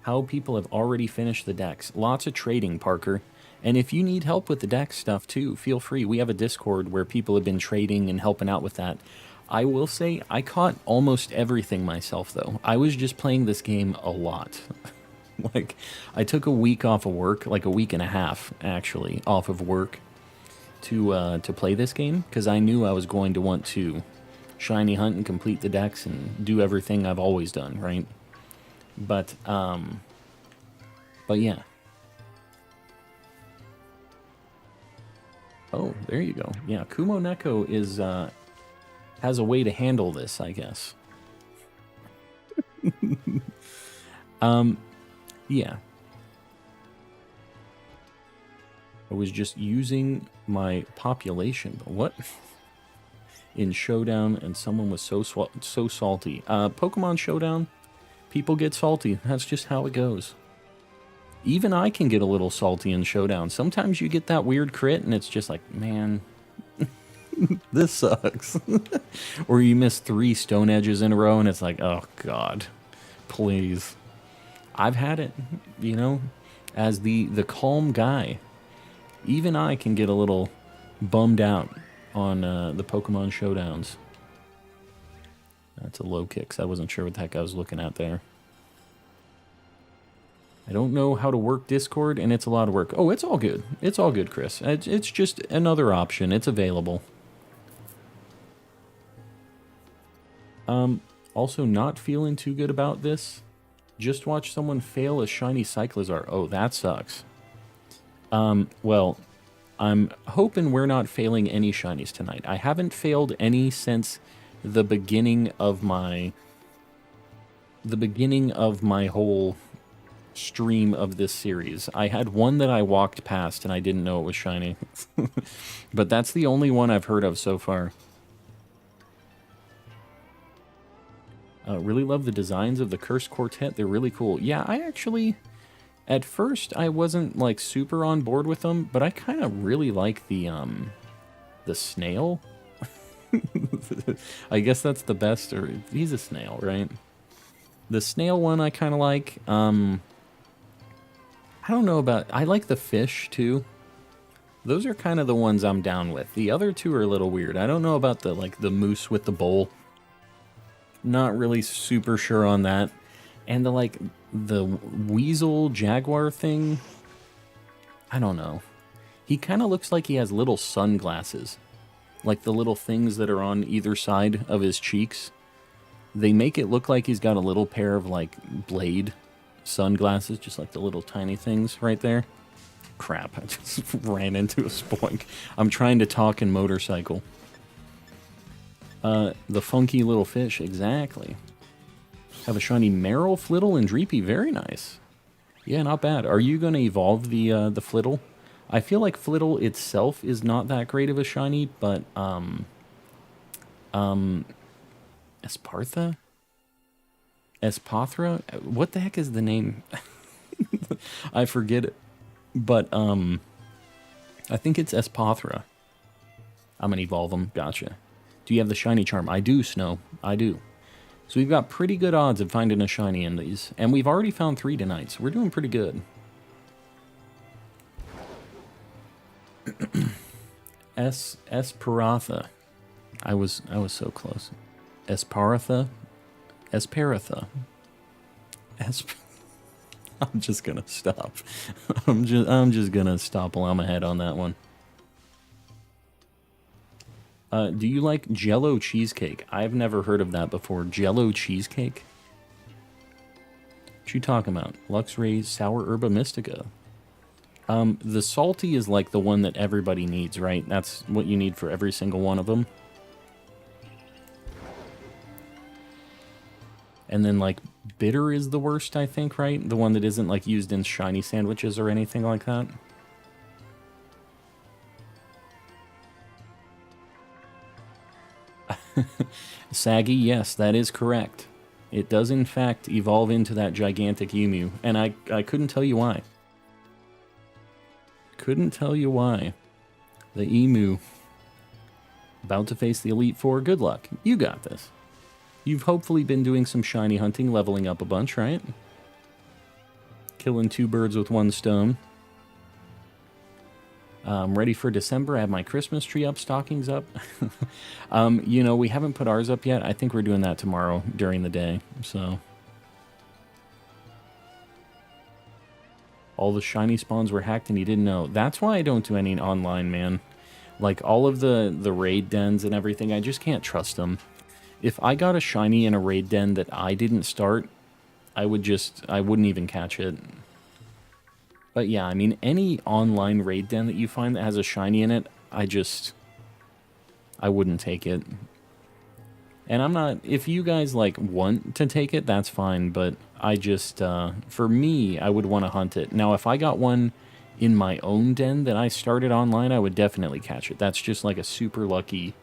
how people have already finished the decks. Lots of trading, Parker. And if you need help with the deck stuff too, feel free. We have a Discord where people have been trading and helping out with that. I will say, I caught almost everything myself, though. I was just playing this game a lot. Like, I took a week off of work, like a week and a half, actually, off of work to play this game, because I knew I was going to want to shiny hunt and complete the decks and do everything I've always done, right? But yeah. Oh, there you go. Yeah, Kumo Neko is, has a way to handle this, I guess. Yeah. I was just using my population. What? In Showdown, and someone was so salty. Pokemon Showdown, people get salty. That's just how it goes. Even I can get a little salty in Showdown. Sometimes you get that weird crit, and it's just like, man, this sucks. Or you miss 3 Stone Edges in a row, and it's like, oh, God, please. I've had it, you know, as the calm guy. Even I can get a little bummed out on the Pokemon Showdowns. That's a low kick, so I wasn't sure what the heck I was looking at there. I don't know how to work Discord, and it's a lot of work. Oh, it's all good. It's all good, Chris. It's just another option. It's available. Also not feeling too good about this. Just watch someone fail a shiny Cyclizar. Oh, that sucks. Well, I'm hoping we're not failing any shinies tonight. I haven't failed any since the beginning of my whole stream of this series. I had one that I walked past and I didn't know it was shiny. But that's the only one I've heard of so far. Really love the designs of the Curse Quartet. They're really cool. Yeah, I actually... At first, I wasn't, like, super on board with them, but I kind of really like the snail. I guess that's the best, or he's a snail, right? The snail one I kind of like. I don't know about... I like the fish, too. Those are kind of the ones I'm down with. The other two are a little weird. I don't know about the, like, the moose with the bowl. Not really super sure on that. And the, like, the weasel jaguar thing, I don't know. He kind of looks like he has little sunglasses. Like the little things that are on either side of his cheeks. They make it look like he's got a little pair of, like, blade sunglasses. Just like the little tiny things right there. Crap, I just ran into a spoink. I'm trying to talk in motorcycle. The funky little fish, exactly. Have a shiny Meryl, Flittle, and Dreepy. Very nice. Yeah, not bad. Are you going to evolve the Flittle? I feel like Flittle itself is not that great of a shiny, but Espartha? Espathra? What the heck is the name? I forget it. But I think it's Espathra. I'm going to evolve them. Gotcha. Do you have the shiny charm? I do, Snow. I do. So we've got pretty good odds of finding a shiny in these. And we've already found 3 tonight, so we're doing pretty good. Esparatha. I was so close. Esparatha. I'm just gonna stop. I'm just gonna stop while I'm ahead on that one. Do you like Jello cheesecake? I've never heard of that before. Jello cheesecake? What you talking about? Luxray Sour Herba Mystica. The salty is like the one that everybody needs, right? That's what you need for every single one of them. And then, like, bitter is the worst, I think, right? The one that isn't, like, used in shiny sandwiches or anything like that. Saggy, yes, that is correct. It does, in fact, evolve into that gigantic emu. And I couldn't tell you why. Couldn't tell you why. The emu. About to face the Elite Four. Good luck. You got this. You've hopefully been doing some shiny hunting, leveling up a bunch, right? Killing 2 birds with 1 stone. Ready for December. I have my Christmas tree up, stockings up. You know, we haven't put ours up yet. I think we're doing that tomorrow during the day, so. All the shiny spawns were hacked and you didn't know. That's why I don't do any online, man. Like, all of the raid dens and everything, I just can't trust them. If I got a shiny in a raid den that I didn't start, I wouldn't even catch it. But yeah, I mean, any online raid den that you find that has a shiny in it, I wouldn't take it. And I'm not, if you guys, like, want to take it, that's fine, but I just, for me, I would want to hunt it. Now, if I got one in my own den that I started online, I would definitely catch it. That's just like a super lucky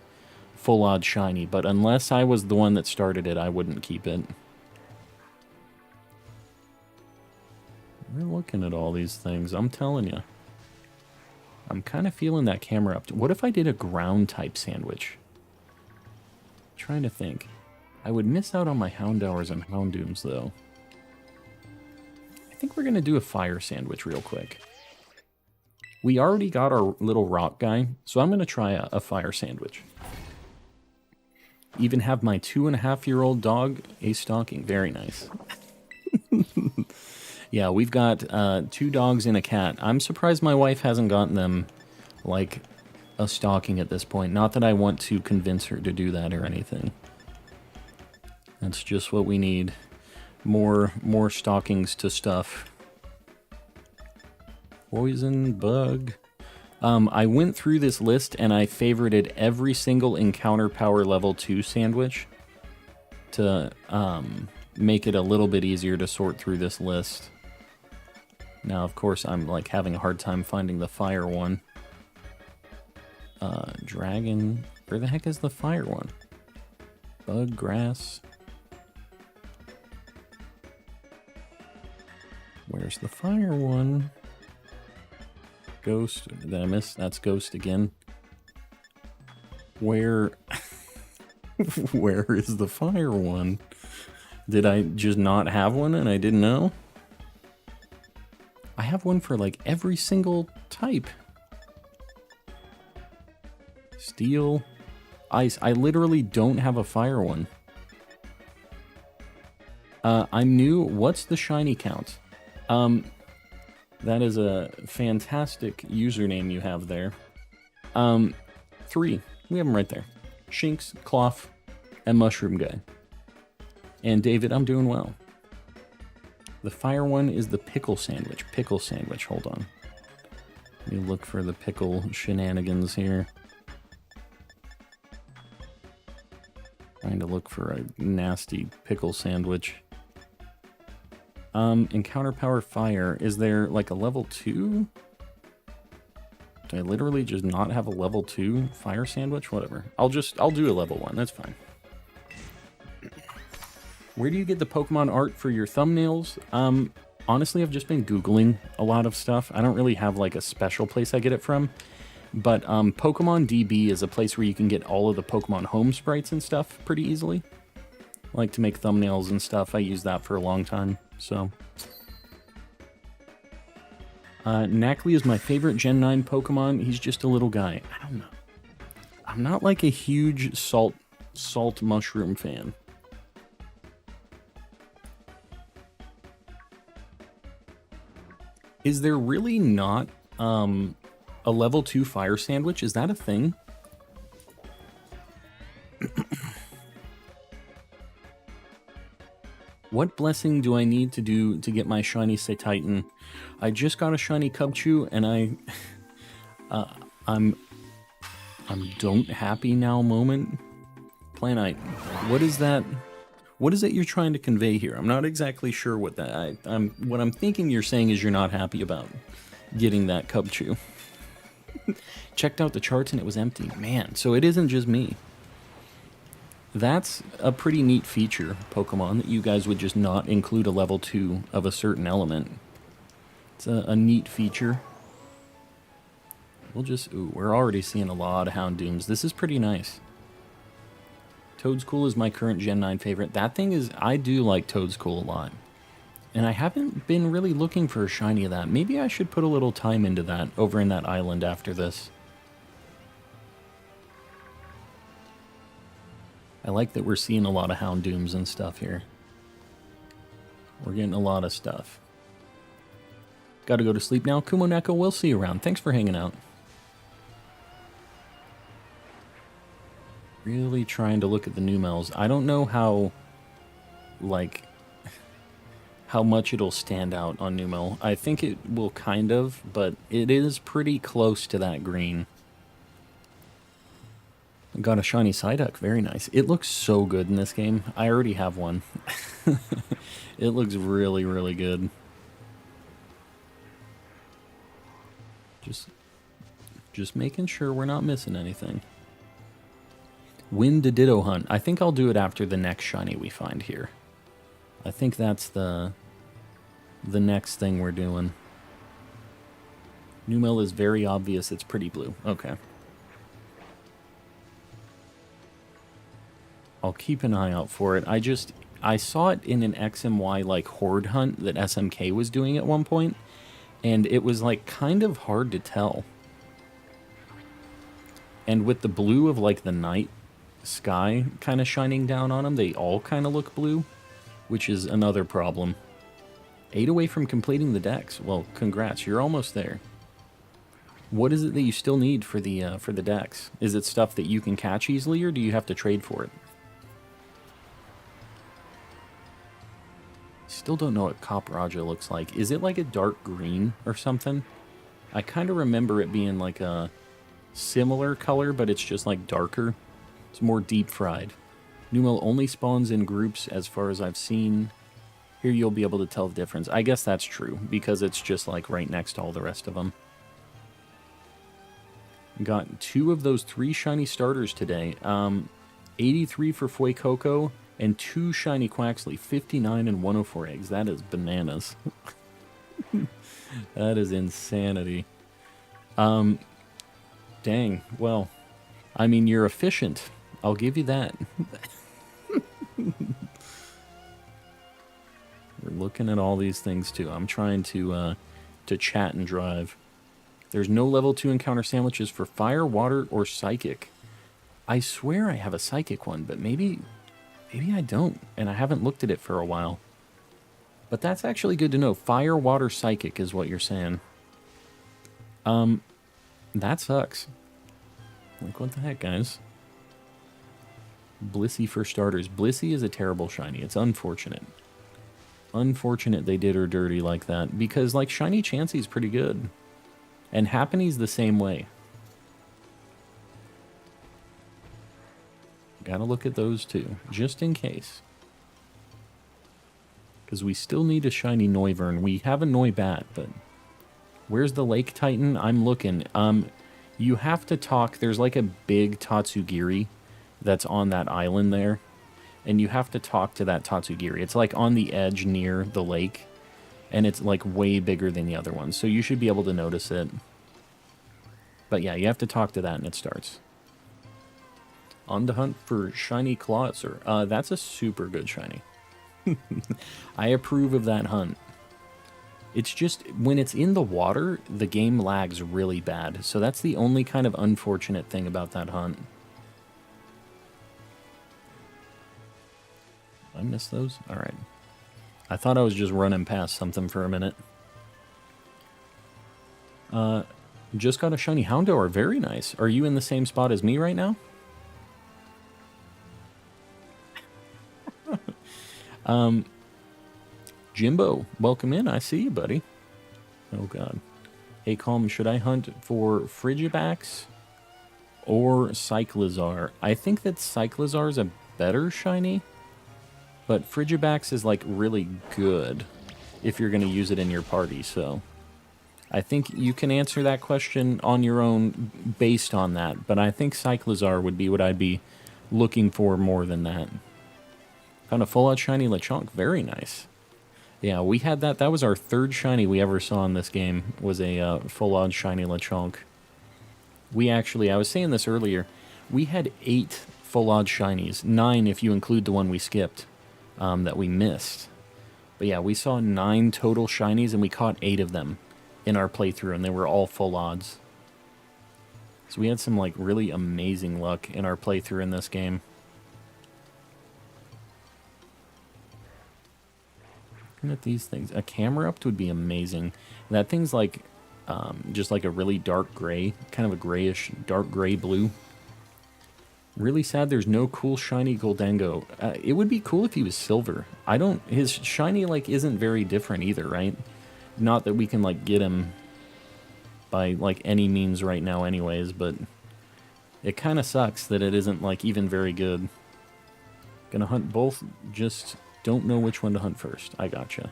full odd shiny, but unless I was the one that started it, I wouldn't keep it. We're looking at all these things, I'm telling you. I'm kind of feeling that camera up. What if I did a ground type sandwich? I'm trying to think. I would miss out on my Houndours and Houndooms, though. I think we're going to do a fire sandwich real quick. We already got our little rock guy, so I'm going to try a fire sandwich. Even have my 2.5-year-old dog a stocking. Very nice. Yeah, we've got 2 dogs and a cat. I'm surprised my wife hasn't gotten them, like, a stocking at this point. Not that I want to convince her to do that or anything. That's just what we need. More stockings to stuff. Poison bug. I went through this list and I favorited every single encounter power level 2 sandwich to make it a little bit easier to sort through this list. Now, of course, I'm like having a hard time finding the fire one. Dragon. Where the heck is the fire one? Bug, grass. Where's the fire one? Ghost. Did I miss? That's ghost again. Where... Where is the fire one? Did I just not have one and I didn't know? I have one for like every single type. Steel. Ice. I literally don't have a fire one. I'm new. What's the shiny count? That is a fantastic username you have there. 3. We have them right there. Shinx, Cloth, and Mushroom Guy. And David, I'm doing well. The fire one is the pickle sandwich. Pickle sandwich, hold on. Let me look for the pickle shenanigans here. Trying to look for a nasty pickle sandwich. Encounter power fire. Is there like a level 2? Do I literally just not have a level 2 fire sandwich? Whatever. I'll do a level 1. That's fine. Where do you get the Pokemon art for your thumbnails? Honestly, I've just been Googling a lot of stuff. I don't really have like a special place I get it from. But Pokemon DB is a place where you can get all of the Pokemon home sprites and stuff pretty easily. I like to make thumbnails and stuff. I use that for a long time. So, Nacli is my favorite Gen 9 Pokemon. He's just a little guy. I don't know. I'm not like a huge salt mushroom fan. Is there really not a level 2 fire sandwich? Is that a thing? What blessing do I need to do to get my shiny Titan? I just got a shiny Cubchoo, and I'm don't happy now moment. Planite, what is that? What is it you're trying to convey here? I'm not exactly sure what that. What I'm thinking you're saying is you're not happy about getting that Cubchoo. Checked out the charts and it was empty. Man, so it isn't just me. That's a pretty neat feature, Pokemon, that you guys would just not include a level 2 of a certain element. It's a neat feature. We'll just... Ooh, we're already seeing a lot of Houndooms. This is pretty nice. Toadstool is my current Gen 9 favorite. That thing is... I do like Toadstool a lot. And I haven't been really looking for a shiny of that. Maybe I should put a little time into that over in that island after this. I like that we're seeing a lot of Houndooms and stuff here. We're getting a lot of stuff. Gotta go to sleep now. Kumoneko, we'll see you around. Thanks for hanging out. Really trying to look at the Numels. I don't know how, like, how much it'll stand out on Numel. I think it will kind of, but it is pretty close to that green. Got a shiny Psyduck, very nice. It looks so good in this game. I already have one. It looks really, really good. Just making sure we're not missing anything. Win the Ditto Hunt. I think I'll do it after the next shiny we find here. I think that's the next thing we're doing. Numel is very obvious. It's pretty blue. Okay. I'll keep an eye out for it. I saw it in an X and Y like horde hunt that SMK was doing at one point, and it was like kind of hard to tell. And with the blue of like the night sky kind of shining down on them, they all kind of look blue, which is another problem. 8 away from completing the dex. Well, congrats, you're almost there. What is it that you still need for the dex? Is it stuff that you can catch easily, or do you have to trade for it? still don't know what Copraja looks like. Is it like a dark green or something? I kind of remember it being like a similar color, but it's just like darker. It's more deep fried. Numel only spawns in groups as far as I've seen. Here you'll be able to tell the difference. I guess that's true, because it's just like right next to all the rest of them. Got 2 of those 3 shiny starters today. 83 for Fuecoco and 2 shiny Quaxley. 59 and 104 eggs. That is bananas. That is insanity. Dang. Well, I mean, you're efficient. I'll give you that. We're looking at all these things too. I'm trying to chat and drive. There's no level 2 encounter sandwiches for fire, water, or psychic. I swear I have a psychic one, but maybe I don't, and I haven't looked at it for a while. But that's actually good to know. Fire, water, psychic is what you're saying. That sucks. Like, what the heck, guys? Blissey for starters. Blissey is a terrible shiny. It's unfortunate. Unfortunate they did her dirty like that, because, like, shiny Chansey's pretty good. And Happany's the same way. Gotta look at those too, just in case. Because we still need a shiny Noivern. We have a Noibat, but where's the Lake Titan? I'm looking. You have to talk. There's like a big Tatsugiri that's on that island there. And you have to talk to that Tatsugiri. It's like on the edge near the lake. And it's like way bigger than the other ones. So you should be able to notice it. But yeah, you have to talk to that and it starts. On the hunt for shiny Clawitzer. That's a super good shiny. I approve of that hunt. It's just, when it's in the water, the game lags really bad. So that's the only kind of unfortunate thing about that hunt. I missed those? Alright. I thought I was just running past something for a minute. Just got a shiny Houndour. Very nice. Are you in the same spot as me right now? Jimbo, welcome in. I see you, buddy. Oh, God. Hey, Calm, should I hunt for Frigibax or Cyclizar? I think that Cyclizar is a better shiny, but Frigibax is, like, really good if you're going to use it in your party, so I think you can answer that question on your own based on that, but I think Cyclizar would be what I'd be looking for more than that. Found a full-out shiny Lechonk. Very nice. Yeah, we had that. That was our 3rd shiny we ever saw in this game, was a full-out shiny Lechonk. We actually, I was saying this earlier, we had 8 full-out shinies. 9 if you include the one we skipped, that we missed. But yeah, we saw 9 total shinies, and we caught 8 of them in our playthrough, and they were all full odds. So we had some, like, really amazing luck in our playthrough in this game. At these things, a camera up would be amazing. That thing's like just like a really dark gray, kind of a grayish dark gray blue. Really sad there's no cool shiny Goldengo. It would be cool if he was silver. His shiny like isn't very different either, right? Not that we can like get him by like any means right now anyways, but it kind of sucks that it isn't like even very good. Gonna hunt both, just don't know which one to hunt first. I gotcha.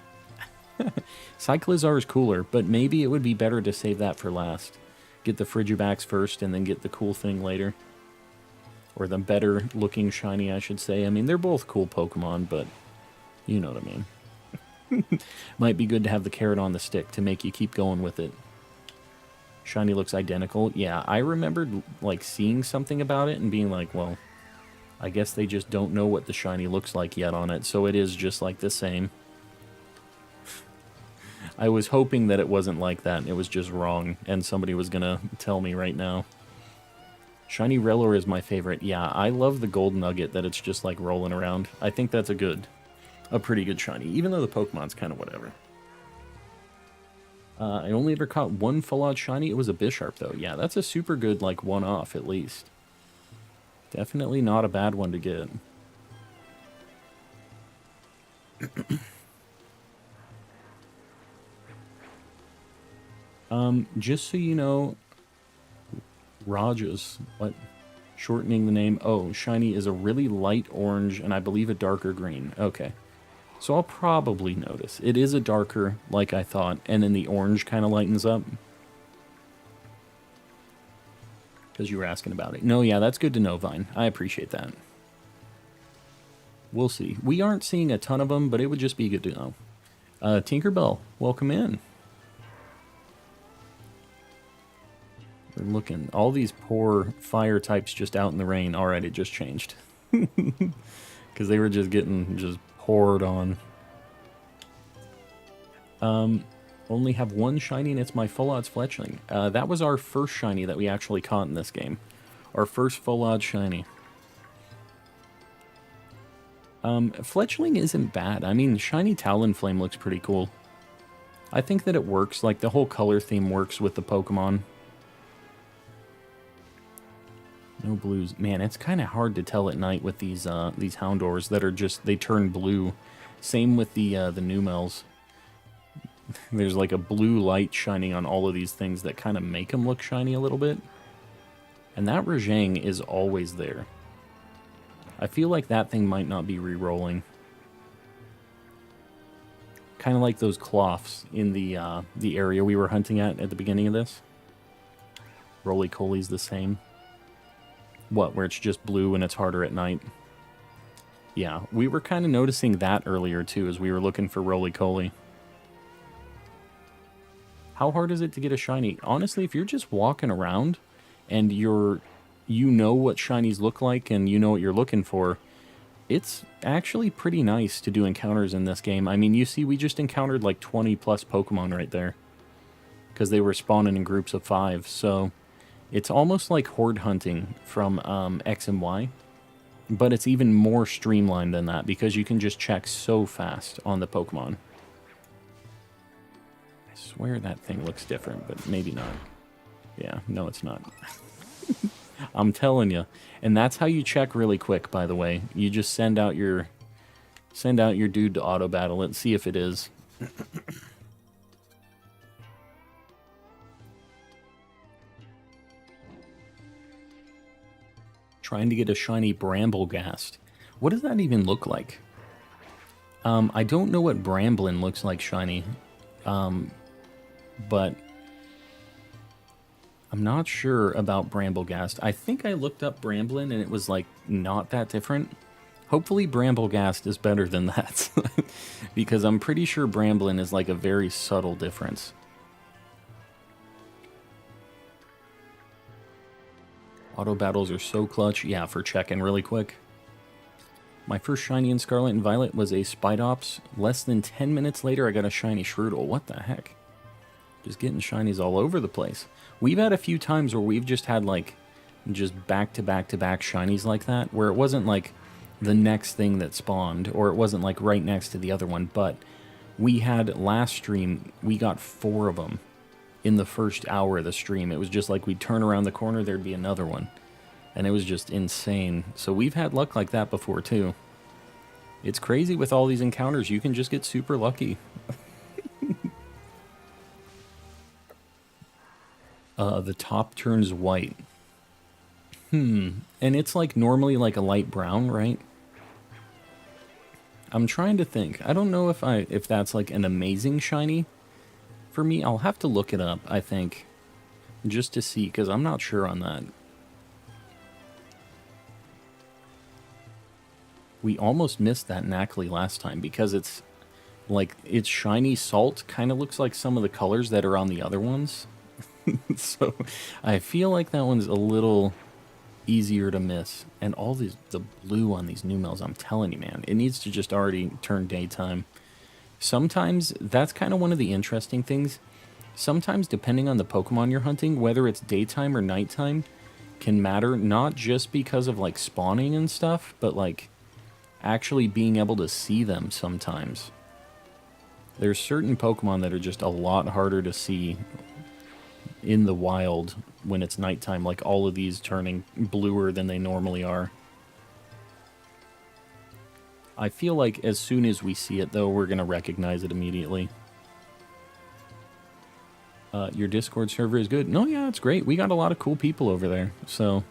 Cyclizar is cooler, but maybe it would be better to save that for last. Get the Frigibax first and then get the cool thing later. Or the better looking shiny, I should say. I mean, they're both cool Pokemon, but you know what I mean. Might be good to have the carrot on the stick to make you keep going with it. Shiny looks identical. Yeah, I remembered like seeing something about it and being like, well, I guess they just don't know what the shiny looks like yet on it, so it is just like the same. I was hoping that it wasn't like that and it was just wrong, and somebody was gonna tell me right now. Shiny Rellor is my favorite. Yeah, I love the gold nugget that it's just like rolling around. I think that's a pretty good shiny, even though the Pokemon's kind of whatever. I only ever caught 1 full-out shiny. It was a Bisharp, though. Yeah, that's a super good, like, one-off, at least. Definitely not a bad one to get. Just so you know, Rajas, what? Shortening the name. Oh, shiny is a really light orange and I believe a darker green. Okay. So I'll probably notice. It is a darker, like I thought, and then the orange kind of lightens up. Because you were asking about it. No, yeah, that's good to know, Vine. I appreciate that. We'll see. We aren't seeing a ton of them, but it would just be good to know. Tinkerbell, welcome in. We're looking. All these poor fire types just out in the rain. All right, it just changed. Because they were just getting just poured on. Only have one shiny, and it's my full odds fletchling. That was our first shiny that we actually caught in this game. Our first full odds shiny. Fletchling isn't bad. I mean, shiny Talonflame looks pretty cool. I think that it works. Like, the whole color theme works with the Pokemon. No blues. Man, it's kind of hard to tell at night with these Houndours that are just, they turn blue. Same with the Numels. There's like a blue light shining on all of these things that kind of make them look shiny a little bit. And that Rajang is always there. I feel like that thing might not be re-rolling. Kind of like those Cloths in the area we were hunting at the beginning of this. Roly-Coly's the same. What, where it's just blue and it's harder at night? Yeah, we were kind of noticing that earlier too as we were looking for Roly-Coly. How hard is it to get a shiny? Honestly, if you're just walking around and you know what shinies look like and you know what you're looking for, it's actually pretty nice to do encounters in this game. I mean, you see, we just encountered like 20 plus Pokemon right there because they were spawning in groups of 5. So it's almost like horde hunting from X and Y, but it's even more streamlined than that because you can just check so fast on the Pokemon. I swear that thing looks different, but maybe not. Yeah, no, it's not. I'm telling you. And that's how you check really quick, by the way. You just send out your dude to auto battle it, see if it is. Trying to get a shiny Bramblegast. What does that even look like? I don't know what Bramblin looks like shiny. But I'm not sure about Bramblegast. I think I looked up Bramblin and it was like not that different. Hopefully Bramblegast is better than that. Because I'm pretty sure Bramblin is like a very subtle difference. Auto battles are so clutch. Yeah, for checking really quick. My first shiny in Scarlet and Violet was a Spidops. Less than 10 minutes later, I got a shiny Shroodle. What the heck? Just getting shinies all over the place. We've had a few times where we've just had like just back-to-back-to-back shinies like that, where it wasn't like the next thing that spawned, or it wasn't like right next to the other one, but we had last stream, we got 4 of them in the first hour of the stream. It was just like we'd turn around the corner, there'd be another one. And it was just insane. So we've had luck like that before too. It's crazy with all these encounters, you can just get super lucky. The top turns white. And it's like normally like a light brown, right? I'm trying to think. I don't know if that's like an amazing shiny for me. I'll have to look it up, I think, just to see, because I'm not sure on that. We almost missed that Knackley last time because it's like its shiny salt kind of looks like some of the colors that are on the other ones. So I feel like that one's a little easier to miss. And all the blue on these Numels, I'm telling you, man, it needs to just already turn daytime. Sometimes that's kind of one of the interesting things. Sometimes depending on the Pokemon you're hunting, whether it's daytime or nighttime, can matter, not just because of like spawning and stuff, but like actually being able to see them sometimes. There's certain Pokemon that are just a lot harder to see in the wild when it's nighttime, like all of these turning bluer than they normally are. I feel like as soon as we see it, though, we're going to recognize it immediately. Your Discord server is good. No, yeah, it's great. We got a lot of cool people over there. So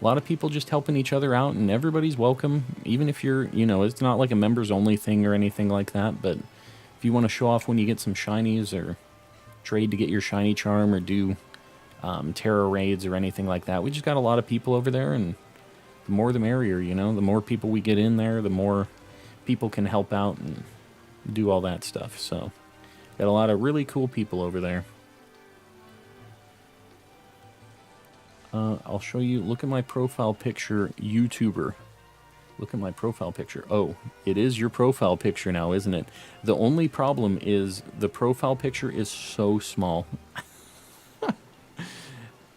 a lot of people just helping each other out, and everybody's welcome. Even if you're, you know, it's not like a members only thing or anything like that. But if you want to show off when you get some shinies, or trade to get your shiny charm, or do terror raids or anything like that, we just got a lot of people over there, and the more the merrier, you know. The more people we get in there, the more people can help out and do all that stuff. So got a lot of really cool people over there. I'll show you. Look at my profile picture, YouTuber. Look at my profile picture. Oh, it is your profile picture now, isn't it? The only problem is the profile picture is so small.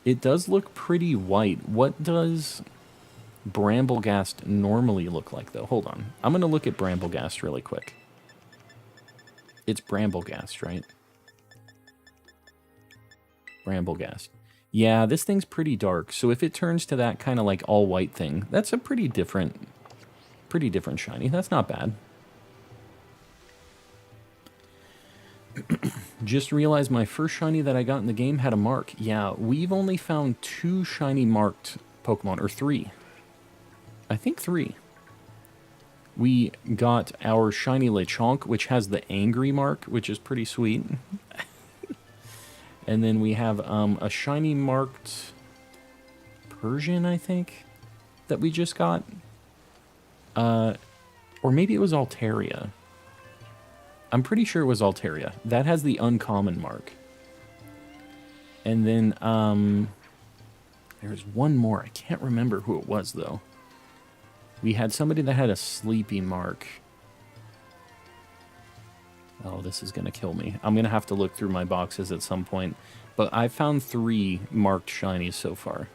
It does look pretty white. What does Bramblegast normally look like, though? Hold on. I'm going to look at Bramblegast really quick. It's Bramblegast, right? Bramblegast. Yeah, this thing's pretty dark, so if it turns to that kind of like all-white thing, that's a pretty different shiny. That's not bad. Just realized my first shiny that I got in the game had a mark. Yeah, we've only found 2 shiny marked Pokemon, or 3. I think 3. We got our shiny Lechonk, which has the angry mark, which is pretty sweet. And then we have a shiny marked Persian, I think, that we just got. Or maybe it was Altaria. I'm pretty sure it was Altaria. That has the uncommon mark. And then there's one more. I can't remember who it was, though. We had somebody that had a sleepy mark. Oh, this is going to kill me. I'm going to have to look through my boxes at some point. But I found 3 marked shinies so far.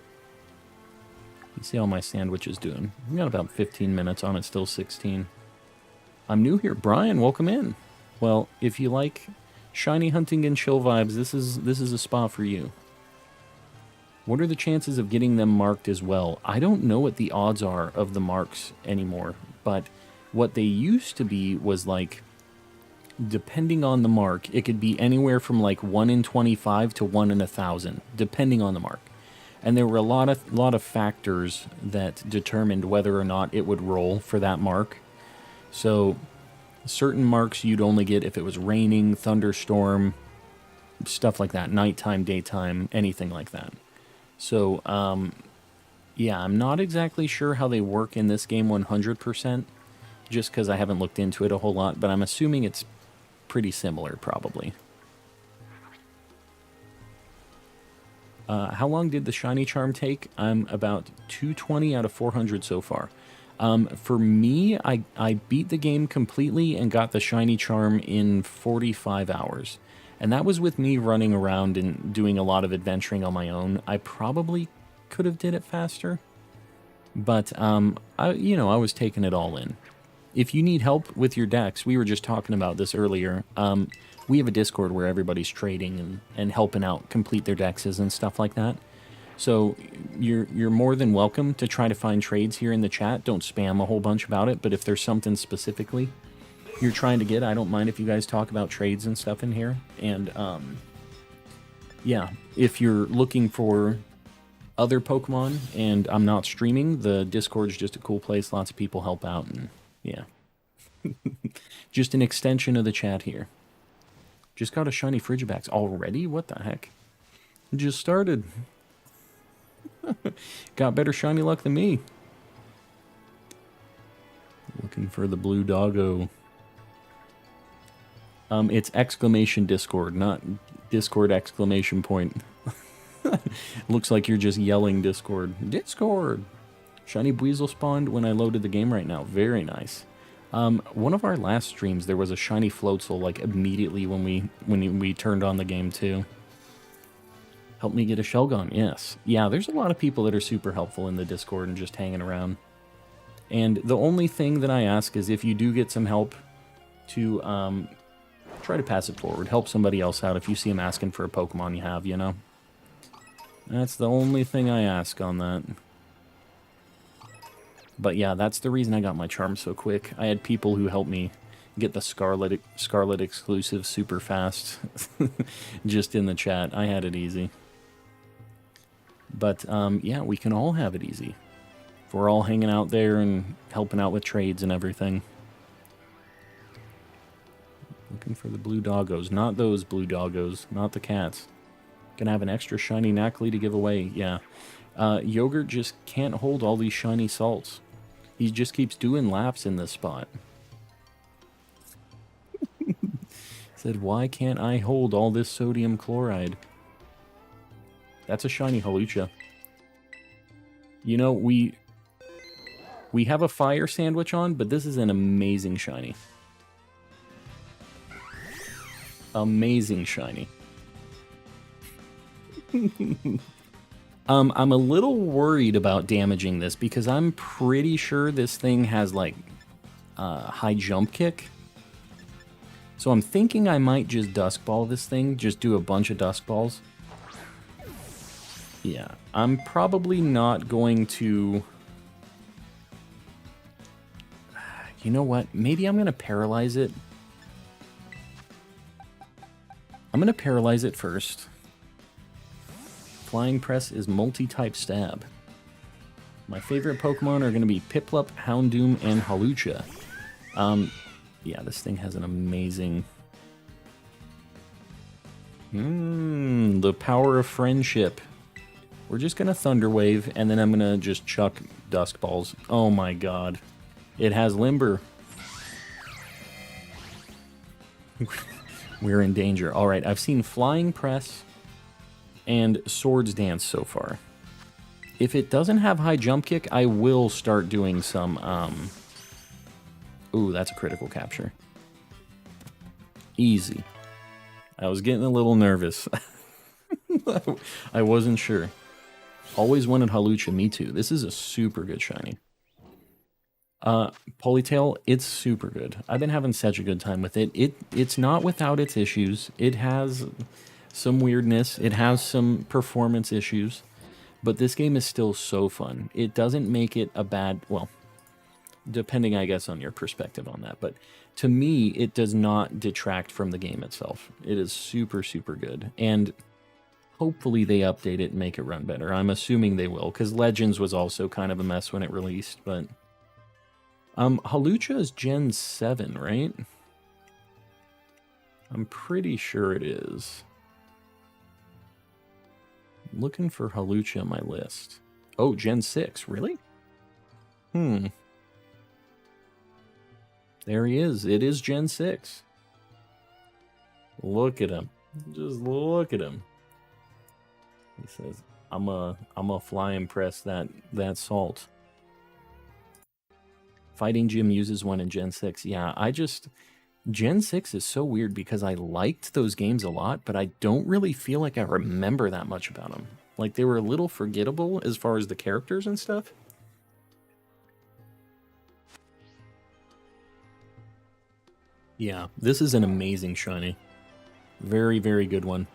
You see how my sandwich is doing. We got about 15 minutes on it, still 16. I'm new here. Brian, welcome in. Well, if you like shiny hunting and chill vibes, this is a spot for you. What are the chances of getting them marked as well? I don't know what the odds are of the marks anymore, but what they used to be was like, depending on the mark, it could be anywhere from like 1 in 25 to 1 in 1,000, depending on the mark. And there were a lot of factors that determined whether or not it would roll for that mark. So certain marks you'd only get if it was raining, thunderstorm, stuff like that, nighttime, daytime, anything like that. So, yeah, I'm not exactly sure how they work in this game 100%, just because I haven't looked into it a whole lot, but I'm assuming it's pretty similar, probably. How long did the shiny charm take? I'm about 220 out of 400 so far. For me, I beat the game completely and got the shiny charm in 45 hours. And that was with me running around and doing a lot of adventuring on my own. I probably could have did it faster. But, I was taking it all in. If you need help with your decks, we were just talking about this earlier. We have a Discord where everybody's trading and helping out complete their dexes and stuff like that. So you're more than welcome to try to find trades here in the chat. Don't spam a whole bunch about it, but if there's something specifically you're trying to get, I don't mind if you guys talk about trades and stuff in here. And yeah, if you're looking for other Pokemon and I'm not streaming, the Discord's just a cool place. Lots of people help out, and yeah. Just an extension of the chat here. Just got a shiny Frigibax already? What the heck? Just started. Got better shiny luck than me. Looking for the blue doggo. It's exclamation Discord, not Discord exclamation point. Looks like you're just yelling Discord. Discord! Shiny Buizel spawned when I loaded the game right now. Very nice. One of our last streams, there was a shiny Floatzel like immediately when we turned on the game too. Help me get a Shelgon, yes. Yeah, there's a lot of people that are super helpful in the Discord and just hanging around. And the only thing that I ask is if you do get some help to try to pass it forward. Help somebody else out if you see them asking for a Pokemon you have, you know? That's the only thing I ask on that. But yeah, that's the reason I got my charm so quick. I had people who helped me get the Scarlet exclusive super fast just in the chat. I had it easy. But yeah, we can all have it easy. If we're all hanging out there and helping out with trades and everything. Looking for the blue doggos. Not those blue doggos. Not the cats. Gonna have an extra shiny Knackley to give away. Yeah. Yogurt just can't hold all these shiny salts. He just keeps doing laps in this spot. Said, why can't I hold all this sodium chloride? That's a shiny Hawlucha. You know, we have a fire sandwich on, but this is an amazing shiny. Amazing shiny. I'm a little worried about damaging this because I'm pretty sure this thing has like high jump kick. So I'm thinking I might just Dusk Ball this thing, just do a bunch of Dusk Balls. Yeah, I'm probably not going to... You know what? Maybe I'm going to paralyze it. I'm going to paralyze it first. Flying Press is multi-type stab. My favorite Pokemon are going to be Piplup, Houndoom, and Hawlucha. Yeah, this thing has an amazing... the power of friendship. We're just going to Thunder Wave, and then I'm going to just chuck Dusk Balls. Oh my god. It has Limber. We're in danger. Alright, I've seen Flying Press and Swords Dance so far. If it doesn't have high jump kick, I will start doing some... Ooh, that's a critical capture. Easy. I was getting a little nervous. I wasn't sure. Always wanted Hawlucha, me too. This is a super good shiny. Ponytail, it's super good. I've been having such a good time with it. It's not without its issues. It has some weirdness. It has some performance issues. But this game is still so fun. It doesn't make it a bad... Well, depending, I guess, on your perspective on that. But to me, it does not detract from the game itself. It is super, super good. And hopefully they update it and make it run better. I'm assuming they will, because Legends was also kind of a mess when it released. But Hawlucha is Gen 7, right? I'm pretty sure it is. I'm looking for Hawlucha on my list. Oh, Gen 6, really? There he is. It is Gen 6. Look at him. Just look at him. He says, I'm a flying press that salt. Fighting Gym uses one in Gen 6. Yeah, Gen 6 is so weird because I liked those games a lot, but I don't really feel like I remember that much about them. Like, they were a little forgettable as far as the characters and stuff. Yeah, this is an amazing shiny. Very, very good one.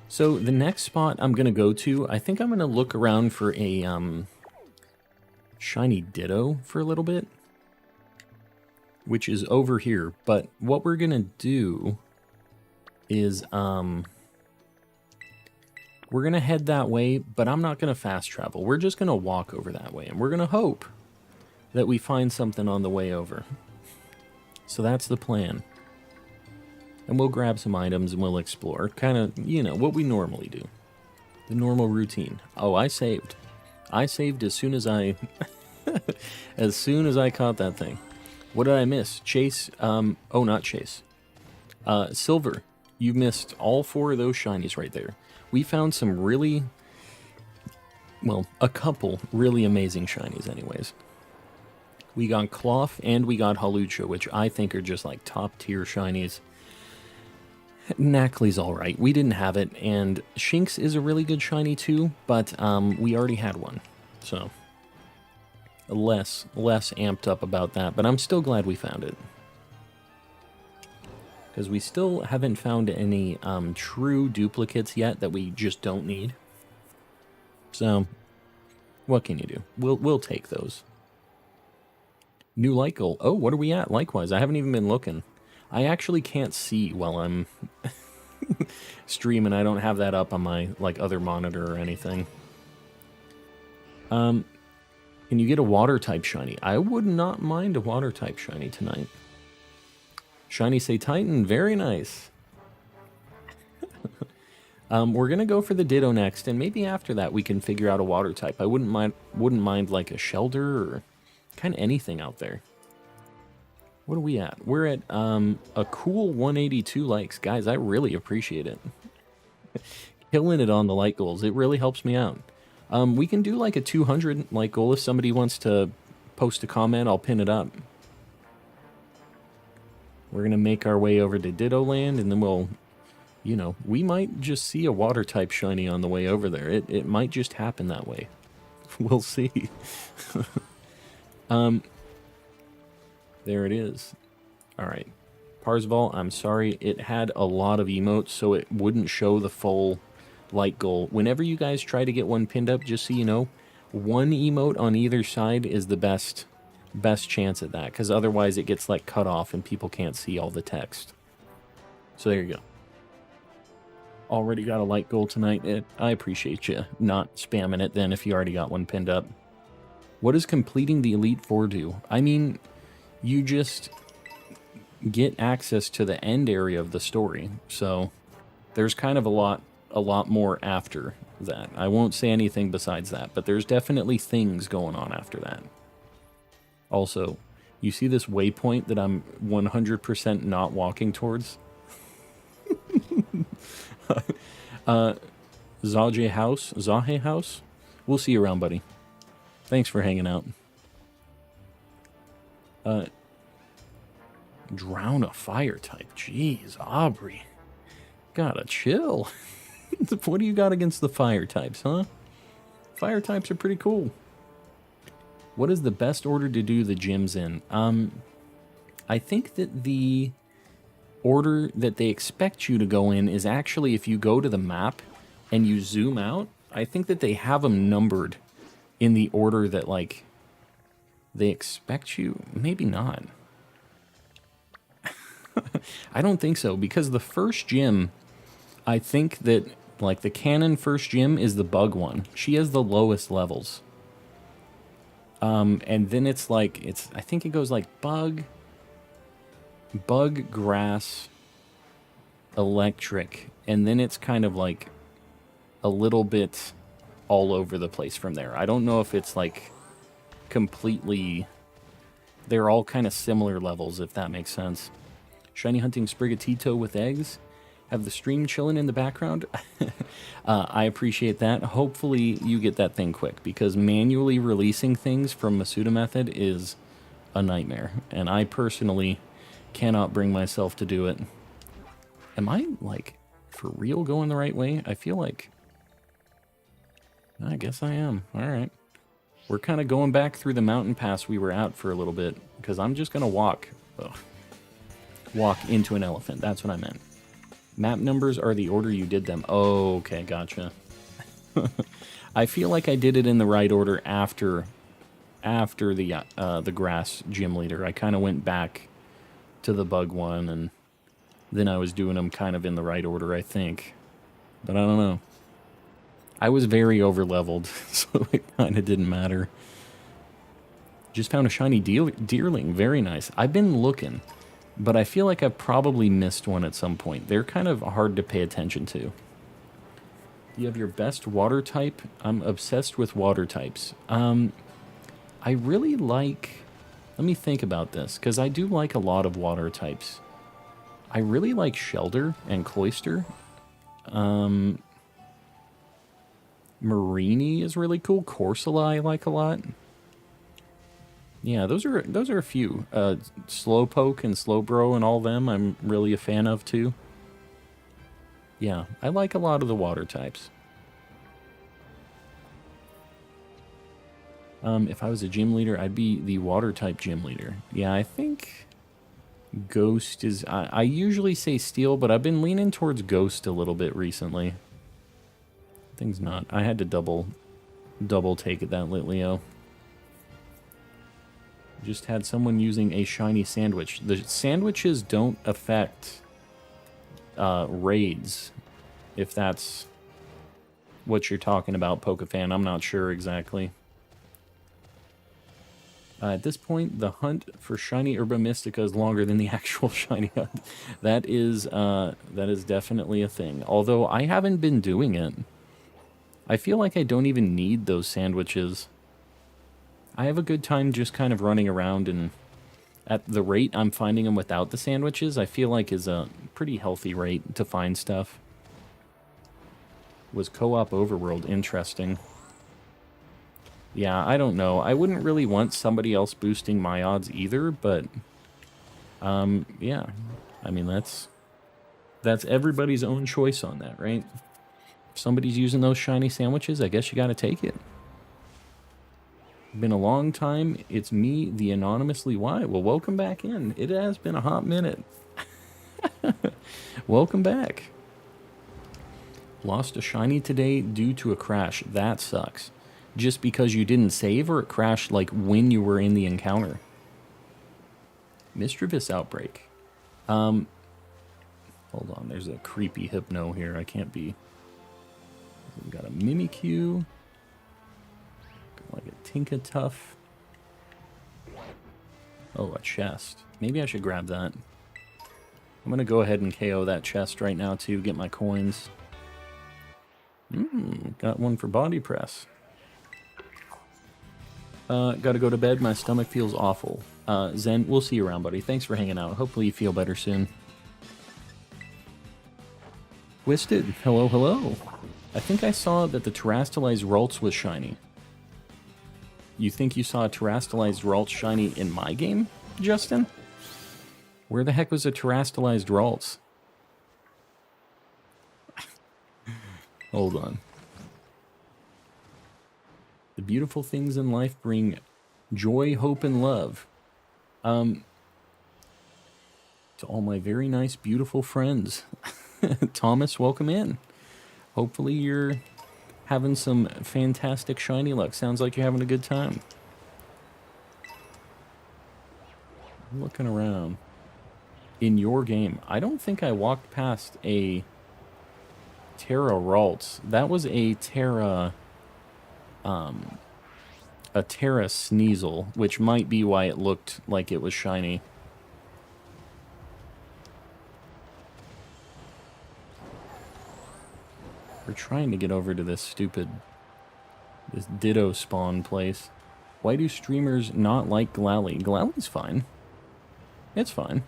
So the next spot I'm going to go to, I think I'm going to look around for a shiny Ditto for a little bit, which is over here. But what we're going to do is we're going to head that way, but I'm not going to fast travel. We're just going to walk over that way, and we're going to hope that we find something on the way over. So that's the plan. And we'll grab some items and we'll explore. Kind of, you know, what we normally do. The normal routine. Oh, I saved. I saved as soon as I... as soon as I caught that thing. What did I miss? Chase, oh, not Chase. Silver. You missed all 4 of those shinies right there. We found some really... Well, a couple really amazing shinies anyways. We got Cloth and we got Hawlucha, which I think are just like top tier shinies. Knackley's alright. We didn't have it, and Shinx is a really good shiny too, but we already had one. So, less amped up about that, but I'm still glad we found it. Because we still haven't found any true duplicates yet that we just don't need. So, what can you do? We'll take those. New light goal. Oh, what are we at? Likewise, I haven't even been looking. I actually can't see while I'm streaming. I don't have that up on my like other monitor or anything. Can you get a water type shiny? I would not mind a water type shiny tonight. Shiny say Titan, very nice. We're gonna go for the Ditto next, and maybe after that we can figure out a water type. I wouldn't mind like a Shelder or kind of anything out there. What are we at? We're at a cool 182 likes. Guys, I really appreciate it. Killing it on the like goals. It really helps me out. We can do like a 200 like goal if somebody wants to post a comment. I'll pin it up. We're gonna make our way over to Ditto Land, and then we'll, you know, we might just see a water type shiny on the way over there. It might just happen that way. We'll see. There it is. All right. Parzival, I'm sorry. It had a lot of emotes, so it wouldn't show the full light goal. Whenever you guys try to get one pinned up, just so you know, one emote on either side is the best chance at that, because otherwise it gets like cut off and people can't see all the text. So there you go. Already got a light goal tonight. I appreciate you not spamming it then if you already got one pinned up. What does completing the Elite Four do? I mean, you just get access to the end area of the story. So there's kind of a lot more after that. I won't say anything besides that, but there's definitely things going on after that. Also, you see this waypoint that I'm 100% not walking towards? Zahe House? We'll see you around, buddy. Thanks for hanging out. Drown a fire type. Jeez, Aubrey. Gotta chill. What do you got against the fire types, huh? Fire types are pretty cool. What is the best order to do the gyms in? I think that the order that they expect you to go in is actually if you go to the map and you zoom out, I think that they have them numbered in the order that, like, they expect you. Maybe not. I don't think so, because the first gym, I think that, like, the canon first gym is the bug one. She has the lowest levels. And then it's like, I think it goes like bug, grass, electric, and then it's kind of like a little bit all over the place from there. I don't know if it's like completely, they're all kind of similar levels, if that makes sense. Shiny hunting Sprigatito with eggs. Have the stream chilling in the background. I appreciate that. Hopefully you get that thing quick, because manually releasing things from Masuda Method is a nightmare, and I personally cannot bring myself to do it. Am I, like, for real going the right way? I feel like... I guess I am. Alright. We're kind of going back through the mountain pass we were out for a little bit, because I'm just going to walk into an elephant. That's what I meant. Map numbers are the order you did them. Oh, okay, gotcha. I feel like I did it in the right order after the grass gym leader. I kind of went back to the bug one, and then I was doing them kind of in the right order, I think. But I don't know. I was very over-leveled, so it kind of didn't matter. Just found a shiny deerling. Very nice. I've been looking, but I feel like I've probably missed one at some point. They're kind of hard to pay attention to. Do you have your best water type? I'm obsessed with water types. I really like... Let me think about this, because I do like a lot of water types. I really like Shelder and Cloyster. Marini is really cool. Corsola I like a lot. Yeah, those are a few. Slowpoke and Slowbro and all them I'm really a fan of too. Yeah, I like a lot of the water types. If I was a gym leader, I'd be the water type gym leader. Yeah, I think Ghost is... I usually say Steel, but I've been leaning towards Ghost a little bit recently. Thing's not. I had to double take it that lit, Leo. Just had someone using a shiny sandwich. The sandwiches don't affect raids, if that's what you're talking about, Pokefan. I'm not sure exactly. At this point, the hunt for shiny Herba Mystica is longer than the actual shiny hunt. That is definitely a thing. Although I haven't been doing it. I feel like I don't even need those sandwiches. I have a good time just kind of running around, and at the rate I'm finding them without the sandwiches, I feel like is a pretty healthy rate to find stuff. Was co-op overworld interesting? Yeah, I don't know. I wouldn't really want somebody else boosting my odds either, but yeah. I mean, that's everybody's own choice on that, right? If somebody's using those shiny sandwiches, I guess you got to take it. Been a long time. It's me, the anonymously Y. Well, welcome back in. It has been a hot minute. Welcome back. Lost a shiny today due to a crash. That sucks. Just because you didn't save, or it crashed like when you were in the encounter? Mischievous outbreak. Hold on, there's a creepy hypno here. I can't be. We got a Mimikyu. Got like a Tinkatuff. Oh, a chest. Maybe I should grab that. I'm gonna go ahead and KO that chest right now too, get my coins. Got one for body press. Gotta go to bed. My stomach feels awful. Zen, we'll see you around, buddy. Thanks for hanging out. Hopefully you feel better soon. Twisted, hello, hello. I think I saw that the terastallized Ralts was shiny. You think you saw a terastallized Ralts shiny in my game, Justin? Where the heck was a terastallized Ralts? Hold on. The beautiful things in life bring joy, hope, and love. To all my very nice, beautiful friends. Thomas, welcome in. Hopefully you're having some fantastic shiny luck. Sounds like you're having a good time. I'm looking around. In your game, I don't think I walked past a Terra Ralts. That was a Terra Sneasel, which might be why it looked like it was shiny. We're trying to get over to this Ditto spawn place. Why do streamers not like Glalie? Glalie's fine. It's fine.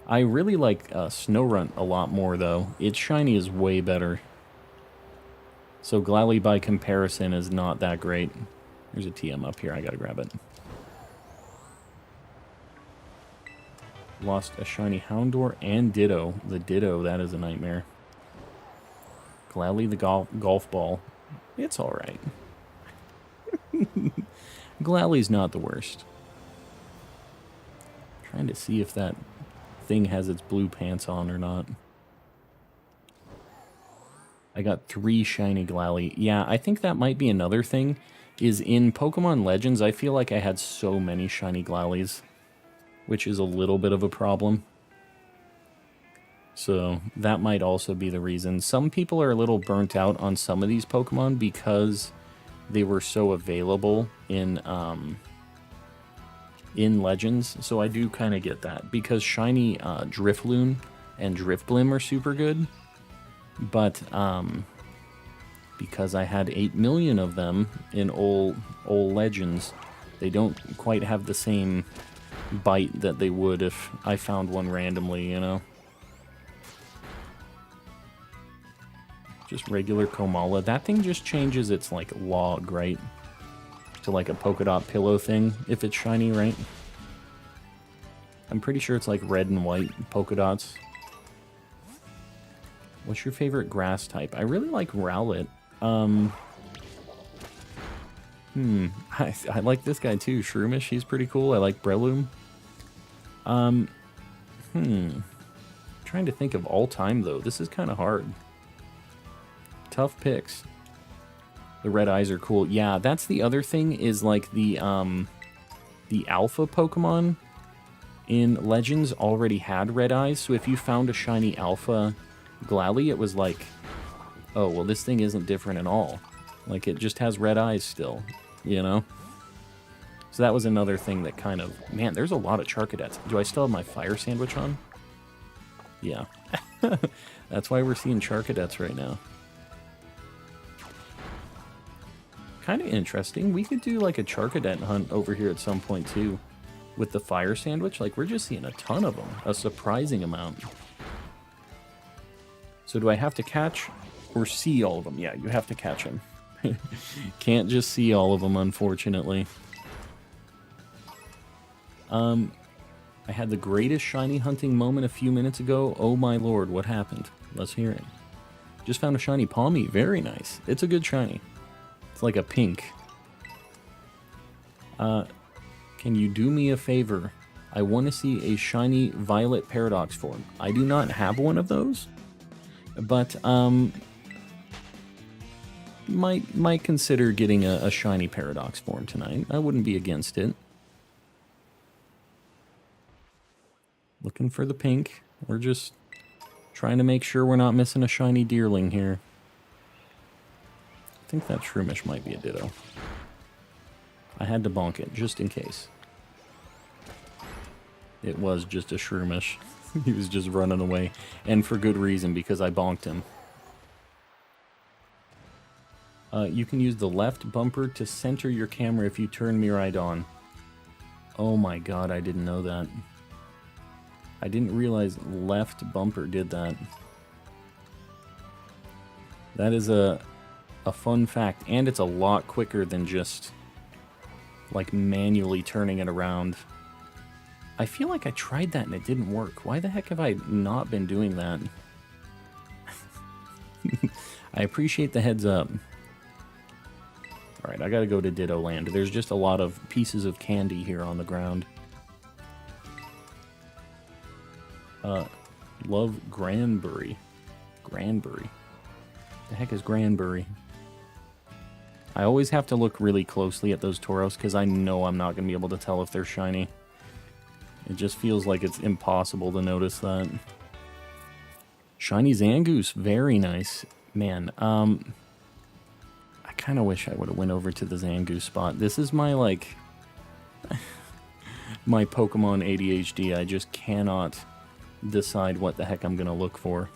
I really like Snowrunt a lot more, though. Its shiny is way better. So Glalie, by comparison, is not that great. There's a TM up here. I gotta grab it. Lost a shiny Houndour and Ditto. The Ditto, that is a nightmare. Glalie the golf ball. It's alright. Glalie's not the worst. Trying to see if that thing has its blue pants on or not. I got 3 shiny Glalie. Yeah, I think that might be another thing. Is in Pokemon Legends, I feel like I had so many shiny Glalies, which is a little bit of a problem. So that might also be the reason. Some people are a little burnt out on some of these Pokemon because they were so available in Legends. So I do kind of get that. Because shiny Drifloon and Drifblim are super good. But because I had 8 million of them in old Legends, they don't quite have the same bite that they would if I found one randomly, you know? Just regular Komala. That thing just changes its, like, log, right? To, like, a polka dot pillow thing, if it's shiny, right? I'm pretty sure it's, like, red and white polka dots. What's your favorite grass type? I really like Rowlet. I like this guy, too. Shroomish, he's pretty cool. I like Breloom. Trying to think of all time, though. This is kind of hard. Tough picks. The red eyes are cool. Yeah, that's the other thing, is like the the alpha Pokemon in Legends already had red eyes, so if you found a shiny alpha Glalie, it was like, oh, well, this thing isn't different at all. Like, it just has red eyes still, you know? So that was another thing that kind of... Man, there's a lot of Charcadets. Do I still have my fire sandwich on? Yeah. That's why we're seeing Charcadets right now. Kind of interesting. We could do, like, a Charcadet hunt over here at some point, too. With the fire sandwich. Like, we're just seeing a ton of them. A surprising amount. So do I have to catch or see all of them? Yeah, you have to catch them. Can't just see all of them, unfortunately. I had the greatest shiny hunting moment a few minutes ago. Oh my lord, what happened? Let's hear it. Just found a shiny Palmy. Very nice. It's a good shiny. It's like a pink. Can you do me a favor? I want to see a shiny Violet Paradox form. I do not have one of those, but might consider getting a shiny Paradox form tonight. I wouldn't be against it. Looking for the pink. We're just trying to make sure we're not missing a shiny Deerling here. I think that Shroomish might be a Ditto. I had to bonk it, just in case. It was just a Shroomish. He was just running away. And for good reason, because I bonked him. You can use the left bumper to center your camera if you turn Mirai on. Oh my god, I didn't know that. I didn't realize left bumper did that. That is a fun fact, and it's a lot quicker than just like manually turning it around. I feel like I tried that and it didn't work. Why the heck have I not been doing that? I appreciate the heads up. Alright, I gotta go to Ditto Land. There's just a lot of pieces of candy here on the ground. Love Granbury. Granbury. The heck is Granbury? I always have to look really closely at those Tauros because I know I'm not going to be able to tell if they're shiny. It just feels like it's impossible to notice that. Shiny Zangoose. Very nice. Man, I kind of wish I would have went over to the Zangoose spot. This is my, like... my Pokemon ADHD. I just cannot decide what the heck I'm going to look for.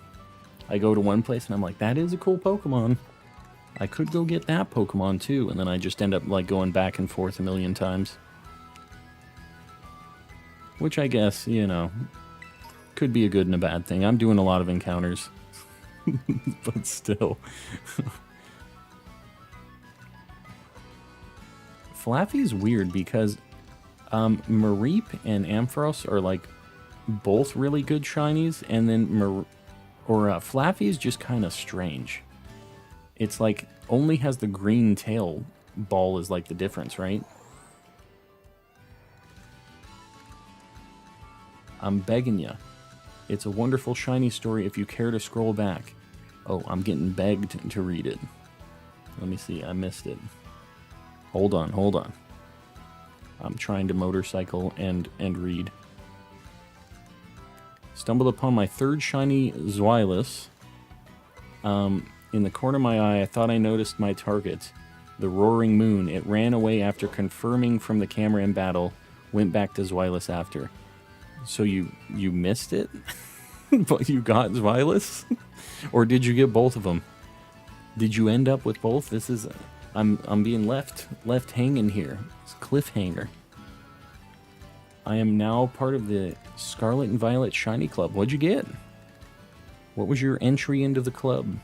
I go to one place and I'm like, that is a cool Pokemon. I could go get that Pokemon too, and then I just end up like going back and forth a million times. Which I guess, you know, could be a good and a bad thing. I'm doing a lot of encounters. But still. Flaffy's weird because Mareep and Ampharos are like both really good shinies, and then Flaffy is just kind of strange. It's like only has the green tail ball is like the difference, right? I'm begging ya. It's a wonderful shiny story if you care to scroll back. Oh, I'm getting begged to read it. Let me see, I missed it. Hold on, hold on. I'm trying to motorcycle and read. Stumbled upon my third shiny Zweilous. In the corner of my eye, I thought I noticed my target, the Roaring Moon. It ran away after confirming from the camera in battle, went back to Zweilous after. So you missed it? But you got Zweilous? Or did you get both of them? Did you end up with both? This is... I'm being left hanging here. It's a cliffhanger. I am now part of the Scarlet and Violet Shiny Club. What'd you get? What was your entry into the club?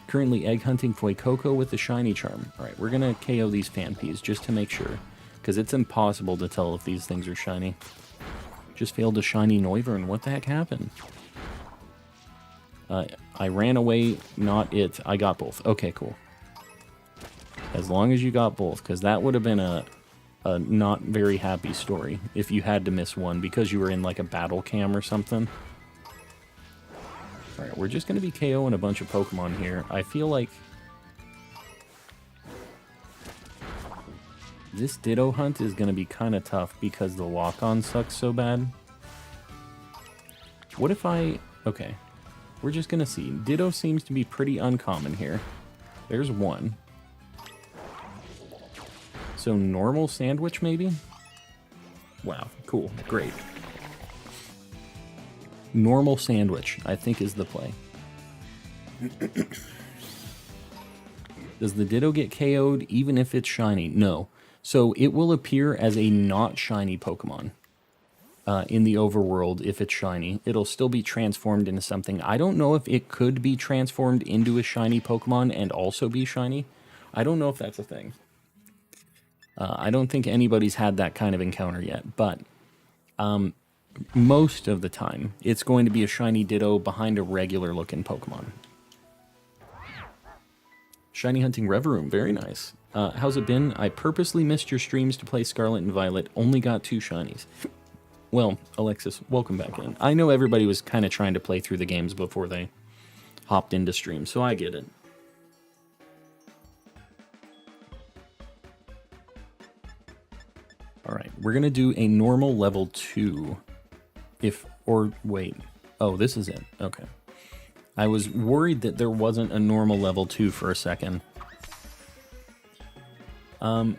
Currently egg hunting Fuecoco with the shiny charm. Alright, we're gonna KO these Fanpeas just to make sure. Because it's impossible to tell if these things are shiny. Just failed a shiny Noivern. What the heck happened? I ran away, not it. I got both. Okay, cool. As long as you got both, because that would have been a not very happy story if you had to miss one because you were in like a battle cam or something. Alright, we're just going to be KOing a bunch of Pokemon here. I feel like... This Ditto hunt is going to be kind of tough because the lock-on sucks so bad. What if I... Okay. We're just going to see. Ditto seems to be pretty uncommon here. There's one. So normal sandwich, maybe? Wow, cool, great. Normal sandwich, I think, is the play. Does the Ditto get KO'd even if it's shiny? No. So it will appear as a not shiny Pokemon in the overworld if it's shiny. It'll still be transformed into something. I don't know if it could be transformed into a shiny Pokemon and also be shiny. I don't know if that's a thing. I don't think anybody's had that kind of encounter yet, but most of the time, it's going to be a shiny Ditto behind a regular-looking Pokemon. Shiny Hunting Reverum, very nice. How's it been? I purposely missed your streams to play Scarlet and Violet, only got 2 shinies. Well, Alexis, welcome back in. I know everybody was kind of trying to play through the games before they hopped into stream, so I get it. Alright, we're going to do a normal level 2. Wait. Oh, this is it. Okay. I was worried that there wasn't a normal level 2 for a second. I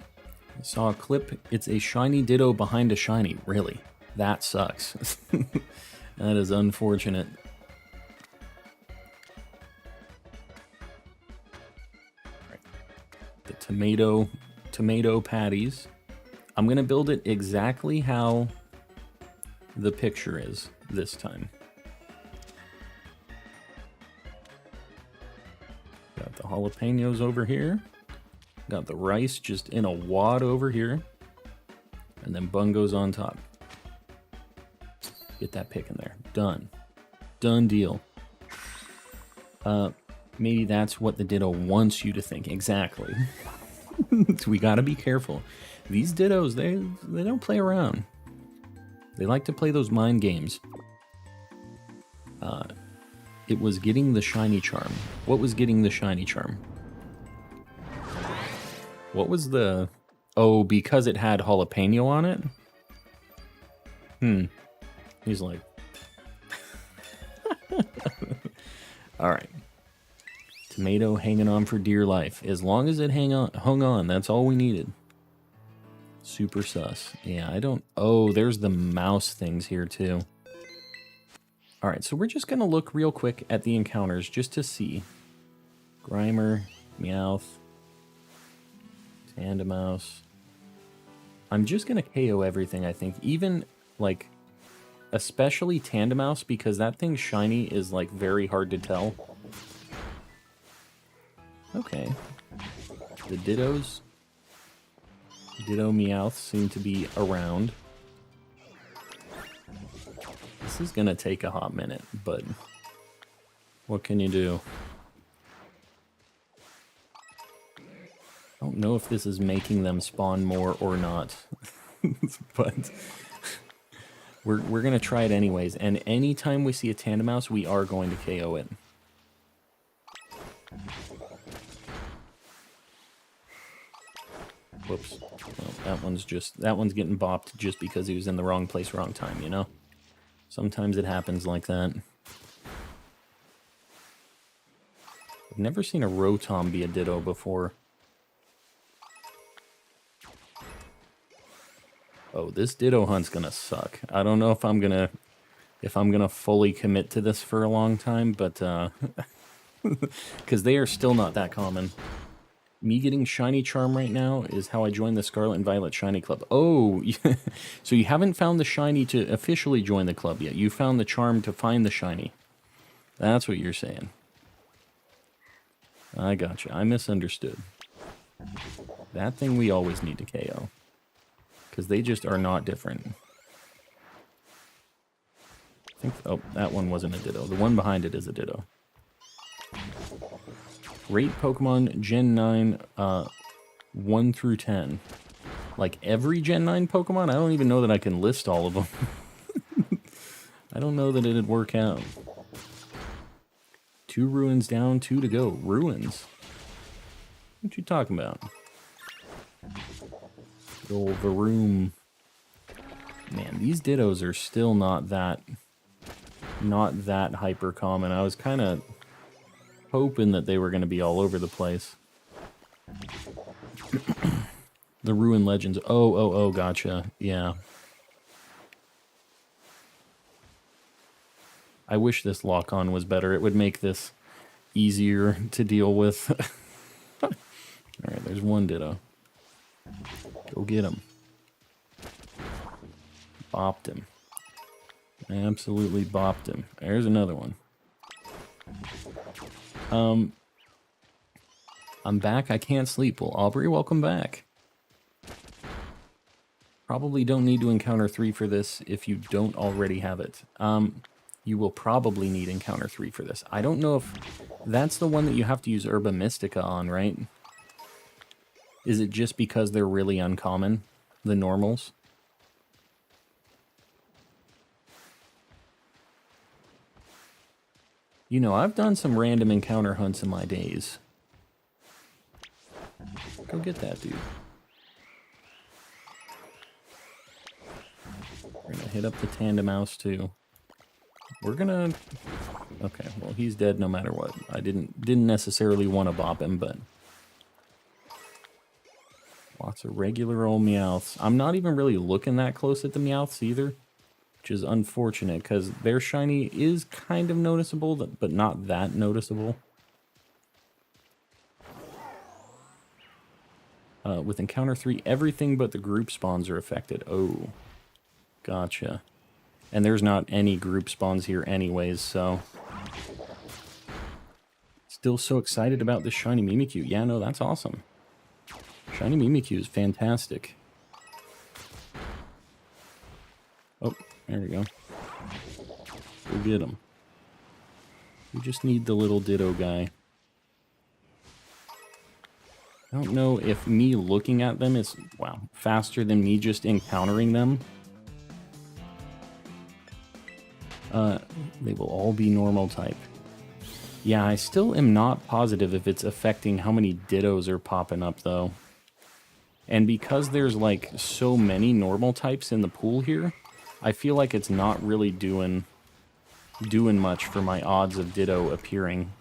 saw a clip. It's a shiny Ditto behind a shiny. Really? That sucks. That is unfortunate. Right. The tomato patties. I'm going to build it exactly how the picture is this time. Got the jalapenos over here. Got the rice just in a wad over here. And then bungos on top. Get that pick in there. Done. Done deal. Maybe that's what the Ditto wants you to think. Exactly. So we gotta be careful. These Dittos, they don't play around. They like to play those mind games. It was getting the shiny charm. What was getting the shiny charm? What was the... Oh, because it had jalapeno on it? He's like... Alright. Tomato hanging on for dear life. As long as it hung on, that's all we needed. Super sus. Yeah, I don't... Oh, there's the mouse things here, too. Alright, so we're just going to look real quick at the encounters just to see. Grimer, Meowth, Tandemaus. I'm just going to KO everything, I think. Even, like, especially Tandemaus, because that thing's shiny is, like, very hard to tell. Okay. The Dittos... Ditto Meowth seem to be around. This is gonna take a hot minute, but what can you do? I don't know if this is making them spawn more or not, but we're gonna try it anyways. And anytime we see a Tandemaus, we are going to KO it. Whoops. Well, that one's getting bopped just because he was in the wrong place, wrong time, you know? Sometimes it happens like that. I've never seen a Rotom be a Ditto before. Oh, this Ditto hunt's gonna suck. I don't know if I'm gonna fully commit to this for a long time, but because they are still not that common. Me getting Shiny Charm right now is how I joined the Scarlet and Violet Shiny Club. Oh, so you haven't found the Shiny to officially join the club yet. You found the Charm to find the Shiny. That's what you're saying. I gotcha. I misunderstood. That thing we always need to KO. Because they just are not different. I think... Oh, that one wasn't a Ditto. The one behind it is a Ditto. Rate Pokemon Gen 9 1 through 10. Like every Gen 9 Pokemon? I don't even know that I can list all of them. I don't know that it'd work out. 2 ruins down, 2 to go. Ruins? What you talking about? Good old Varoom. Man, these Dittos are still not that hyper common. I was kind of hoping that they were going to be all over the place. The Ruin Legends. Oh, gotcha. Yeah. I wish this lock-on was better. It would make this easier to deal with. Alright, there's one Ditto. Go get him. Bopped him. Absolutely bopped him. There's another one. I'm back. I can't sleep. Well, Aubrey, welcome back. Probably don't need to encounter 3 for this if you don't already have it. You will probably need encounter 3 for this. I don't know if that's the one that you have to use Herba Mystica on, right? Is it just because they're really uncommon, the normals? You know, I've done some random encounter hunts in my days. Go get that dude. We're gonna hit up the Tandem Mouse too. We're gonna... Okay, well he's dead no matter what. I didn't necessarily want to bop him, but... Lots of regular old Meowths. I'm not even really looking that close at the Meowths either, which is unfortunate, because their shiny is kind of noticeable, but not that noticeable. With Encounter 3, everything but the group spawns are affected. Oh, gotcha. And there's not any group spawns here anyways, so... Still so excited about this shiny Mimikyu. Yeah, no, that's awesome. Shiny Mimikyu is fantastic. Oh, there we go. Go get him. We just need the little Ditto guy. I don't know if me looking at them is, wow, faster than me just encountering them. They will all be normal type. Yeah, I still am not positive if it's affecting how many Dittos are popping up, though. And because there's, like, so many normal types in the pool here, I feel like it's not really doing much for my odds of Ditto appearing.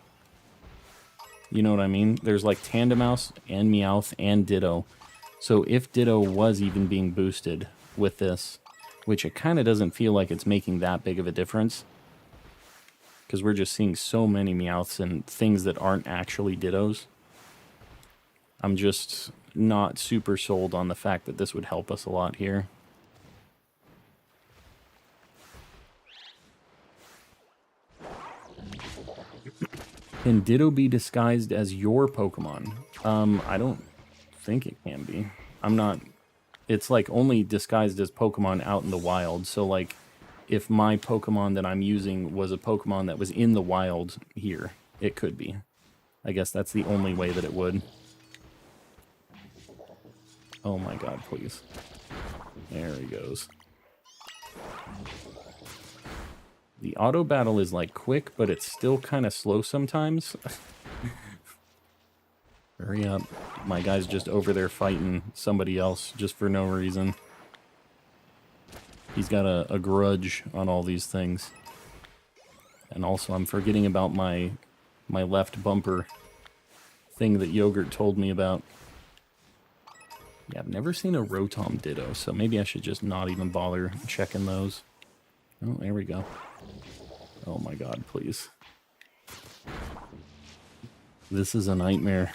You know what I mean? There's, like, Tandemaus and Meowth and Ditto. So if Ditto was even being boosted with this, which it kind of doesn't feel like it's making that big of a difference, because we're just seeing so many Meowths and things that aren't actually Dittos. I'm just not super sold on the fact that this would help us a lot here. Can Ditto be disguised as your Pokemon? I don't think it can be. I'm not... It's like only disguised as Pokemon out in the wild, so like if my Pokemon that I'm using was a Pokemon that was in the wild here, it could be. I guess that's the only way that it would. Oh my god, please. There he goes. The auto battle is like quick, but it's still kind of slow sometimes. Hurry up. My guy's just over there fighting somebody else just for no reason. He's got a grudge on all these things. And also I'm forgetting about my left bumper thing that Yogurt told me about. Yeah, I've never seen a Rotom Ditto, so maybe I should just not even bother checking those. Oh, there we go. Oh my god, please. This is a nightmare.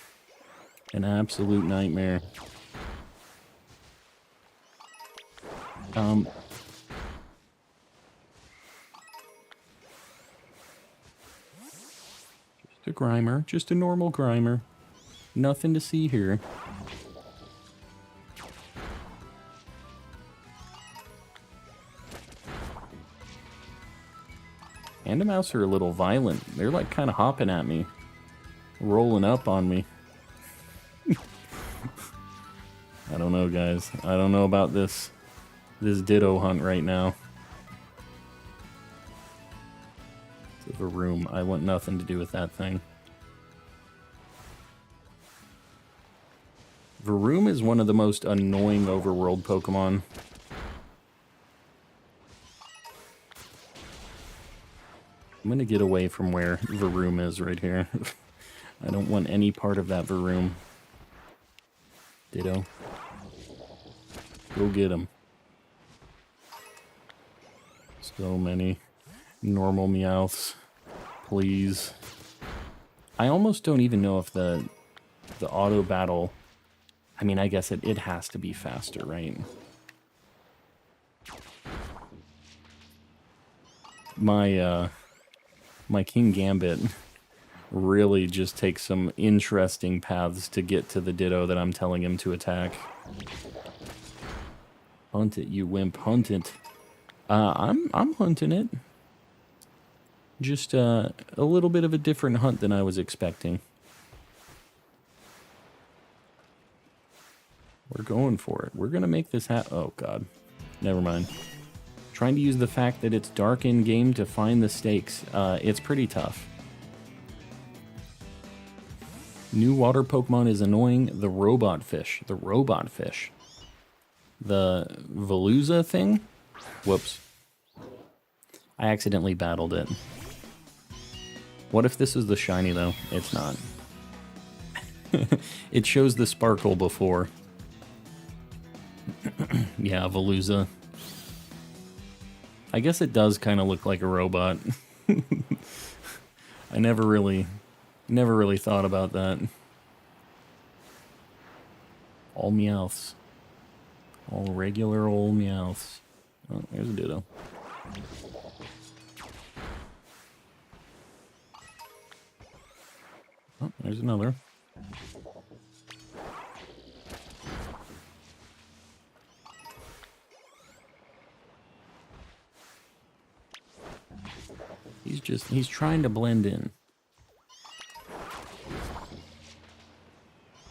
An absolute nightmare. Just a Grimer. Just a normal Grimer. Nothing to see here. Tandemaus are a little violent. They're like kind of hopping at me. Rolling up on me. I don't know, guys. I don't know about this Ditto hunt right now. It's a room. I want nothing to do with that thing. Varoom is one of the most annoying overworld Pokemon. I'm gonna get away from where Varoom is right here. I don't want any part of that Varoom. Ditto. Go get him. So many normal Meowths. Please. I almost don't even know if the auto battle... I mean, I guess it has to be faster, right? My King Gambit really just takes some interesting paths to get to the Ditto that I'm telling him to attack. Hunt it, you wimp, hunt it. I'm hunting it. Just a little bit of a different hunt than I was expecting. We're going for it. We're gonna make this happen. Oh god, never mind. Trying to use the fact that it's dark in game to find the stakes. It's pretty tough. New water Pokemon is annoying. The robot fish. The robot fish. The Veluza thing? Whoops. I accidentally battled it. What if this is the shiny, though? It's not. It shows the sparkle before. Yeah, Veluza. I guess it does kind of look like a robot. I never really thought about that. All Meowths. All regular old Meowths. Oh, there's a Ditto. Oh, there's another. He's trying to blend in.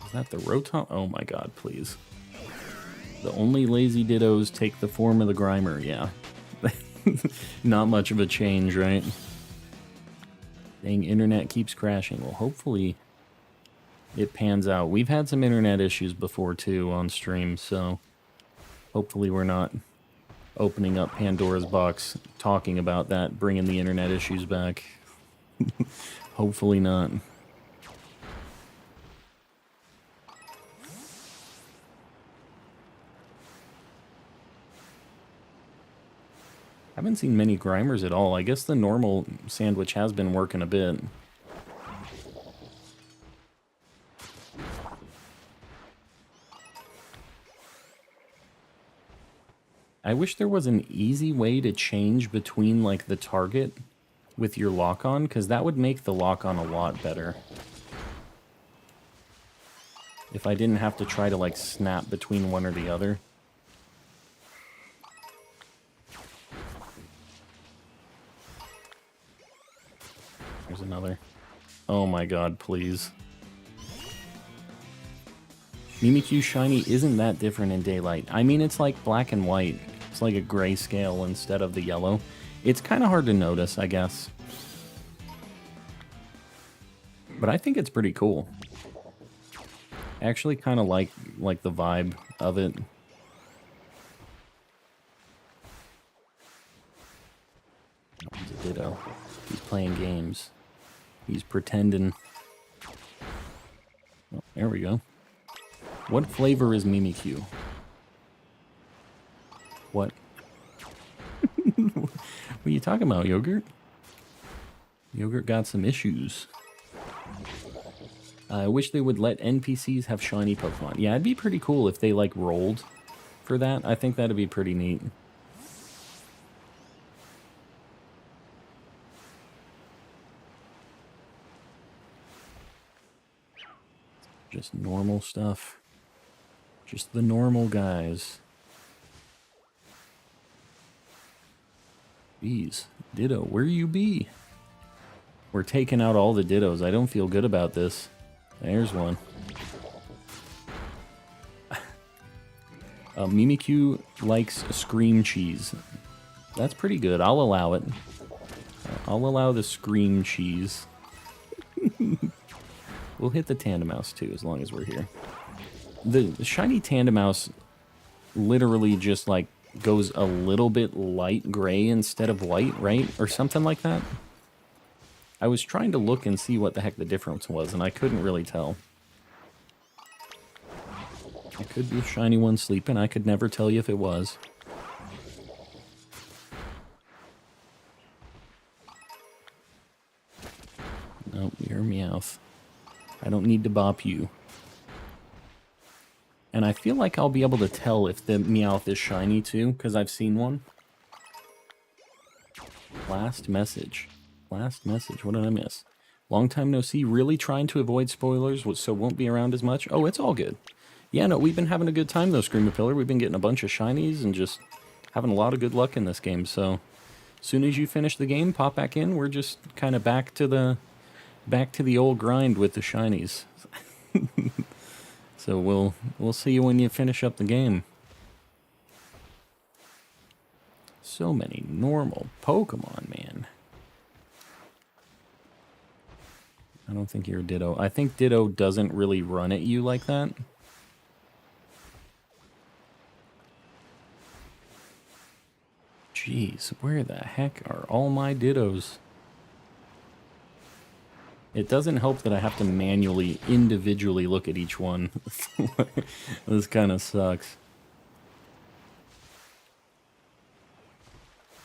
Is that the Rotom? Oh my god, please. The only lazy Dittos take the form of the Grimer, yeah. Not much of a change, right? Dang, internet keeps crashing. Well, hopefully it pans out. We've had some internet issues before, too, on stream, so hopefully we're not opening up Pandora's box, talking about that, bringing the internet issues back. Hopefully not. I haven't seen many Grimers at all. I guess the normal sandwich has been working a bit. I wish there was an easy way to change between, like, the target with your lock-on, because that would make the lock-on a lot better. If I didn't have to try to, like, snap between one or the other. There's another. Oh my god, please. Mimikyu Shiny isn't that different in daylight. I mean, it's like black and white. It's like a grayscale instead of the yellow. It's kind of hard to notice, I guess. But I think it's pretty cool. I actually kind of like the vibe of it. He's a Ditto. He's playing games. He's pretending. Oh, there we go. What flavor is Mimikyu? What? What are you talking about, Yogurt? Yogurt got some issues. I wish they would let NPCs have shiny Pokemon. Yeah, it'd be pretty cool if they, like, rolled for that. I think that'd be pretty neat. Just normal stuff. Just the normal guys. Jeez, Ditto, where you be? We're taking out all the Dittos. I don't feel good about this. There's one. Mimikyu likes Scream Cheese. That's pretty good. I'll allow it. I'll allow the Scream Cheese. We'll hit the Tandemaus too, as long as we're here. The shiny Tandem Mouse literally just like goes a little bit light gray instead of white, right? Or something like that. I was trying to look and see what the heck the difference was, and I couldn't really tell. It could be a shiny one sleeping. I could never tell you if it was. Nope, you're a Meowth. I don't need to bop you. And I feel like I'll be able to tell if the Meowth is shiny too, because I've seen one. Last message. Last message. What did I miss? Long time no see. Really trying to avoid spoilers, so won't be around as much. Oh, it's all good. Yeah, no, we've been having a good time though, Screamer Pillar. We've been getting a bunch of shinies and just having a lot of good luck in this game. So, as soon as you finish the game, pop back in. We're just kind of back to the old grind with the shinies. So we'll see you when you finish up the game. So many normal Pokemon, man. I don't think you're a Ditto. I think Ditto doesn't really run at you like that. Jeez, where the heck are all my Dittos? It doesn't help that I have to manually, individually look at each one. This kind of sucks.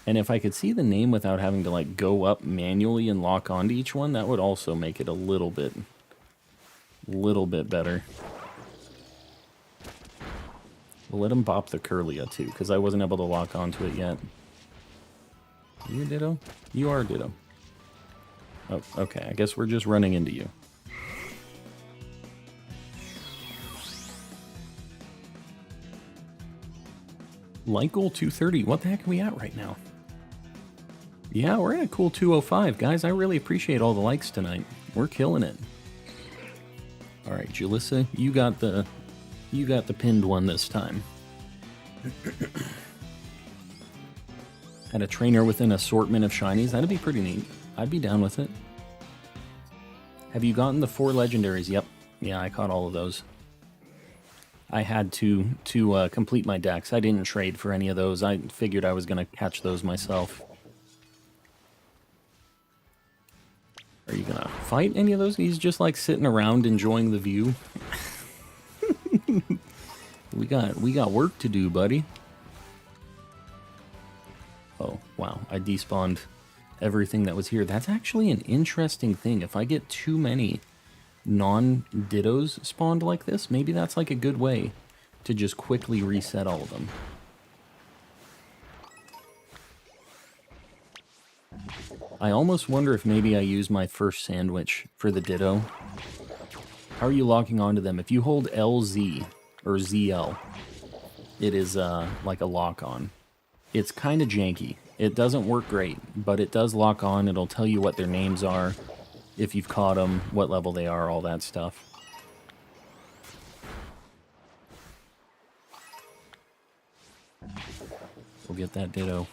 And if I could see the name without having to like go up manually and lock onto each one, that would also make it a little bit better. We'll let him bop the Curlia too, because I wasn't able to lock onto it yet. You a Ditto? You are a Ditto. Oh, okay. I guess we're just running into you. Like goal 230. What the heck are we at right now? Yeah, we're at a cool 205, guys. I really appreciate all the likes tonight. We're killing it. All right, Julissa, you got the pinned one this time. Had a trainer with an assortment of shinies. That'd be pretty neat. I'd be down with it. Have you gotten the 4 legendaries? Yep. Yeah, I caught all of those. I had to complete my decks. I didn't trade for any of those. I figured I was going to catch those myself. Are you going to fight any of those? He's just like sitting around enjoying the view. We got work to do, buddy. Oh, wow. I despawned everything that was here. That's actually an interesting thing. If I get too many non-Dittos spawned like this, maybe that's like a good way to just quickly reset all of them. I almost wonder if maybe I use my first sandwich for the Ditto. How are you locking onto them? If you hold LZ or ZL, it is like a lock-on. It's kind of janky. It doesn't work great, but it does lock on. It'll tell you what their names are, if you've caught them, what level they are, all that stuff. We'll get that Ditto.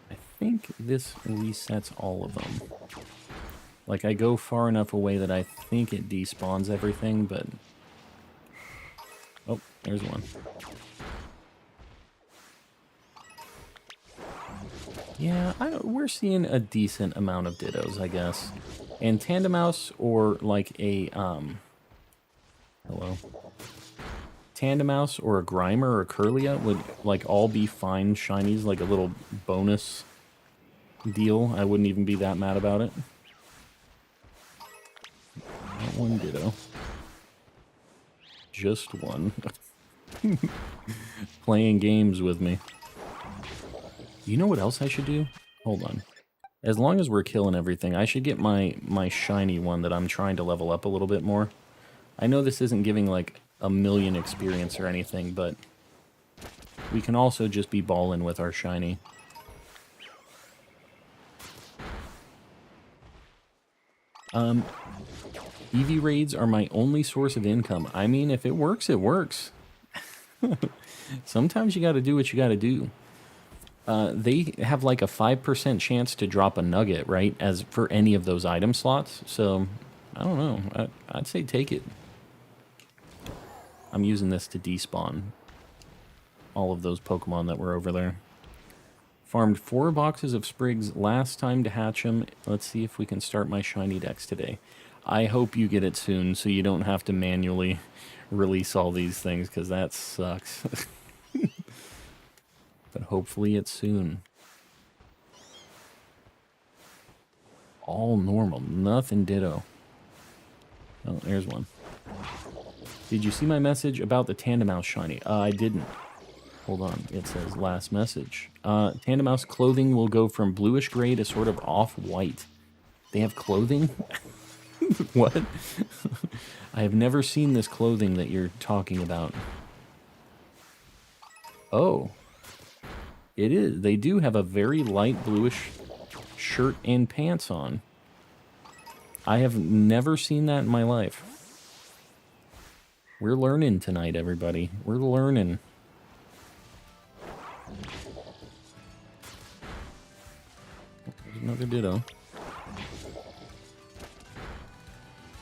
I think this resets all of them. Like, I go far enough away that I think it despawns everything, but... Oh, there's one. Yeah, we're seeing a decent amount of Dittos, I guess. And Tandem Mouse or like a, hello? Tandem Mouse or a Grimer or a Curlia would like all be fine shinies, like a little bonus deal. I wouldn't even be that mad about it. Not one Ditto. Just one. Playing games with me. You know what else I should do? Hold on. As long as we're killing everything, I should get my shiny one that I'm trying to level up a little bit more. I know this isn't giving like a million experience or anything, but we can also just be balling with our shiny. EV raids are my only source of income. I mean, if it works, it works. Sometimes you gotta do what you gotta do. They have like a 5% chance to drop a nugget, right? As for any of those item slots. So I don't know. I'd say take it. I'm using this to despawn all of those Pokemon that were over there. Farmed 4 boxes of Sprigs last time to hatch them. Let's see if we can start my shiny dex today. I hope you get it soon so you don't have to manually release all these things, because that sucks. But hopefully it's soon. All normal. Nothing ditto. Oh, there's one. Did you see my message about the Tandemaus shiny? I didn't. Hold on. It says last message. Tandemaus clothing will go from bluish gray to sort of off-white. They have clothing? What? I have never seen this clothing that you're talking about. Oh. It is. They do have a very light bluish shirt and pants on. I have never seen that in my life. We're learning tonight, everybody. We're learning. There's another Ditto.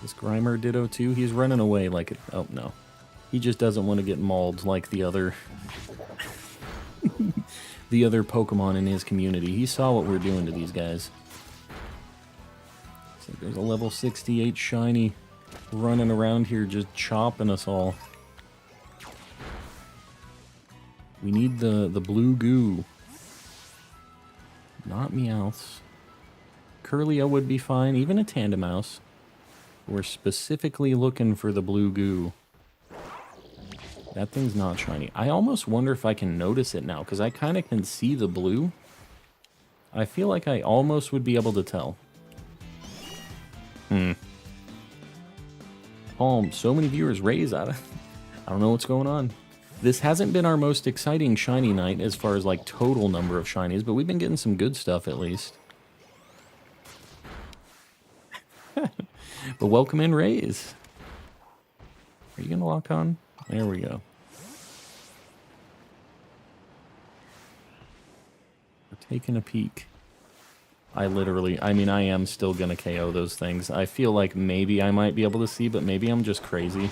This Grimer Ditto too. He's running away like it. Oh no, he just doesn't want to get mauled like the other, the other Pokemon in his community. He saw what we're doing to these guys. So there's a level 68 shiny running around here just chopping us all. We need the blue goo. Not Meowths. Curlio would be fine, even a Tandemaus. We're specifically looking for the blue goo. That thing's not shiny. I almost wonder if I can notice it now, because I kind of can see the blue. I feel like I almost would be able to tell. So many viewers raise. I don't know what's going on. This hasn't been our most exciting shiny night as far as like total number of shinies, but we've been getting some good stuff at least. But welcome in, Raise. Are you gonna lock on? There we go. We're taking a peek. I mean, I am still gonna KO those things. I feel like maybe I might be able to see, but maybe I'm just crazy.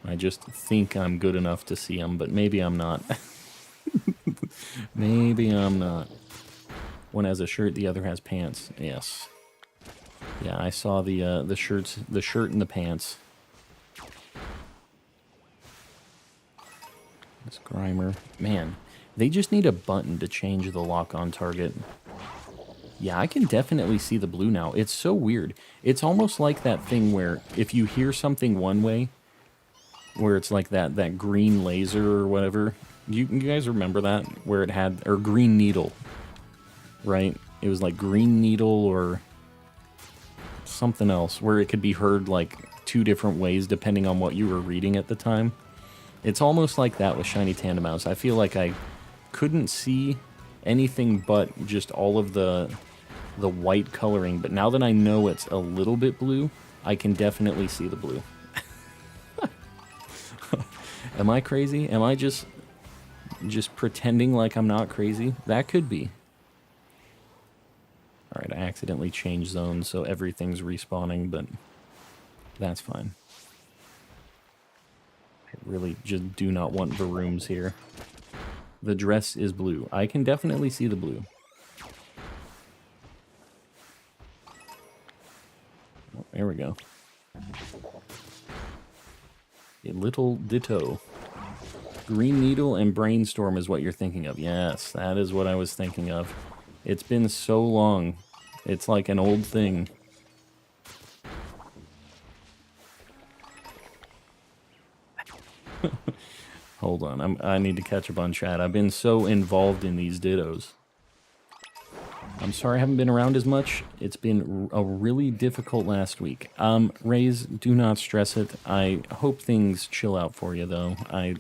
I just think I'm good enough to see them, but maybe I'm not. Maybe I'm not. One has a shirt, the other has pants. Yes. Yeah, I saw the shirt and the pants. This Grimer. Man, they just need a button to change the lock-on target. Yeah, I can definitely see the blue now. It's so weird. It's almost like that thing where if you hear something one way, where it's like that green laser or whatever. You guys remember that? Where it had, or green needle, right? It was like green needle or something else, where it could be heard like 2 different ways depending on what you were reading at the time. It's almost like that with Shiny Tandemaus. I feel like I couldn't see anything but just all of the white coloring, but now that I know it's a little bit blue, I can definitely see the blue. Am I crazy? Am I just pretending like I'm not crazy? That could be. Alright, I accidentally changed zones, so everything's respawning, but that's fine. I really just do not want Varooms here. The dress is blue. I can definitely see the blue. Oh, there we go. A little Ditto. Green Needle and Brainstorm is what you're thinking of. Yes, that is what I was thinking of. It's been so long. It's like an old thing. Hold on, I need to catch up on chat. I've been so involved in these Dittos. I'm sorry I haven't been around as much. It's been a really difficult last week. Raise, do not stress it. I hope things chill out for you, though. I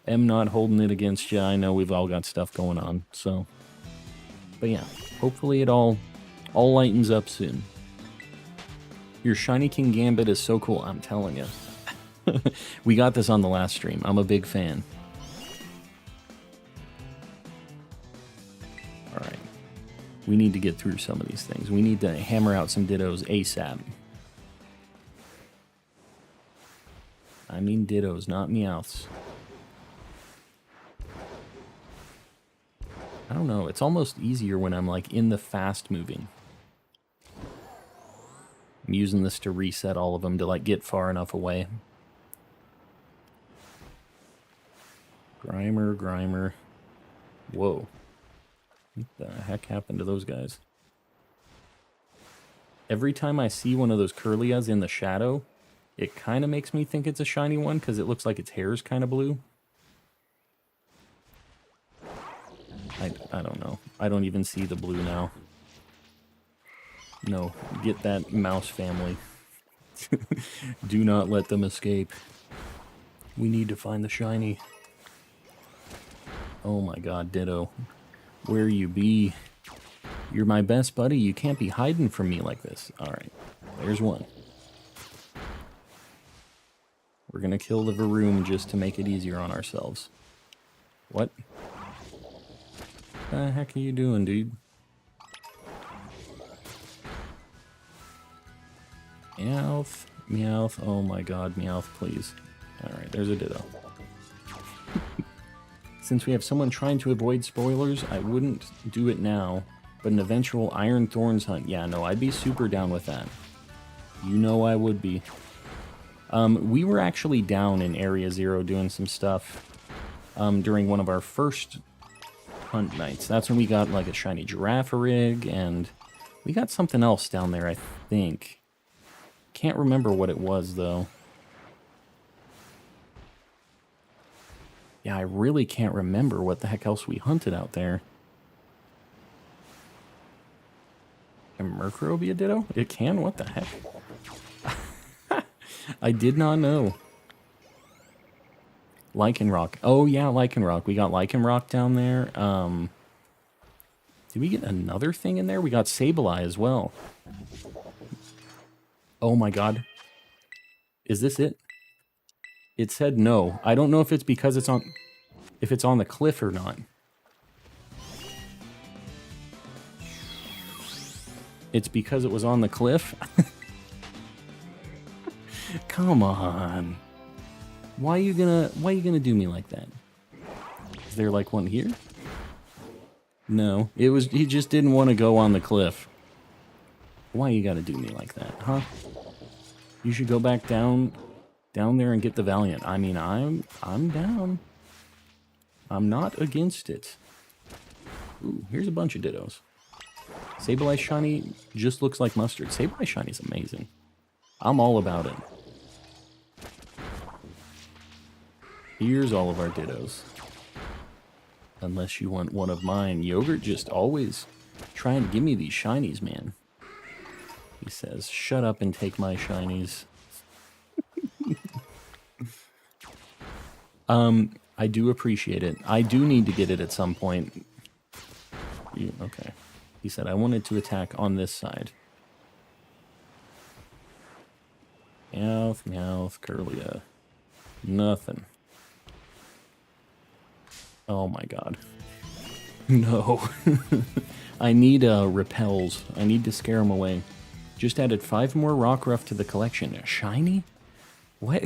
am not holding it against you. I know we've all got stuff going on, so. But yeah, hopefully it all lightens up soon. Your Shiny King Gambit is so cool, I'm telling you. We got this on the last stream. I'm a big fan. Alright. We need to get through some of these things. We need to hammer out some dittos ASAP. I mean dittos, not meowths. I don't know. It's almost easier when I'm like in the fast moving. I'm using this to reset all of them to like get far enough away. Grimer, Grimer. Whoa. What the heck happened to those guys? Every time I see one of those Curlias in the shadow, it kind of makes me think it's a shiny one because it looks like its hair is kind of blue. I don't know. I don't even see the blue now. No, get that mouse family. Do not let them escape. We need to find the shiny. Oh my god, Ditto. Where you be? You're my best buddy. You can't be hiding from me like this. Alright, there's one. We're gonna kill the Varoom just to make it easier on ourselves. What? The heck are you doing, dude? Meowth, Meowth. Oh my god, Meowth, please. Alright, there's a Ditto. Since we have someone trying to avoid spoilers, I wouldn't do it now, but an eventual Iron Thorns hunt, yeah, no, I'd be super down with that. You know I would be. We were actually down in Area 0 doing some stuff during one of our first hunt nights. That's when we got like a shiny giraffe rig, and we got something else down there, I think. Can't remember what it was, though. Yeah, I really can't remember what the heck else we hunted out there. Can Murkrow be a Ditto? It can? What the heck? I did not know. Lycanroc. Oh, yeah, Lycanroc. We got Lycanroc down there. Did we get another thing in there? We got Sableye as well. Oh, my God. Is this it? It said no. I don't know if it's because it's on the cliff or not. It's because it was on the cliff? Come on. Why you gonna do me like that? Is there like one here? No. He just didn't want to go on the cliff. Why you gotta do me like that, huh? You should go back down there and get the Valiant. I mean, I'm down. I'm not against it. Ooh, here's a bunch of Dittos. Sableye shiny just looks like mustard. Sableye shiny is amazing. I'm all about it. Here's all of our Dittos. Unless you want one of mine. Yogurt just always trying to give me these shinies, man. He says, shut up and take my shinies. I do appreciate it. I do need to get it at some point. Okay. He said, I wanted to attack on this side. Meowth, Meowth, Curlia. Nothing. Oh my god. No. I need repels. I need to scare them away. Just added 5 more Rockruff to the collection. Shiny? What?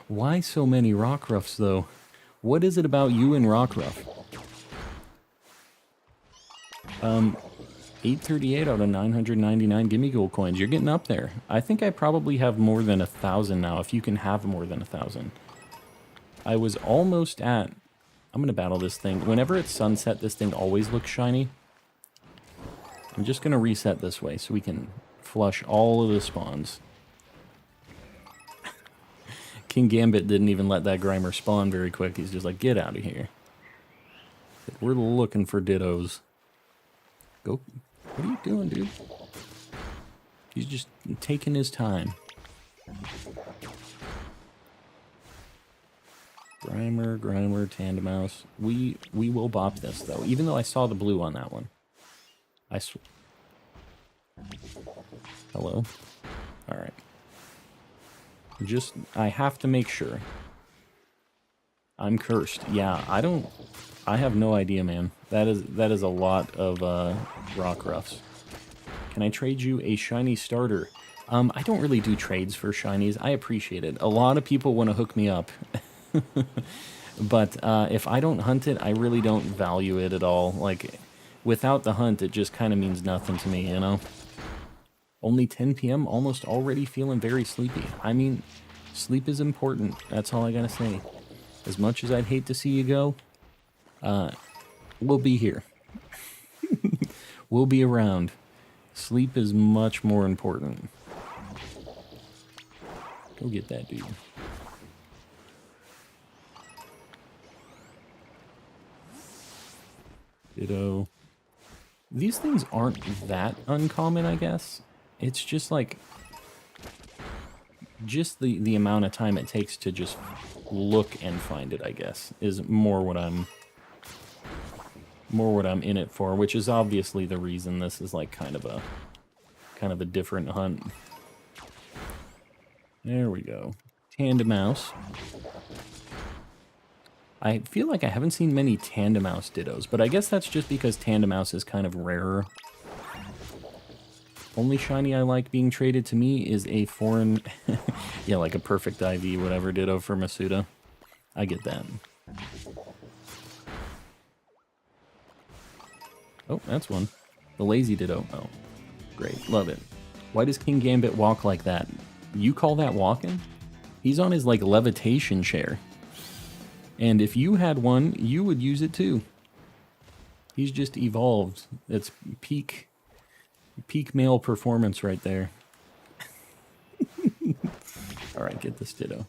Why so many Rockruffs, though? What is it about you and Rockruff? 838 out of 999 gimme gold coins. You're getting up there. I think I probably have more than 1,000 now, if you can have more than 1,000. I was almost at... I'm going to battle this thing. Whenever it's sunset, this thing always looks shiny. I'm just going to reset this way so we can flush all of the spawns. King Gambit didn't even let that Grimer spawn very quick. He's just like, get out of here. We're looking for Dittos. Go. What are you doing, dude? He's just taking his time. Grimer, Tandemaus. We will bop this, though. Even though I saw the blue on that one. Hello? Alright. I have to make sure. I'm cursed. Yeah, I have no idea, man. That is a lot of rock roughs. Can I trade you a shiny starter? I don't really do trades for shinies. I appreciate it. A lot of people want to hook me up. But if I don't hunt it, I really don't value it at all. Like, without the hunt, it just kind of means nothing to me, you know? Only 10 p.m., almost already feeling very sleepy. I mean, sleep is important. That's all I gotta say. As much as I'd hate to see you go, we'll be here. We'll be around. Sleep is much more important. Go get that dude. Ditto. These things aren't that uncommon, I guess. It's just like... just the amount of time it takes to just look and find it, I guess, is more what I'm in it for, which is obviously the reason this is like kind of a different hunt. There we go. Tandem mouse. I feel like I haven't seen many tandem mouse dittos, but I guess that's just because tandem mouse is kind of rarer. Only shiny I like being traded to me is a foreign... yeah, like a perfect IV, whatever, ditto for Masuda. I get that. Oh, that's one. The lazy ditto. Oh, great. Love it. Why does King Gambit walk like that? You call that walking? He's on his, like, levitation chair. And if you had one, you would use it too. He's just evolved. It's peak male performance right there. Alright, get this ditto.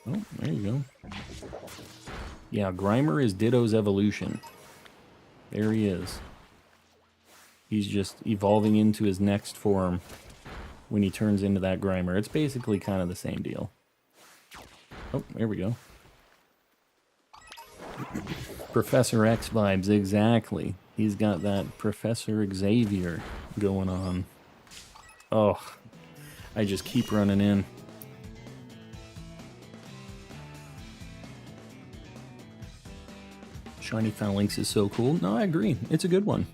Oh, there you go. Yeah, Grimer is Ditto's evolution. There he is. He's just evolving into his next form when he turns into that Grimer. It's basically kind of the same deal. Oh, there we go. Professor X vibes, exactly. He's got that Professor Xavier going on. Oh, I just keep running in. Shiny Phalanx is so cool. No, I agree. It's a good one.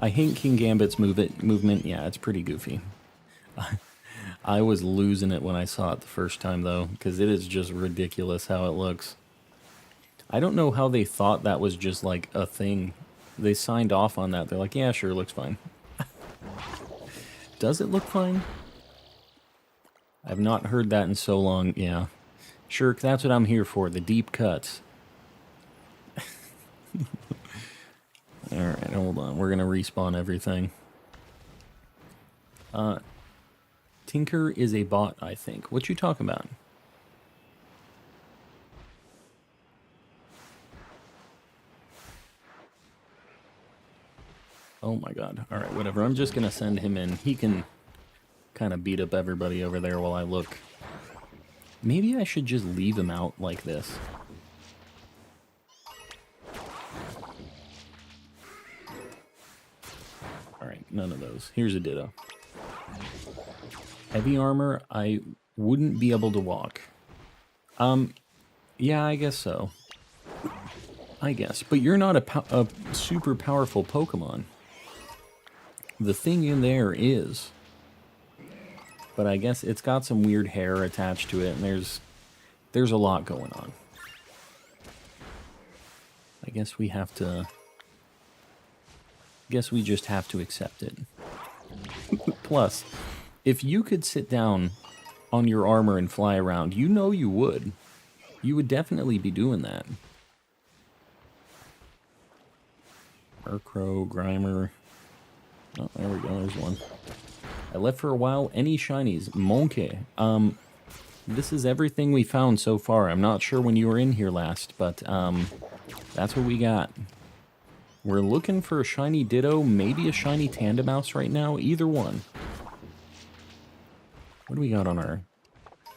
I hate King Gambit's movement. Yeah, it's pretty goofy. I was losing it when I saw it the first time, though, because it is just ridiculous how it looks. I don't know how they thought that was just, like, a thing. They signed off on that. They're like, yeah, sure, looks fine. Does it look fine? I've not heard that in so long. Yeah. Sure, that's what I'm here for, the deep cuts. Alright, hold on. We're going to respawn everything. Tinker is a bot, I think. What you talking about? Oh my god. Alright, whatever. I'm just going to send him in. He can kind of beat up everybody over there while I look. Maybe I should just leave him out like this. Alright, none of those. Here's a ditto. Heavy armor, I wouldn't be able to walk. Yeah, I guess so. I guess. But you're not a super powerful Pokemon. The thing in there is... But I guess it's got some weird hair attached to it, and there's a lot going on. I guess we have to... Guess we just have to accept it. Plus, if you could sit down on your armor and fly around, you know you would. You would definitely be doing that. Murkrow, Grimer. Oh, there we go, there's one. I left for a while. Any shinies? Monkey. This is everything we found so far. I'm not sure when you were in here last, but that's what we got. We're looking for a shiny Ditto, maybe a shiny Tandem Mouse right now. Either one. What do we got on our...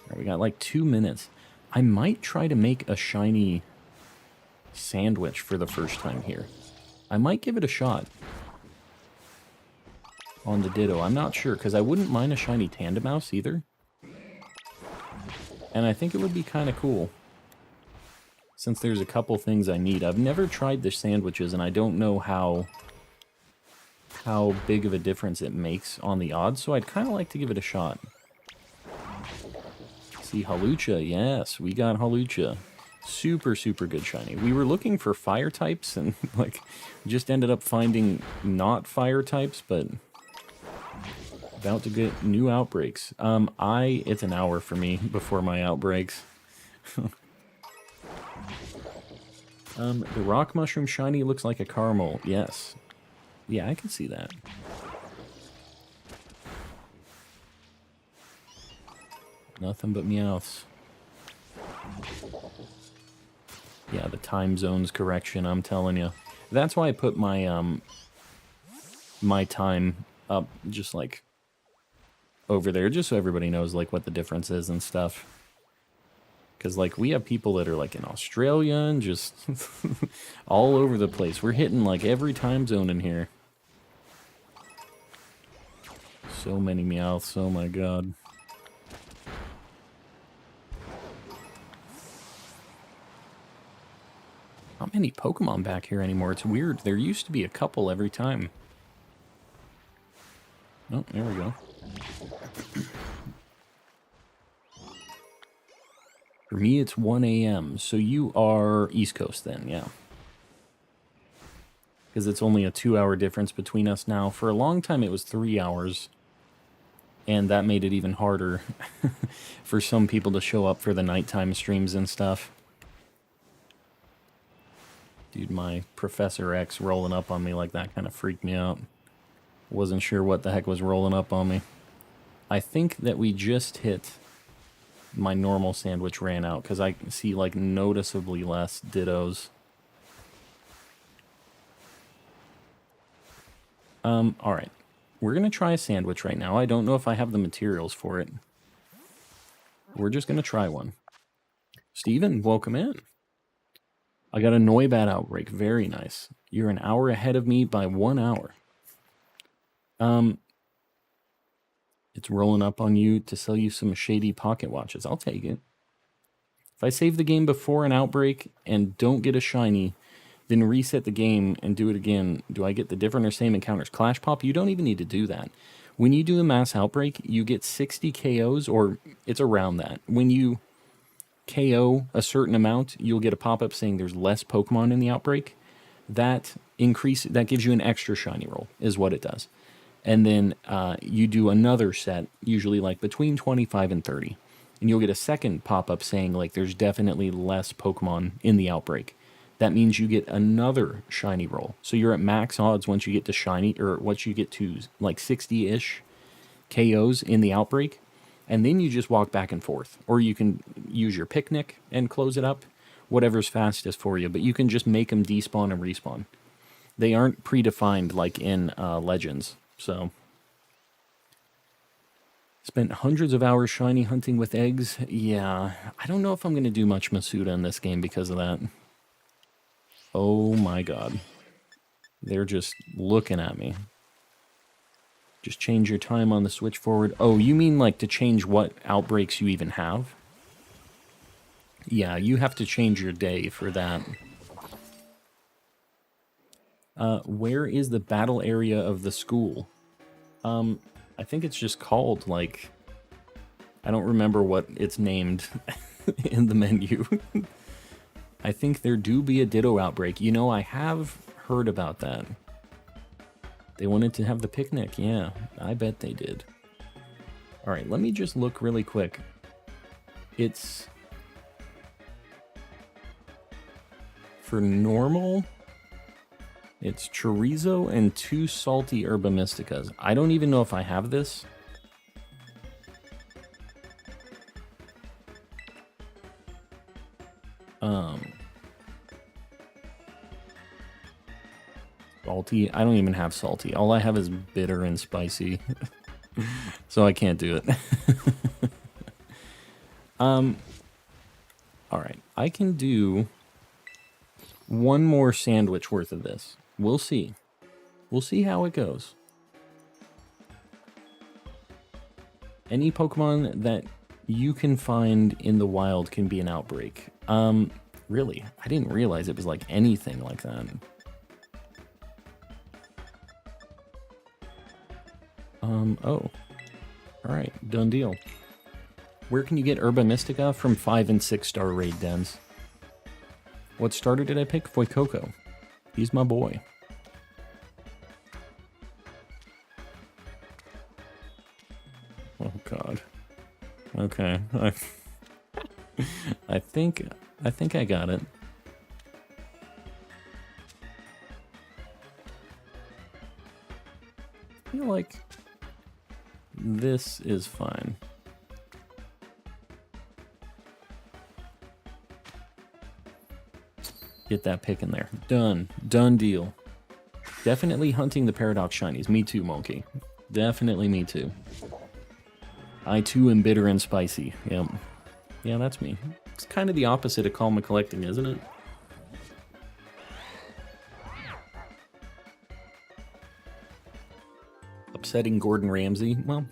Right, we got like 2 minutes. I might try to make a shiny sandwich for the first time here. I might give it a shot. On the Ditto. I'm not sure, because I wouldn't mind a shiny Tandem Mouse either. And I think it would be kind of cool. Since there's a couple things I need. I've never tried the sandwiches, and I don't know how big of a difference it makes on the odds, so I'd kind of like to give it a shot. See, Halucha, yes, we got Halucha. Super, super good shiny. We were looking for fire types, and like, just ended up finding not fire types, but about to get new outbreaks. It's an hour for me before my outbreaks. The rock mushroom shiny looks like a caramel. Yes. Yeah, I can see that. Nothing but Meowths. Yeah, the time zones correction, I'm telling you. That's why I put my, my time up just, like, over there, just so everybody knows, like, what the difference is and stuff. Because, like, we have people that are, like, in Australia and just all over the place. We're hitting, like, every time zone in here. So many Meowths, oh my god. Not many Pokemon back here anymore. It's weird. There used to be a couple every time. Oh, there we go. For me, it's 1 a.m. So you are East Coast then, yeah. Because it's only a 2-hour difference between us now. For a long time, it was 3 hours. And that made it even harder for some people to show up for the nighttime streams and stuff. Dude, my Professor X rolling up on me like that kind of freaked me out. Wasn't sure what the heck was rolling up on me. I think that we just hit my normal sandwich ran out because I see like noticeably less dittos. Alright. We're going to try a sandwich right now. I don't know if I have the materials for it. We're just going to try one. Steven, welcome in. I got a Noibat outbreak. Very nice. You're an hour ahead of me by 1 hour. It's rolling up on you to sell you some shady pocket watches. I'll take it. If I save the game before an outbreak and don't get a shiny, then reset the game and do it again, do I get the different or same encounters? Clash Pop, you don't even need to do that. When you do a mass outbreak, you get 60 KOs, or it's around that. When you KO a certain amount, you'll get a pop-up saying there's less Pokemon in the outbreak. That gives you an extra shiny roll, is what it does. And then you do another set, usually like between 25 and 30. And you'll get a second pop-up saying like there's definitely less Pokemon in the outbreak. That means you get another shiny roll. So you're at max odds once you get to shiny, or once you get to like 60-ish KOs in the outbreak. And then you just walk back and forth. Or you can use your picnic and close it up. Whatever's fastest for you. But you can just make them despawn and respawn. They aren't predefined like in Legends. So, spent hundreds of hours shiny hunting with eggs. Yeah, I don't know if I'm going to do much Masuda in this game because of that. Oh my god. They're just looking at me. Just change your time on the switch forward. Oh, you mean like to change what outbreaks you even have? Yeah, you have to change your day for that. Where is the battle area of the school? I think it's just called, like... I don't remember what it's named in the menu. I think there do be a Ditto outbreak. You know, I have heard about that. They wanted to have the picnic. Yeah, I bet they did. Alright, let me just look really quick. It's... For normal... It's chorizo and 2 salty herba mysticas. I don't even know if I have this. Salty. I don't even have salty. All I have is bitter and spicy. So I can't do it. Alright. I can do one more sandwich worth of this. We'll see. We'll see how it goes. Any Pokemon that you can find in the wild can be an outbreak. Really? I didn't realize it was like anything like that. Oh. Alright, done deal. Where can you get Herba Mystica? From 5 and 6 star raid dens. What starter did I pick? Foikoko. He's my boy. Oh god. Okay. I think I got it. I feel like this is fine. Get that pick in there. Done. Done deal. Definitely hunting the Paradox Shinies. Me too, Monkey. Definitely me too. I too am bitter and spicy. Yep. Yeah, that's me. It's kind of the opposite of calm and collecting, isn't it? Upsetting Gordon Ramsay? Well,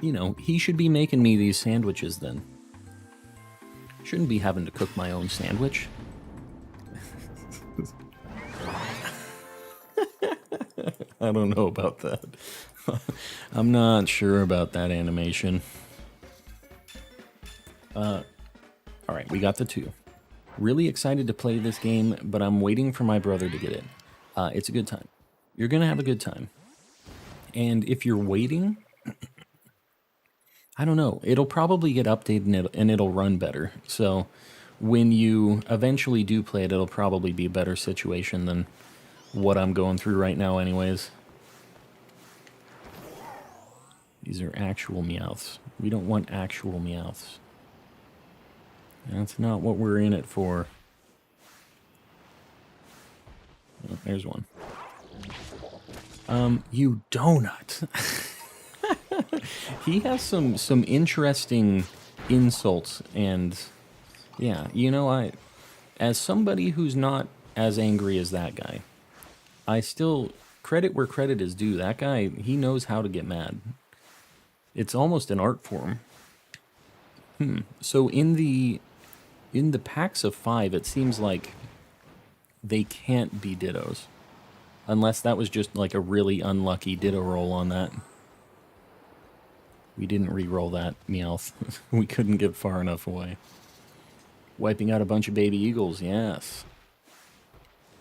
you know, he should be making me these sandwiches then. Shouldn't be having to cook my own sandwich. I don't know about that. I'm not sure about that animation. Alright, we got the 2. Really excited to play this game, but I'm waiting for my brother to get it. It's a good time. You're gonna have a good time. And if you're waiting, I don't know, it'll probably get updated and it'll run better. So when you eventually do play it, it'll probably be a better situation than what I'm going through right now anyways. These are actual Meowths. We don't want actual Meowths. That's not what we're in it for. Oh, there's one. You donut. He has some interesting insults, and yeah, you know, as somebody who's not as angry as that guy, I still credit where credit is due. That guy, he knows how to get mad. It's almost an art form. So in the packs of 5, it seems like they can't be Dittos. Unless that was just like a really unlucky Ditto roll on that. We didn't re-roll that, Meowth. We couldn't get far enough away. Wiping out a bunch of baby eagles, yes.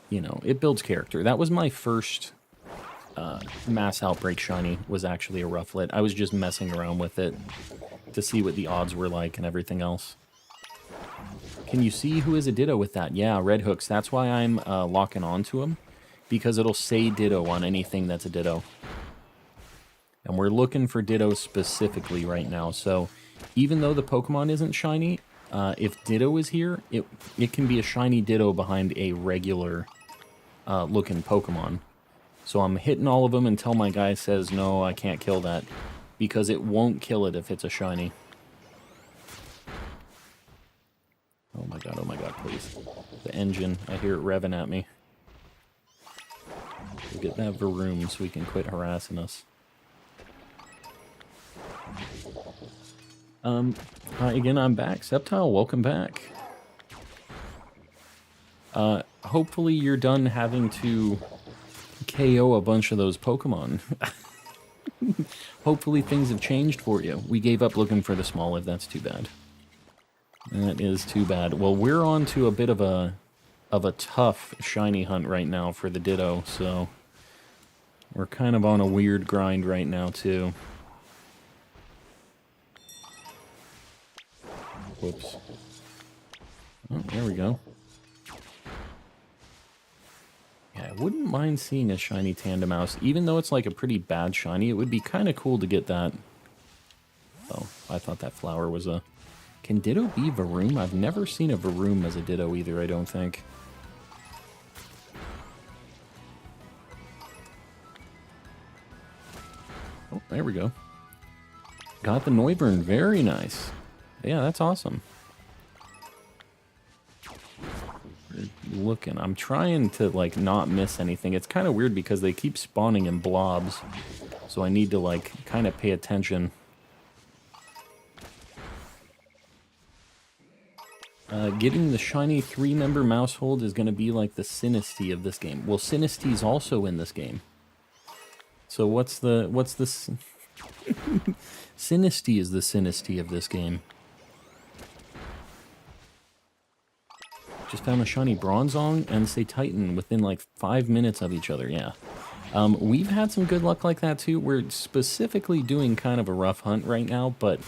You know, it builds character. That was my first Mass Outbreak shiny, was actually a Rufflet. I was just messing around with it to see what the odds were like and everything else. Can you see who is a Ditto with that? Yeah, Red Hooks. That's why I'm locking on to him, because it'll say Ditto on anything that's a Ditto. And we're looking for Ditto specifically right now. So even though the Pokemon isn't shiny, if Ditto is here, it can be a shiny Ditto behind a regular looking Pokemon. So I'm hitting all of them until my guy says, no, I can't kill that. Because it won't kill it if it's a shiny. Oh my god, please. The engine, I hear it revving at me. We'll get that Varoom so we can quit harassing us. Hi again, I'm back. Sceptile, welcome back. Hopefully you're done having to KO a bunch of those Pokemon. Hopefully things have changed for you. We gave up looking for the Smoliv, that's too bad. That is too bad. Well, we're on to a bit of a tough shiny hunt right now for the Ditto, so we're kind of on a weird grind right now too. Whoops. Oh, there we go. Yeah, I wouldn't mind seeing a shiny Tandemaus. Even though it's like a pretty bad shiny, it would be kind of cool to get that. Oh, I thought that flower was a... Can Ditto be Varoom? I've never seen a Varoom as a Ditto either, I don't think. Oh, there we go. Got the Noivern, very nice. Yeah, that's awesome. Looking, I'm trying to like not miss anything. It's kind of weird because they keep spawning in blobs, so I need to like kind of pay attention. Getting the shiny 3-member mousehold is going to be like the Sinistea of this game. Well, Sinistie's also in this game. So what's this? Sinistea is the Sinistea of this game. Just found a shiny Bronzong and say Titan within like 5 minutes of each other, yeah. We've had some good luck like that too. We're specifically doing kind of a rough hunt right now, but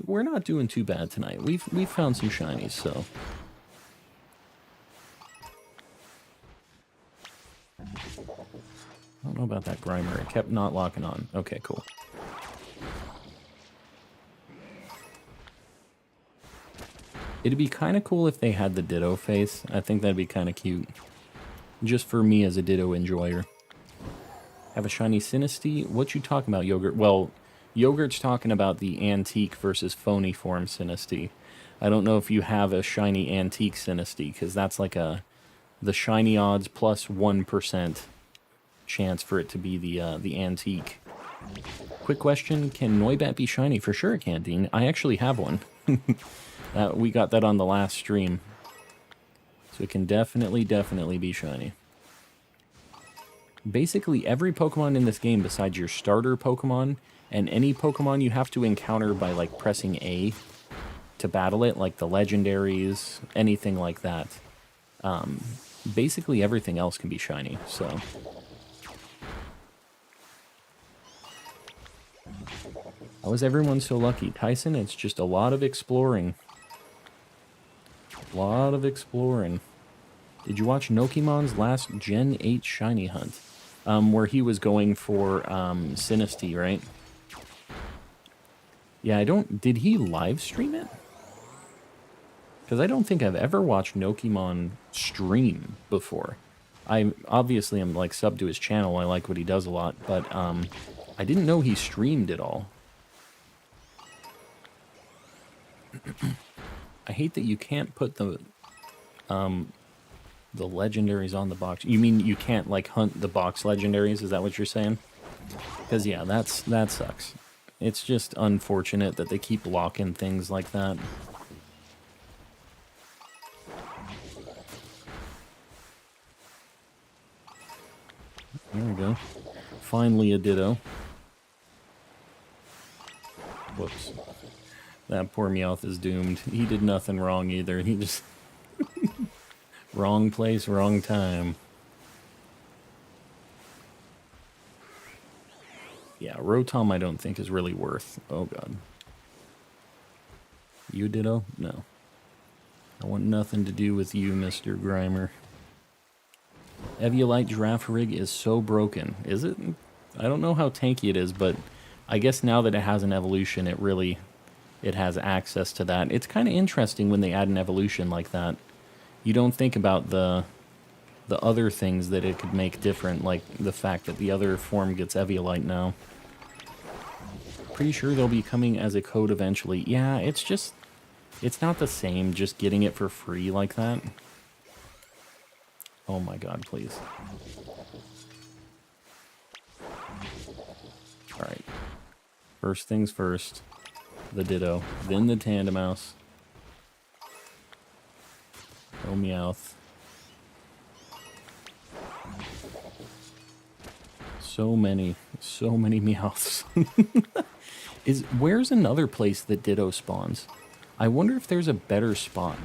we're not doing too bad tonight. We've found some shinies, so. I don't know about that Grimer. It kept not locking on. Okay, cool. It'd be kind of cool if they had the Ditto face. I think that'd be kind of cute. Just for me as a Ditto enjoyer. Have a shiny Sinistea? What you talking about, Yogurt? Well, Yogurt's talking about the antique versus phony form Sinistea. I don't know if you have a shiny antique Sinistea, because that's like the shiny odds plus 1% chance for it to be the antique. Quick question, can Noibat be shiny? For sure it can, Dean. I actually have one. We got that on the last stream. So it can definitely be shiny. Basically, every Pokemon in this game besides your starter Pokemon and any Pokemon you have to encounter by, like, pressing A to battle it, like the legendaries, anything like that. Basically, everything else can be shiny, so. How is everyone so lucky? Tyson, it's just a lot of exploring. A lot of exploring. Did you watch Nokimon's last Gen 8 shiny hunt? Where he was going for Sinistea, right? Yeah, did he live stream it? Because I don't think I've ever watched Nokimon stream before. I obviously am like sub to his channel. I like what he does a lot, but I didn't know he streamed it all. I hate that you can't put the legendaries on the box. You mean you can't like hunt the box legendaries? Is that what you're saying? Because yeah, that sucks. It's just unfortunate that they keep locking things like that. There we go. Finally a Ditto. Whoops. That poor Meowth is doomed. He did nothing wrong either. He just... wrong place, wrong time. Yeah, Rotom I don't think is really worth... Oh god. You Ditto? No. I want nothing to do with you, Mr. Grimer. Eviolite Giraffe Rig is so broken. Is it? I don't know how tanky it is, but I guess now that it has an evolution, it has access to that. It's kind of interesting when they add an evolution like that. You don't think about the other things that it could make different, like the fact that the other form gets Eviolite now. Pretty sure they'll be coming as a code eventually. Yeah, it's not the same just getting it for free like that. Oh my god, please. Alright. First things first. The Ditto. Then the Tandemaus. Oh, Meowth. So many Meowths. Where's another place that Ditto spawns? I wonder if there's a better spot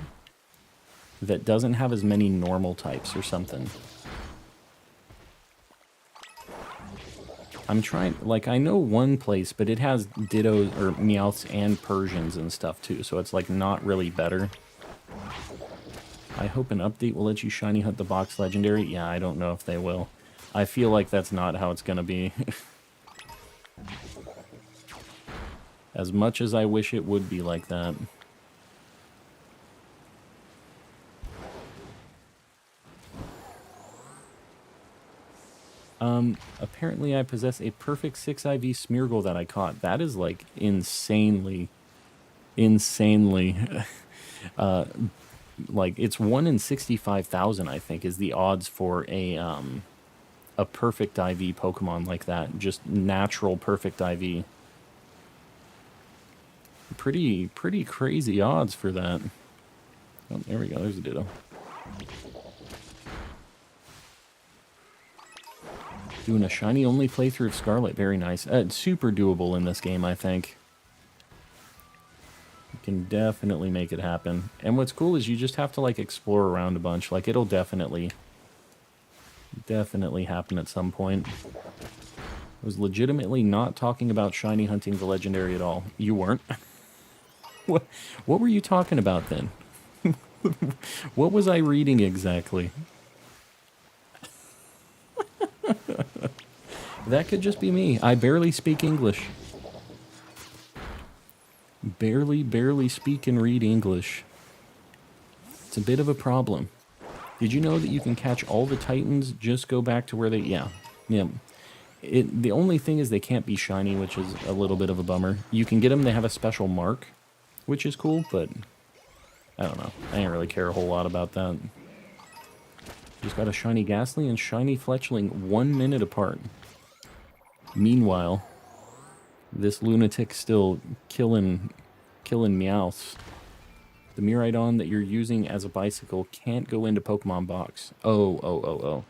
that doesn't have as many normal types or something. I'm trying, like, I know one place, but it has Dittos, or Meowths and Persians and stuff too, so it's, like, not really better. I hope an update will let you shiny hunt the box legendary. Yeah, I don't know if they will. I feel like that's not how it's gonna be. As much as I wish it would be like that. Apparently I possess a perfect 6 IV Smeargle that I caught. That is, like, insanely, like, it's 1 in 65,000, I think, is the odds for a perfect IV Pokemon like that. Just natural perfect IV. Pretty crazy odds for that. Oh, there we go. There's a Ditto. Doing a shiny only playthrough of Scarlet. Very nice. It's super doable in this game, I think. You can definitely make it happen. And what's cool is you just have to, like, explore around a bunch. Like, it'll definitely happen at some point. I was legitimately not talking about shiny hunting the legendary at all. You weren't? What were you talking about then? What was I reading exactly? That could just be me. I barely speak English. Barely speak and read English. It's a bit of a problem. Did you know that you can catch all the Titans, just go back to where they... Yeah. The only thing is they can't be shiny, which is a little bit of a bummer. You can get them, they have a special mark, which is cool, but... I don't know. I didn't really care a whole lot about that. Just got a shiny Ghastly and shiny Fletchling 1 minute apart. Meanwhile, this lunatic's still killing Meowths. The Miraidon that you're using as a bicycle can't go into Pokemon Box. Oh.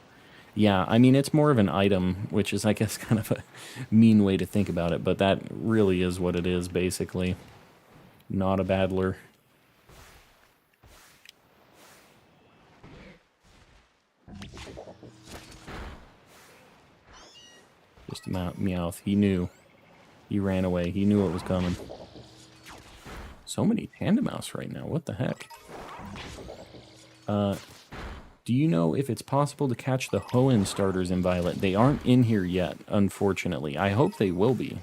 Yeah, I mean, it's more of an item, which is, I guess, kind of a mean way to think about it, but that really is what it is, basically. Not a battler. Just a Meowth. He knew. He ran away. He knew it was coming. So many Tandemaus right now. What the heck? Do you know if it's possible to catch the Hoenn starters in Violet? They aren't in here yet, unfortunately. I hope they will be,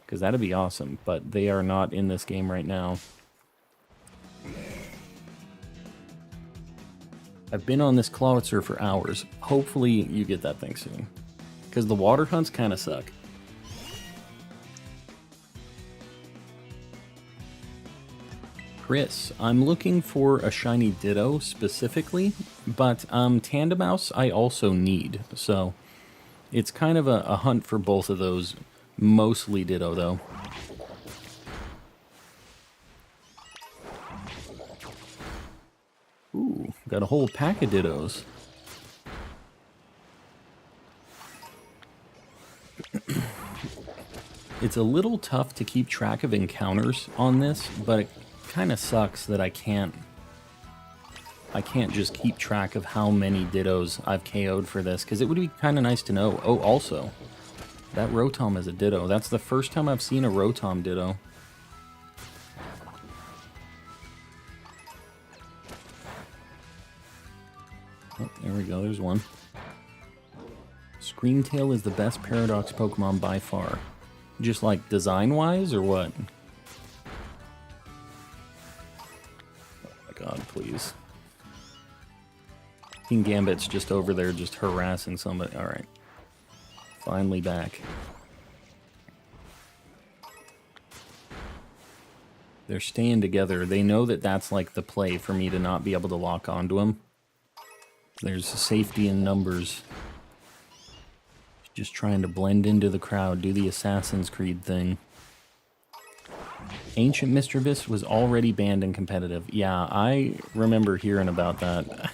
because that'd be awesome, but they are not in this game right now. I've been on this Clawitzer for hours. Hopefully you get that thing soon, because the water hunts kind of suck. Chris, I'm looking for a shiny Ditto specifically, but Tandemaus I also need, so it's kind of a hunt for both of those. Mostly Ditto, though. Ooh, got a whole pack of Dittos. It's a little tough to keep track of encounters on this, but it kind of sucks that I can't just keep track of how many Dittos I've KO'd for this, because it would be kind of nice to know. Oh, also, that Rotom is a Ditto. That's the first time I've seen a Rotom Ditto. Oh, there we go, there's one. Screamtail is the best Paradox Pokemon by far. Just like design-wise, or what? God, please. King Gambit's just over there just harassing somebody. Alright. Finally back. They're staying together. They know that that's like the play for me to not be able to lock onto them. There's safety in numbers. Just trying to blend into the crowd, do the Assassin's Creed thing. Ancient Mischievous was already banned in competitive. Yeah, I remember hearing about that.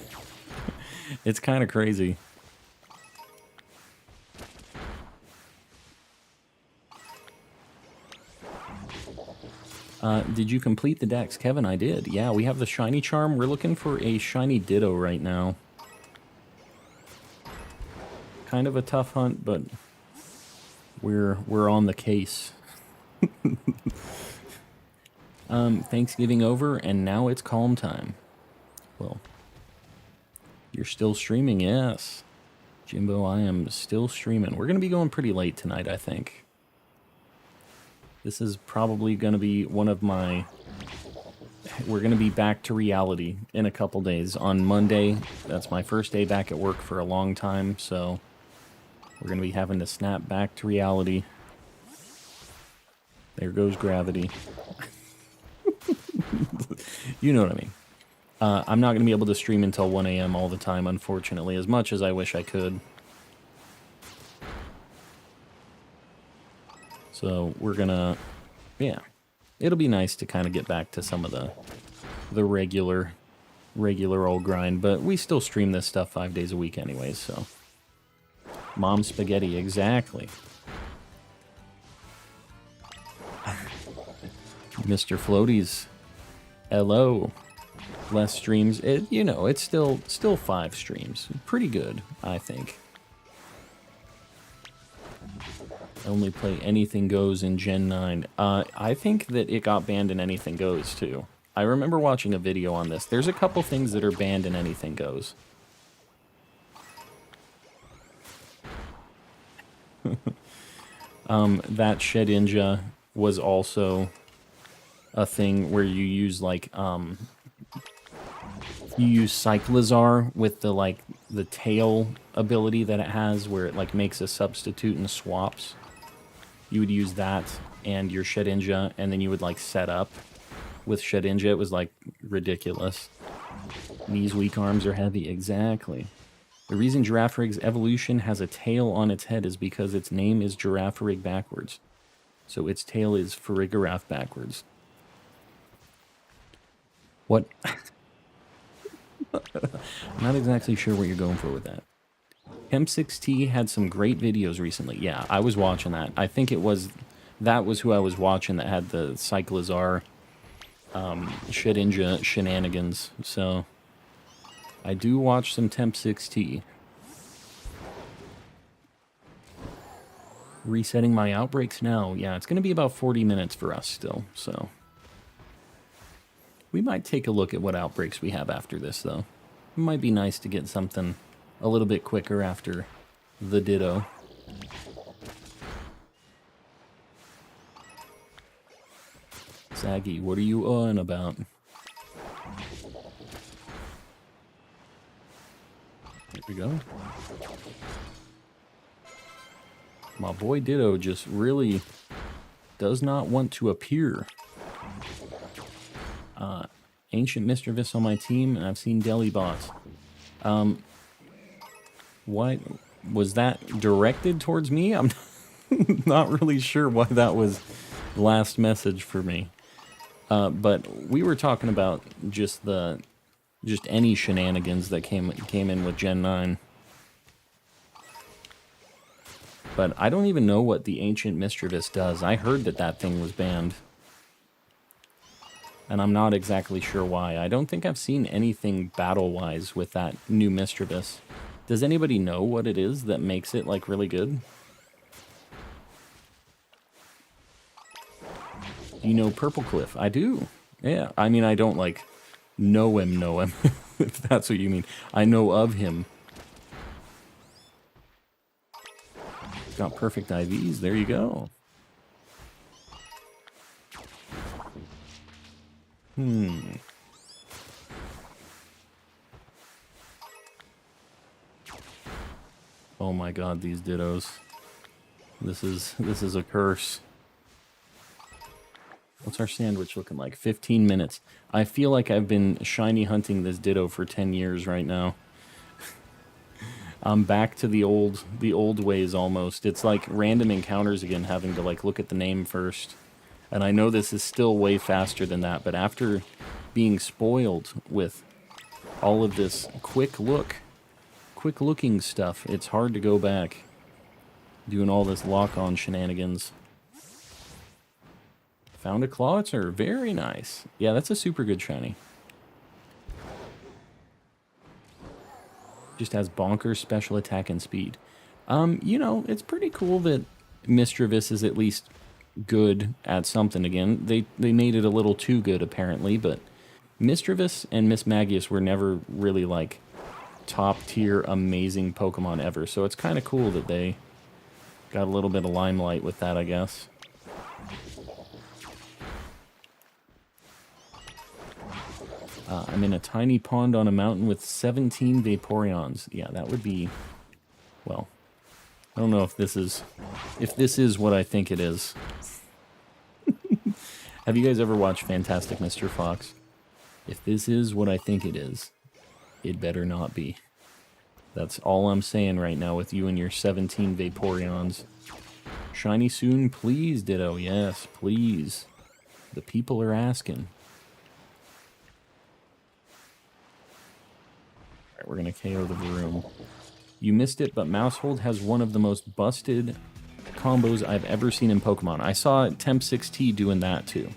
It's kind of crazy. Did you complete the decks? Kevin, I did. Yeah, we have the Shiny Charm. We're looking for a Shiny Ditto right now. Kind of a tough hunt, but we're on the case. Thanksgiving over, and now it's calm time. Well, you're still streaming, yes. Jimbo, I am still streaming. We're going to be going pretty late tonight, I think. This is probably going to be one of my... We're going to be back to reality in a couple days. On Monday, that's my first day back at work for a long time, so we're going to be having to snap back to reality. There goes gravity. You know what I mean. I'm not going to be able to stream until 1 a.m. all the time, unfortunately, as much as I wish I could. So we're going to, yeah, it'll be nice to kind of get back to some of the regular regular old grind, but we still stream this stuff 5 days a week anyways, so. Mom spaghetti, exactly. Mr. Floaties, hello. Less streams, you know, it's still 5 streams. Pretty good, I think. Only play Anything Goes in Gen 9. I think that it got banned in Anything Goes, too. I remember watching a video on this. There's a couple things that are banned in Anything Goes. That Shedinja was also a thing where you use, like, you use Cyclizar with the, like, the tail ability that it has, where it, like, makes a substitute and swaps. You would use that and your Shedinja, and then you would, like, set up with Shedinja. It was, like, ridiculous. These weak arms are heavy. Exactly. The reason Girafarig's evolution has a tail on its head is because its name is Girafarig backwards. So its tail is Farigiraf backwards. What? I'm not exactly sure what you're going for with that. Hem6T had some great videos recently. Yeah, I was watching that. I think that was who I was watching that had the Cyclizar Shedinja shenanigans. So I do watch some Temp6T. Resetting my outbreaks now. Yeah, it's going to be about 40 minutes for us still, so. We might take a look at what outbreaks we have after this, though. It might be nice to get something a little bit quicker after the Ditto. Zaggy, what are you on about? There we go. My boy Ditto just really does not want to appear. Ancient Mischievous on my team, and I've seen Deli Bots. What was that directed towards me? I'm not really sure why that was last message for me. But we were talking about just any shenanigans that came in with Gen 9. But I don't even know what the Ancient Mischievous does. I heard that thing was banned. And I'm not exactly sure why. I don't think I've seen anything battle-wise with that new Mischievous. Does anybody know what it is that makes it, like, really good? Do you know Purple Cliff? I do. Yeah. I mean, I don't, like, know him, if that's what you mean. I know of him. Got perfect IVs. There you go. Oh my god, these Dittos. This is a curse. What's our sandwich looking like? 15 minutes. I feel like I've been shiny hunting this Ditto for 10 years right now. I'm back to the old ways almost. It's like random encounters again, having to like look at the name first. And I know this is still way faster than that, but after being spoiled with all of this quick looking stuff, it's hard to go back doing all this lock-on shenanigans. Found a Clawitzer. Very nice. Yeah, that's a super good shiny. Just has bonkers special attack and speed. You know, it's pretty cool that Mischievous is at least good at something again. They made it a little too good, apparently, but Mischievous and Miss Magius were never really, like, top-tier amazing Pokemon ever, so it's kind of cool that they got a little bit of limelight with that, I guess. I'm in a tiny pond on a mountain with 17 Vaporeons. Yeah, that would be, well, I don't know if this is what I think it is. Have you guys ever watched Fantastic Mr. Fox? If this is what I think it is, it better not be. That's all I'm saying right now with you and your 17 Vaporeons. Shiny soon, please, Ditto. Yes, please. The people are asking. We're going to KO the Vroom. You missed it, but Mousehold has one of the most busted combos I've ever seen in Pokemon. I saw Temp6T doing that too.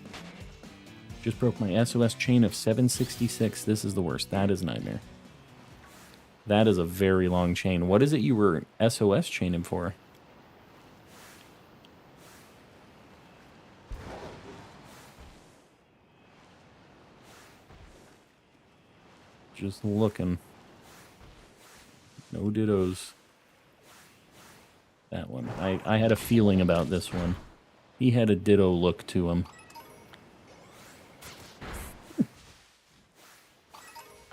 Just broke my SOS chain of 766. This is the worst. That is a nightmare. That is a very long chain. What is it you were SOS chaining for? Just looking. No dittos. That one. I had a feeling about this one. He had a ditto look to him.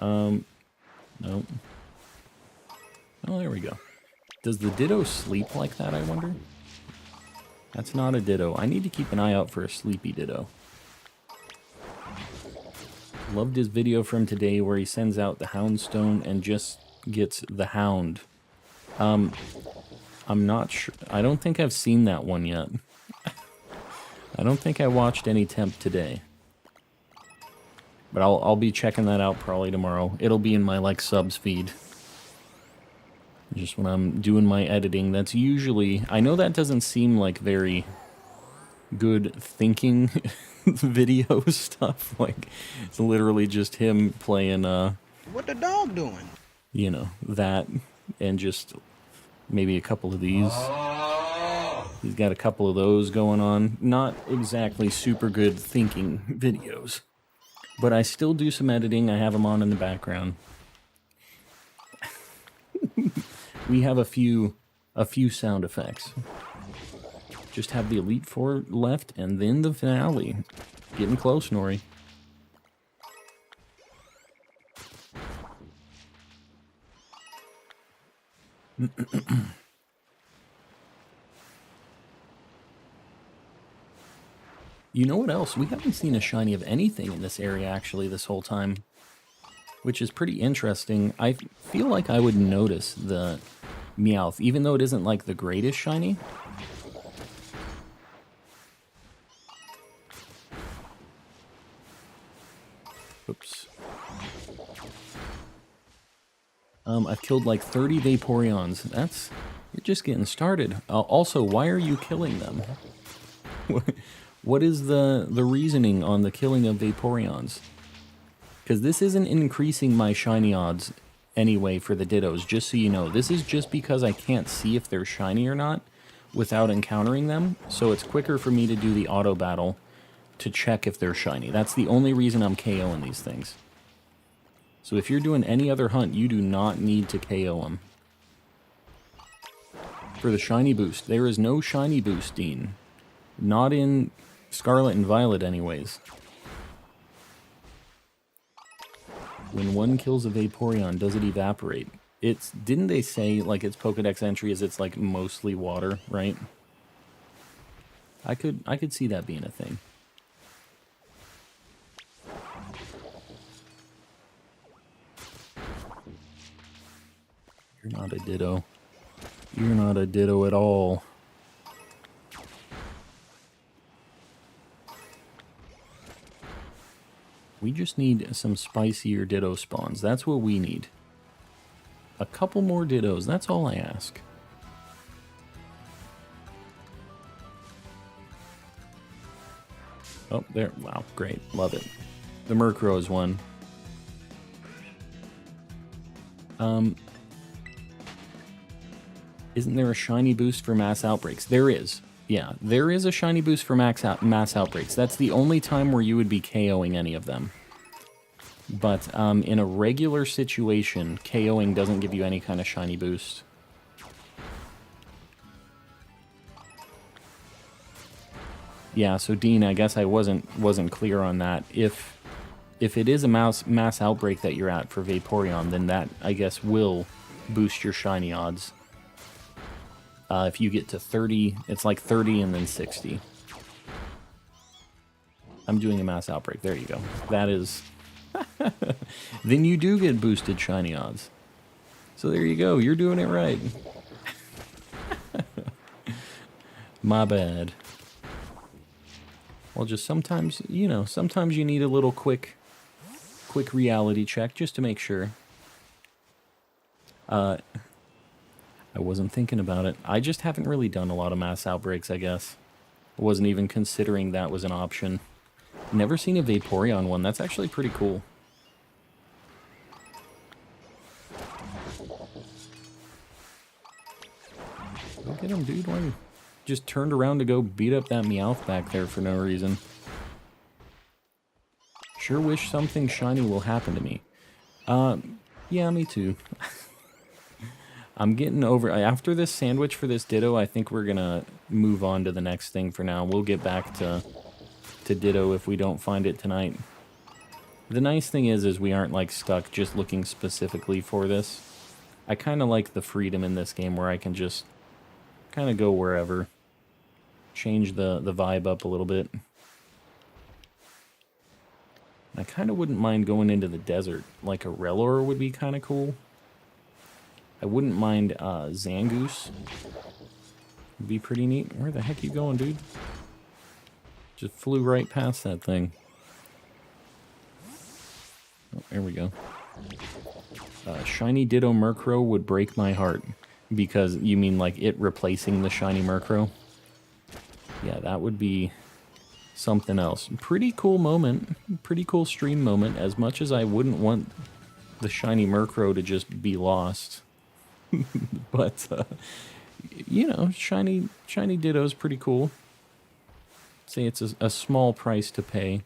Nope. Oh, there we go. Does the ditto sleep like that, I wonder? That's not a ditto. I need to keep an eye out for a sleepy ditto. Loved his video from today where he sends out the Houndstone and just gets the Hound. I'm not sure. I don't think I've seen that one yet. I don't think I watched any temp today. But I'll be checking that out probably tomorrow. It'll be in my, like, subs feed. Just when I'm doing my editing. That's usually... I know that doesn't seem like very good thinking video stuff. Like, it's literally just him playing, What the dog doing? You know, that, and just maybe a couple of these. He's got a couple of those going on. Not exactly super good thinking videos. But I still do some editing. I have them on in the background. We have a few sound effects. Just have the Elite Four left, and then the finale. Getting close, Nori. You know what else? We haven't seen a shiny of anything in this area, actually, this whole time. Which is pretty interesting. I feel like I would notice the Meowth, even though it isn't, like, the greatest shiny. Oops. I've killed, like, 30 Vaporeons. You're just getting started. Also, why are you killing them? What is the reasoning on the killing of Vaporeons? Because this isn't increasing my shiny odds anyway for the Dittos, just so you know. This is just because I can't see if they're shiny or not without encountering them, so it's quicker for me to do the auto battle to check if they're shiny. That's the only reason I'm KOing these things. So if you're doing any other hunt, you do not need to KO them. For the shiny boost, there is no shiny boost, Dean. Not in Scarlet and Violet anyways. When one kills a Vaporeon, does it evaporate? Didn't they say, like, its Pokedex entry is it's, like, mostly water, right? I could see that being a thing. You're not a Ditto. You're not a Ditto at all. We just need some spicier Ditto spawns. That's what we need. A couple more Dittos. That's all I ask. Oh, there. Wow, great. Love it. The Murkrow is one. Isn't there a shiny boost for mass outbreaks? There is. Yeah, there is a shiny boost for mass outbreaks. That's the only time where you would be KOing any of them. But in a regular situation, KOing doesn't give you any kind of shiny boost. Yeah, so Dean, I guess I wasn't clear on that. If it is a mass outbreak that you're at for Vaporeon, then that, I guess, will boost your shiny odds. If you get to 30, it's like 30 and then 60. I'm doing a mass outbreak. There you go. That is... Then you do get boosted shiny odds. So there you go. You're doing it right. My bad. Well, just sometimes, you know, sometimes you need a little quick reality check just to make sure. I wasn't thinking about it. I just haven't really done a lot of mass outbreaks, I guess. I wasn't even considering that was an option. Never seen a Vaporeon one. That's actually pretty cool. Go get him, dude. Why you just turned around to go beat up that Meowth back there for no reason? Sure wish something shiny will happen to me. Yeah, me too. I'm getting over... After this sandwich for this Ditto, I think we're gonna move on to the next thing for now. We'll get back to Ditto if we don't find it tonight. The nice thing is we aren't, like, stuck just looking specifically for this. I kind of like the freedom in this game where I can just kind of go wherever. Change the vibe up a little bit. I kind of wouldn't mind going into the desert. Like a Rellor would be kind of cool. I wouldn't mind Zangoose. Would be pretty neat. Where the heck you going, dude? Just flew right past that thing. Oh, there we go. Shiny Ditto Murkrow would break my heart. Because you mean like it replacing the shiny Murkrow? Yeah, that would be something else. Pretty cool moment. Pretty cool stream moment. As much as I wouldn't want the shiny Murkrow to just be lost. But, you know, shiny Ditto's pretty cool. Say it's a small price to pay.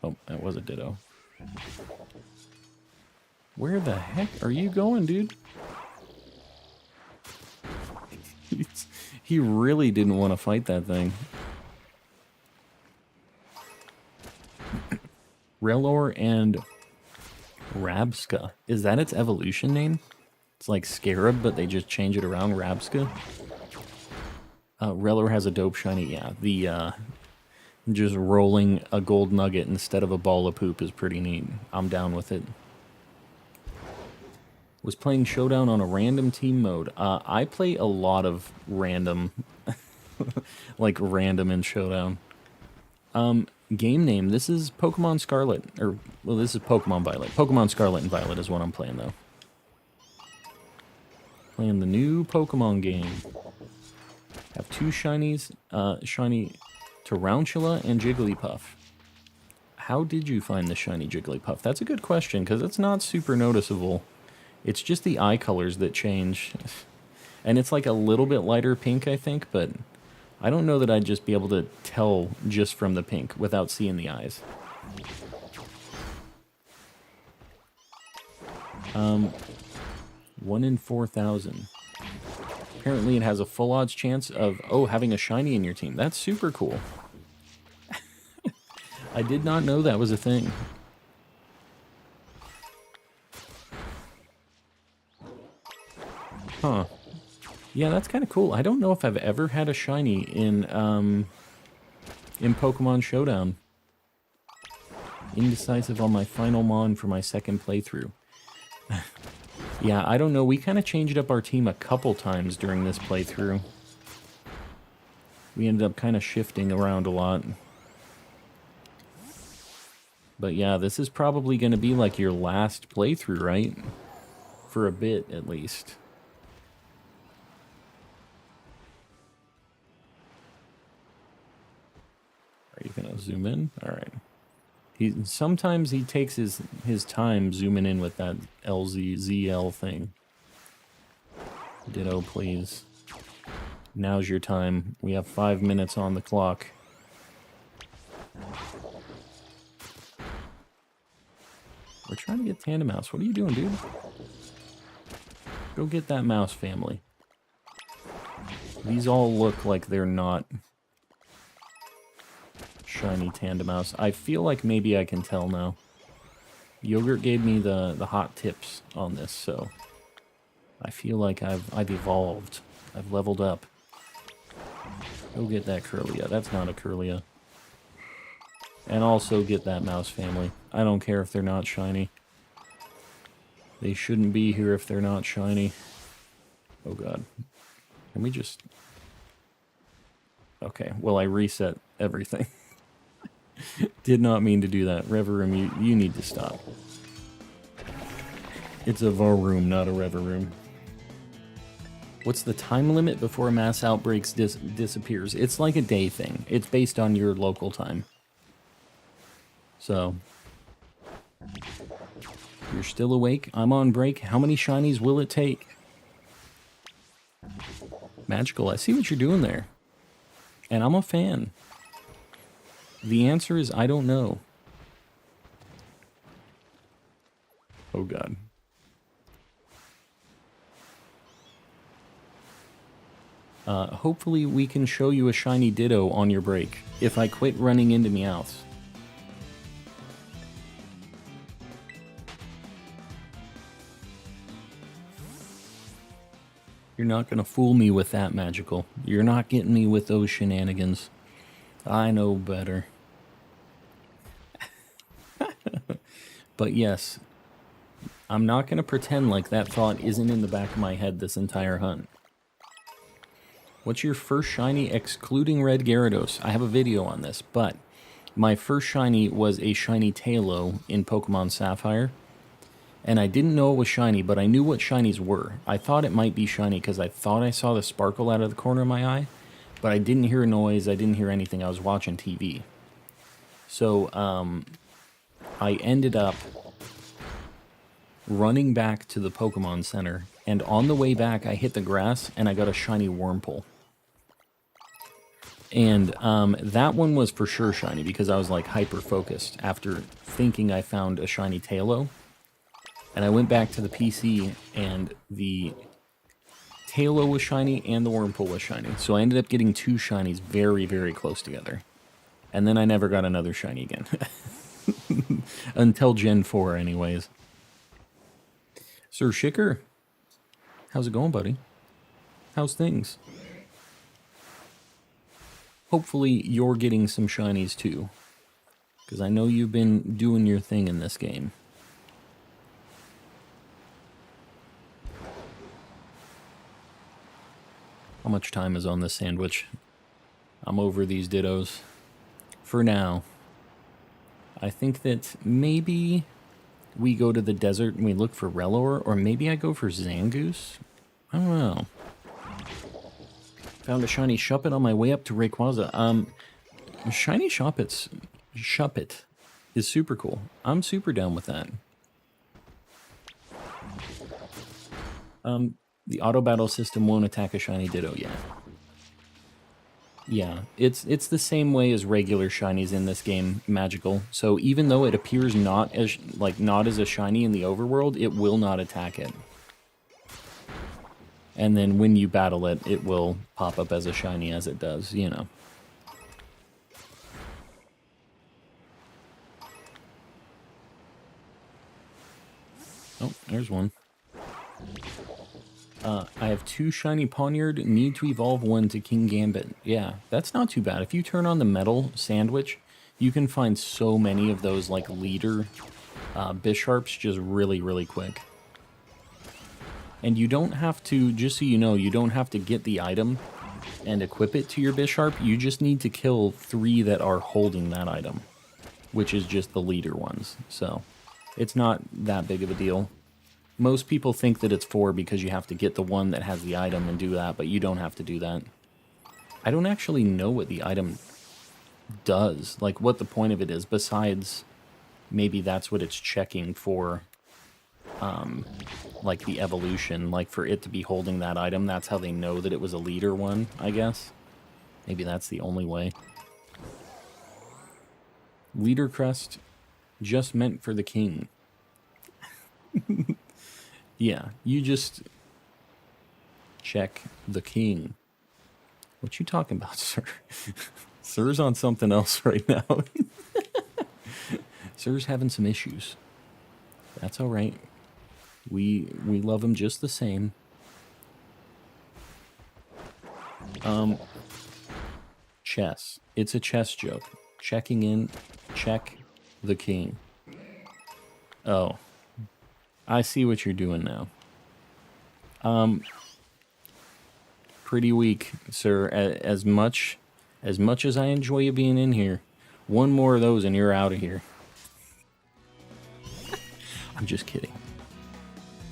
Oh, that was a Ditto. Where the heck are you going, dude? He really didn't want to fight that thing. Rellor and Rabska. Is that its evolution name? It's like Scarab, but they just change it around. Rabska. Rellor has a dope shiny. Yeah, the just rolling a gold nugget instead of a ball of poop is pretty neat. I'm down with it. Was playing Showdown on a random team mode. I play a lot of random, like random in Showdown. Game name, this is Pokemon Scarlet, or, well, this is Pokemon Violet. Pokemon Scarlet and Violet is what I'm playing, though. Playing the new Pokemon game. Have two shinies, shiny Tarantula and Jigglypuff. How did you find the shiny Jigglypuff? That's a good question, because it's not super noticeable. It's just the eye colors that change. And it's like a little bit lighter pink, I think, but I don't know that I'd just be able to tell just from the pink without seeing the eyes. 1 in 4,000. Apparently it has a full odds chance of, oh, having a shiny in your team. That's super cool. I did not know that was a thing. Huh. Yeah, that's kind of cool. I don't know if I've ever had a shiny in Pokemon Showdown. Indecisive on my final mon for my second playthrough. Yeah, I don't know. We kind of changed up our team a couple times during this playthrough. We ended up kind of shifting around a lot. But yeah, this is probably going to be like your last playthrough, right? For a bit, at least. Are you going to zoom in? All right. Sometimes he takes his time zooming in with that ZL thing. Ditto, please. Now's your time. We have 5 minutes on the clock. We're trying to get Tandem Mouse. What are you doing, dude? Go get that mouse family. These all look like they're not shiny Tandem Mouse. I feel like maybe I can tell now. Yogurt gave me the hot tips on this, so I feel like I've evolved. I've leveled up. Go get that Curlia. That's not a Curlia. And also get that mouse family. I don't care if they're not shiny. They shouldn't be here if they're not shiny. Oh god. Can we just... Okay, well I reset everything. Did not mean to do that. Reverum, you need to stop. It's a var room, not a rever room. What's the time limit before mass outbreaks disappears? It's like a day thing. It's based on your local time. So, you're still awake. I'm on break. How many shinies will it take? Magical, I see what you're doing there. And I'm a fan. The answer is I don't know. Oh, God. Hopefully we can show you a shiny Ditto on your break, if I quit running into Meowths. You're not gonna fool me with that, Magical. You're not getting me with those shenanigans. I know better. But yes, I'm not gonna pretend like that thought isn't in the back of my head this entire hunt. What's your first shiny excluding Red Gyarados? I have a video on this, but my first shiny was a shiny Tailo in Pokemon Sapphire. And I didn't know it was shiny, but I knew what shinies were. I thought it might be shiny because I thought I saw the sparkle out of the corner of my eye, but I didn't hear a noise, I didn't hear anything, I was watching TV. So, I ended up running back to the Pokemon Center, and on the way back I hit the grass and I got a shiny Wurmple. And that one was for sure shiny because I was like hyper focused after thinking I found a shiny Tailo. And I went back to the PC and the Tailo was shiny and the Wurmple was shiny. So I ended up getting two shinies very, very close together. And then I never got another shiny again. Until Gen 4 anyways. Sir Shicker, how's it going, buddy? How's things? Hopefully you're getting some shinies too, because I know you've been doing your thing in this game. How much time is on this sandwich? I'm over these Dittos. For now. I think that maybe we go to the desert and we look for Rellor, or maybe I go for Zangoose? I don't know. Found a shiny Shuppet on my way up to Rayquaza. Shiny Shuppet is super cool. I'm super down with that. The auto battle system won't attack a shiny Ditto yet. Yeah, it's the same way as regular shinies in this game, Magical. So even though it appears not as a shiny in the overworld, it will not attack it. And then when you battle it, it will pop up as a shiny as it does, you know. Oh, there's one. I have two shiny Poniard, need to evolve one to King Gambit. Yeah, that's not too bad. If you turn on the metal sandwich, you can find so many of those like leader Bisharps just really, really quick. And you don't have to, just so you know, you don't have to get the item and equip it to your Bisharp. You just need to kill 3 that are holding that item, which is just the leader ones. So it's not that big of a deal. Most people think that it's 4 because you have to get the one that has the item and do that, but you don't have to do that. I don't actually know what the item does, like what the point of it is, besides maybe that's what it's checking for. Like the evolution, like for it to be holding that item, that's how they know that it was a leader one, I guess. Maybe that's the only way. Leader crest just meant for the king. Yeah, you just check the king. What you talking about, sir? Sir's on something else right now. Sir's having some issues. That's all right. We love him just the same. Chess. It's a chess joke. Checking in. Check the king. Oh. I see what you're doing now. Pretty weak, sir. As much as I enjoy you being in here, one more of those and you're out of here. I'm just kidding.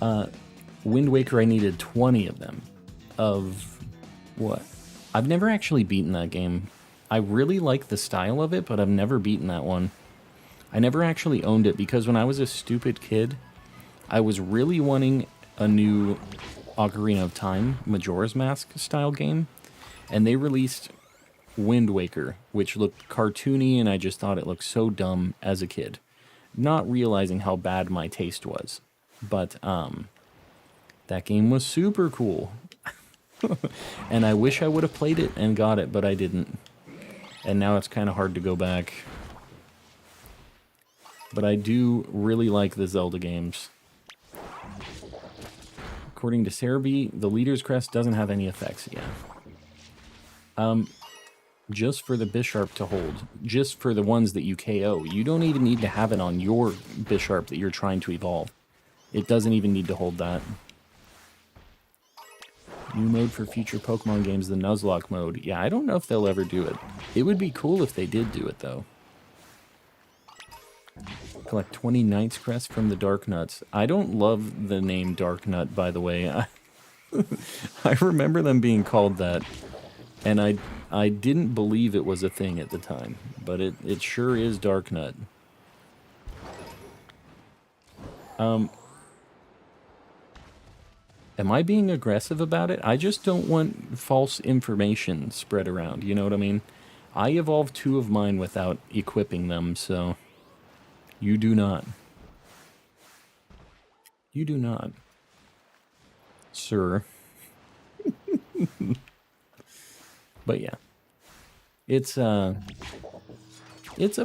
Wind Waker, I needed 20 of them. Of what? I've never actually beaten that game. I really like the style of it, but I've never beaten that one. I never actually owned it because when I was a stupid kid, I was really wanting a new Ocarina of Time Majora's Mask style game, and they released Wind Waker, which looked cartoony, and I just thought it looked so dumb as a kid, not realizing how bad my taste was. But that game was super cool, and I wish I would have played it and got it, but I didn't. And now it's kind of hard to go back. But I do really like the Zelda games. According to Cerebi, the Leader's Crest doesn't have any effects yet. Just for the Bisharp to hold. Just for the ones that you KO. You don't even need to have it on your Bisharp that you're trying to evolve. It doesn't even need to hold that. New mode for future Pokemon games, the Nuzlocke mode. Yeah, I don't know if they'll ever do it. It would be cool if they did do it, though. Collect 20 Knight's Crest from the Dark Nuts. I don't love the name Dark Nut, by the way. I remember them being called that, and I didn't believe it was a thing at the time, but it sure is Dark Nut. Am I being aggressive about it? I just don't want false information spread around, you know what I mean? I evolved 2 of mine without equipping them, so you do not. You do not. Sir. But yeah. It's a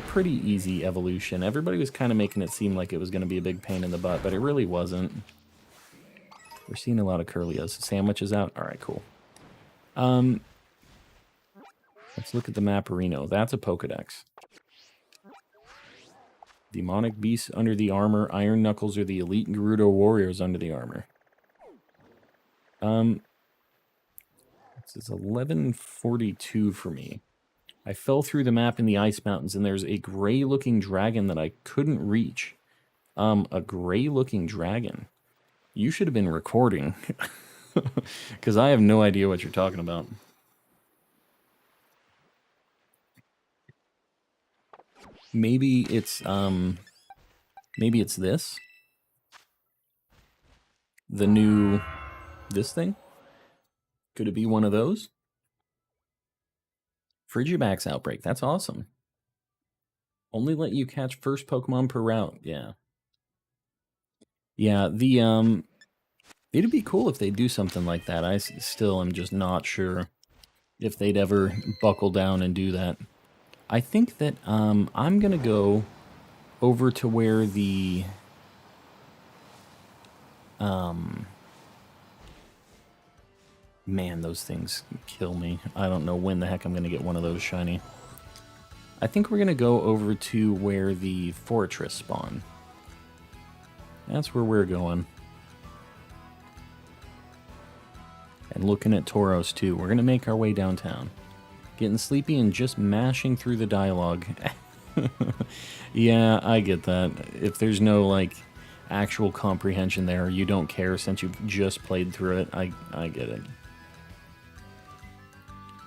pretty easy evolution. Everybody was kind of making it seem like it was going to be a big pain in the butt, but it really wasn't. We're seeing a lot of Curlias. Sandwiches out? Alright, cool. Let's look at the Mapperino. That's a Pokedex. Demonic Beasts under the armor. Iron Knuckles are the elite Gerudo warriors under the armor. This is 1142 for me. I fell through the map in the Ice Mountains, and there's a gray-looking dragon that I couldn't reach. A gray-looking dragon. You should have been recording, because I have no idea what you're talking about. Maybe it's this? The new, this thing? Could it be one of those? Frigibax Outbreak, that's awesome. Only let you catch first Pokemon per route, yeah. Yeah, it'd be cool if they do something like that. I still am just not sure if they'd ever buckle down and do that. I think that I'm gonna go over to where the man, those things kill me. I don't know when the heck I'm gonna get one of those shiny. I think we're gonna go over to where the Fortress spawn. That's where we're going. And looking at Tauros too. We're gonna make our way downtown. Getting sleepy and just mashing through the dialogue. Yeah, I get that. If there's no, like, actual comprehension there, you don't care since you've just played through it, I get it.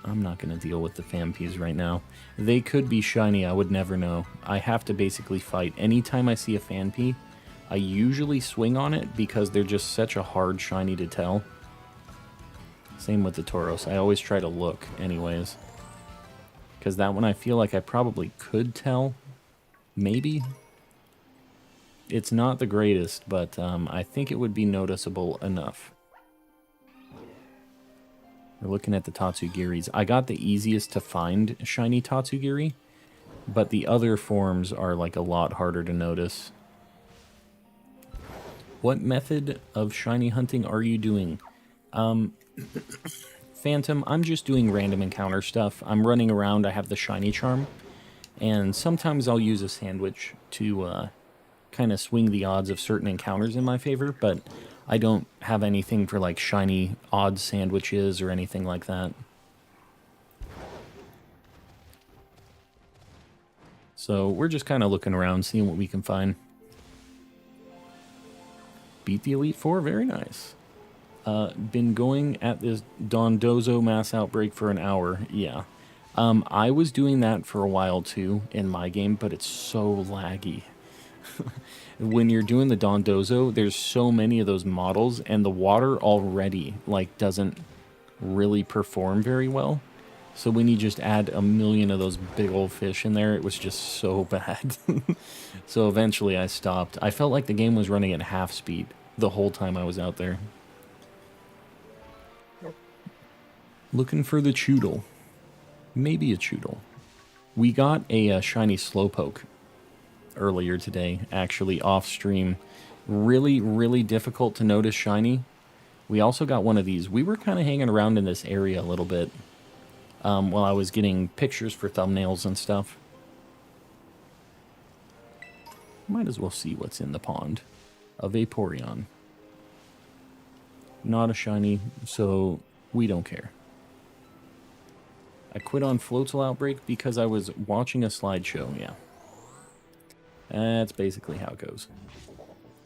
I'm not going to deal with the Phampeas right now. They could be shiny, I would never know. I have to basically fight. Anytime I see a Phanpy, I usually swing on it because they're just such a hard shiny to tell. Same with the Tauros. I always try to look anyways. Because that one I feel like I probably could tell. Maybe. It's not the greatest, but I think it would be noticeable enough. We're looking at the Tatsugiris. I got the easiest to find shiny Tatsugiri, but the other forms are like a lot harder to notice. What method of shiny hunting are you doing? Phantom, I'm just doing random encounter stuff. I'm running around, I have the shiny charm, and sometimes I'll use a sandwich to kind of swing the odds of certain encounters in my favor, but I don't have anything for like shiny odd sandwiches or anything like that. So we're just kind of looking around, seeing what we can find. beat the Elite Four. Very nice. Been going at this Dondozo mass outbreak for an hour. Yeah. I was doing that for a while too in my game, but it's so laggy. When you're doing the Dondozo, there's so many of those models, and the water already like doesn't really perform very well. So when you just add a million of those big old fish in there, it was just so bad. So eventually I stopped. I felt like the game was running at half speed the whole time I was out there. Looking for the Choodle. Maybe a Choodle. We got a shiny Slowpoke earlier today, actually off stream. Really, really difficult to notice shiny. We also got one of these. We were kind of hanging around in this area a little bit while I was getting pictures for thumbnails and stuff. Might as well see what's in the pond. A Vaporeon. Not a shiny, so we don't care. I quit on Floatzel Outbreak because I was watching a slideshow, yeah. That's basically how it goes.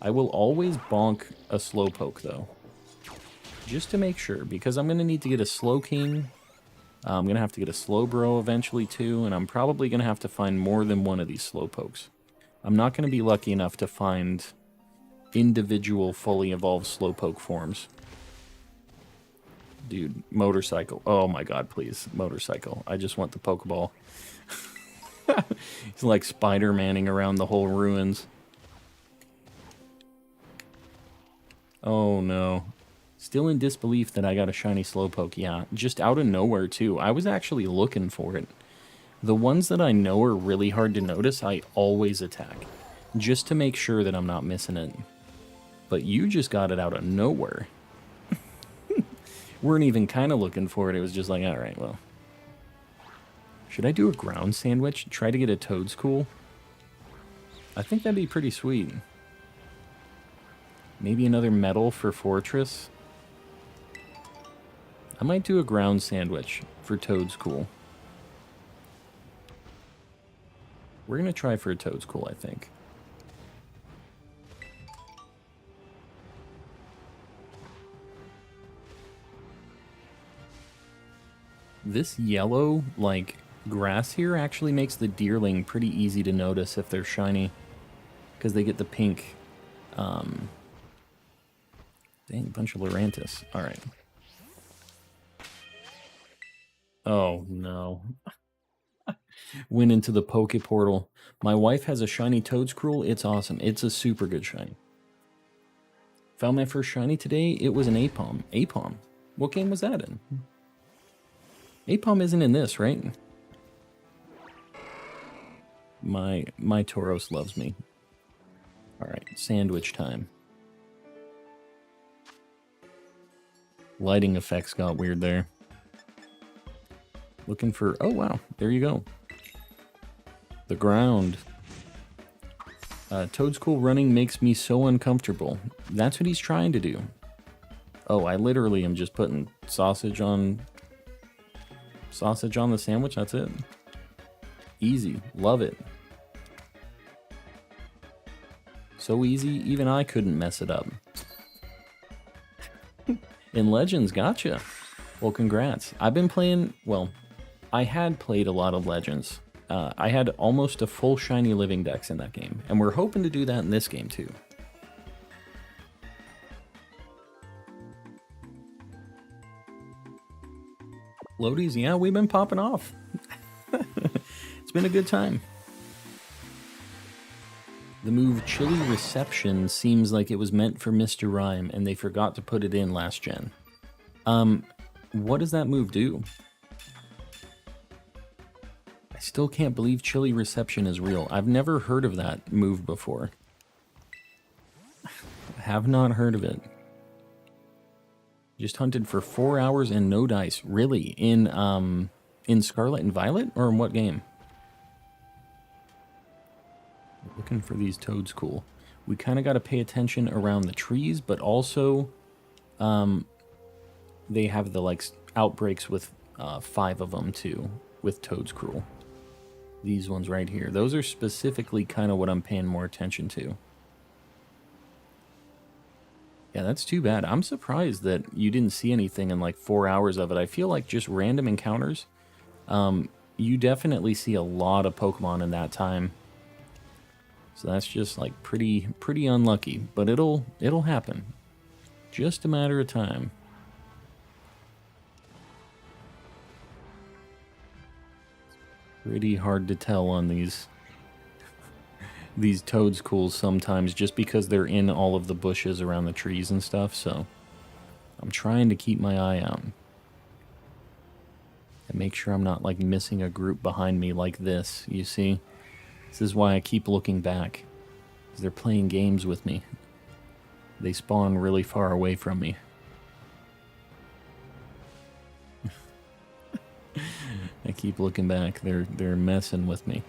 I will always bonk a Slowpoke, though. Just to make sure, because I'm going to need to get a Slowking. I'm going to have to get a Slowbro eventually, too, and I'm probably going to have to find more than one of these Slowpokes. I'm not going to be lucky enough to find individual fully evolved Slowpoke forms. Dude, motorcycle. Oh my god, please. Motorcycle. I just want the Pokeball. He's like Spider-Manning around the whole ruins. Oh no. Still in disbelief that I got a shiny Slowpoke. Yeah, just out of nowhere too. I was actually looking for it. The ones that I know are really hard to notice, I always attack. Just to make sure that I'm not missing it. But you just got it out of nowhere. Weren't even kind of looking for it. It was just like, alright, well. Should I do a ground sandwich? Try to get a Toadscool? I think that'd be pretty sweet. Maybe another medal for Fortress? I might do a ground sandwich for Toadscool. We're going to try for a Toadscool, I think. This yellow, like, grass here actually makes the deerling pretty easy to notice if they're shiny. Because they get the pink. Dang, bunch of Lurantis. Alright. Oh, no. Went into the Poke Portal. My wife has a shiny Toadscruel. It's awesome. It's a super good shiny. Found my first shiny today. It was an Apom. Apom? What game was that in? Apom isn't in this, right? My Tauros loves me. Alright, sandwich time. Lighting effects got weird there. Looking for... Oh, wow. There you go. The ground. Toadscool running makes me so uncomfortable. That's what he's trying to do. Oh, I literally am just putting sausage on the sandwich. That's it. Easy. Love it. So easy, even I couldn't mess it up. In Legends, gotcha. Well, congrats. I've been playing... Well, I had played a lot of Legends. I had almost a full shiny living dex in that game, and we're hoping to do that in this game too. Loadies, yeah, we've been popping off. It's been a good time. The move Chili Reception seems like it was meant for Mr. Rhyme, and they forgot to put it in last gen. What does that move do? I still can't believe Chili Reception is real. I've never heard of that move before. Have not heard of it. Just hunted for 4 hours and no dice. Really? In Scarlet and Violet? Or in what game? Looking for these Toadscool. We kind of got to pay attention around the trees, but also they have the like outbreaks with 5 of them too, with Toadscool. These ones right here. Those are specifically kind of what I'm paying more attention to. Yeah, that's too bad. I'm surprised that you didn't see anything in like 4 hours of it. I feel like just random encounters. You definitely see a lot of Pokemon in that time. So that's just like pretty unlucky, but it'll happen. Just a matter of time. Pretty hard to tell on these Toadschools sometimes just because they're in all of the bushes around the trees and stuff, so I'm trying to keep my eye out. And make sure I'm not like missing a group behind me like this, you see? This is why I keep looking back. Because they're playing games with me. They spawn really far away from me. I keep looking back. They're messing with me.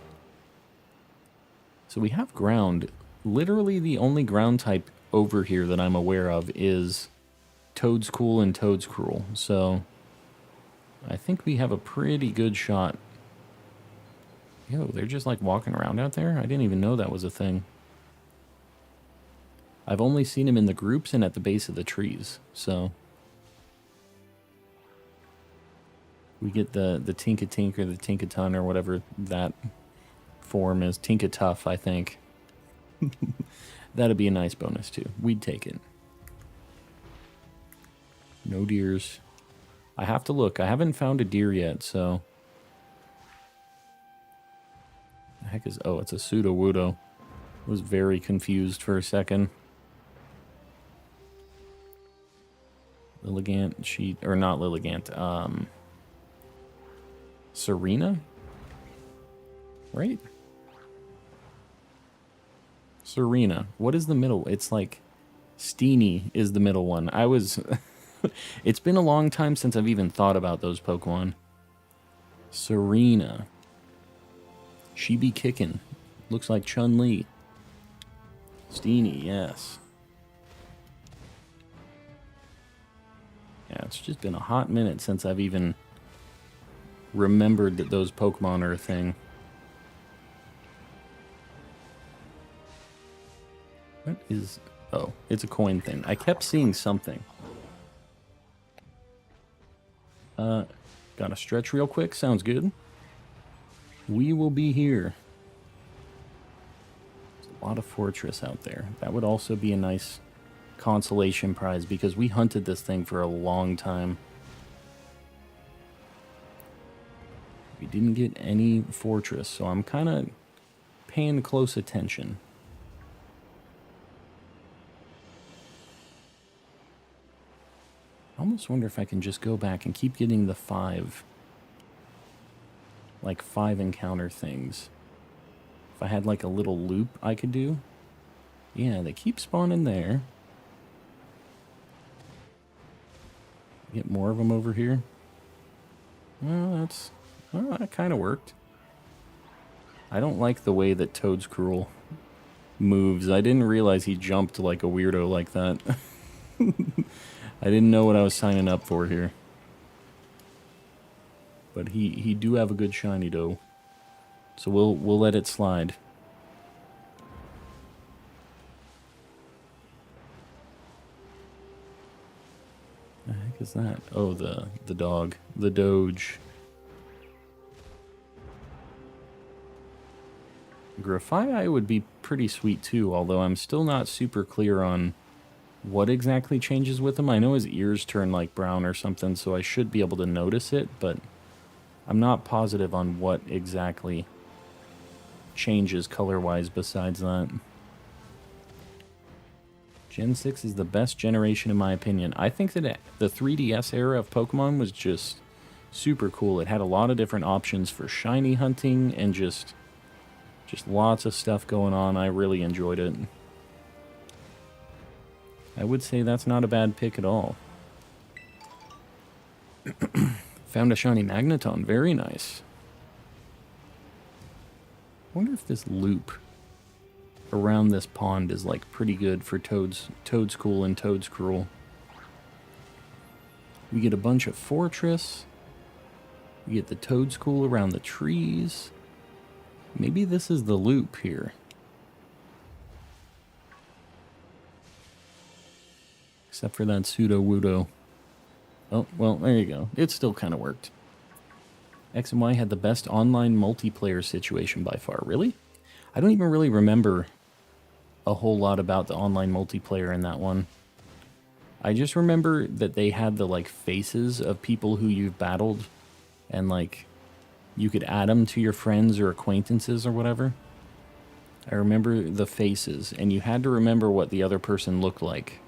So we have ground. Literally the only ground type over here that I'm aware of is Toadscool and Toadscruel. So I think we have a pretty good shot. Yo, they're just like walking around out there? I didn't even know that was a thing. I've only seen them in the groups and at the base of the trees, so... We get the Tinkatink or the Tinkaton or whatever that form is. Tinkatuff, I think. That'd be a nice bonus, too. We'd take it. No deers. I have to look. I haven't found a deer yet, so... The heck is... Oh, it's a Sudowoodo. Was very confused for a second. Lilligant, she... Or not Lilligant, Serena? Right? Serena. What is the middle? It's like... Steenie is the middle one. I was... It's been a long time since I've even thought about those Pokemon. Serena. She be kicking. Looks like Chun-Li. Steenie, yes. Yeah, it's just been a hot minute since I've even remembered that those Pokemon are a thing. What is... Oh, it's a coin thing. I kept seeing something. Gotta stretch real quick. Sounds good. We will be here. There's a lot of fortress out there. That would also be a nice consolation prize because we hunted this thing for a long time. We didn't get any fortress, so I'm kind of paying close attention. I almost wonder if I can just go back and keep getting the 5 encounter things. If I had like a little loop I could do. Yeah, they keep spawning there. Get more of them over here. Well, that kind of worked. I don't like the way that Toadscruel moves. I didn't realize he jumped like a weirdo like that. I didn't know what I was signing up for here. But he do have a good shiny though. So we'll let it slide. The heck is that? Oh, the dog. The Doge. Grafaiai would be pretty sweet too, although I'm still not super clear on what exactly changes with him. I know his ears turn like brown or something, so I should be able to notice it, but I'm not positive on what exactly changes color-wise besides that. Gen 6 is the best generation in my opinion. I think that the 3DS era of Pokemon was just super cool. It had a lot of different options for shiny hunting and just lots of stuff going on. I really enjoyed it. I would say that's not a bad pick at all. Found a shiny Magneton. Very nice. Wonder if this loop around this pond is like pretty good for Toadscool and Toadscruel. We get a bunch of fortress. We get the Toadscool around the trees. Maybe this is the loop here. Except for that pseudo-wudo. Oh, well, there you go. It still kind of worked. X and Y had the best online multiplayer situation by far. Really? I don't even really remember a whole lot about the online multiplayer in that one. I just remember that they had the, like, faces of people who you've battled, and, like, you could add them to your friends or acquaintances or whatever. I remember the faces, and you had to remember what the other person looked like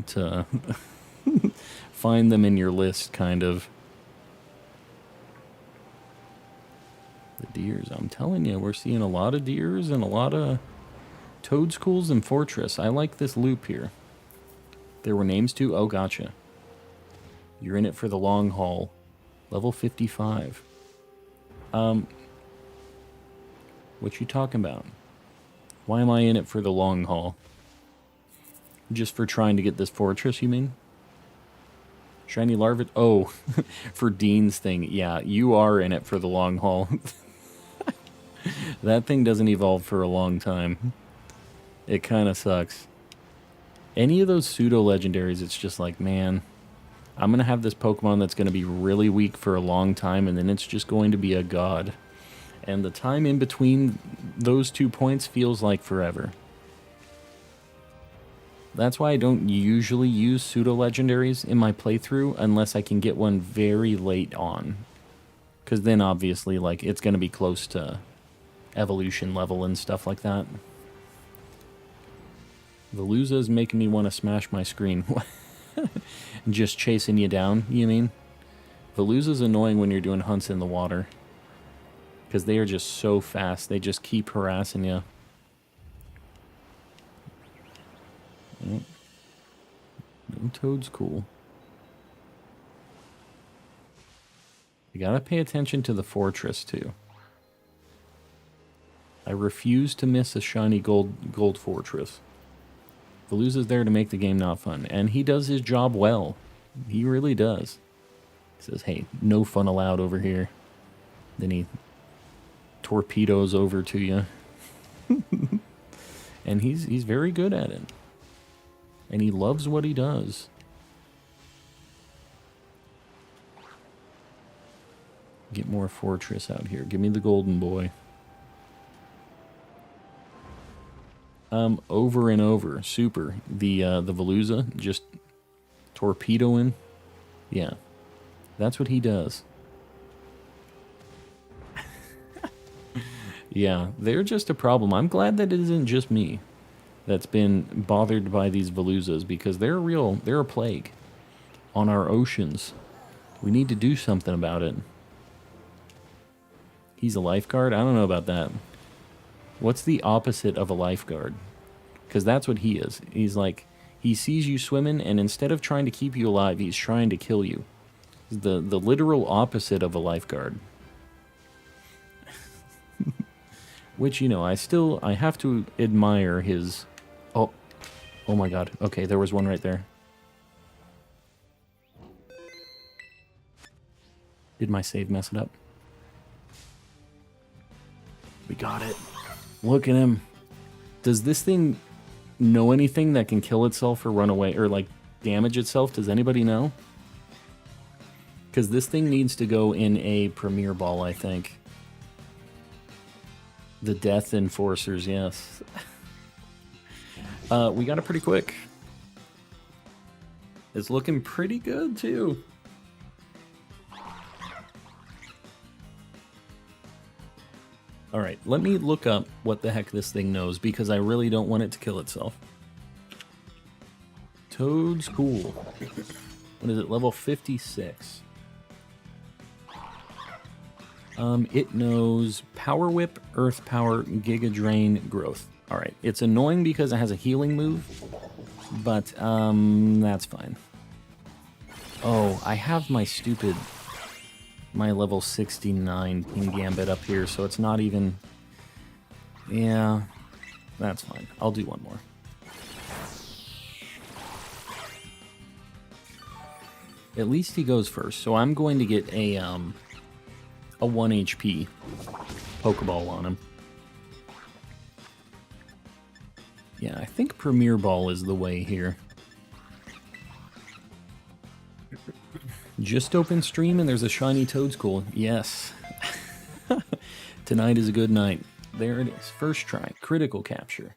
to find them in your list, kind of. The deers, I'm telling you, we're seeing a lot of deers and a lot of Toadschools and Fortress. I like this loop here. There were names too? Oh, gotcha. You're in it for the long haul. Level 55. What you talking about? Why am I in it for the long haul? Just for trying to get this fortress, you mean? Shiny larva? Oh, for Dean's thing. Yeah, you are in it for the long haul. That thing doesn't evolve for a long time. It kind of sucks. Any of those pseudo-legendaries, it's just like, man, I'm going to have this Pokemon that's going to be really weak for a long time, and then it's just going to be a god. And the time in between those 2 points feels like forever. That's why I don't usually use pseudo-legendaries in my playthrough unless I can get one very late on. Because then, obviously, like, it's going to be close to evolution level and stuff like that. Veluza's making me want to smash my screen. Just chasing you down, you mean? Veluza's annoying when you're doing hunts in the water. Because they are just so fast. They just keep harassing you. No Toad's cool. You gotta pay attention to the fortress, too. I refuse to miss a shiny gold fortress. Veluza's there to make the game not fun. And he does his job well. He really does. He says, hey, no fun allowed over here. Then he torpedoes over to you. And he's very good at it. And he loves what he does. Get more fortress out here. Give me the golden boy. Over and over. Super. The Veluza just torpedoing. Yeah. That's what he does. Yeah, they're just a problem. I'm glad that it isn't just me that's been bothered by these Veluzas, because they're a plague on our oceans. We need to do something about it. He's a lifeguard? I don't know about that. What's the opposite of a lifeguard? Because that's what he is. He's like, he sees you swimming, and instead of trying to keep you alive, he's trying to kill you. The literal opposite of a lifeguard. Which, you know, I have to admire his... Oh my god. Okay, there was one right there. Did my save mess it up? We got it. Look at him. Does this thing know anything that can kill itself or run away or, like, damage itself? Does anybody know? Because this thing needs to go in a Premier Ball, I think. The Death Enforcers, yes. We got it pretty quick. It's looking pretty good, too. Alright, let me look up what the heck this thing knows, because I really don't want it to kill itself. Toad's cool. What is it, level 56? It knows Power Whip, Earth Power, Giga Drain, Growth. Alright, it's annoying because it has a healing move, but, that's fine. Oh, I have my level 69 King Gambit up here, so it's not even... Yeah, that's fine. I'll do one more. At least he goes first, so I'm going to get a 1 HP Pokeball on him. Yeah, I think Premier Ball is the way here. Just open stream and there's a shiny Toadscool. Yes. Tonight is a good night. There it is. First try. Critical capture.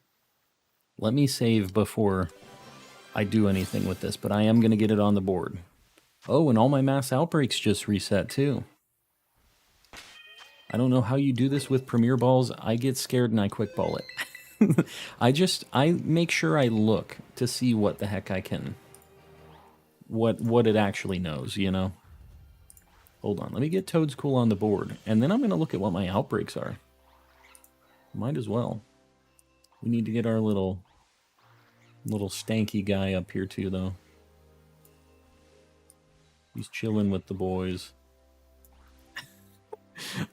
Let me save before I do anything with this, but I am going to get it on the board. Oh, and all my mass outbreaks just reset too. I don't know how you do this with Premier Balls. I get scared and I quick ball it. I make sure I look to see what the heck I can, what it actually knows, you know? Hold on, let me get Toadscool on the board, and then I'm going to look at what my outbreaks are. Might as well. We need to get our little stanky guy up here too, though. He's chilling with the boys.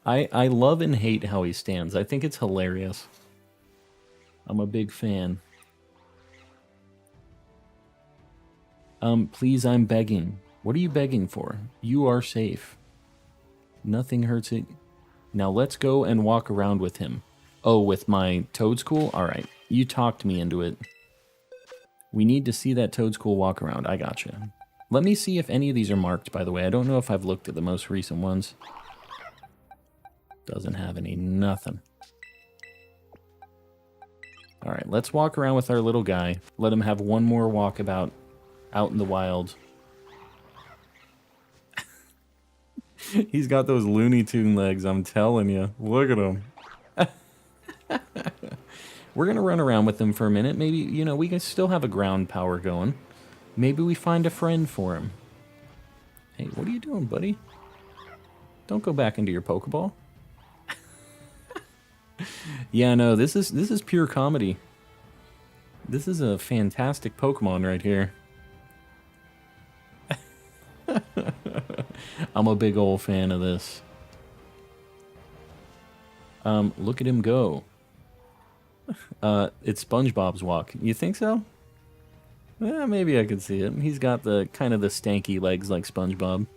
I love and hate how he stands. I think it's hilarious. I'm a big fan. Please, I'm begging. What are you begging for? You are safe. Nothing hurts it. Now let's go and walk around with him. Oh, with my Toadscool? Alright, you talked me into it. We need to see that Toadscool walk around. I gotcha. Let me see if any of these are marked, by the way. I don't know if I've looked at the most recent ones. Doesn't have any. Nothing. Alright, let's walk around with our little guy. Let him have one more walkabout out in the wild. He's got those Looney Tune legs, I'm telling you. Look at him. We're going to run around with him for a minute. Maybe, you know, we can still have a ground power going. Maybe we find a friend for him. Hey, what are you doing, buddy? Don't go back into your Pokeball. Yeah, no, this is pure comedy. This is a fantastic Pokemon right here. I'm a big old fan of this. Look at him go. It's SpongeBob's walk. You think so? Maybe I could see it. He's got the kind of the stanky legs like SpongeBob.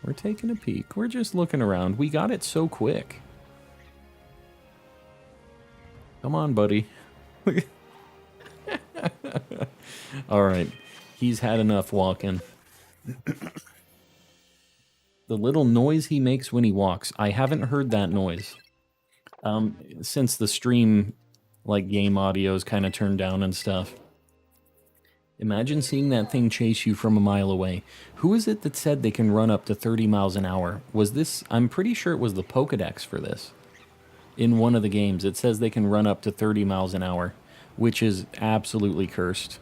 We're taking a peek. We're just looking around. We got it so quick. Come on, buddy. Alright. He's had enough walking. The little noise he makes when he walks. I haven't heard that noise. Since the stream, like, game audio is kind of turned down and stuff. Imagine seeing that thing chase you from a mile away. Who is it that said they can run up to 30 miles an hour? Was this... I'm pretty sure it was the Pokedex for this. In one of the games, it says they can run up to 30 miles an hour, which is absolutely cursed.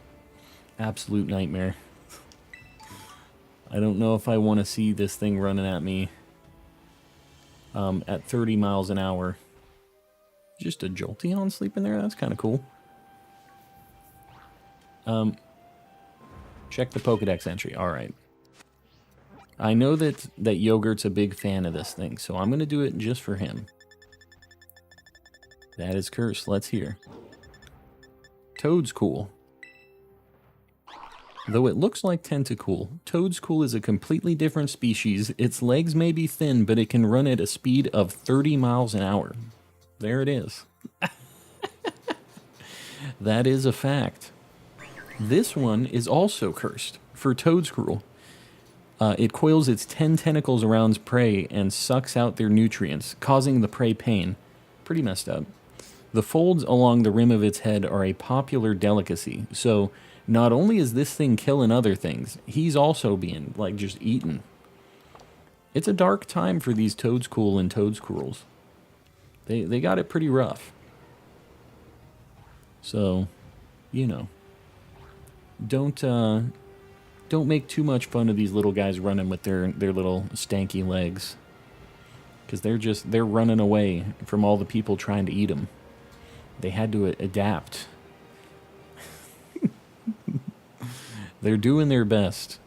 Absolute nightmare. I don't know if I want to see this thing running at me at 30 miles an hour. Just a Jolteon sleeping there? That's kind of cool. Check the Pokedex entry. Alright. I know that Yogurt's a big fan of this thing, so I'm going to do it just for him. That is cursed. Let's hear. Toadscool. Though it looks like Tentacool, Toadscool is a completely different species. Its legs may be thin, but it can run at a speed of 30 miles an hour. There it is. That is a fact. This one is also cursed for Toadscool. It coils its 10 tentacles around prey and sucks out their nutrients, causing the prey pain. Pretty messed up. The folds along the rim of its head are a popular delicacy, so not only is this thing killing other things, he's also being, like, just eaten. It's a dark time for these Toadscool and Toadsquirrels. They got it pretty rough. So, you know. Don't make too much fun of these little guys running with their little stanky legs. Because they're running away from all the people trying to eat them. They had to adapt. They're doing their best.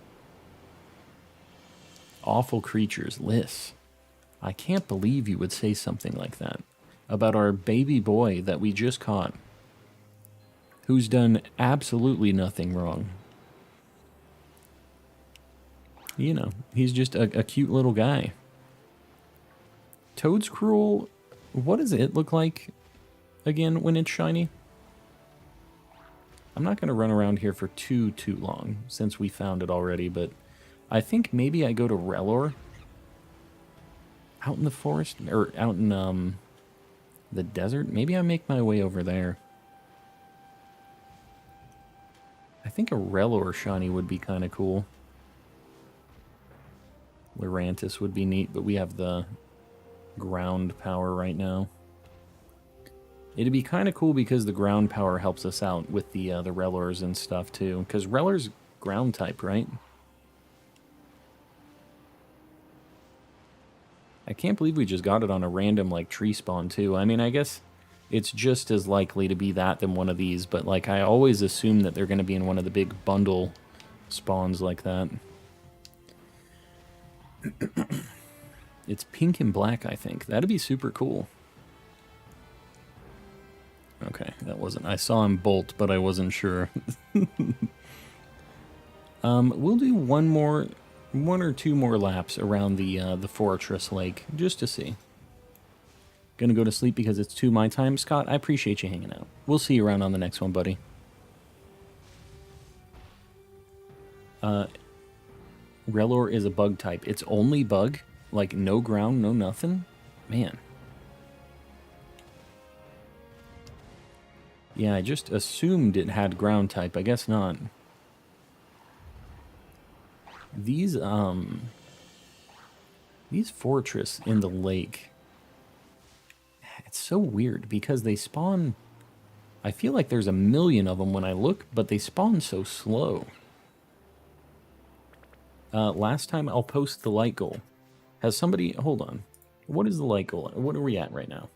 Awful creatures. Liss. I can't believe you would say something like that about our baby boy that we just caught, who's done absolutely nothing wrong. You know, he's just a cute little guy. Toadscool, what does it look like again when it's shiny? I'm not going to run around here for too long, since we found it already, but I think maybe I go to Relor. Out in the forest, or out in, the desert? Maybe I make my way over there. I think a Relor shiny would be kind of cool. Lurantis would be neat, but we have the ground power right now. It'd be kind of cool because the ground power helps us out with the Relors and stuff too. Because Relor's ground type, right? I can't believe we just got it on a random like tree spawn too. I mean, I guess it's just as likely to be that than one of these, but like I always assume that they're going to be in one of the big bundle spawns like that. It's pink and black, I think. That'd be super cool. Okay, that wasn't... I saw him bolt, but I wasn't sure. We'll do one or two more laps around the fortress lake, just to see. Gonna go to sleep because it's 2 my time. Scott, I appreciate you hanging out. We'll see you around on the next one, buddy. Relor is a bug type. It's only bug? Like, no ground, no nothing? Man. Yeah, I just assumed it had ground type. I guess not. These fortress in the lake... It's so weird, because they spawn... I feel like there's a million of them when I look, but they spawn so slow. Last time I'll post the light goal. Has somebody... Hold on. What is the light goal? What are we at right now?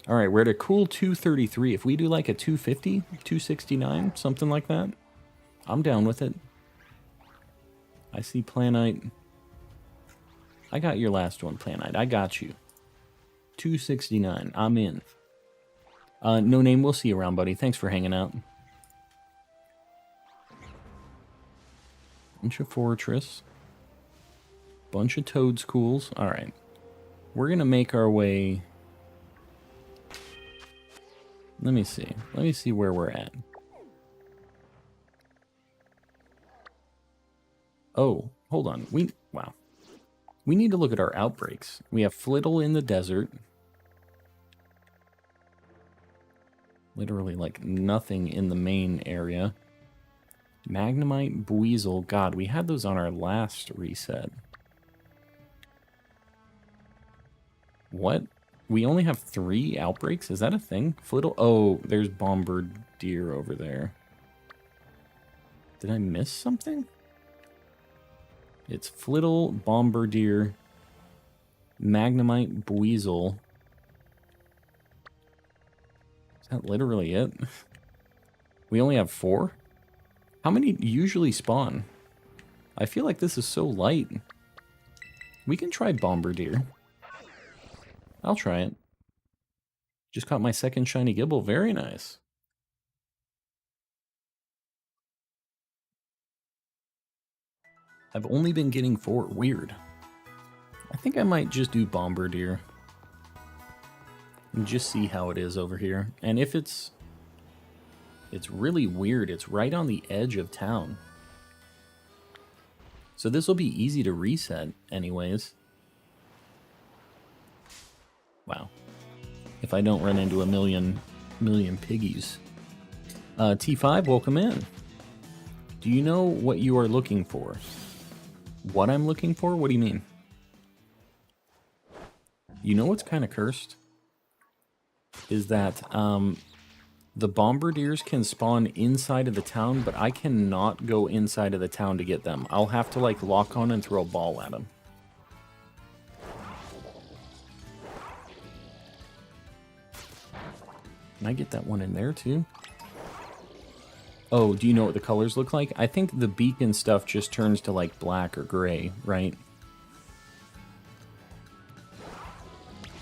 Alright, we're at a cool 233. If we do like a 250, 269, something like that, I'm down with it. I see Planite. I got your last one, Planite. I got you. 269. I'm in. No name. We'll see you around, buddy. Thanks for hanging out. Bunch of fortress. Bunch of toad schools. Alright. We're going to make our way... Let me see. Let me see where we're at. Oh, hold on. Wow. We need to look at our outbreaks. We have Flittle in the desert. Literally, like, nothing in the main area. Magnemite, Buizel. God, we had those on our last reset. What? We only have 3 outbreaks? Is that a thing? Flittle? Oh, there's Bombardier over there. Did I miss something? It's Flittle, Bombardier, Magnemite, Buizel. Is that literally it? We only have 4? How many usually spawn? I feel like this is so light. We can try Bombardier. I'll try it. Just caught my second shiny Gibble. Very nice. I've only been getting 4. Weird. I think I might just do Bombardier. And just see how it is over here. And if it's really weird. It's right on the edge of town. So this will be easy to reset anyways. Wow. If I don't run into a million piggies. T5, welcome in. Do you know what you are looking for? What I'm looking for? What do you mean? You know what's kind of cursed? Is that the Bombardiers can spawn inside of the town, but I cannot go inside of the town to get them. I'll have to like lock on and throw a ball at them. Can I get that one in there too? Oh, do you know what the colors look like? I think the beacon stuff just turns to like black or gray, right?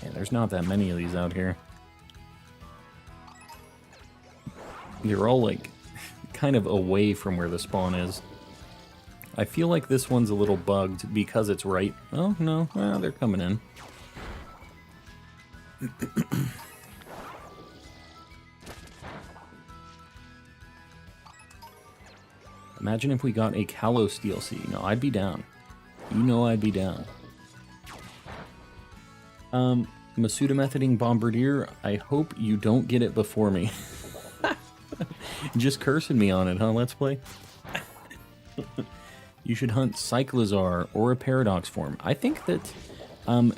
Yeah, there's not that many of these out here. They're all like kind of away from where the spawn is. I feel like this one's a little bugged because it's right. Oh, no. Well, they're coming in. Imagine if we got a Kalos DLC. No, I'd be down. You know I'd be down. Masuda Methoding Bombardier, I hope you don't get it before me. Just cursing me on it, huh? Let's play. You should hunt Cyclizar or a Paradox form. I think that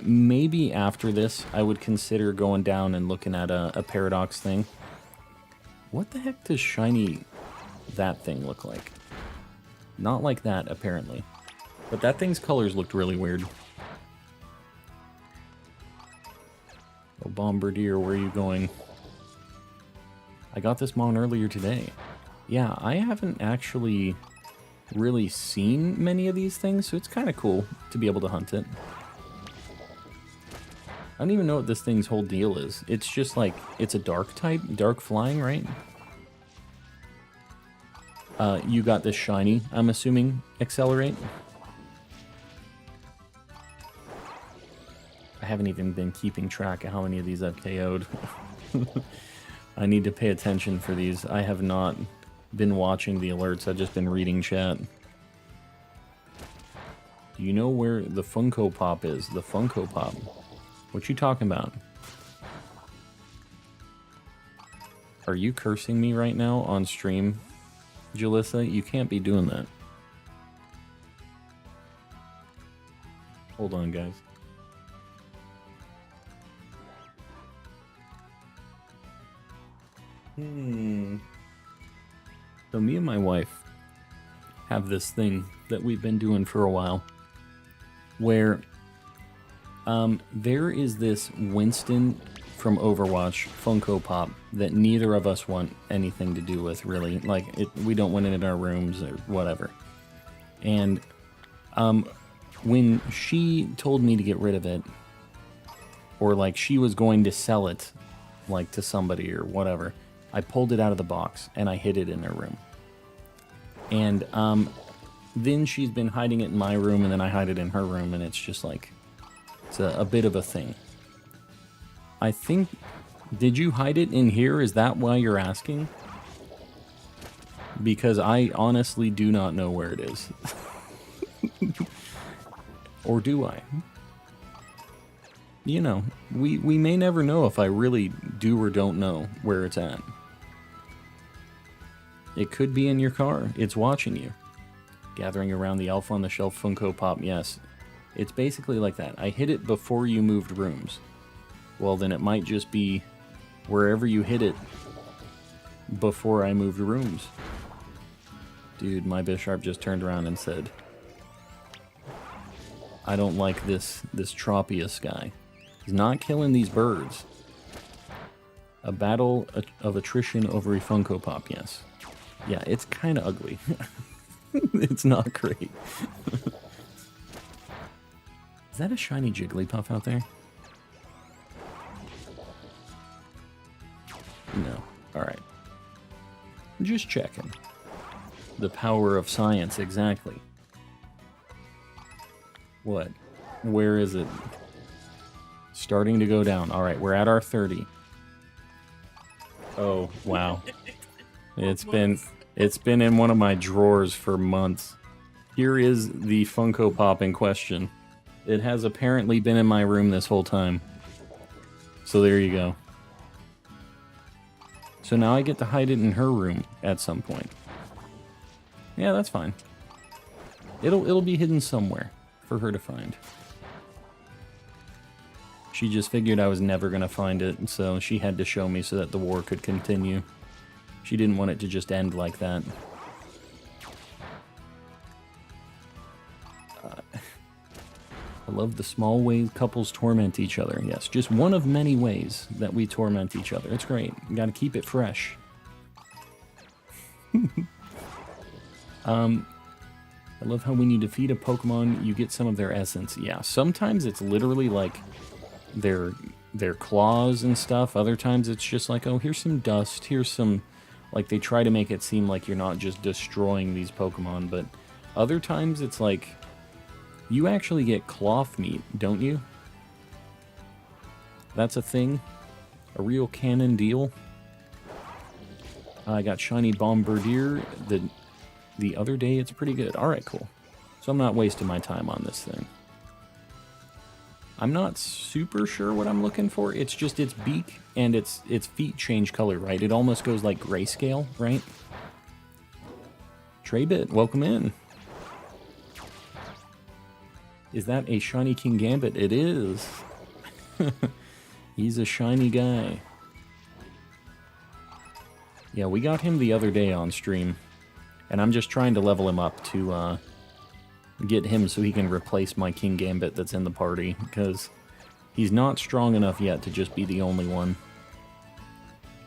maybe after this, I would consider going down and looking at a Paradox thing. What the heck does shiny that thing look like? Not like that, apparently. But that thing's colors looked really weird. Oh, Bombardier, where are you going? I got this Mon earlier today. Yeah, I haven't actually really seen many of these things, so it's kind of cool to be able to hunt it. I don't even know what this thing's whole deal is. It's just like, it's a dark type, dark flying, right? You got this shiny, I'm assuming, Accelerate. I haven't even been keeping track of how many of these I've KO'd. I need to pay attention for these. I have not been watching the alerts, I've just been reading chat. Do you know where the Funko Pop is? The Funko Pop. What you talking about? Are you cursing me right now on stream, Jalissa? You can't be doing that. Hold on, guys. So me and my wife have this thing that we've been doing for a while where there is this Winston from Overwatch Funko Pop that neither of us want anything to do with, really. Like, we don't want it in our rooms or whatever. And when she told me to get rid of it, or like she was going to sell it like to somebody or whatever, I pulled it out of the box and I hid it in her room. And then she's been hiding it in my room, and then I hide it in her room, and it's just like, it's a bit of a thing. I think, did you hide it in here? Is that why you're asking? Because I honestly do not know where it is. Or do I? You know, we may never know if I really do or don't know where it's at. It could be in your car. It's watching you. Gathering around the Alpha on the Shelf Funko Pop, yes. It's basically like that. I hid it before you moved rooms. Well, then it might just be wherever you hid it before I moved rooms. Dude, my Bisharp just turned around and said, I don't like this Tropius guy. He's not killing these birds. A battle of attrition over a Funko Pop, yes. Yeah, it's kind of ugly. It's not great. Is that a shiny Jigglypuff out there? No. Alright. Just checking. The power of science, exactly. What? Where is it? Starting to go down. Alright, we're at our 30. Oh, wow. It's been in one of my drawers for months. Here is the Funko Pop in question. It has apparently been in my room this whole time. So there you go. So now I get to hide it in her room at some point. Yeah, that's fine. It'll be hidden somewhere for her to find. She just figured I was never gonna find it, so she had to show me so that the war could continue. She didn't want it to just end like that. I love the small ways couples torment each other. Yes, just one of many ways that we torment each other. It's great. You gotta keep it fresh. I love how when you defeat a Pokemon, you get some of their essence. Yeah, sometimes it's literally like their claws and stuff. Other times it's just like, oh, here's some dust. Here's some... Like, they try to make it seem like you're not just destroying these Pokemon, but other times it's like... You actually get cloth meat, don't you? That's a thing? A real canon deal? I got Shiny Bombardier. The other day, it's pretty good. All right, cool. So I'm not wasting my time on this thing. I'm not super sure what I'm looking for. It's just its beak and its feet change color, right? It almost goes like grayscale, right? Traybit, welcome in. Is that a shiny King Gambit? It is. He's a shiny guy. Yeah, we got him the other day on stream. And I'm just trying to level him up to get him so he can replace my King Gambit that's in the party. Because he's not strong enough yet to just be the only one.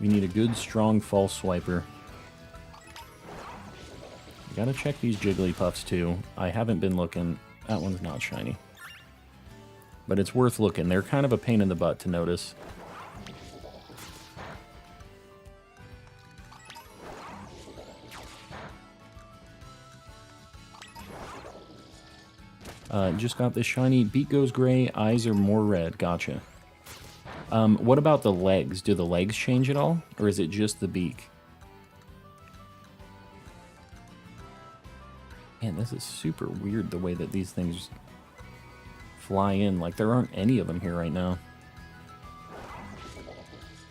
We need a good, strong false swiper. Gotta check these Jigglypuffs too. I haven't been looking. That one's not shiny. But it's worth looking. They're kind of a pain in the butt to notice. Just got this shiny. Beak goes gray. Eyes are more red. Gotcha. What about the legs? Do the legs change at all? Or is it just the beak? Man, this is super weird the way that these things fly in. Like, there aren't any of them here right now.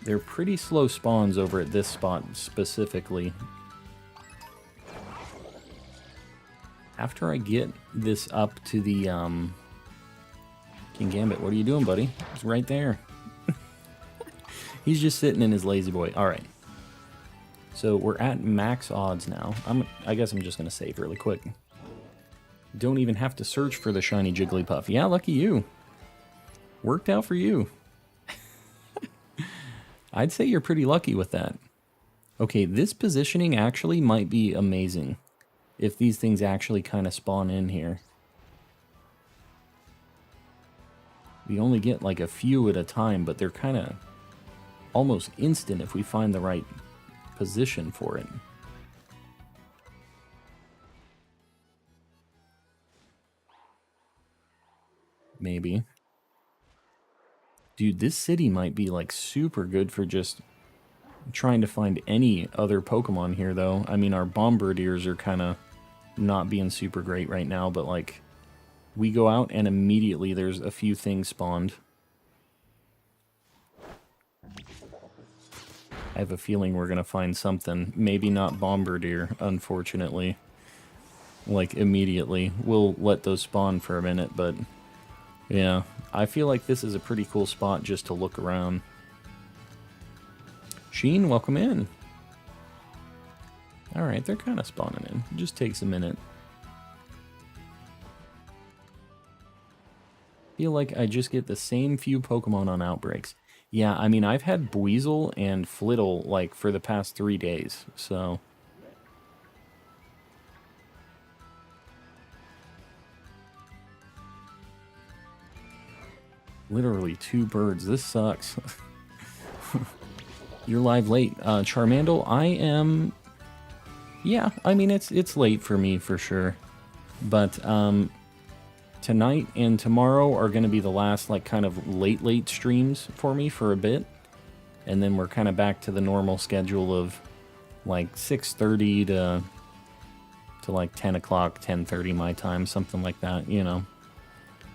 They're pretty slow spawns over at this spot specifically. After I get this up to the King Gambit, what are you doing, buddy? It's right there. He's just sitting in his lazy boy. All right. So we're at max odds now. I guess I'm just going to save really quick. Don't even have to search for the shiny Jigglypuff. Yeah, lucky you. Worked out for you. I'd say you're pretty lucky with that. Okay, this positioning actually might be amazing if these things actually kind of spawn in here. We only get like a few at a time, but they're kind of almost instant if we find the right position for it. Maybe. Dude, this city might be like super good for just trying to find any other Pokemon here, though. I mean, our Bombardiers are kind of not being super great right now, but like we go out and immediately there's a few things spawned. I have a feeling we're gonna find something. Maybe not Bombardier, unfortunately. Like immediately. We'll let those spawn for a minute, but yeah, I feel like this is a pretty cool spot just to look around. Sheen, welcome in. Alright, they're kind of spawning in. It just takes a minute. Feel like I just get the same few Pokemon on outbreaks. Yeah, I mean, I've had Buizel and Flittle, like, for the past 3 days, so... Literally 2 birds. This sucks. You're live late. Charmander, I am... Yeah, I mean, it's late for me, for sure. But, tonight and tomorrow are going to be the last, like, kind of late streams for me for a bit. And then we're kind of back to the normal schedule of, like, 6:30 to like, 10 o'clock, 10:30 my time, something like that, you know.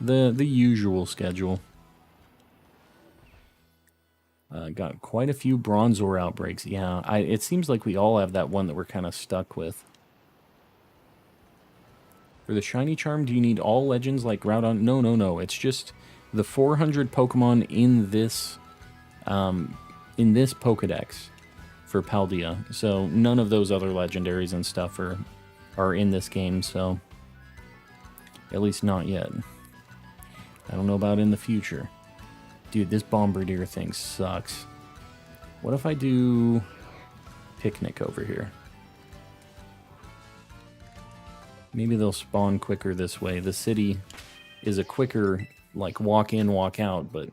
The usual schedule. Got quite a few Bronzor outbreaks. Yeah, it seems like we all have that one that we're kind of stuck with. For the Shiny Charm, do you need all legends like Groudon? No. It's just the 400 Pokemon in this Pokedex for Paldea. So none of those other legendaries and stuff are in this game, so at least not yet. I don't know about in the future. Dude, this Bombardier thing sucks. What if I do Picnic over here? Maybe they'll spawn quicker this way. The city is a quicker, like, walk in, walk out, but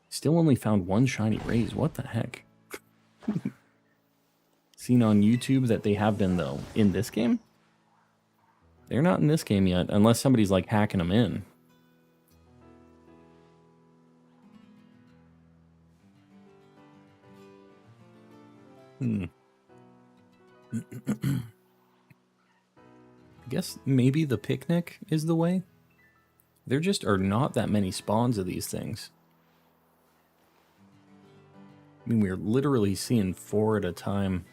still only found 1 shiny raise. What the heck? Seen on YouTube that they have been, though. In this game? They're not in this game yet, unless somebody's, like, hacking them in. I guess maybe the picnic is the way. There just are not that many spawns of these things. I mean, we're literally seeing 4 at a time.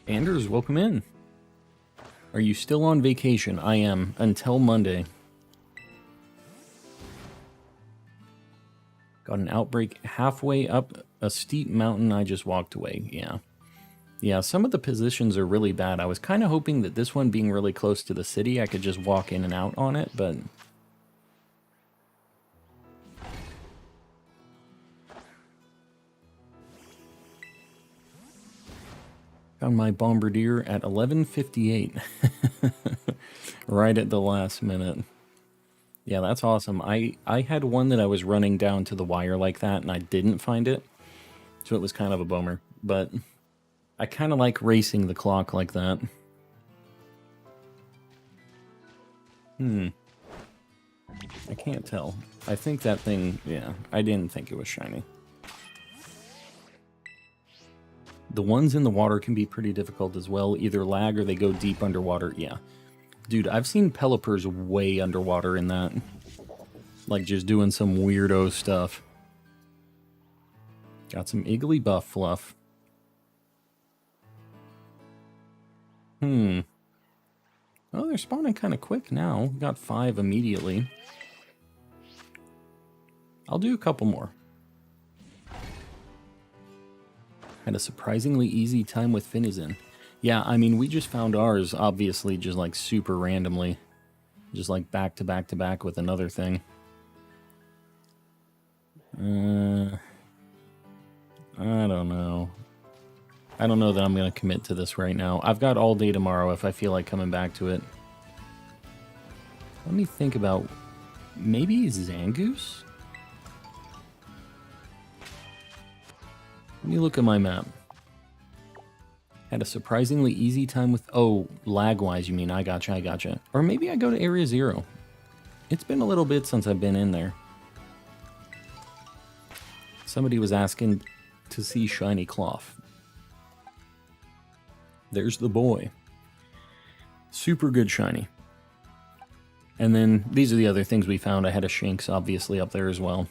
Anders, welcome in. Are you still on vacation? I am, until Monday. Got an outbreak halfway up a steep mountain. I just walked away. Yeah. Yeah, some of the positions are really bad. I was kind of hoping that this one being really close to the city, I could just walk in and out on it, but... Found my bombardier at 11:58. Right at the last minute. Yeah, that's awesome. I had one that I was running down to the wire like that, and I didn't find it. So it was kind of a bummer. But I kind of like racing the clock like that. I can't tell. I think that thing, yeah, I didn't think it was shiny. The ones in the water can be pretty difficult as well. Either lag or they go deep underwater. Yeah. Dude, I've seen Pelipers way underwater in that. Like just doing some weirdo stuff. Got some Iggly buff fluff. Oh, they're spawning kind of quick now. Got 5 immediately. I'll do a couple more. Had a surprisingly easy time with Finizen. Yeah, I mean, we just found ours, obviously, just like super randomly. Just like back to back to back with another thing. I don't know. I don't know that I'm going to commit to this right now. I've got all day tomorrow if I feel like coming back to it. Let me think about... Maybe Zangoose? Let me look at my map. Had a surprisingly easy time with... Oh, lag-wise, you mean. I gotcha. Or maybe I go to Area 0. It's been a little bit since I've been in there. Somebody was asking to see Shiny Cloth. There's the boy. Super good shiny. And then these are the other things we found. I had a Shinx, obviously, up there as well.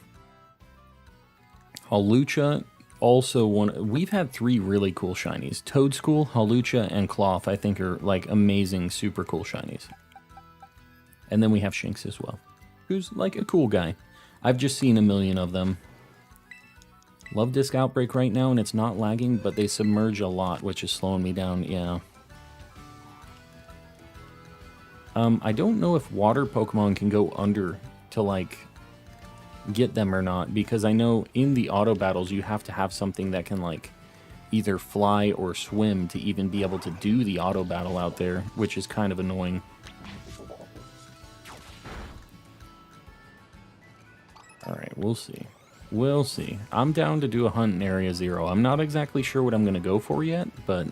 Hawlucha... Also, we've had 3 really cool shinies. Toadschool, Hawlucha, and Cloth, I think, are like amazing, super cool shinies. And then we have Shinx as well, who's like a cool guy. I've just seen a million of them. Love Disc Outbreak right now, and it's not lagging, but they submerge a lot, which is slowing me down, yeah. I don't know if water Pokemon can go under to, like... get them or not, because I know in the auto battles you have to have something that can like either fly or swim to even be able to do the auto battle out there, which is kind of annoying. Alright, we'll see. We'll see. I'm down to do a hunt in Area 0. I'm not exactly sure what I'm going to go for yet, but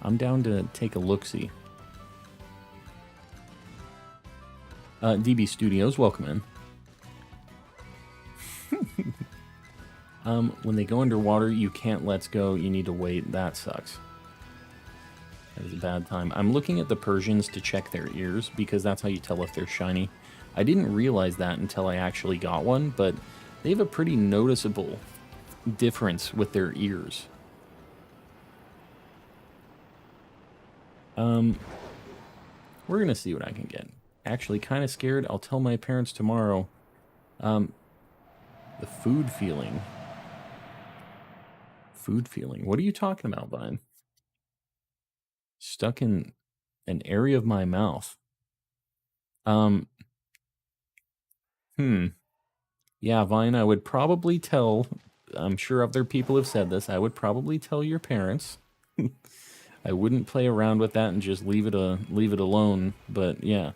I'm down to take a look-see. DB Studios, welcome in. When they go underwater, you can't let's go, you need to wait. That sucks. That is a bad time. I'm looking at the Persians to check their ears, because that's how you tell if they're shiny. I didn't realize that until I actually got one, but they have a pretty noticeable difference with their ears. We're gonna see what I can get. Actually, kind of scared. I'll tell my parents tomorrow. The food feeling. Food feeling. What are you talking about, Vine? Stuck in an area of my mouth. Yeah, Vine, I would probably tell... I'm sure other people have said this. I would probably tell your parents. I wouldn't play around with that and just leave it alone. But, yeah.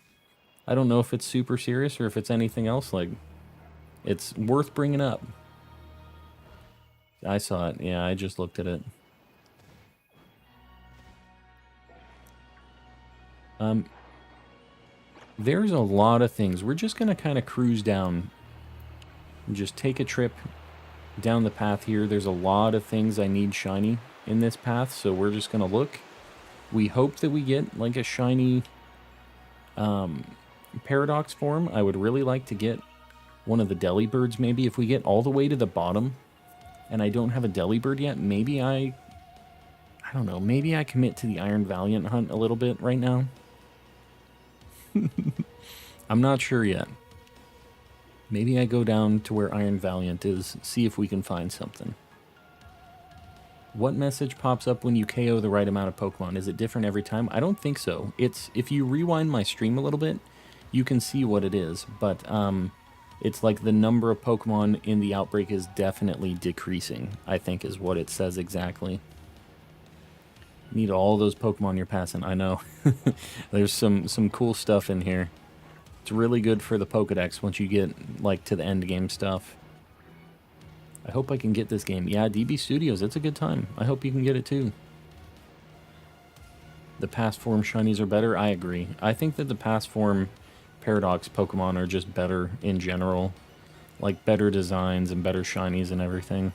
I don't know if it's super serious or if it's anything else. Like, it's worth bringing up. I saw it. Yeah, I just looked at it. There's a lot of things. We're just going to kind of cruise down and just take a trip down the path here. There's a lot of things I need shiny in this path, so we're just going to look. We hope that we get like a shiny paradox form. I would really like to get one of the Delibirds maybe. If we get all the way to the bottom and I don't have a Delibird yet, maybe I don't know, maybe I commit to the Iron Valiant hunt a little bit right now. I'm not sure yet. Maybe I go down to where Iron Valiant is, see if we can find something. What message pops up when you KO the right amount of Pokemon? Is it different every time? I don't think so. It's, if you rewind my stream a little bit, you can see what it is, but it's like the number of Pokemon in the outbreak is definitely decreasing, I think is what it says exactly. Need all those Pokemon you're passing, I know. There's some cool stuff in here. It's really good for the Pokedex once you get like to the end game stuff. I hope I can get this game. Yeah, DB Studios, it's a good time. I hope you can get it too. The past form shinies are better. I agree. I think that the past form Paradox Pokemon are just better in general. Like better designs and better shinies and everything.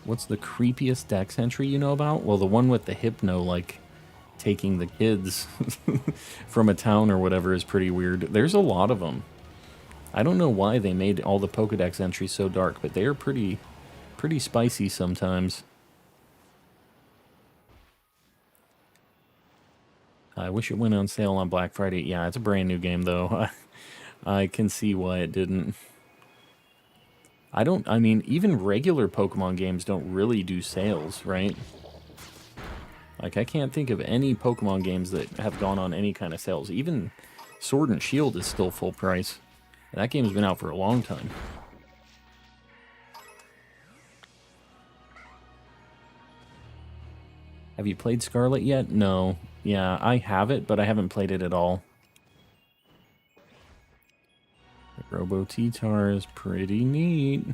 What's the creepiest Dex entry you know about? Well, the one with the Hypno, like, taking the kids from a town or whatever is pretty weird. There's a lot of them. I don't know why they made all the Pokedex entries so dark, but they are pretty spicy sometimes. I wish it went on sale on Black Friday. Yeah, it's a brand new game, though. I can see why it didn't. I mean, even regular Pokemon games don't really do sales, right? Like, I can't think of any Pokemon games that have gone on any kind of sales. Even Sword and Shield is still full price. That game's been out for a long time. Have you played Scarlet yet? No. Yeah, I have it, but I haven't played it at all. The Robo-T-Tar is pretty neat.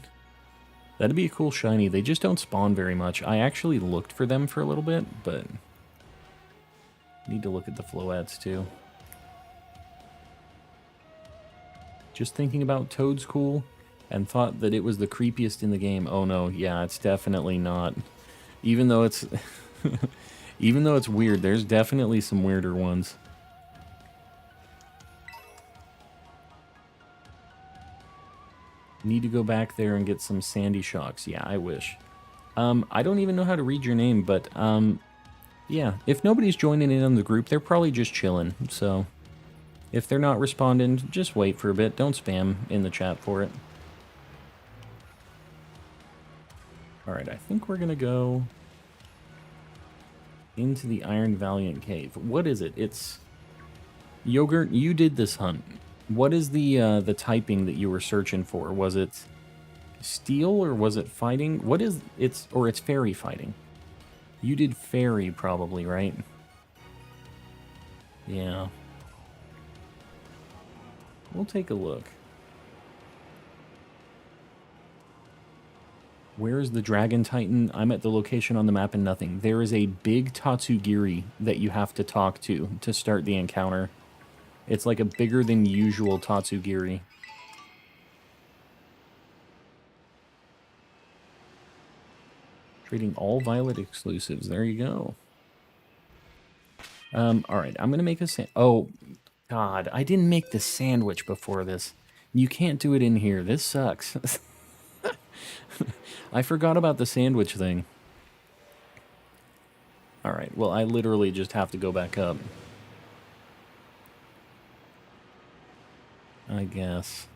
That'd be a cool shiny. They just don't spawn very much. I actually looked for them for a little bit, but need to look at the Floettes too. Just thinking about Toad's cool and thought that it was the creepiest in the game. Oh no, yeah, it's definitely not. Even though it's even though it's weird, there's definitely some weirder ones. Need to go back there and get some Sandy Shocks. Yeah, I wish. I don't even know how to read your name, but yeah, if nobody's joining in on the group, they're probably just chilling. So if they're not responding, just wait for a bit. Don't spam in the chat for it. Alright, I think we're gonna go into the Iron Valiant Cave. What is it? It's... Yogurt, you did this hunt. What is the typing that you were searching for? Was it steel or was it fighting? What is... It's fairy fighting. You did fairy probably, right? Yeah. We'll take a look. Where is the Dragon Titan? I'm at the location on the map and nothing. There is a big Tatsugiri that you have to talk to start the encounter. It's like a bigger than usual Tatsugiri. Trading all Violet exclusives. There you go. Alright, I'm gonna make a oh, God, I didn't make the sandwich before this. You can't do it in here. This sucks. I forgot about the sandwich thing. Alright, well, I literally just have to go back up. I guess.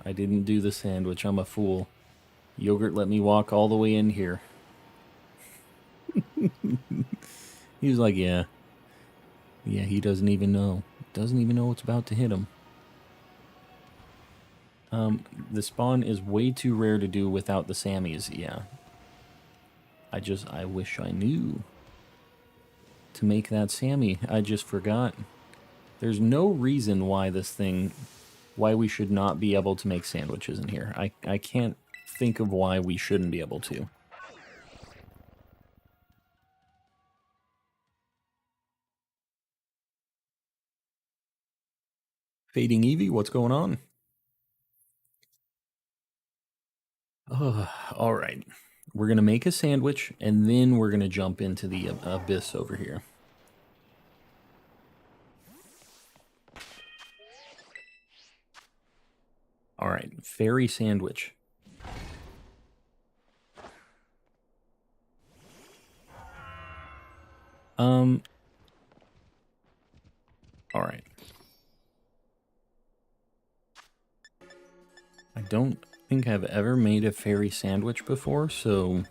I didn't do the sandwich. I'm a fool. Yogurt let me walk all the way in here. He was like, yeah. Yeah, he doesn't even know. Doesn't even know what's about to hit him. The spawn is way too rare to do without the Sammies, yeah. I wish I knew to make that Sammy. I just forgot. There's no reason why why we should not be able to make sandwiches in here. I can't think of why we shouldn't be able to. Fading Eevee, what's going on? All right. We're going to make a sandwich, and then we're going to jump into the abyss over here. All right. Fairy sandwich. All right. I don't think I've ever made a fairy sandwich before, so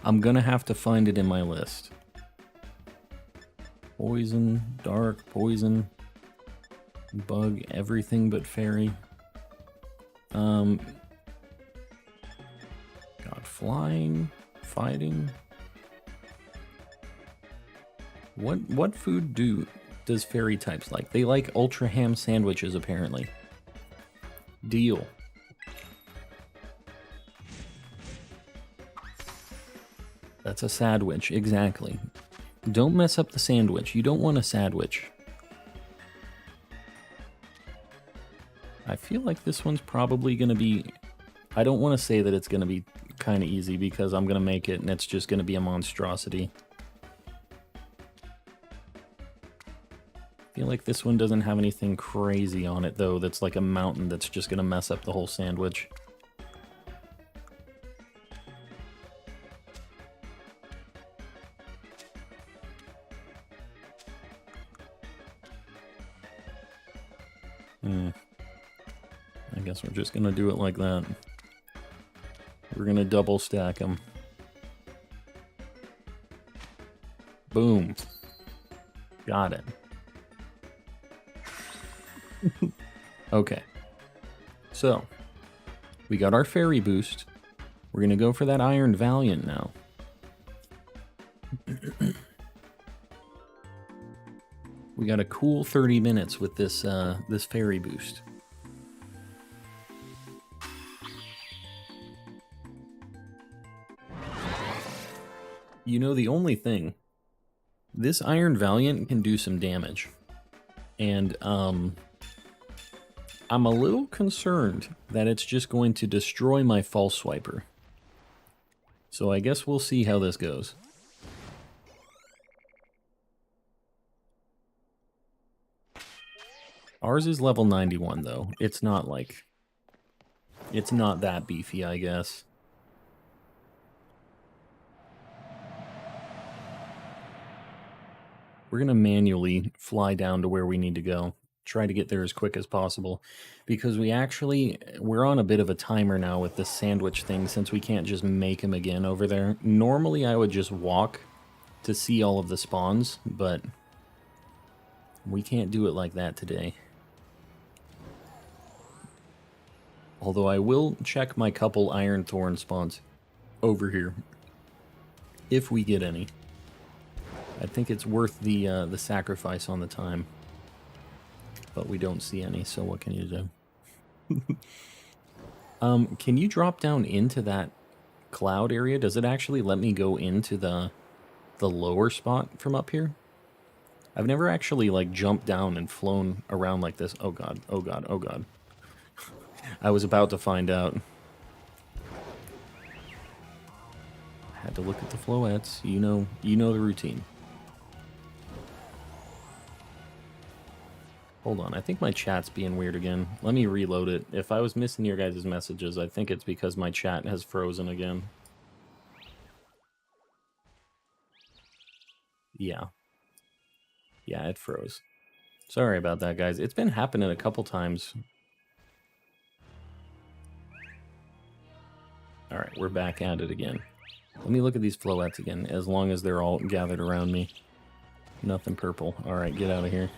I'm gonna have to find it in my list. Poison, dark, poison, bug, everything but fairy. God, flying, fighting. What food does fairy types like? They like ultra ham sandwiches, apparently. Deal. That's a sandwich, exactly. Don't mess up the sandwich. You don't want a sandwich. I feel like this one's probably going to be... I don't want to say that it's going to be kind of easy because I'm going to make it and it's just going to be a monstrosity. I feel like this one doesn't have anything crazy on it, though, that's like a mountain that's just going to mess up the whole sandwich. I guess we're just going to do it like that. We're going to double stack them. Boom. Got it. Okay. So, we got our fairy boost. We're going to go for that Iron Valiant now. We got a cool 30 minutes with this this fairy boost. You know, the only thing, this Iron Valiant can do some damage. And I'm a little concerned that it's just going to destroy my False Swiper. So I guess we'll see how this goes. Ours is level 91, though. It's not like... It's not that beefy, I guess. We're going to manually fly down to where we need to go. Try to get there as quick as possible. Because we're on a bit of a timer now with this sandwich thing, since we can't just make them again over there. Normally I would just walk to see all of the spawns, but we can't do it like that today. Although I will check my couple Iron Thorn spawns over here, if we get any. I think it's worth the sacrifice on the time. But we don't see any, so what can you do? Can you drop down into that cloud area? Does it actually let me go into the lower spot from up here? I've never actually, like, jumped down and flown around like this. Oh god, oh god, oh god. I was about to find out. I had to look at the flowettes. You know the routine. Hold on, I think my chat's being weird again. Let me reload it. If I was missing your guys' messages, I think it's because my chat has frozen again. Yeah. Yeah, it froze. Sorry about that, guys. It's been happening a couple times. Alright, we're back at it again. Let me look at these flowettes again, as long as they're all gathered around me. Nothing purple. Alright, get out of here.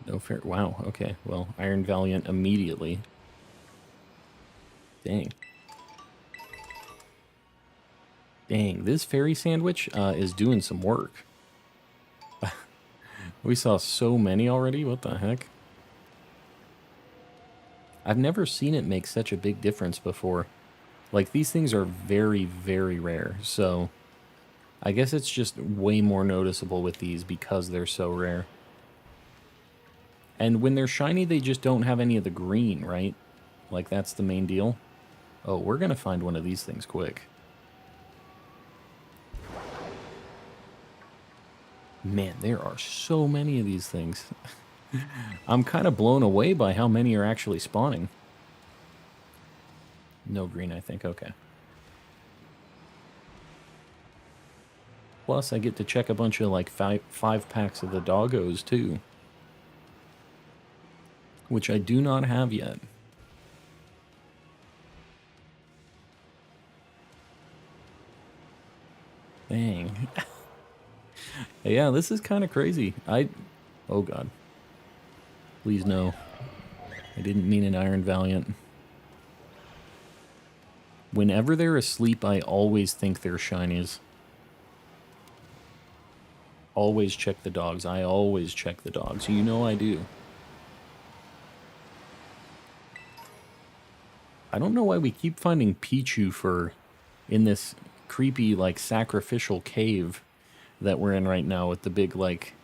No fair. Wow, okay. Well, Iron Valiant immediately. Dang. Dang, this fairy sandwich is doing some work. We saw so many already, what the heck? I've never seen it make such a big difference before. Like, these things are very, very rare, so... I guess it's just way more noticeable with these because they're so rare. And when they're shiny, they just don't have any of the green, right? Like, that's the main deal. Oh, we're going to find one of these things quick. Man, there are so many of these things. I'm kind of blown away by how many are actually spawning. No green, I think. Okay. Plus, I get to check a bunch of, like, five packs of the doggos, too. Which I do not have yet. Dang. Yeah, this is kind of crazy. Oh, God. Please, no. I didn't mean an Iron Valiant. Whenever they're asleep, I always think they're shinies. Always check the dogs. I always check the dogs. You know I do. I don't know why we keep finding Pichu fur in this creepy, like, sacrificial cave that we're in right now with the big, like,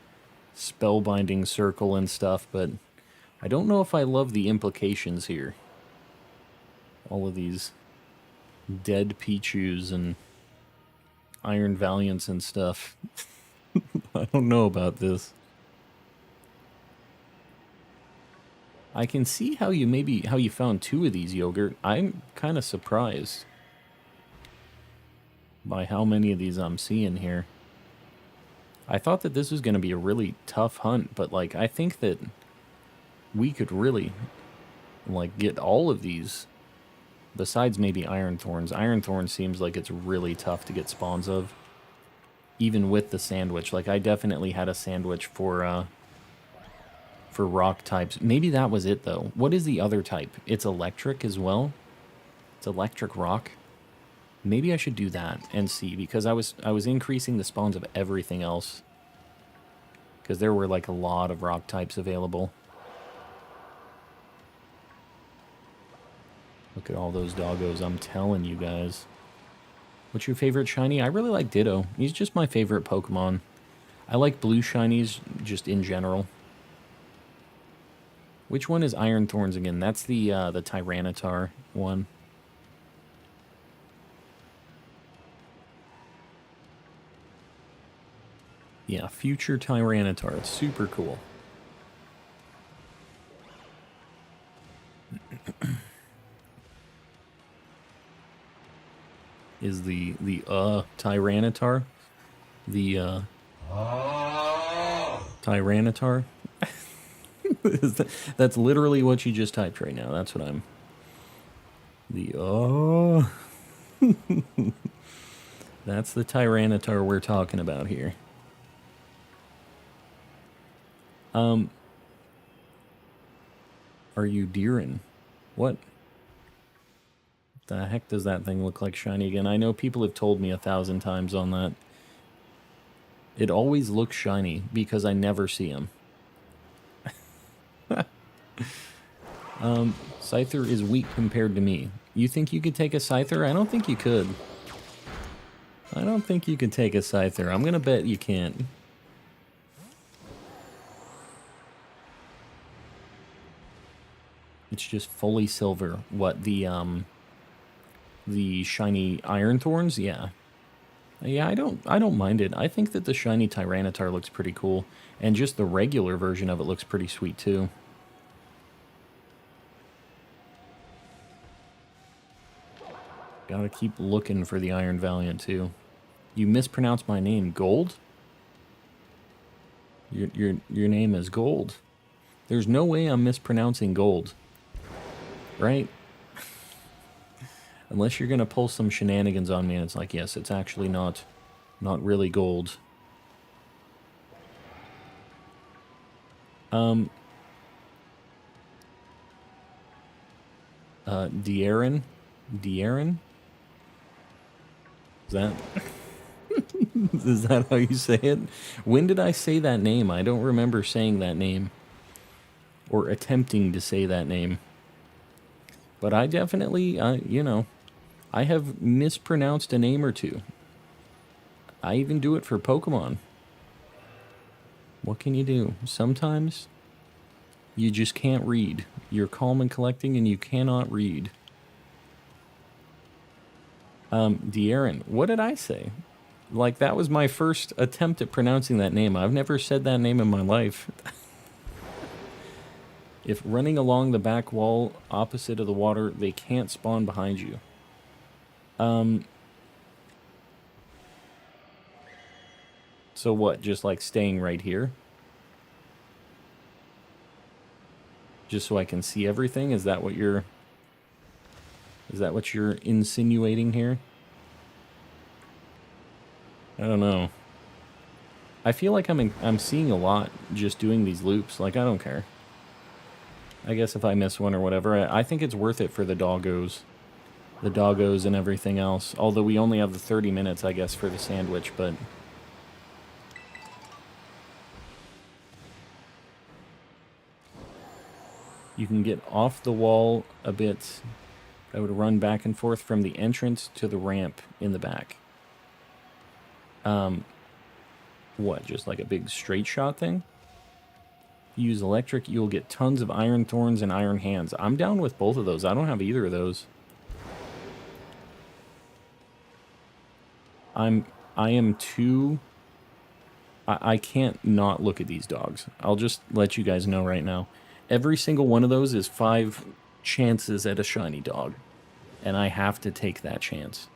spellbinding circle and stuff, but I don't know if I love the implications here. All of these dead Pichus and Iron Valiants and stuff. I don't know about this. I can see how you found two of these, Yogurt. I'm kind of surprised by how many of these I'm seeing here. I thought that this was going to be a really tough hunt, but, like, I think that we could really, like, get all of these, besides maybe Iron Thorns. Iron Thorns seems like it's really tough to get spawns of, even with the sandwich. Like, I definitely had a sandwich for rock types. Maybe that was it, though. What is the other type? It's electric as well? It's electric rock? Maybe I should do that and see, because I was increasing the spawns of everything else. Because there were, like, a lot of rock types available. Look at all those doggos, I'm telling you guys. What's your favorite shiny? I really like Ditto. He's just my favorite Pokemon. I like blue shinies just in general. Which one is Iron Thorns again? That's the Tyranitar one. Yeah, future Tyranitar. It's super cool. Is the Tyranitar? The Tyranitar? That's literally what you just typed right now. That's what I'm... That's the Tyranitar we're talking about here. Are you deerin'? What the heck does that thing look like shiny again? I know people have told me 1,000 times on that. It always looks shiny because I never see them. Scyther is weak compared to me. You think you could take a Scyther? I don't think you could. I don't think you could take a Scyther. I'm gonna bet you can't. It's just fully silver. What, the shiny Iron Thorns? Yeah. Yeah, I don't mind it. I think that the shiny Tyranitar looks pretty cool. And just the regular version of it looks pretty sweet too. Gotta keep looking for the Iron Valiant too. You mispronounced my name. Gold? Your name is Gold. There's no way I'm mispronouncing Gold. Right? Unless you're gonna pull some shenanigans on me and it's like, yes, it's actually not really Gold. De'Aaron? De'Aaron? Is that... Is that how you say it? When did I say that name? I don't remember saying that name. Or attempting to say that name. But I definitely, you know, I have mispronounced a name or two. I even do it for Pokemon. What can you do? Sometimes You just can't read. You're calm and collecting and you cannot read. De'Aaron, what did I say? Like, that was my first attempt at pronouncing that name. I've never said that name in my life. If running along the back wall opposite of the water, they can't spawn behind you. So what? Just like staying right here? Just so I can see everything? Is that what you're insinuating here? I don't know. I feel like I'm seeing a lot just doing these loops. Like, I don't care. I guess if I miss one or whatever, I think it's worth it for the doggos. The doggos and everything else. Although we only have the 30 minutes, I guess, for the sandwich, but... You can get off the wall a bit. I would run back and forth from the entrance to the ramp in the back. What, just like a big straight shot thing? Use electric, you'll get tons of iron thorns and iron hands. I'm down with both of those. I don't have either of those. I am too... I can't not look at these dogs. I'll just let you guys know right now. Every single one of those is 5 chances at a shiny dog. And I have to take that chance.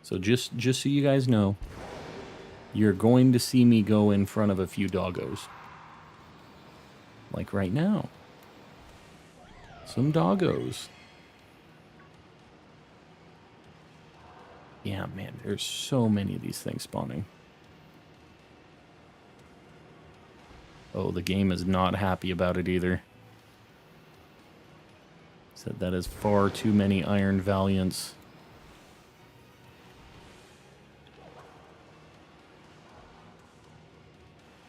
So just so you guys know, you're going to see me go in front of a few doggos. Like right now. Some doggos. Yeah, man, there's so many of these things spawning. Oh, the game is not happy about it either. Said that is far too many Iron Valiants.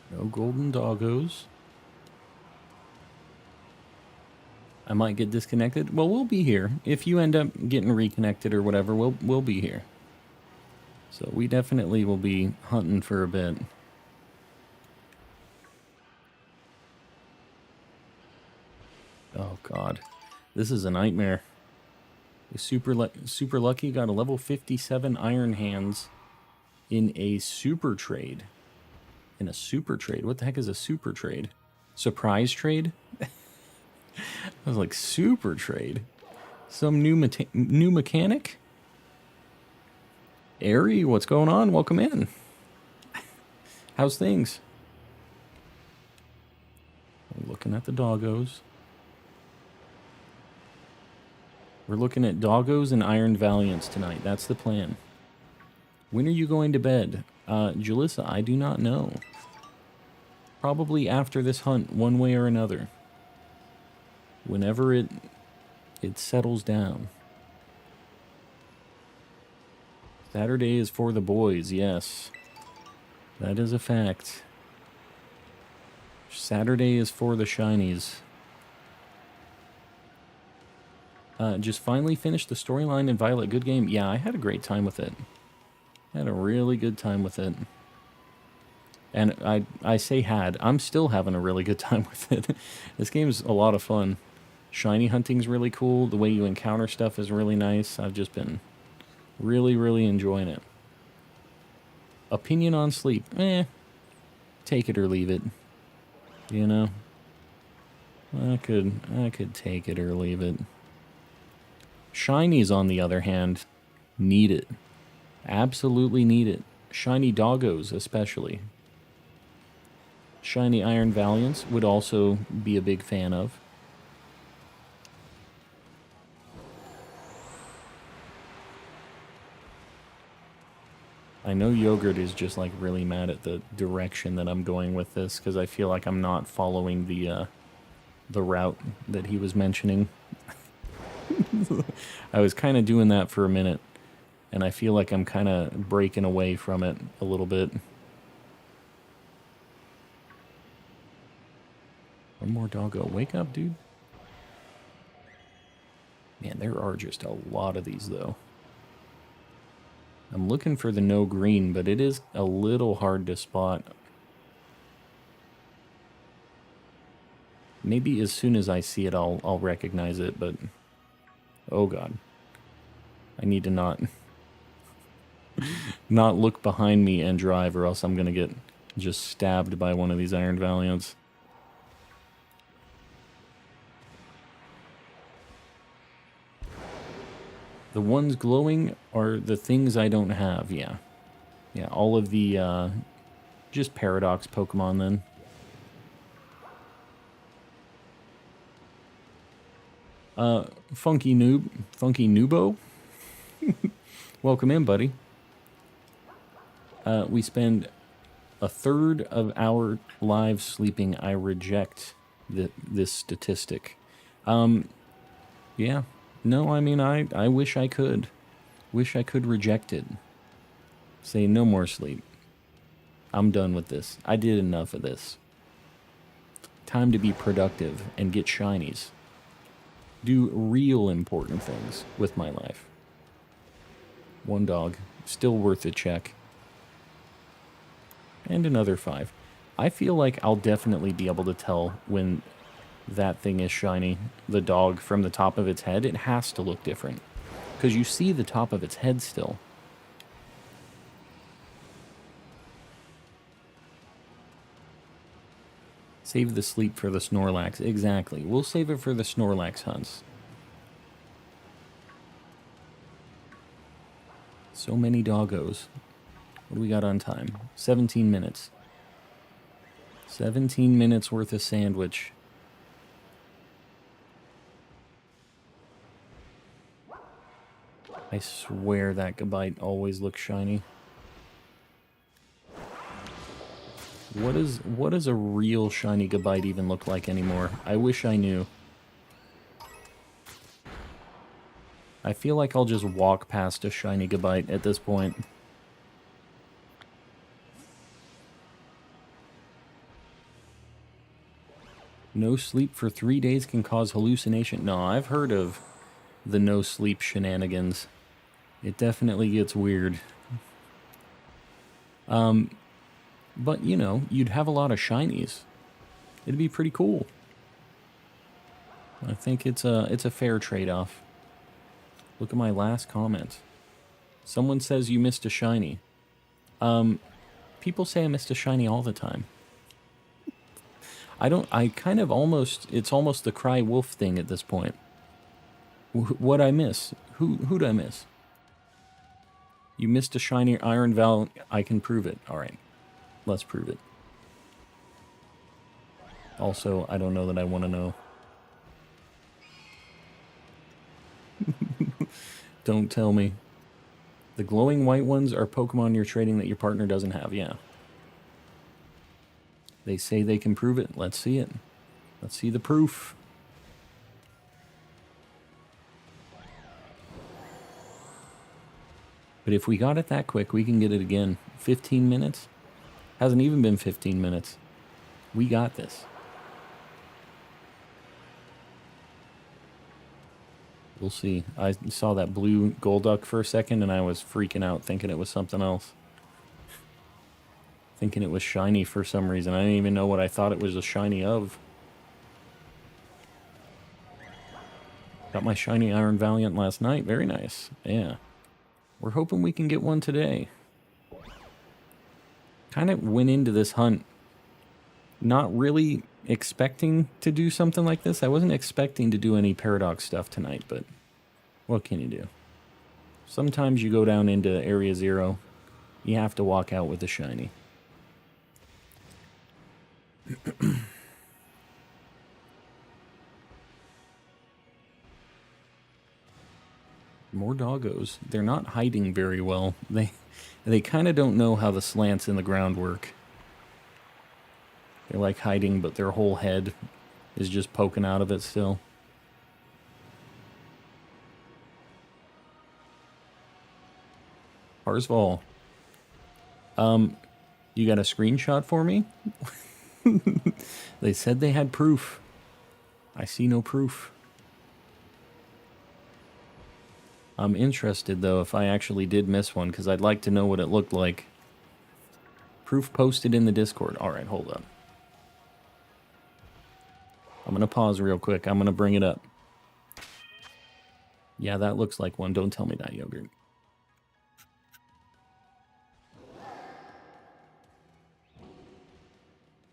No golden doggos. I might get disconnected. Well, we'll be here. If you end up getting reconnected or whatever, we'll be here. So we definitely will be hunting for a bit. Oh god, this is a nightmare. Super lucky got a level 57 Iron Hands in a super trade. In a super trade? What the heck is a super trade? Surprise trade? I was like, super trade? Some new mechanic? Airy, what's going on? Welcome in. How's things? I'm looking at the doggos. We're looking at doggos and Iron Valiants tonight. That's the plan. When are you going to bed? Jalissa, I do not know. Probably after this hunt, one way or another. Whenever it settles down. Saturday is for the boys, yes. That is a fact. Saturday is for the Shinies. Just finally finished the storyline in Violet. Good game. Yeah, I had a great time with it. I had a really good time with it. And I say had. I'm still having a really good time with it. This game's a lot of fun. Shiny hunting's really cool. The way you encounter stuff is really nice. I've just been really, really enjoying it. Opinion on sleep. Take it or leave it. You know? I could take it or leave it. Shinies, on the other hand, need it. Absolutely need it. Shiny doggos, especially. Shiny Iron Valiants would also be a big fan of. I know Yogurt is just like really mad at the direction that I'm going with this because I feel like I'm not following the route that he was mentioning. I was kind of doing that for a minute, and I feel like I'm kind of breaking away from it a little bit. One more doggo. Wake up, dude. Man, there are just a lot of these, though. I'm looking for the no green, but it is a little hard to spot. Maybe as soon as I see it, I'll recognize it, but... Oh, God. I need to not look behind me and drive, or else I'm gonna get just stabbed by one of these Iron Valiants. The ones glowing are the things I don't have, yeah. Yeah, all of the, just Paradox Pokemon, then. Funky Noobo? Welcome in, buddy. We spend a third of our lives sleeping. I reject this statistic. Yeah. No, I mean, I wish I could. Wish I could reject it. Say no more sleep. I'm done with this. I did enough of this. Time to be productive and get shinies. Do real important things with my life. One dog. Still worth a check. And another 5. I feel like I'll definitely be able to tell when that thing is shiny. The dog from the top of its head. It has to look different. Because you see the top of its head still. Save the sleep for the Snorlax. Exactly. We'll save it for the Snorlax hunts. So many doggos. What do we got on time? 17 minutes. 17 minutes worth of sandwich. I swear that Gabite always looks shiny. What does a real shiny Gabite even look like anymore? I wish I knew. I feel like I'll just walk past a shiny Gabite at this point. No sleep for 3 days can cause hallucination. No, I've heard of the no sleep shenanigans. It definitely gets weird. But, you know, you'd have a lot of shinies. It'd be pretty cool. I think it's a fair trade-off. Look at my last comment. Someone says you missed a shiny. People say I missed a shiny all the time. I kind of almost, it's almost the cry wolf thing at this point. What'd I miss? Who'd I miss? You missed a shiny Iron Valiant. I can prove it. Alright. Let's prove it. Also, I don't know that I want to know. Don't tell me. The glowing white ones are Pokemon you're trading that your partner doesn't have, yeah. They say they can prove it. Let's see it. Let's see the proof. But if we got it that quick, we can get it again. 15 minutes? Hasn't even been 15 minutes. We got this. We'll see. I saw that blue Golduck for a second, and I was freaking out, thinking it was something else. Thinking it was shiny for some reason. I didn't even know what I thought it was a shiny of. Got my shiny Iron Valiant last night. Very nice. Yeah. We're hoping we can get one today. Kind of went into this hunt not really expecting to do something like this. I wasn't expecting to do any Paradox stuff tonight, but what can you do? Sometimes you go down into Area 0, you have to walk out with a shiny. More doggos. They're not hiding very well. They kind of don't know how the slants in the ground work. They're like hiding, but their whole head is just poking out of it still. Parsval. You got a screenshot for me? They said they had proof. I see no proof. I'm interested, though, if I actually did miss one, because I'd like to know what it looked like. Proof posted in the Discord. Alright, hold up. I'm going to pause real quick. I'm going to bring it up. Yeah, that looks like one. Don't tell me that, Yogurt.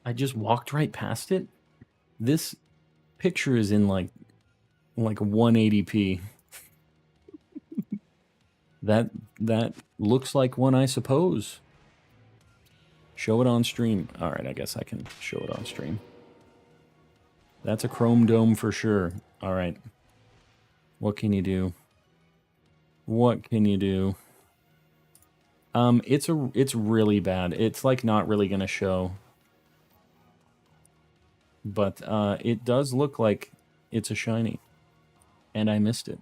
I just walked right past it. This picture is in like 180p. That looks like one, I suppose. Show it on stream. All right, I guess I can show it on stream. That's a chrome dome for sure. All right. What can you do? What can you do? It's really bad. It's like not really gonna show. But it does look like it's a shiny. And I missed it.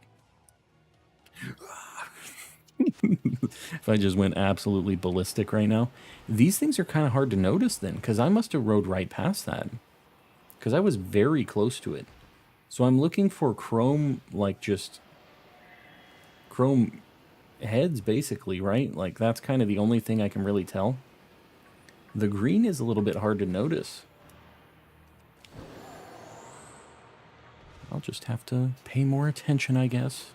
If I just went absolutely ballistic right now. These things are kind of hard to notice then, because I must have rode right past that. Because I was very close to it. So I'm looking for chrome, like just chrome heads, basically, right? Like that's kind of the only thing I can really tell. The green is a little bit hard to notice. I'll just have to pay more attention, I guess.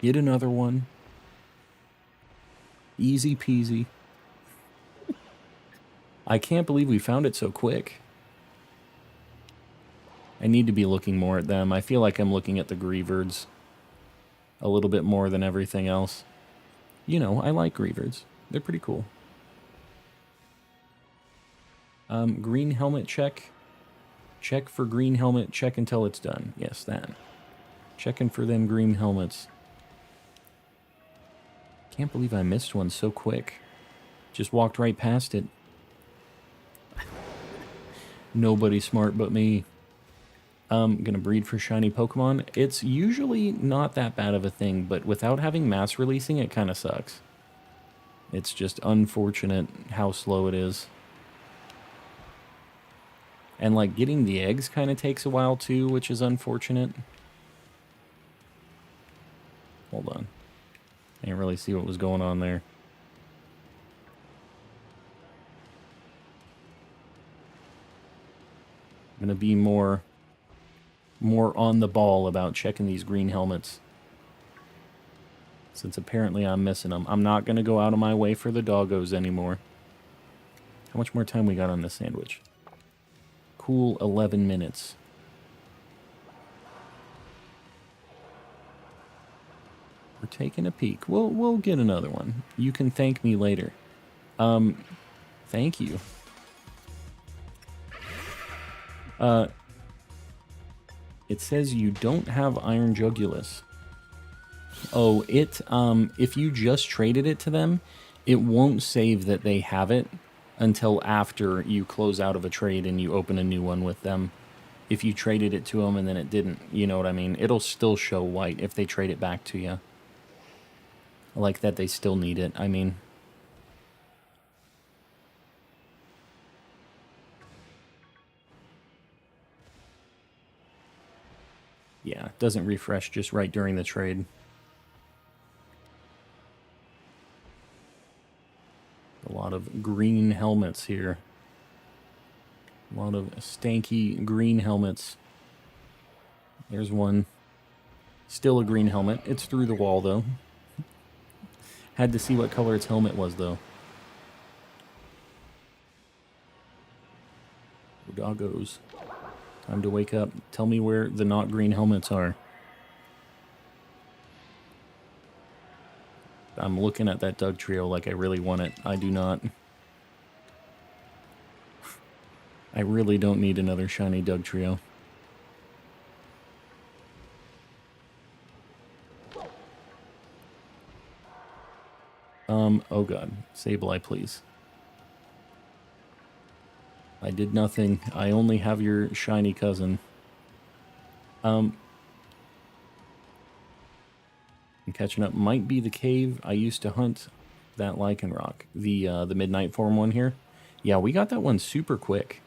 Get another one. Easy peasy. I can't believe we found it so quick. I need to be looking more at them. I feel like I'm looking at the Greavards a little bit more than everything else. You know, I like Greavards. They're pretty cool. Green helmet check. Check for green helmet. Check until it's done. Yes, that. Checking for them green helmets. Can't believe I missed one so quick. Just walked right past it. Nobody smart but me. Gonna breed for shiny Pokemon. It's usually not that bad of a thing, but without having mass releasing, it kind of sucks. It's just unfortunate how slow it is. And like getting the eggs kind of takes a while too, which is unfortunate. Hold on. I didn't really see what was going on there. I'm gonna be more on the ball about checking these green helmets. Since apparently I'm missing them. I'm not gonna go out of my way for the doggos anymore. How much more time we got on this sandwich? Cool 11 minutes. We're taking a peek. We'll get another one. You can thank me later. Thank you. It says you don't have Iron Jugulus. Oh, if you just traded it to them, it won't save that they have it until after you close out of a trade and you open a new one with them. If you traded it to them and then it didn't, you know what I mean? It'll still show white if they trade it back to you. Like that they still need it, I mean. Yeah, it doesn't refresh just right during the trade. A lot of green helmets here. A lot of stanky green helmets. There's one. Still a green helmet. It's through the wall, though. Had to see what color its helmet was, though. Doggos. Time to wake up. Tell me where the not green helmets are. I'm looking at that Doug trio like I really want it. I do not. I really don't need another shiny Doug trio. Oh god. Sableye, please. I did nothing. I only have your shiny cousin. I'm catching up. Might be the cave I used to hunt that Lycanroc. The Midnight Form one here. Yeah, we got that one super quick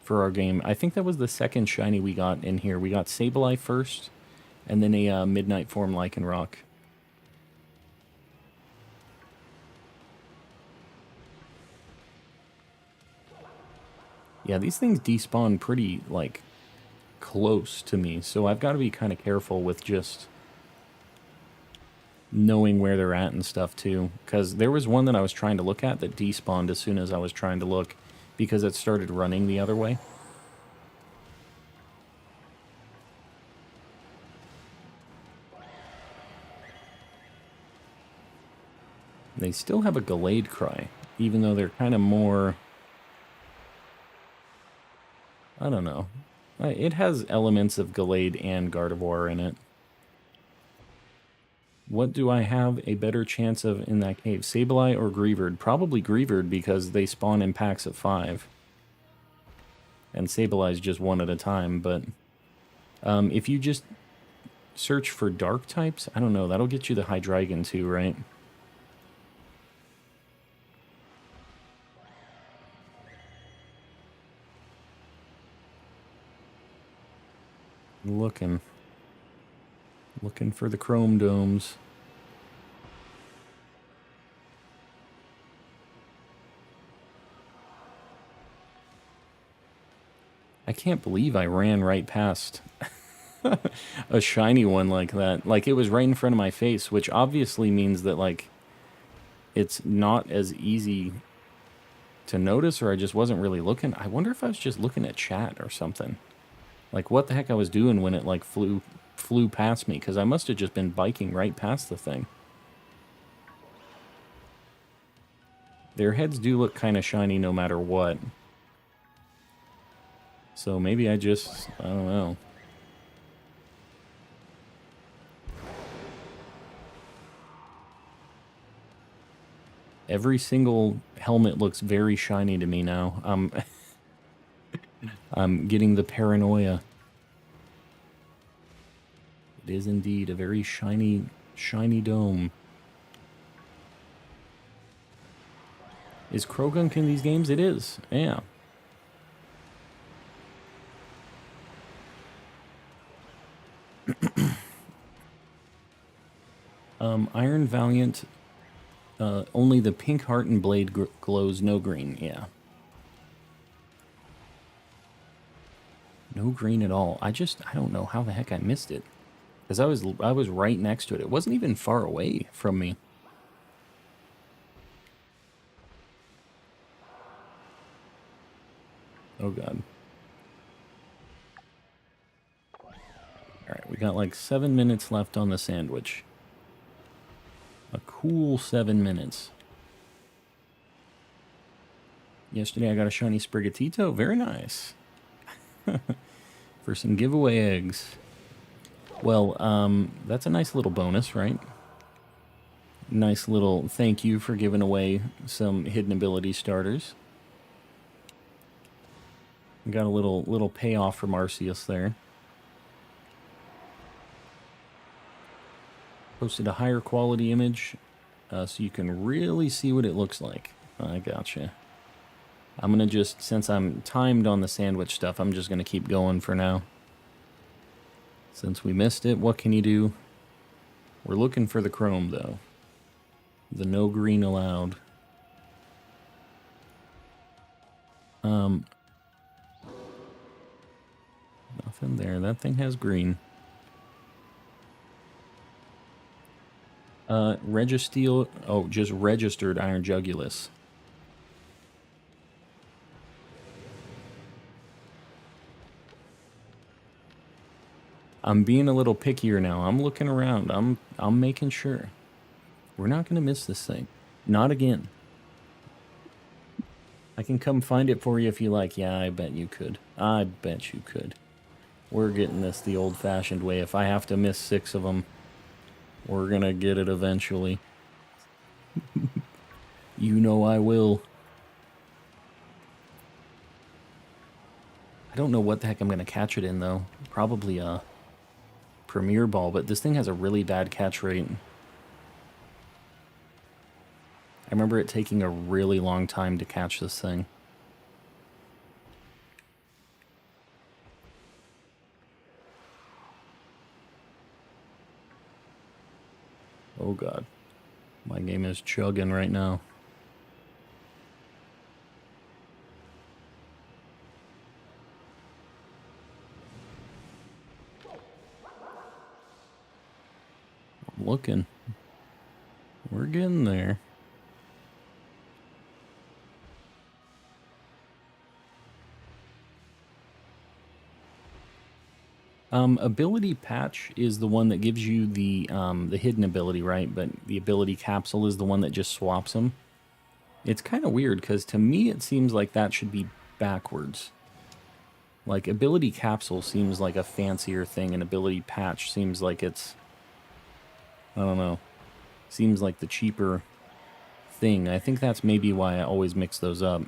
for our game. I think that was the second shiny we got in here. We got Sableye first, and then a Midnight Form Lycanroc. Yeah, these things despawn pretty, like, close to me, so I've got to be kind of careful with just knowing where they're at and stuff too. Because there was one that I was trying to look at that despawned as soon as I was trying to look because it started running the other way. They still have a Gallade cry, even though they're kind of more... I don't know. It has elements of Gallade and Gardevoir in it. What do I have a better chance of in that cave? Sableye or Greavard? Probably Greavard because they spawn in packs of 5. And Sableye's just one at a time, but... if you just search for dark types, I don't know, that'll get you the Hydreigon too, right? Looking for the chrome domes. I can't believe I ran right past a shiny one like that. Like, it was right in front of my face, which obviously means that, like, it's not as easy to notice, or I just wasn't really looking. I wonder if I was just looking at chat or something. Like, what the heck I was doing when it, like, flew past me, because I must have just been biking right past the thing. Their heads do look kind of shiny no matter what. So maybe I don't know. Every single helmet looks very shiny to me now. I'm getting the paranoia. It is indeed a very shiny dome. Is Krogunk in these games? It is, yeah. Iron Valiant, only the pink heart and blade glows, no green, yeah. No green at all. I don't know how the heck I missed it. Because I was right next to it. It wasn't even far away from me. Oh god. Alright, we got like 7 minutes left on the sandwich. A cool 7 minutes. Yesterday I got a shiny Sprigatito. Very nice. For some giveaway eggs. Well, that's a nice little bonus, right? Nice little thank you for giving away some hidden ability starters. Got a little payoff from Arceus there. Posted a higher quality image so you can really see what it looks like. I gotcha. I'm going to just, since I'm timed on the sandwich stuff, I'm just going to keep going for now. Since we missed it, what can you do? We're looking for the chrome, though. The no green allowed. Nothing there. That thing has green. Registeel. Oh, just registered Iron Jugulus. I'm being a little pickier now. I'm looking around. I'm making sure. We're not gonna miss this thing. Not again. I can come find it for you if you like. Yeah, I bet you could. I bet you could. We're getting this the old-fashioned way. If I have to miss 6 of them, we're gonna get it eventually. You know I will. I don't know what the heck I'm gonna catch it in, though. Probably a Premier Ball, but this thing has a really bad catch rate. I remember it taking a really long time to catch this thing. Oh god. My game is chugging right now. looking. We're getting there. Ability patch is the one that gives you the hidden ability, right? But the ability capsule is the one that just swaps them. It's kind of weird because to me it seems like that should be backwards. Like ability capsule seems like a fancier thing, and ability patch seems like it's, I don't know, seems like the cheaper thing. I think that's maybe why I always mix those up.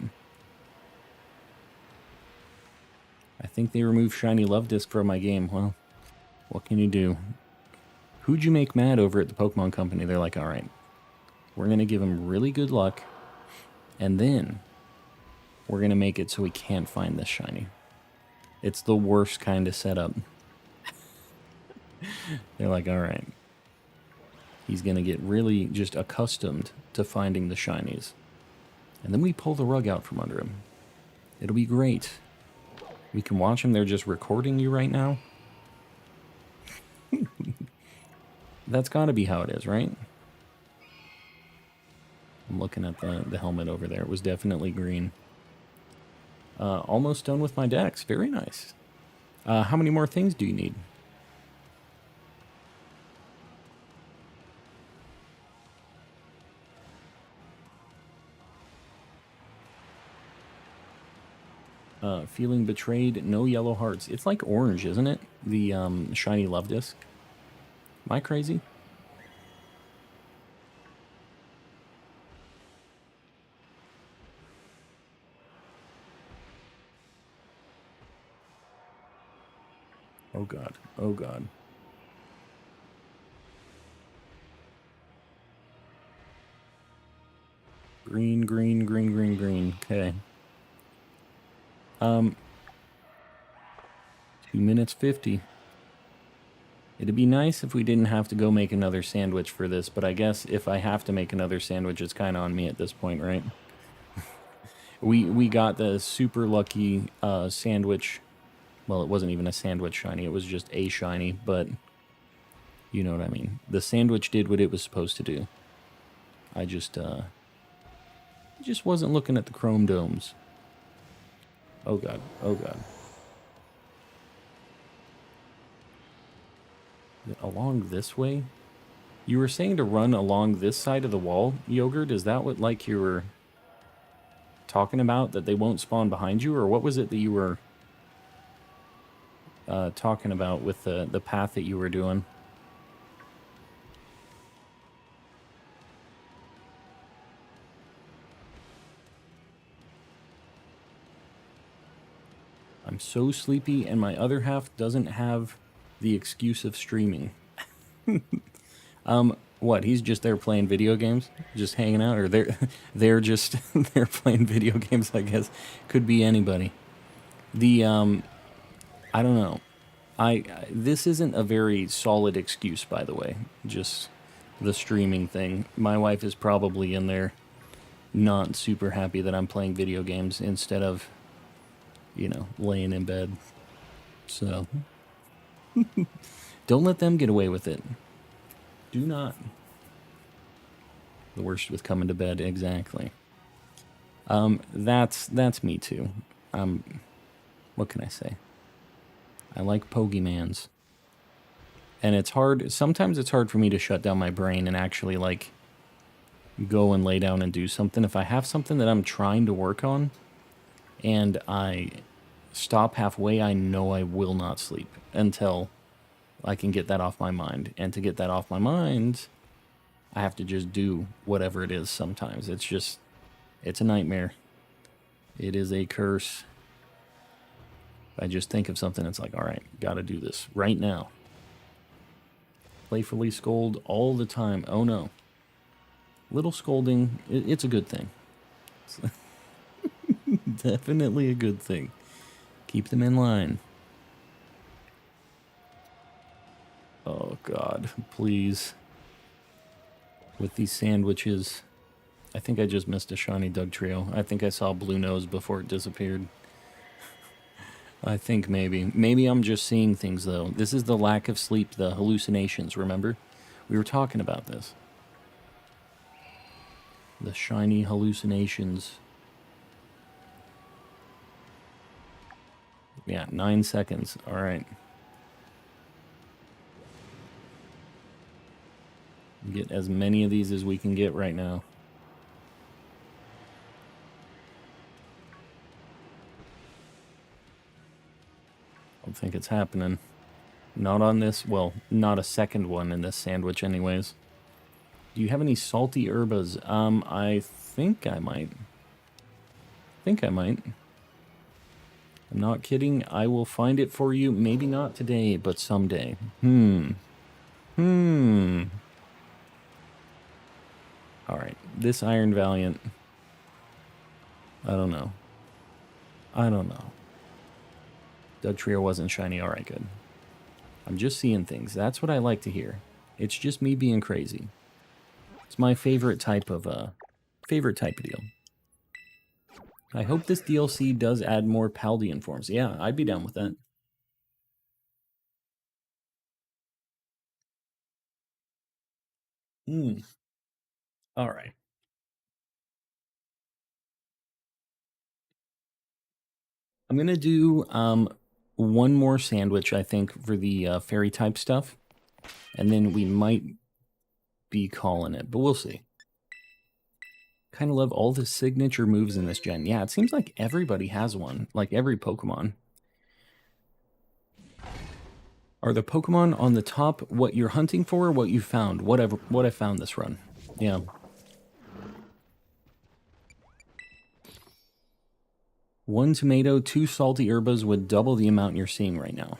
I think they removed Shiny Love Disc from my game. Well, what can you do? Who'd you make mad over at the Pokemon Company? They're like, all right, we're going to give him really good luck, and then we're going to make it so he can't find this Shiny. It's the worst kind of setup. They're like, all right, he's going to get really just accustomed to finding the Shinies. And then we pull the rug out from under him. It'll be great. We can watch them. They're just recording you right now. That's got to be how it is, right? I'm looking at the helmet over there. It was definitely green. Almost done with my decks. Very nice. How many more things do you need? Feeling betrayed, no yellow hearts. It's like orange, isn't it? The shiny love disc. Am I crazy? Oh god. Oh god. Green, green, green, green, green. Okay. 2 minutes 50. It'd be nice if we didn't have to go make another sandwich for this, but I guess if I have to make another sandwich, it's kind of on me at this point, right? we got the super lucky sandwich. Well, it wasn't even a sandwich shiny. It was just a shiny, but you know what I mean. The sandwich did what it was supposed to do. I just wasn't looking at the chrome domes. Oh god. Oh god. Along this way? You were saying to run along this side of the wall, Yogurt? Is that what, like, you were talking about? That they won't spawn behind you? Or what was it that you were talking about with the path that you were doing? I'm so sleepy, and my other half doesn't have the excuse of streaming. What? He's just there playing video games, just hanging out, or they're just they're playing video games. I guess could be anybody. The I don't know. This isn't a very solid excuse, by the way. Just the streaming thing. My wife is probably in there, not super happy that I'm playing video games instead of, you know, laying in bed. So, don't let them get away with it. Do not. The worst with coming to bed, exactly. That's me too. What can I say? I like Pokemans. And it's hard, sometimes it's hard for me to shut down my brain and actually, like, go and lay down and do something. If I have something that I'm trying to work on, and I stop halfway, I know I will not sleep until I can get that off my mind. And to get that off my mind, I have to just do whatever it is sometimes. It's a nightmare. It is a curse. I just think of something, it's like, all right, gotta do this right now. Playfully scold all the time. Oh no. Little scolding, it's a good thing. Definitely a good thing. Keep them in line. Oh god, please. With these sandwiches. I think I just missed a shiny Dugtrio. I think I saw Blue Nose before it disappeared. I think maybe. Maybe I'm just seeing things, though. This is the lack of sleep, the hallucinations, remember? We were talking about this. The shiny hallucinations. Yeah, 9 seconds. All right. Get as many of these as we can get right now. I don't think it's happening. Not on this. Well, not a second one in this sandwich anyways. Do you have any salty herbas? I think I might. I'm not kidding. I will find it for you. Maybe not today, but someday. Alright. This Iron Valiant. I don't know. Doug Trio wasn't shiny. Alright, good. I'm just seeing things. That's what I like to hear. It's just me being crazy. It's my favorite type of deal. I hope this DLC does add more Paldean forms. Yeah, I'd be down with that. All right. I'm going to do one more sandwich, I think, for the fairy type stuff. And then we might be calling it, but we'll see. Kind of love all the signature moves in this gen. Yeah, it seems like everybody has one, like every Pokemon. Are the Pokemon on the top what you're hunting for or what you found? What I found this run. Yeah. One tomato, 2 salty herbas would double the amount you're seeing right now.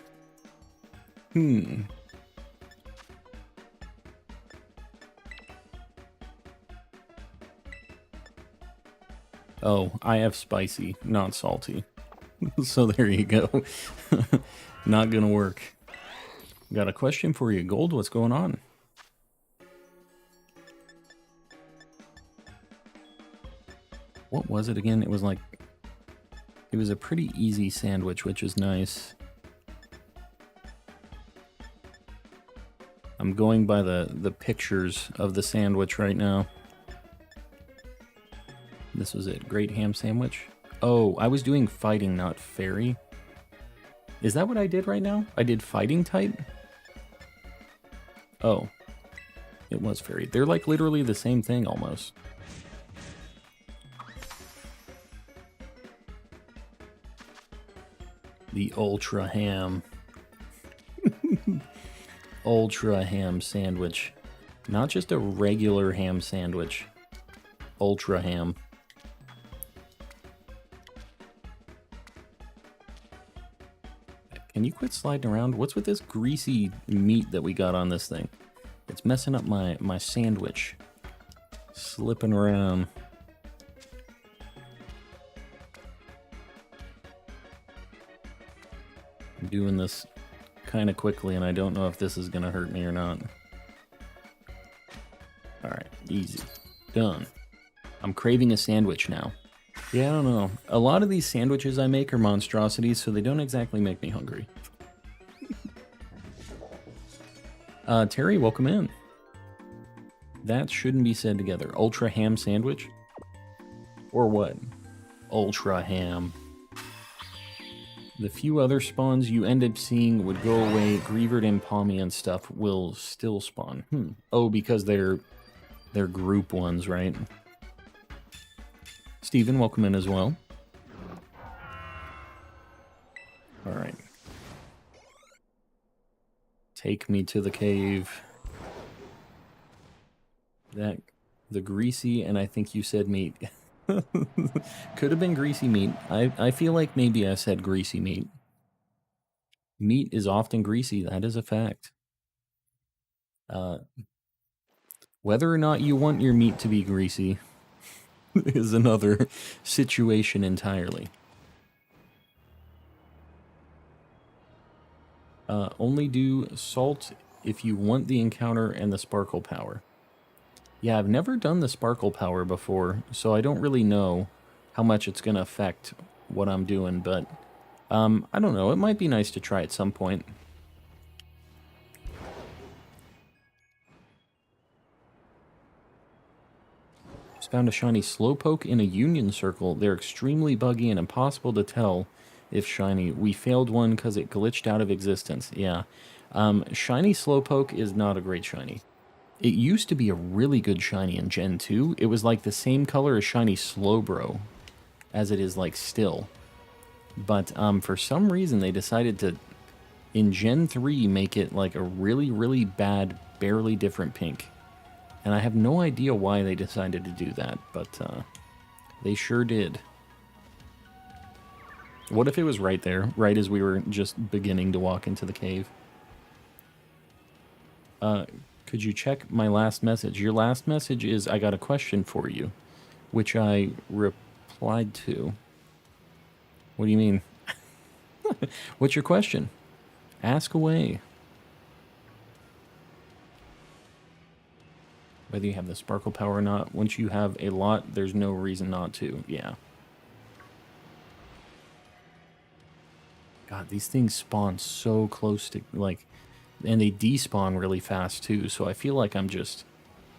Oh, I have spicy, not salty. So there you go. Not gonna work. Got a question for you, Gold. What's going on? What was it again? It was like... It was a pretty easy sandwich, which is nice. I'm going by the pictures of the sandwich right now. This was it. Great ham sandwich. Oh, I was doing fighting, not fairy. Is that what I did right now? I did fighting type? Oh. It was fairy. They're like literally the same thing almost. The ultra ham. Ultra ham sandwich. Not just a regular ham sandwich. Ultra ham. Can you quit sliding around? What's with this greasy meat that we got on this thing? It's messing up my sandwich. Slipping around. I'm doing this kind of quickly, and I don't know if this is going to hurt me or not. Alright, easy. Done. I'm craving a sandwich now. Yeah, I don't know. A lot of these sandwiches I make are monstrosities, so they don't exactly make me hungry. Terry, welcome in. That shouldn't be said together. Ultra ham sandwich? Or what? Ultra ham. The few other spawns you end up seeing would go away. Greavard and Palmy and stuff will still spawn. Oh, because they're group ones, right? Steven, welcome in as well. Alright. Take me to the cave. The greasy, and I think you said meat. Could have been greasy meat. I feel like maybe I said greasy meat. Meat is often greasy, that is a fact. Whether or not you want your meat to be greasy is another situation entirely. Only do salt if you want the encounter and the sparkle power. Yeah, I've never done the sparkle power before, so I don't really know how much it's going to affect what I'm doing, but I don't know. It might be nice to try at some point. Just found a shiny Slowpoke in a Union Circle. They're extremely buggy and impossible to tell if shiny. We failed one because it glitched out of existence. Yeah. Shiny Slowpoke is not a great shiny. It used to be a really good shiny in Gen 2. It was like the same color as shiny Slowbro, as it is like still. But for some reason they decided to, in Gen 3, make it like a really, really bad, barely different pink. And I have no idea why they decided to do that, but they sure did. What if it was right there, right as we were just beginning to walk into the cave? Could you check my last message? Your last message is, I got a question for you, which I replied to. What do you mean? What's your question? Ask away. Whether you have the sparkle power or not, once you have a lot, there's no reason not to. Yeah. God, these things spawn so close to, like, and they despawn really fast too, so I feel like I'm just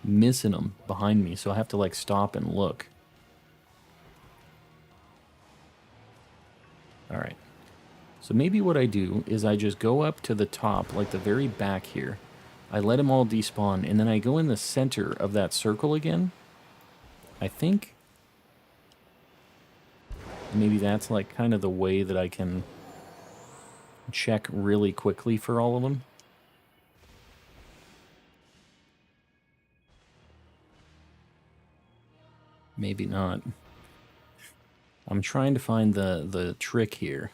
missing them behind me, so I have to, like, stop and look. Alright. So maybe what I do is I just go up to the top, like the very back here. I let them all despawn, and then I go in the center of that circle again. I think maybe that's like kind of the way that I can check really quickly for all of them. Maybe not. I'm trying to find the trick here.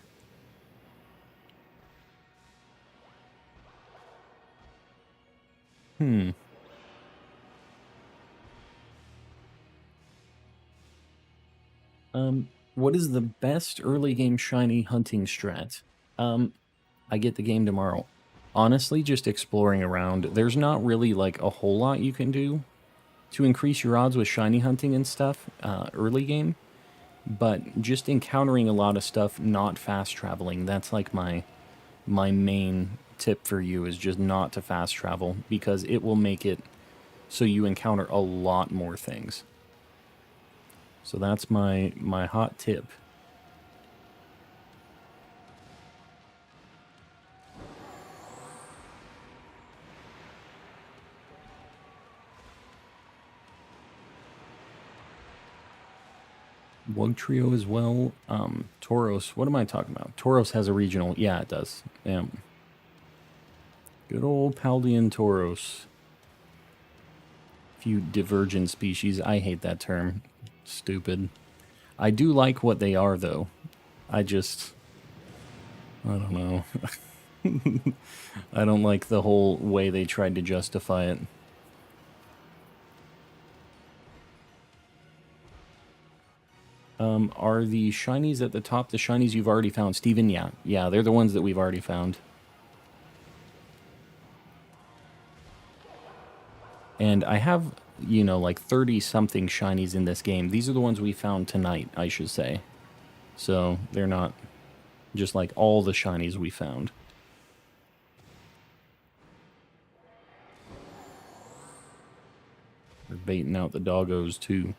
What is the best early game shiny hunting strat? I get the game tomorrow. Honestly, just exploring around. There's not really like a whole lot you can do to increase your odds with shiny hunting and stuff early game, but just encountering a lot of stuff, not fast traveling. That's like my main tip for you, is just not to fast travel, because it will make it so you encounter a lot more things. So that's my hot tip. Wug Trio as well. Tauros. What am I talking about? Tauros has a regional. Yeah, it does. Good old Paldean Tauros. Few divergent species. I hate that term. Stupid. I do like what they are, though. I don't know. I don't like the whole way they tried to justify it. Are the shinies at the top the shinies you've already found? Steven, yeah. Yeah, they're the ones that we've already found. And I have, you know, like 30-something shinies in this game. These are the ones we found tonight, I should say. So they're not just like all the shinies we found. They're baiting out the doggos, too.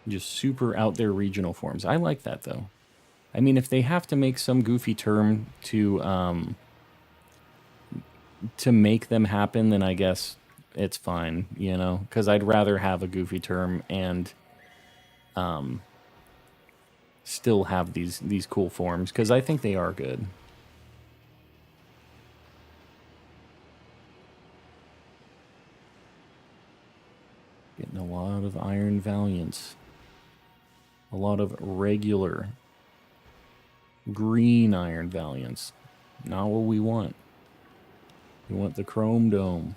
Just super out there regional forms. I like that, though. I mean, if they have to make some goofy term to make them happen, then I guess it's fine, you know? Because I'd rather have a goofy term and still have these cool forms, because I think they are good. Getting a lot of Iron Valiants. A lot of regular green Iron Valiants. Not what we want. We want the Chrome Dome.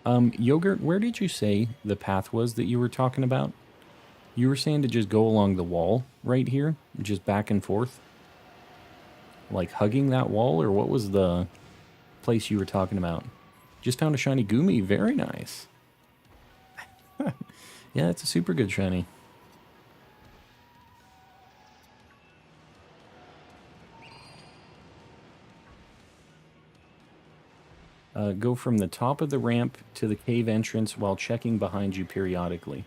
Yogurt, where did you say the path was that you were talking about? You were saying to just go along the wall right here, just back and forth? Like hugging that wall, or what was the place you were talking about? Just found a shiny Gumi. Very nice. Yeah, it's a super good shiny. Go from the top of the ramp to the cave entrance while checking behind you periodically.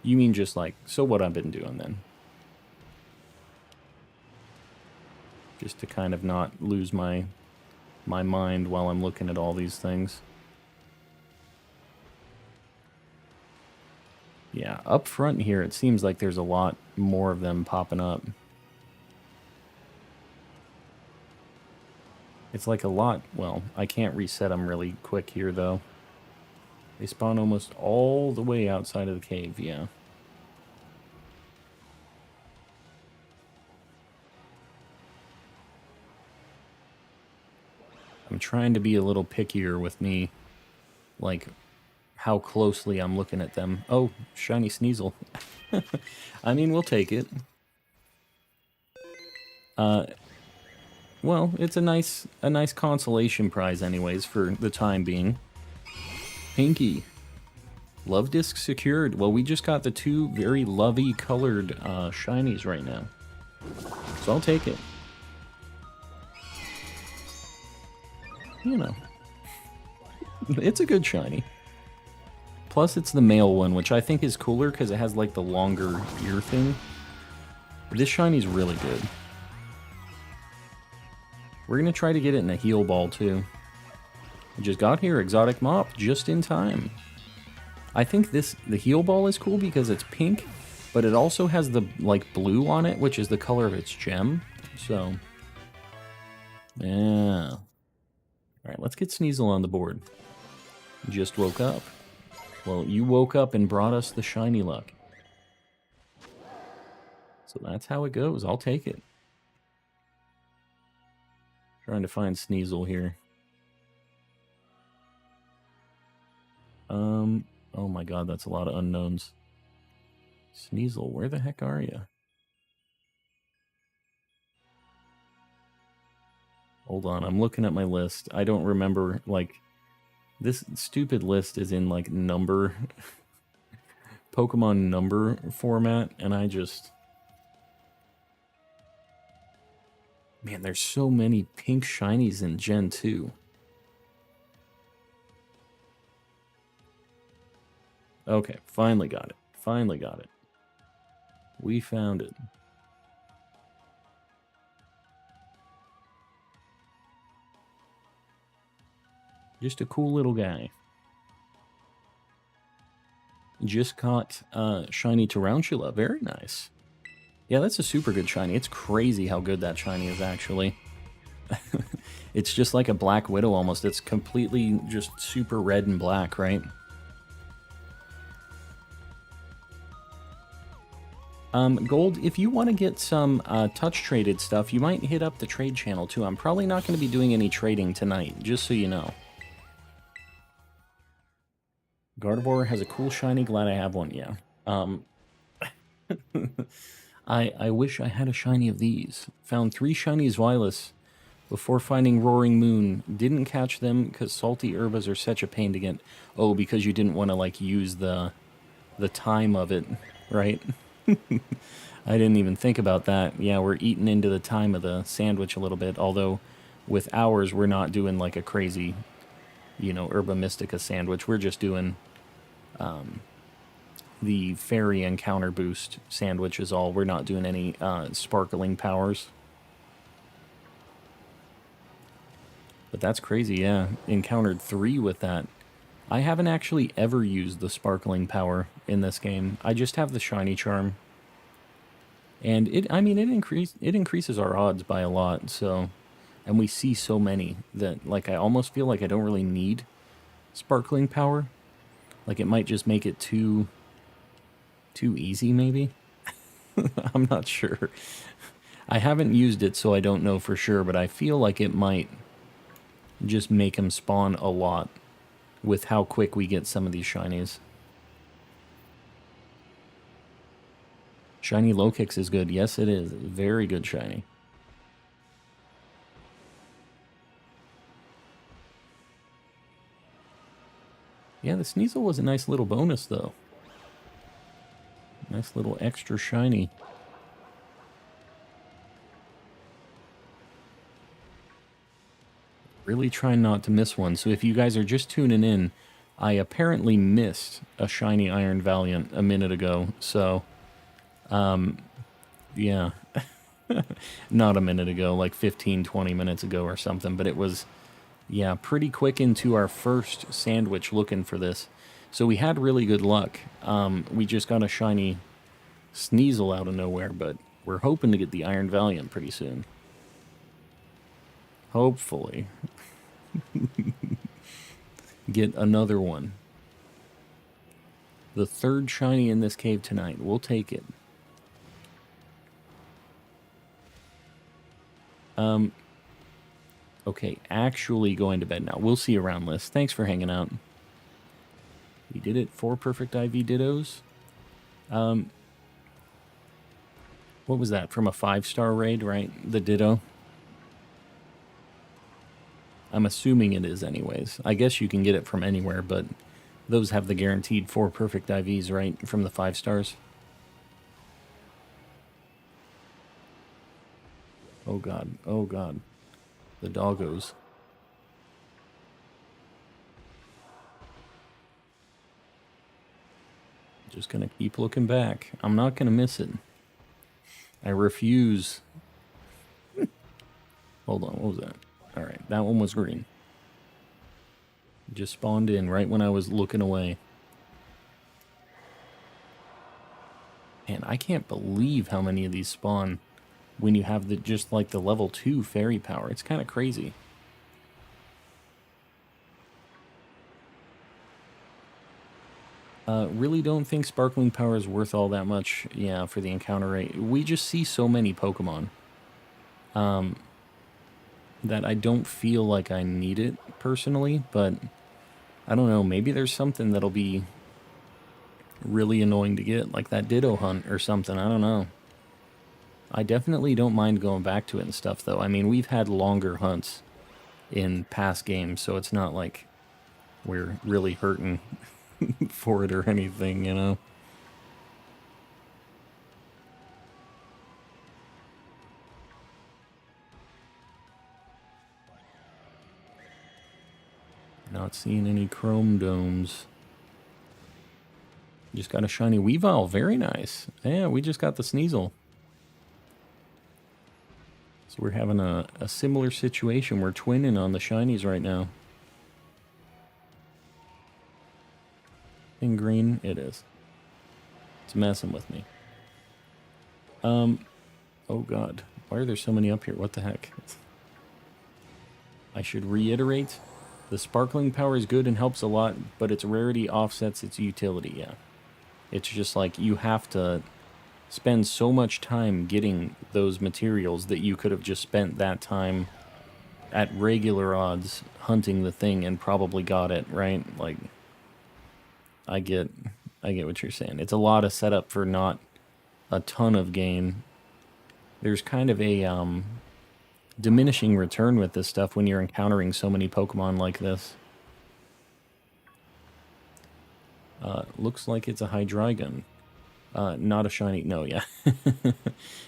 You mean just like, so what I've been doing then. Just to kind of not lose my mind while I'm looking at all these things. Yeah, up front here, it seems like there's a lot more of them popping up. It's like a lot... Well, I can't reset them really quick here, though. They spawn almost all the way outside of the cave, yeah. I'm trying to be a little pickier with me, like, how closely I'm looking at them. Oh, shiny Sneasel. I mean, we'll take it. Well, it's a nice consolation prize anyways for the time being. Pinky. Love disc secured. Well, we just got the two very lovey colored shinies right now. So I'll take it. You know. It's a good shiny. Plus it's the male one, which I think is cooler because it has like the longer ear thing. This shiny's really good. We're going to try to get it in a heal ball, too. We just got here, Exotic Mop, just in time. I think the heal ball is cool because it's pink, but it also has the, like, blue on it, which is the color of its gem. So, yeah. Alright, let's get Sneasel on the board. Just woke up. Well, you woke up and brought us the shiny luck. So that's how it goes. I'll take it. Trying to find Sneasel here. Oh my god, that's a lot of unknowns. Sneasel, where the heck are you? Hold on, I'm looking at my list. I don't remember, like, this stupid list is in, like, number... Pokemon number format, and I just... Man, there's so many pink shinies in Gen 2. Okay, finally got it. Finally got it. We found it. Just a cool little guy. Just caught shiny Tarantula. Very nice. Yeah, that's a super good shiny. It's crazy how good that shiny is, actually. It's just like a Black Widow almost. It's completely just super red and black, right? Gold, if you want to get some touch-traded stuff, you might hit up the trade channel, too. I'm probably not going to be doing any trading tonight, just so you know. Gardevoir has a cool shiny. Glad I have one, yeah. I wish I had a shiny of these. Found 3 shiny Zweilous before finding Roaring Moon. Didn't catch them because salty herbas are such a pain to get. Oh, because you didn't want to, like, use the time of it, right? I didn't even think about that. Yeah, we're eating into the time of the sandwich a little bit, although with ours, we're not doing like a crazy, you know, Herba Mystica sandwich. We're just doing the fairy encounter boost sandwich is all. We're not doing any sparkling powers. But that's crazy, yeah. Encountered 3 with that. I haven't actually ever used the sparkling power in this game. I just have the shiny charm. And it increases our odds by a lot, so... And we see so many that, like, I almost feel like I don't really need sparkling power. Like, it might just make it too easy, maybe? I'm not sure. I haven't used it, so I don't know for sure, but I feel like it might just make him spawn a lot with how quick we get some of these shinies. Shiny Lokix is good. Yes, it is. Very good shiny. Yeah, the Sneasel was a nice little bonus, though. Nice little extra shiny. Really trying not to miss one. So if you guys are just tuning in, I apparently missed a shiny Iron Valiant a minute ago. So, yeah. Not a minute ago, like 15, 20 minutes ago or something. But it was, yeah, pretty quick into our first sandwich looking for this. So we had really good luck. We just got a shiny Sneasel out of nowhere, but we're hoping to get the Iron Valiant pretty soon. Hopefully. Get another one. The third shiny in this cave tonight. We'll take it. Okay, actually going to bed now. We'll see you around, Liz. Thanks for hanging out. We did it. 4 perfect IV dittos. What was that? From a 5-star raid, right? The ditto? I'm assuming it is anyways. I guess you can get it from anywhere, but those have the guaranteed 4 perfect IVs, right? From the 5 stars. Oh god. Oh god. The doggos. Just gonna keep looking back. I'm not gonna miss it. I refuse. Hold on, what was that? Alright, that one was green. Just spawned in right when I was looking away. Man, I can't believe how many of these spawn when you have the just like the level 2 fairy power. It's kind of crazy. Really don't think sparkling power is worth all that much, yeah, for the encounter rate. We just see so many Pokemon that I don't feel like I need it personally, but I don't know, maybe there's something that'll be really annoying to get, like that Ditto hunt or something, I don't know. I definitely don't mind going back to it and stuff, though. I mean, we've had longer hunts in past games, so it's not like we're really hurting for it or anything, you know? Not seeing any chrome domes. Just got a shiny Weavile. Very nice. Yeah, we just got the Sneasel. So we're having a similar situation. We're twinning on the shinies right now. In green, it is. It's messing with me. Oh god. Why are there so many up here? What the heck? I should reiterate. The sparkling power is good and helps a lot, but its rarity offsets its utility, yeah. It's just like you have to spend so much time getting those materials that you could have just spent that time at regular odds hunting the thing and probably got it, right? Like, I get what you're saying. It's a lot of setup for not a ton of gain. There's kind of a diminishing return with this stuff when you're encountering so many Pokemon like this. Looks like it's a Hydreigon. Not a shiny. No, yeah.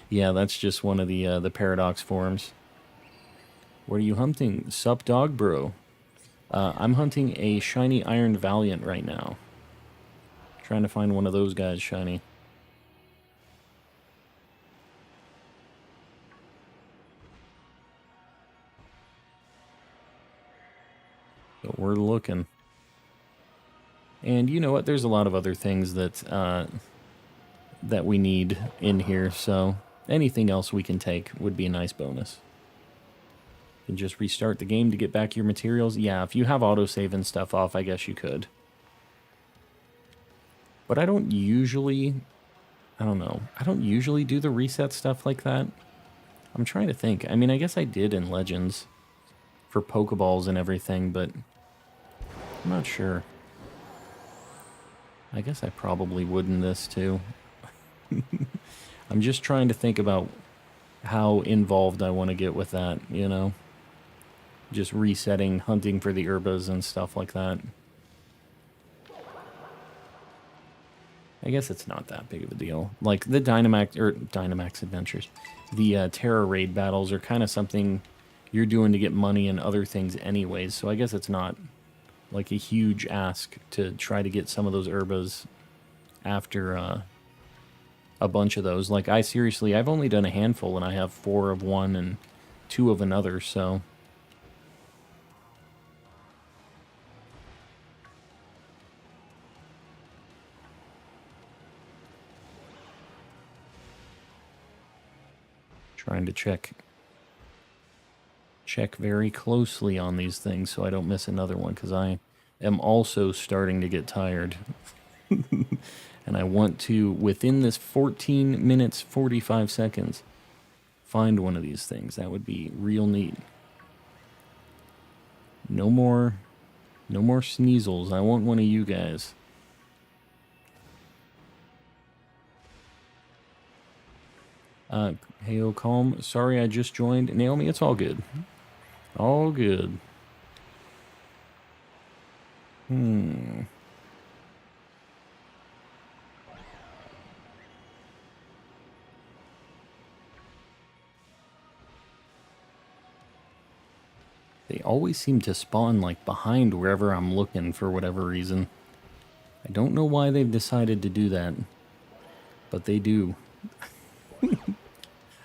Yeah, that's just one of the Paradox forms. What are you hunting? Sup, dog bro? I'm hunting a shiny Iron Valiant right now. Trying to find one of those guys shiny. But we're looking. And you know what? There's a lot of other things that that we need in here, so anything else we can take would be a nice bonus. And just restart the game to get back your materials. Yeah, if you have autosave and stuff off, I guess you could. But I don't usually... I don't know. I don't usually do the reset stuff like that. I'm trying to think. I mean, I guess I did in Legends for Pokeballs and everything, but I'm not sure. I guess I probably would in this too. I'm just trying to think about how involved I want to get with that, you know? Just resetting, hunting for the Urbas and stuff like that. I guess it's not that big of a deal. Like, the Dynamax Adventures, the Terra Raid battles are kind of something you're doing to get money and other things anyways, so I guess it's not like a huge ask to try to get some of those herbas after a bunch of those. Like, I've only done a handful, and I have 4 of one and 2 of another, so... Trying to check very closely on these things so I don't miss another one, because I am also starting to get tired. And I want to, within this 14 minutes, 45 seconds, find one of these things. That would be real neat. No more Sneasels. I want one of you guys. Heyo, Calm. Sorry I just joined. Naomi, it's all good. All good. They always seem to spawn, like, behind wherever I'm looking for whatever reason. I don't know why they've decided to do that, but they do.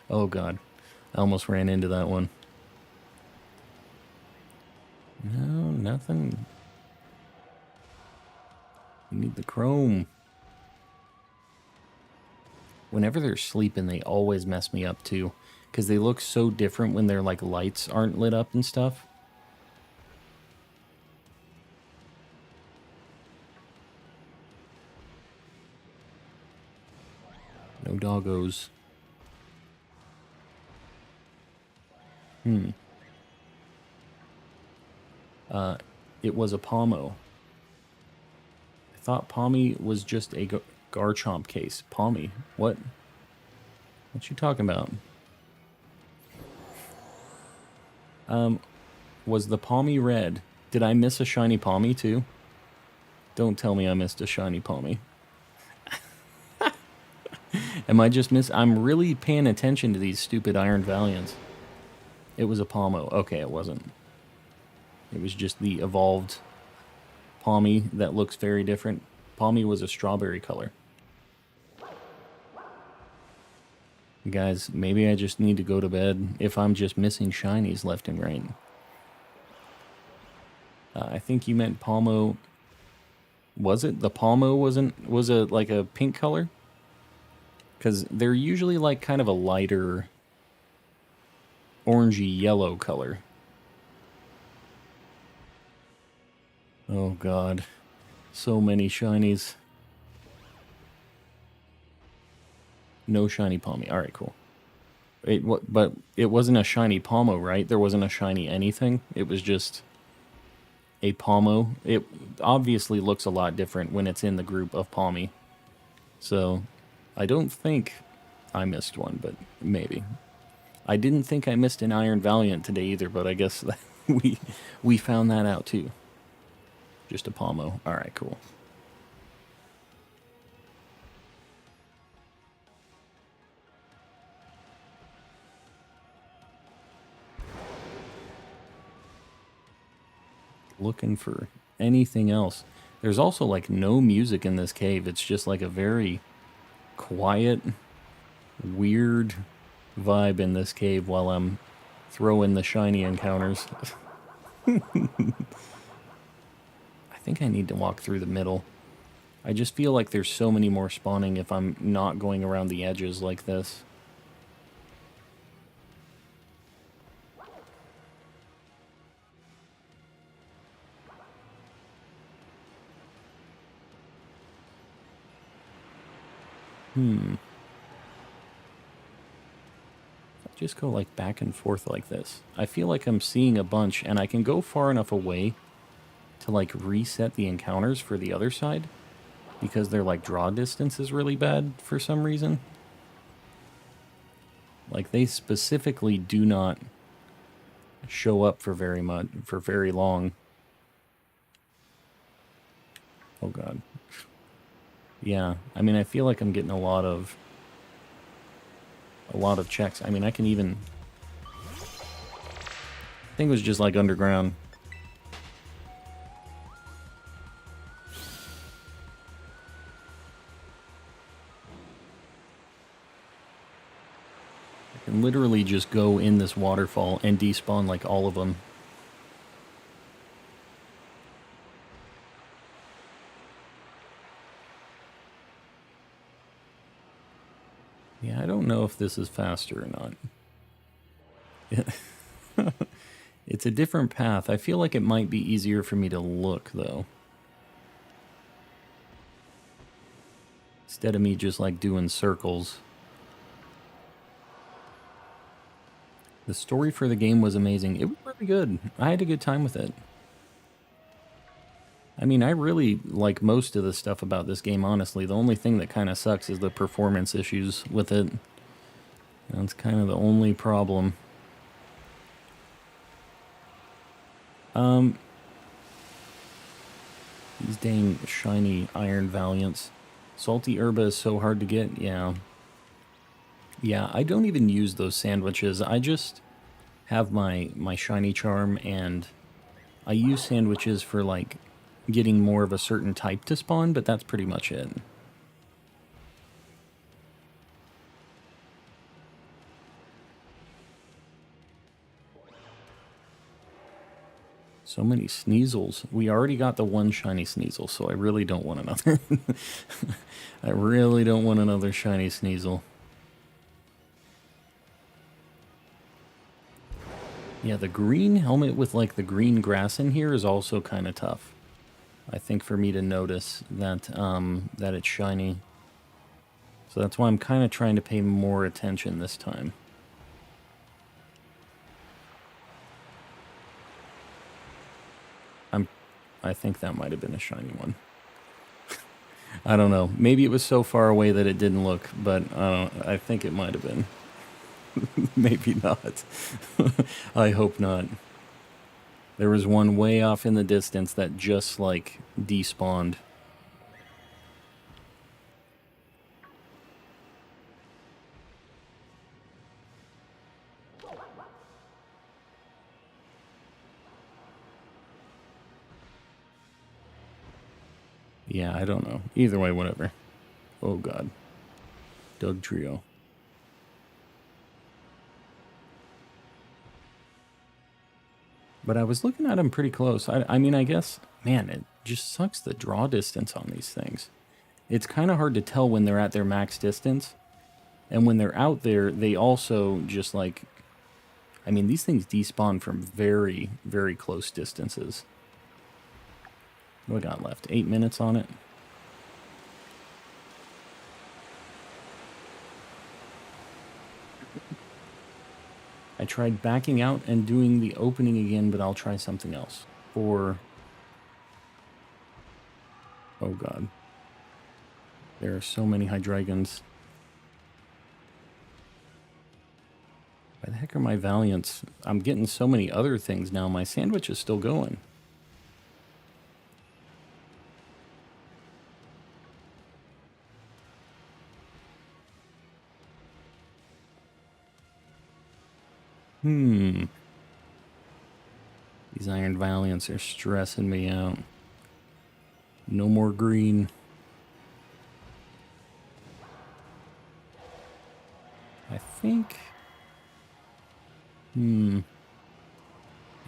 Oh, God. I almost ran into that one. No, nothing. We need the chrome. Whenever they're sleeping, they always mess me up, too. Because they look so different when their, like, lights aren't lit up and stuff. No doggos. It was a Pommo. I thought Pommy was just a Garchomp case. Pommy? What? What you talking about? Was the Pommy red? Did I miss a shiny Pommy too? Don't tell me I missed a shiny Pommy. Am I just I'm really paying attention to these stupid Iron Valiants. It was a Pommo. Okay, it wasn't. It was just the evolved Pommy that looks very different. Pommy was a strawberry color. Guys, maybe I just need to go to bed if I'm just missing shinies left and right. I think you meant Pommo. Was it? The Pommo was like a pink color? Because they're usually like kind of a lighter orangey yellow color. Oh, God. So many shinies. No shiny Pommy. Alright, cool. But it wasn't a shiny Pommo, right? There wasn't a shiny anything. It was just a Pommo. It obviously looks a lot different when it's in the group of Pommy. So, I don't think I missed one, but maybe. I didn't think I missed an Iron Valiant today either, but I guess we found that out too. Just a Pommo. Alright, cool. Looking for anything else. There's also like no music in this cave. It's just like a very quiet, weird vibe in this cave while I'm throwing the shiny encounters. I think I need to walk through the middle. I just feel like there's so many more spawning if I'm not going around the edges like this. Just go like back and forth like this. I feel like I'm seeing a bunch, and I can go far enough away to like reset the encounters for the other side, because their like draw distance is really bad for some reason. Like they specifically do not show up for very long. Oh, God. Yeah, I mean, I feel like I'm getting a lot of checks. I mean, I can even I think it was just like underground. I can literally just go in this waterfall and despawn like all of them. Yeah, I don't know if this is faster or not. It's a different path. I feel like it might be easier for me to look, though. Instead of me just, like, doing circles. The story for the game was amazing. It was really good. I had a good time with it. I mean, I really like most of the stuff about this game, honestly. The only thing that kind of sucks is the performance issues with it. That's kind of the only problem. These dang shiny iron Valiants. Salty herba is so hard to get, yeah. Yeah, I don't even use those sandwiches. I just have my shiny charm, and I use sandwiches for, like, getting more of a certain type to spawn, but that's pretty much it. So many Sneasels. We already got the one shiny Sneasel, so I really don't want another. I really don't want another shiny Sneasel. Yeah, the green helmet with, like, the green grass in here is also kind of tough. I think for me to notice that, that it's shiny. So that's why I'm kind of trying to pay more attention this time. I think that might have been a shiny one. I don't know. Maybe it was so far away that it didn't look, but I think it might have been. Maybe not. I hope not. There was one way off in the distance that just, like, despawned. Yeah, I don't know. Either way, whatever. Oh, God. Doug Trio. But I was looking at them pretty close. I mean, I guess, man, it just sucks the draw distance on these things. It's kind of hard to tell when they're at their max distance. And when they're out there, they also just, like... I mean, these things despawn from very, very close distances. What do I got left? 8 minutes on it? I tried backing out and doing the opening again, but I'll try something else. Or... oh, God. There are so many Hydreigons. Why the heck are my Valiants? I'm getting so many other things now. My sandwich is still going. These Iron Valiants are stressing me out. No more green. I think... yeah,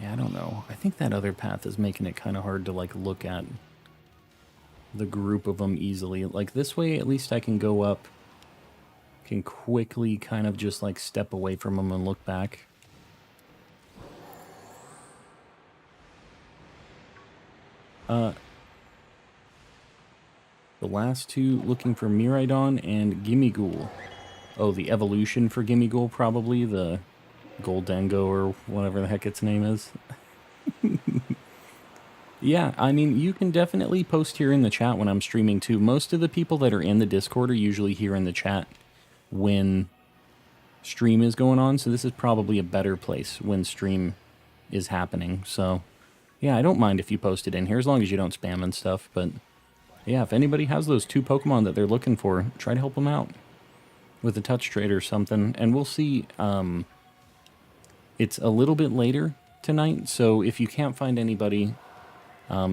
I don't know. I think that other path is making it kind of hard to, like, look at the group of them easily. Like, this way, at least I can go up, can quickly kind of just, like, step away from them and look back. The last two looking for Miraidon and Gimmighoul. Oh, the evolution for Gimmighoul, probably. The Goldengo or whatever the heck its name is. Yeah, I mean, you can definitely post here in the chat when I'm streaming too. Most of the people that are in the Discord are usually here in the chat when stream is going on, so this is probably a better place when stream is happening. So, yeah, I don't mind if you post it in here, as long as you don't spam and stuff, but yeah, if anybody has those two Pokemon that they're looking for, try to help them out with a touch trade or something, and we'll see. It's a little bit later, tonight, so if you can't find anybody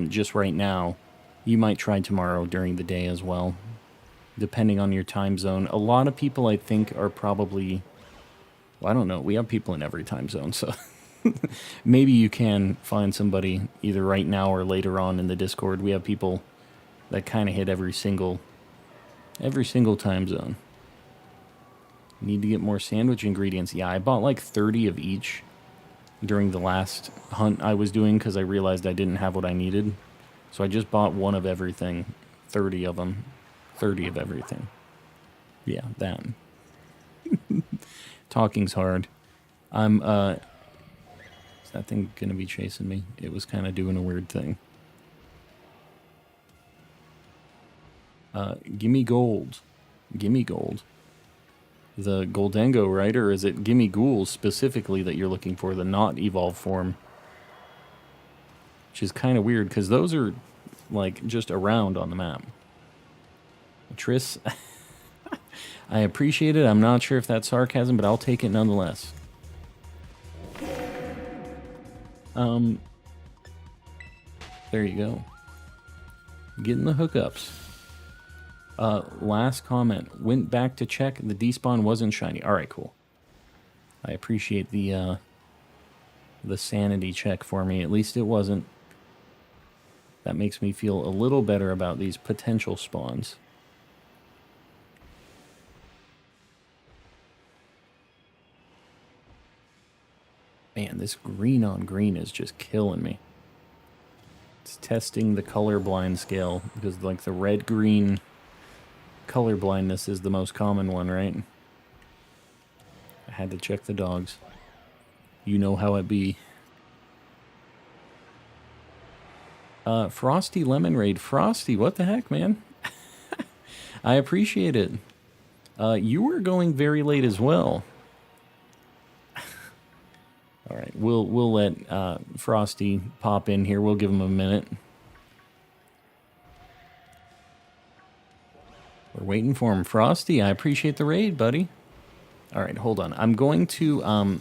just right now, you might try tomorrow during the day as well, depending on your time zone. A lot of people, I think, are probably... Well, I don't know. We have people in every time zone, so... Maybe you can find somebody either right now or later on in the Discord. We have people that kind of hit every single time zone. Need to get more sandwich ingredients. Yeah, I bought like 30 of each during the last hunt I was doing because I realized I didn't have what I needed. So I just bought one of everything, 30 of them, 30 of everything. Yeah, that. Talking's hard. Is that thing going to be chasing me? It was kind of doing a weird thing. Gimme gold. Gimme gold. The Goldango, right? Or is it Gimme Ghouls specifically that you're looking for, the not evolved form? Which is kind of weird, because those are, like, just around on the map. Triss, I appreciate it. I'm not sure if that's sarcasm, but I'll take it nonetheless. There you go. Getting the hookups. Last comment. Went back to check. The despawn wasn't shiny. Alright, cool. I appreciate the sanity check for me. At least it wasn't. That makes me feel a little better about these potential spawns. Man, this green on green is just killing me. It's testing the colorblind scale, because like the red-green color blindness is the most common one, right? I had to check the dogs. You know how it be. Frosty Lemon Raid. Frosty, what the heck, man? I appreciate it. You were going very late as well. All right, we'll let Frosty pop in here. We'll give him a minute. We're waiting for him. Frosty, I appreciate the raid, buddy. All right, hold on. I'm going to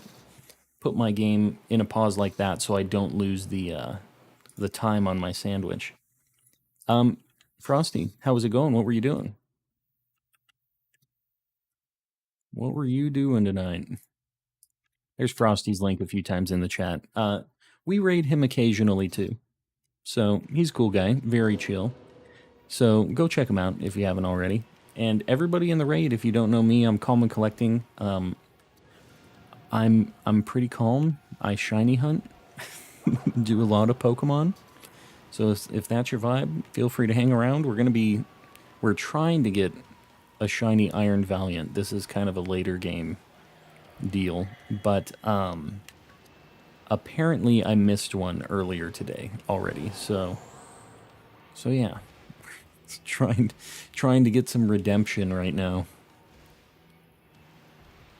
put my game in a pause like that so I don't lose the time on my sandwich. Frosty, how was it going? What were you doing? What were you doing tonight? There's Frosty's link a few times in the chat. We raid him occasionally too. So he's a cool guy, very chill. So go check him out if you haven't already. And everybody in the raid, if you don't know me, I'm calm and collecting. I'm pretty calm. I shiny hunt. Do a lot of Pokemon. So if that's your vibe, feel free to hang around. We're trying to get a shiny Iron Valiant. This is kind of a later game deal, but apparently I missed one earlier today already. So yeah, trying to get some redemption right now.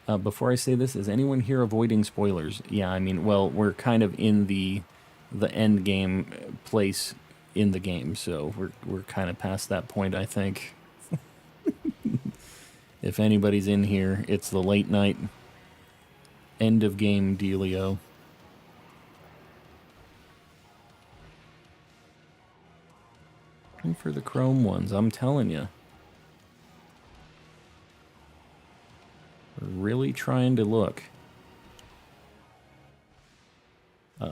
Before I say this, is anyone here avoiding spoilers? Yeah, I mean, well, we're kind of in the end game place in the game, so we're kind of past that point, I think. If anybody's in here, it's the late night end of game dealio. Looking for the chrome ones, I'm telling you. We're really trying to look.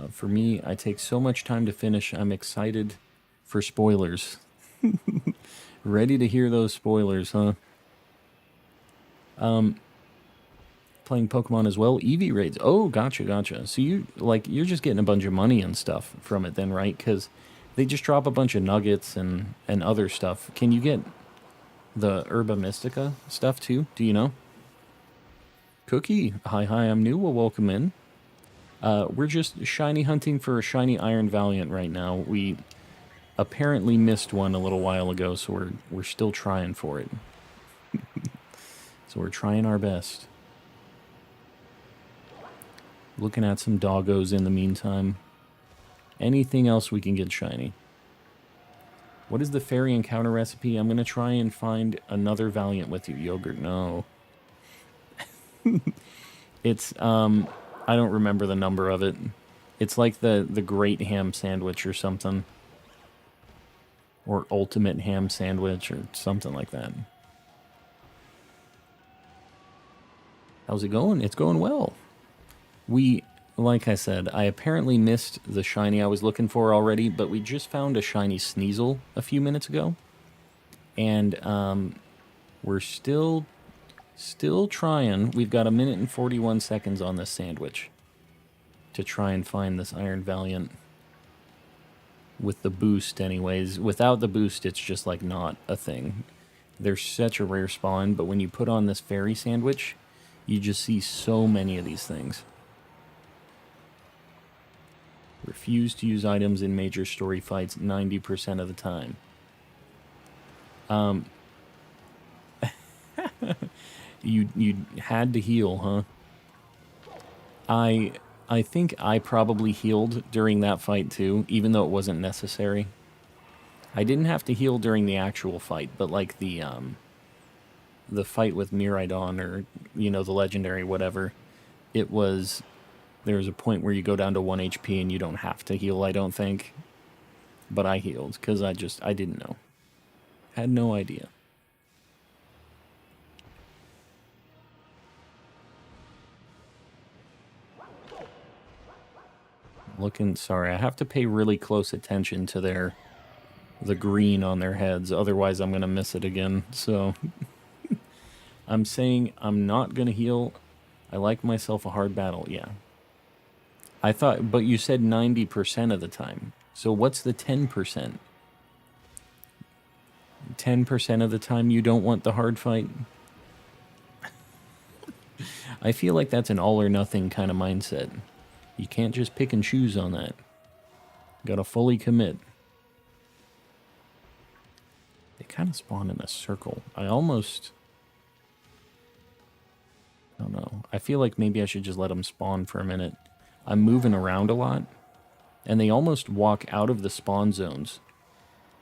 For me, I take so much time to finish. I'm excited for spoilers. Ready to hear those spoilers, huh? Playing Pokemon as well. Eevee raids. Oh, gotcha. So you're just getting a bunch of money and stuff from it then, right? Because they just drop a bunch of nuggets and other stuff. Can you get the Herba Mystica stuff too? Do you know? Cookie, hi, I'm new. Well, welcome in. We're just shiny hunting for a shiny Iron Valiant right now. We apparently missed one a little while ago, so we're still trying for it. So we're trying our best. Looking at some doggos in the meantime. Anything else we can get shiny. What is the fairy encounter recipe? I'm going to try and find another Valiant with you. Yogurt, no. It's, I don't remember the number of it. It's like the great ham sandwich or something. Or ultimate ham sandwich or something like that. How's it going? It's going well. Like I said, I apparently missed the shiny I was looking for already, but we just found a shiny Sneasel a few minutes ago. And we're still trying. We've got 1 minute and 41 seconds on this sandwich to try and find this Iron Valiant. With the boost anyways. Without the boost, it's just like not a thing. They're such a rare spawn, but when you put on this fairy sandwich, you just see so many of these things. Refuse to use items in major story fights 90% of the time. You had to heal, huh? I think I probably healed during that fight too, even though it wasn't necessary. I didn't have to heal during the actual fight, but like the fight with Miraidon or, you know, the legendary whatever, there was a point where you go down to 1 HP and you don't have to heal, I don't think. But I healed because I didn't know. Had no idea. Sorry, I have to pay really close attention to the green on their heads, otherwise I'm gonna miss it again. So I'm saying I'm not gonna heal. I like myself a hard battle, yeah. I thought, but you said 90% of the time. So what's the 10%? 10% of the time you don't want the hard fight? I feel like that's an all or nothing kind of mindset. You can't just pick and choose on that. Gotta fully commit. They kind of spawn in a circle. I don't know. I feel like maybe I should just let them spawn for a minute. I'm moving around a lot, and they almost walk out of the spawn zones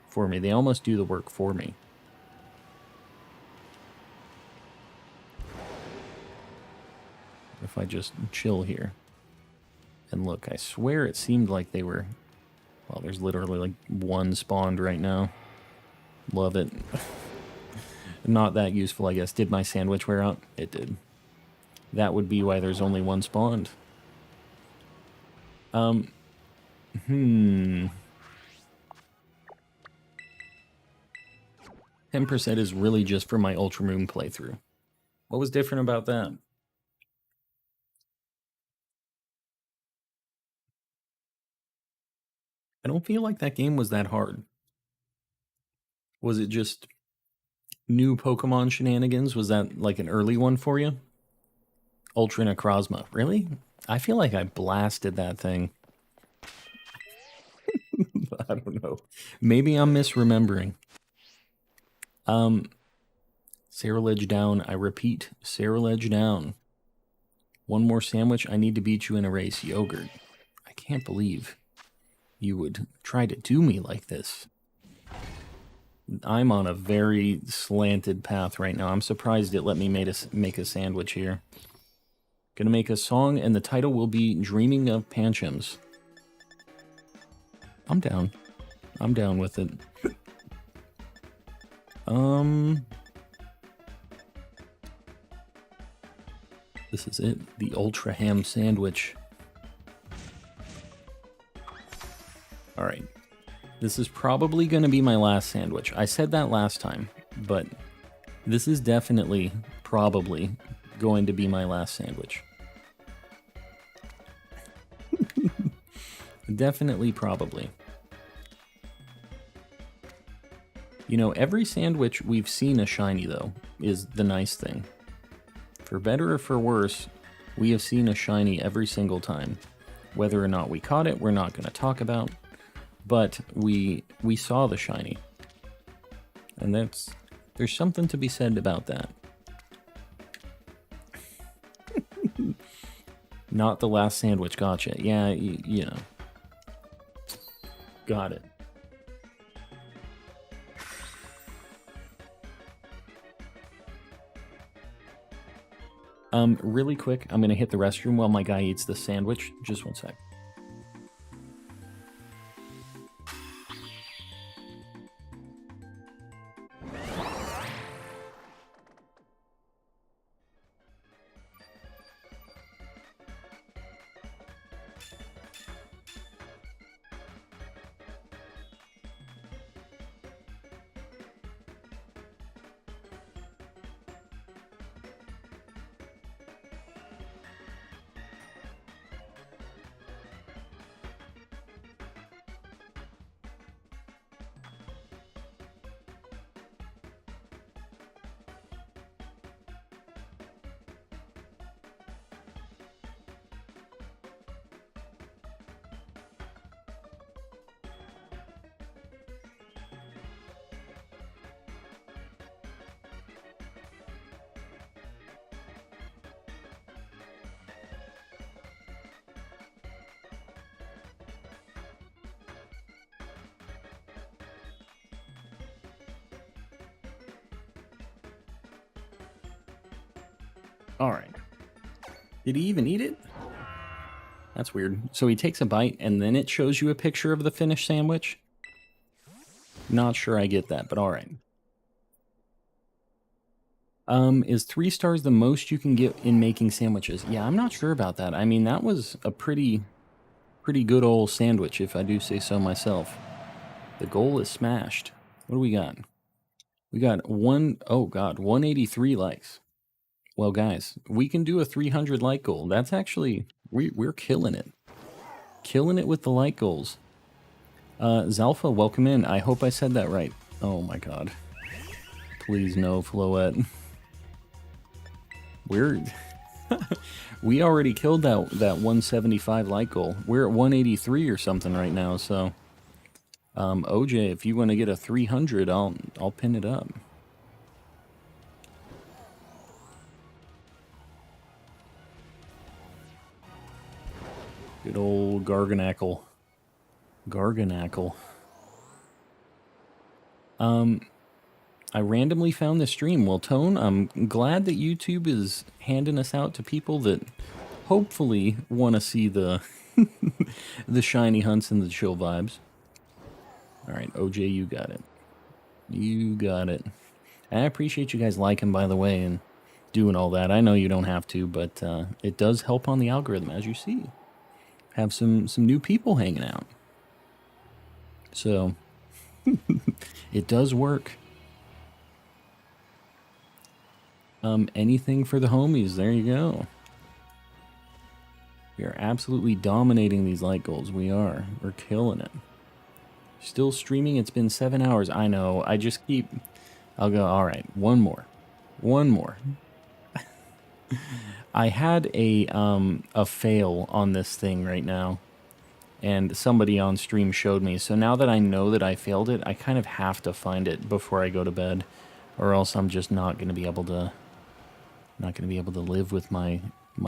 for me. They almost do the work for me. If I just chill here. And look, I swear it seemed like they were... Well, there's literally like one spawned right now. Love it. Not that useful, I guess. Did my sandwich wear out? It did. That would be why there's only one spawned. 10% is really just for my Ultramoon playthrough. What was different about that? I don't feel like that game was that hard. Was it just new Pokemon shenanigans? Was that like an early one for you? Ultra Necrozma. Really? I feel like I blasted that thing. I don't know. Maybe I'm misremembering. Cerulege down. I repeat, Cerulege down. One more sandwich. I need to beat you in a race. Yogurt. I can't believe you would try to do me like this. I'm on a very slanted path right now. I'm surprised it let me make a sandwich here. Gonna make a song, and the title will be Dreaming of Panchams. I'm down. I'm down with it. This is it. The Ultra Ham Sandwich. Alright. This is probably going to be my last sandwich. I said that last time, but this is definitely, probably, going to be my last sandwich. Definitely, probably. You know, every sandwich we've seen a shiny, though, is the nice thing. For better or for worse, we have seen a shiny every single time. Whether or not we caught it, we're not going to talk about. But we saw the shiny. And there's something to be said about that. Not the last sandwich, gotcha. Yeah, you know. Got it. Really quick, I'm gonna hit the restroom while my guy eats the sandwich. Just one sec. All right. Did he even eat it? That's weird. So he takes a bite and then it shows you a picture of the finished sandwich? Not sure I get that, but all right. Is 3 stars the most you can get in making sandwiches? Yeah, I'm not sure about that. I mean, that was a pretty good old sandwich, if I do say so myself. The goal is smashed. What do we got? We got 183 likes. Well, guys, we can do a 300 like goal. That's actually, we're killing it. Killing it with the like goals. Zalfa, welcome in. I hope I said that right. Oh my god. Please no, Floette. We already killed that 175 like goal. We're at 183 or something right now, so OJ, if you want to get a 300, I'll pin it up. Good old Garganackle. I randomly found this stream. Well, Tone, I'm glad that YouTube is handing us out to people that hopefully want to see the the shiny hunts and the chill vibes. All right, OJ, you got it. You got it. I appreciate you guys liking, by the way, and doing all that. I know you don't have to, but it does help on the algorithm, as you see. Have some new people hanging out. So, it does work. Anything for the homies. There you go. We are absolutely dominating these like goals. We are. We're killing it. Still streaming. It's been 7 hours. I know. I just keep... I'll go, all right, one more. I had a fail on this thing right now, and somebody on stream showed me. So now that I know that I failed it, I kind of have to find it before I go to bed, or else I'm just not going to be able to live with my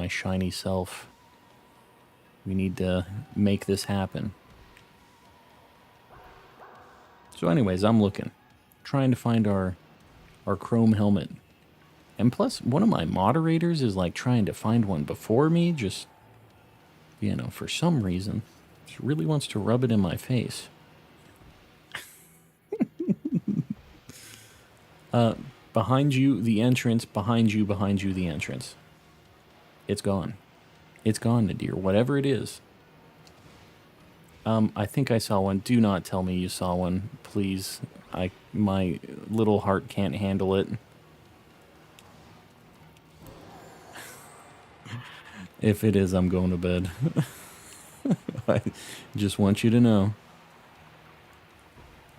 shiny self. We need to make this happen. So anyways, I'm looking, trying to find our chrome helmet. And plus, one of my moderators is like trying to find one before me, just, you know, for some reason. Just really wants to rub it in my face. Behind you, the entrance. Behind you, the entrance. It's gone. It's gone, Nadir. Whatever it is. I think I saw one. Do not tell me you saw one, please. My little heart can't handle it. If it is, I'm going to bed. I just want you to know.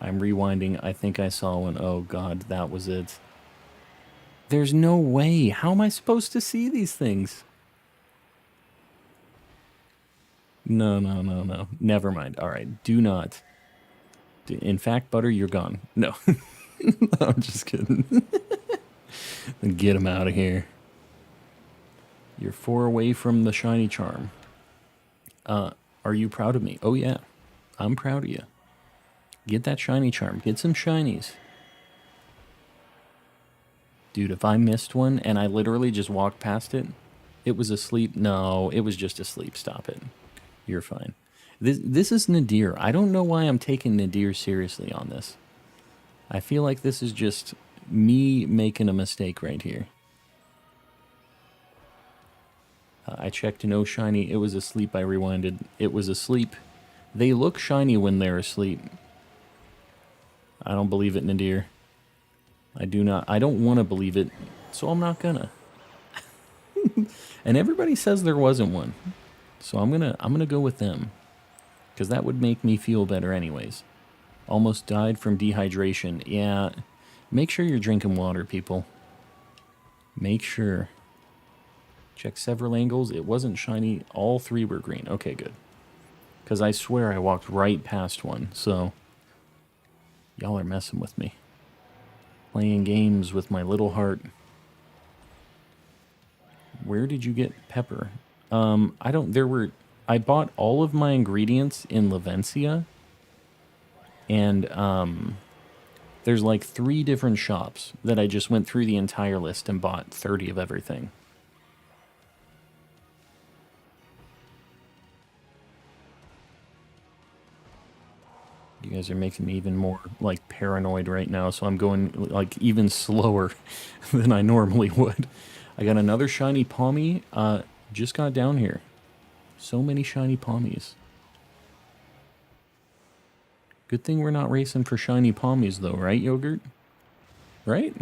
I'm rewinding. I think I saw one. Oh, God, that was it. There's no way. How am I supposed to see these things? No. Never mind. All right. Do not. In fact, Butter, you're gone. No. I'm just kidding. Get him out of here. You're 4 away from the shiny charm. Are you proud of me? Oh, yeah. I'm proud of you. Get that shiny charm. Get some shinies. Dude, if I missed one and I literally just walked past it, it was asleep. No, it was just asleep. Stop it. You're fine. This is Nadir. I don't know why I'm taking Nadir seriously on this. I feel like this is just me making a mistake right here. I checked no shiny. It was asleep. I rewinded. It was asleep. They look shiny when they're asleep. I don't believe it, Nadir. I do not. I don't want to believe it, so I'm not gonna. And everybody says there wasn't one, so I'm gonna go with them, because that would make me feel better anyways. Almost died from dehydration. Yeah, make sure you're drinking water, people. Make sure. Check several angles. It wasn't shiny. All 3 were green. Okay, good. Because I swear I walked right past one, so y'all are messing with me. Playing games with my little heart. Where did you get pepper? I bought all of my ingredients in Lavencia. And there's like 3 different shops that I just went through the entire list and bought 30 of everything. guys are making me even more, like, paranoid right now, so I'm going, like, even slower than I normally would. I got another shiny Palmy, just got down here. So many shiny Palmies. Good thing we're not racing for shiny Palmies, though, right, Yogurt? Right?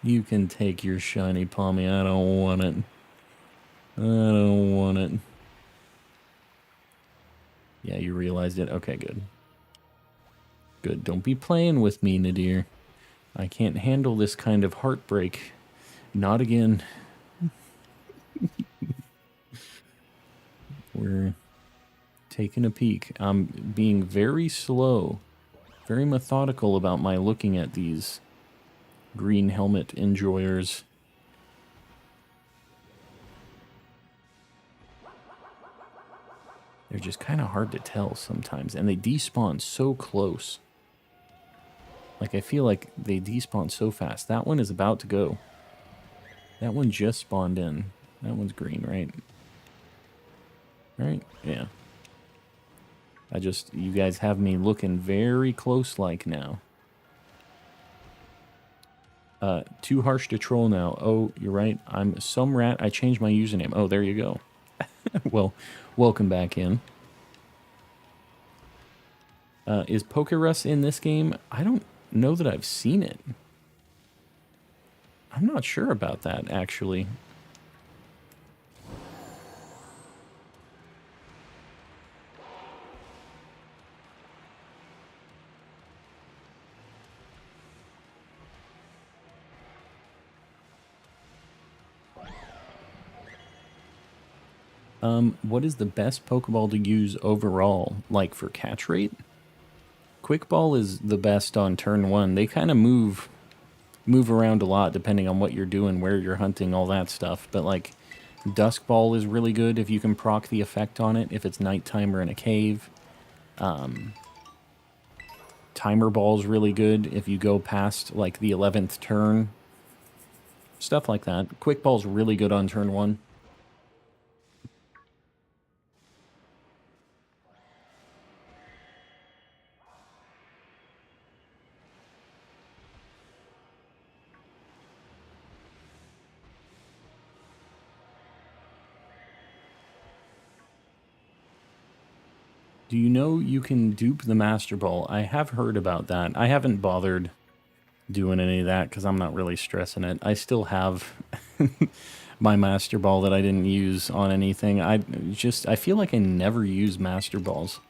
You can take your shiny Palmy. I don't want it. I don't want it. Yeah, you realized it? Okay, good. Good. Don't be playing with me, Nadir. I can't handle this kind of heartbreak. Not again. We're taking a peek. I'm being very slow, very methodical about my looking at these green helmet enjoyers. They're just kind of hard to tell sometimes, and they despawn so close. Like, I feel like they despawn so fast. That one is about to go. That one just spawned in. That one's green, right? Right? Yeah. You guys have me looking very close-like now. Too harsh to troll now. Oh, you're right. I'm some rat. I changed my username. Oh, there you go. Well, welcome back in. Is Pokerus in this game? I don't know that I've seen it. I'm not sure about that, actually. What is the best Pokeball to use overall, like for catch rate? Quick Ball is the best on turn 1. They kind of move around a lot depending on what you're doing, where you're hunting, all that stuff. But like Dusk Ball is really good if you can proc the effect on it, if it's nighttime or in a cave. Timer Ball is really good if you go past like the 11th turn. Stuff like that. Quick Ball's really good on turn 1. Do you know you can dupe the Master Ball? I have heard about that. I haven't bothered doing any of that because I'm not really stressing it. I still have my Master Ball that I didn't use on anything. I feel like I never use Master Balls.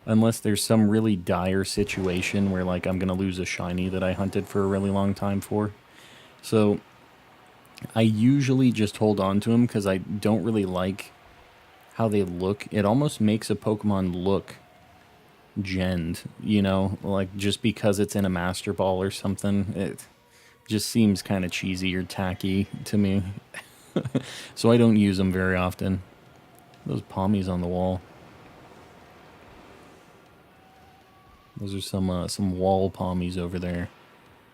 Unless there's some really dire situation where like I'm going to lose a shiny that I hunted for a really long time for. So I usually just hold on to them because I don't really like how they look. It almost makes a Pokemon look genned, you know, like just because it's in a Master Ball or something. It just seems kind of cheesy or tacky to me. So I don't use them very often. Those Palmies on the wall. Those are some wall Palmies over there.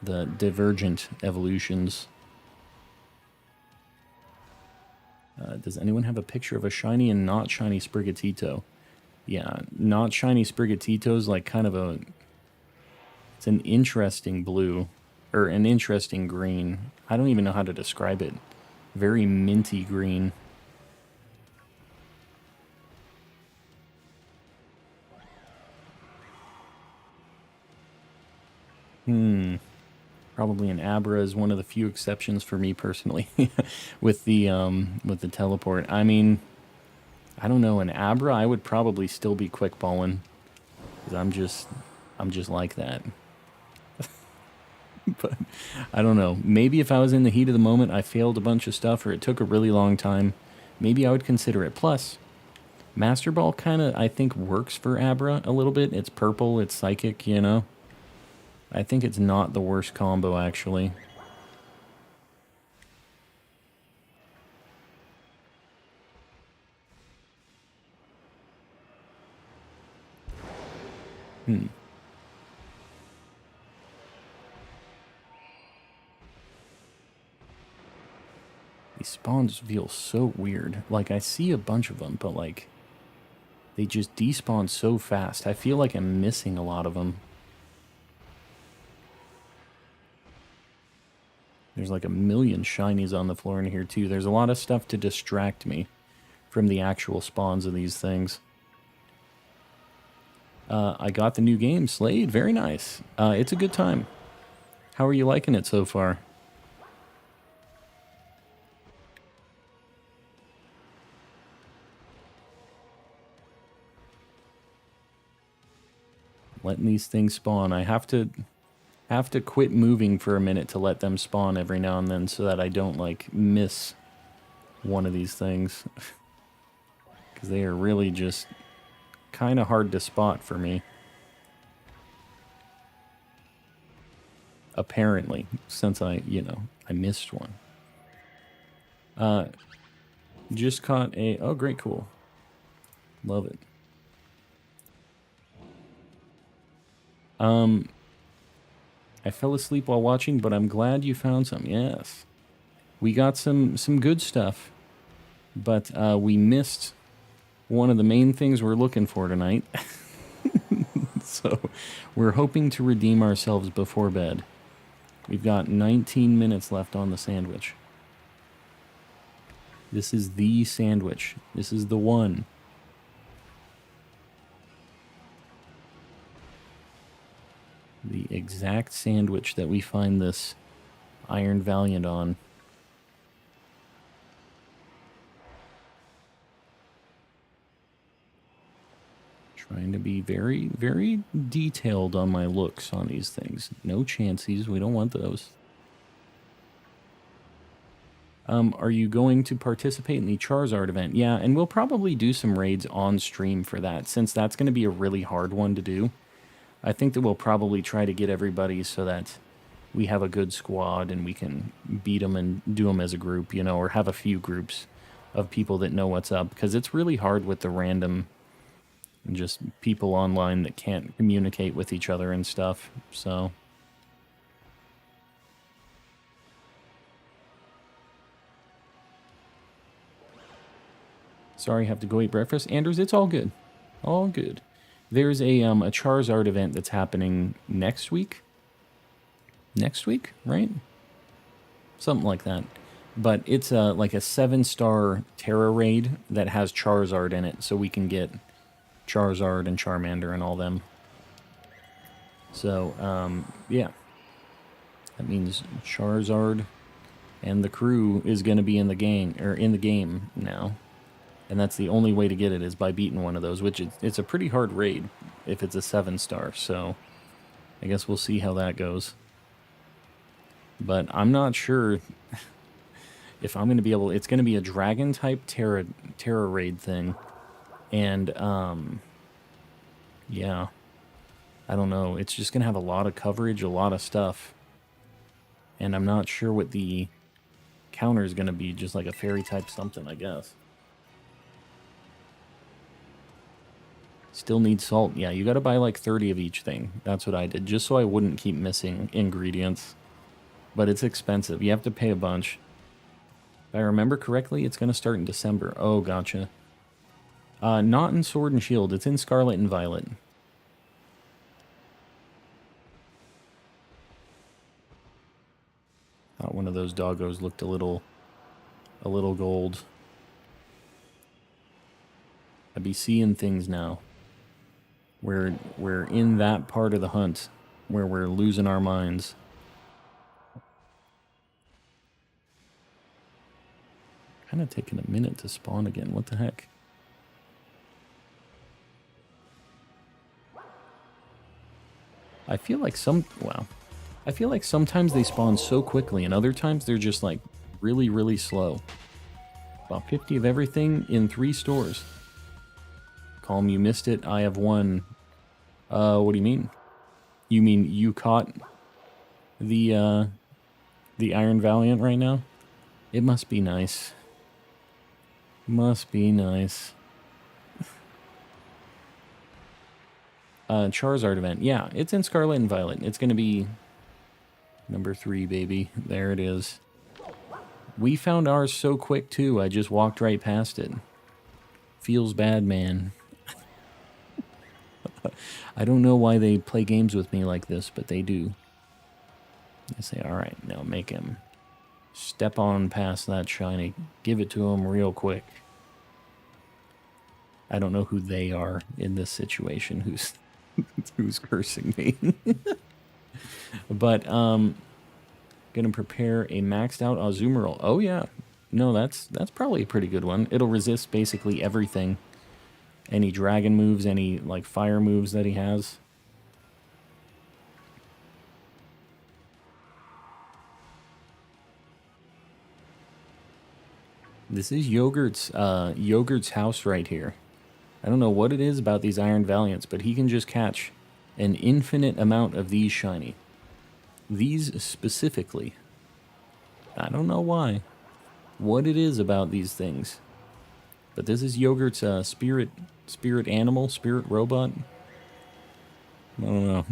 The divergent evolutions. Does anyone have a picture of a shiny and not shiny Sprigatito? Yeah, not shiny Sprigatito is like kind of a... It's an interesting blue. Or an interesting green. I don't even know how to describe it. Very minty green. Probably an Abra is one of the few exceptions for me personally with the teleport. I mean, I don't know, an Abra I would probably still be quick balling because I'm just like that. But I don't know. Maybe if I was in the heat of the moment, I failed a bunch of stuff or it took a really long time, maybe I would consider it. Plus, Master Ball kind of I think works for Abra a little bit. It's purple, it's psychic, you know. I think it's not the worst combo, actually. These spawns feel so weird. Like, I see a bunch of them, but, like, They just despawn so fast. I feel like I'm missing a lot of them. There's like a million shinies on the floor in here too. There's a lot of stuff to distract me from the actual spawns of these things. I got the new game, Slade. Very nice. It's a good time. How are you liking it so far? Letting these things spawn. I have to quit moving for a minute to let them spawn every now and then so that I don't, like, miss one of these things. Because they are really just kind of hard to spot for me. Apparently, since I missed one. Just caught a... Oh, great, cool. Love it. I fell asleep while watching, but I'm glad you found some. Yes. We got some good stuff, but we missed one of the main things we're looking for tonight. So we're hoping to redeem ourselves before bed. We've got 19 minutes left on the sandwich. This is the sandwich. This is the one. The exact sandwich that we find this Iron Valiant on. Trying to be very, very detailed on my looks on these things. No chances. We don't want those. Are you going to participate in the Charizard event? Yeah, and we'll probably do some raids on stream for that, since that's going to be a really hard one to do. I think that we'll probably try to get everybody so that we have a good squad and we can beat them and do them as a group, you know, or have a few groups of people that know what's up, because it's really hard with the random just people online that can't communicate with each other and stuff, so... Sorry, I have to go eat breakfast. Anders, it's all good. All good. There's a Charizard event that's happening next week. Next week, right? Something like that. But it's like a 7-star Terra raid that has Charizard in it, so we can get Charizard and Charmander and all them. So, yeah. That means Charizard and the crew is going to be in the gang, or in the game now. And that's the only way to get it, is by beating one of those, which it's a pretty hard raid if it's a 7-star, so I guess we'll see how that goes. But I'm not sure if I'm going to be able... It's going to be a dragon-type Terra raid thing, and, yeah, I don't know. It's just going to have a lot of coverage, a lot of stuff, and I'm not sure what the counter is going to be, just like a fairy-type something, I guess. Still need salt. Yeah, you gotta buy like 30 of each thing. That's what I did, just so I wouldn't keep missing ingredients. But it's expensive. You have to pay a bunch. If I remember correctly, it's gonna start in December. Oh, gotcha. Not in Sword and Shield. It's in Scarlet and Violet. Thought one of those doggos looked a little gold. I be seeing things now. We're in that part of the hunt where we're losing our minds. Kind of taking a minute to spawn again. What the heck? I feel like I feel like sometimes they spawn so quickly, and other times they're just like really, really slow. About 50 of everything in 3 stores. Calm, you missed it. I have one. What do you mean? You mean you caught the Iron Valiant right now? It must be nice. Must be nice. Charizard event. Yeah, it's in Scarlet and Violet. It's going to be number 3, baby. There it is. We found ours so quick, too. I just walked right past it. Feels bad, man. I don't know why they play games with me like this, but they do. They say, all right, now make him step on past that shiny. Give it to him real quick. I don't know who they are in this situation who's cursing me. But gonna prepare a maxed out Azumarill. Oh yeah. No, that's probably a pretty good one. It'll resist basically everything. Any dragon moves, any like fire moves that he has. This is Yogurt's house right here. I don't know what it is about these Iron Valiants, but he can just catch an infinite amount of these shiny. These specifically. I don't know why. What it is about these things. But this is Yogurt's spirit animal, spirit robot. I don't know.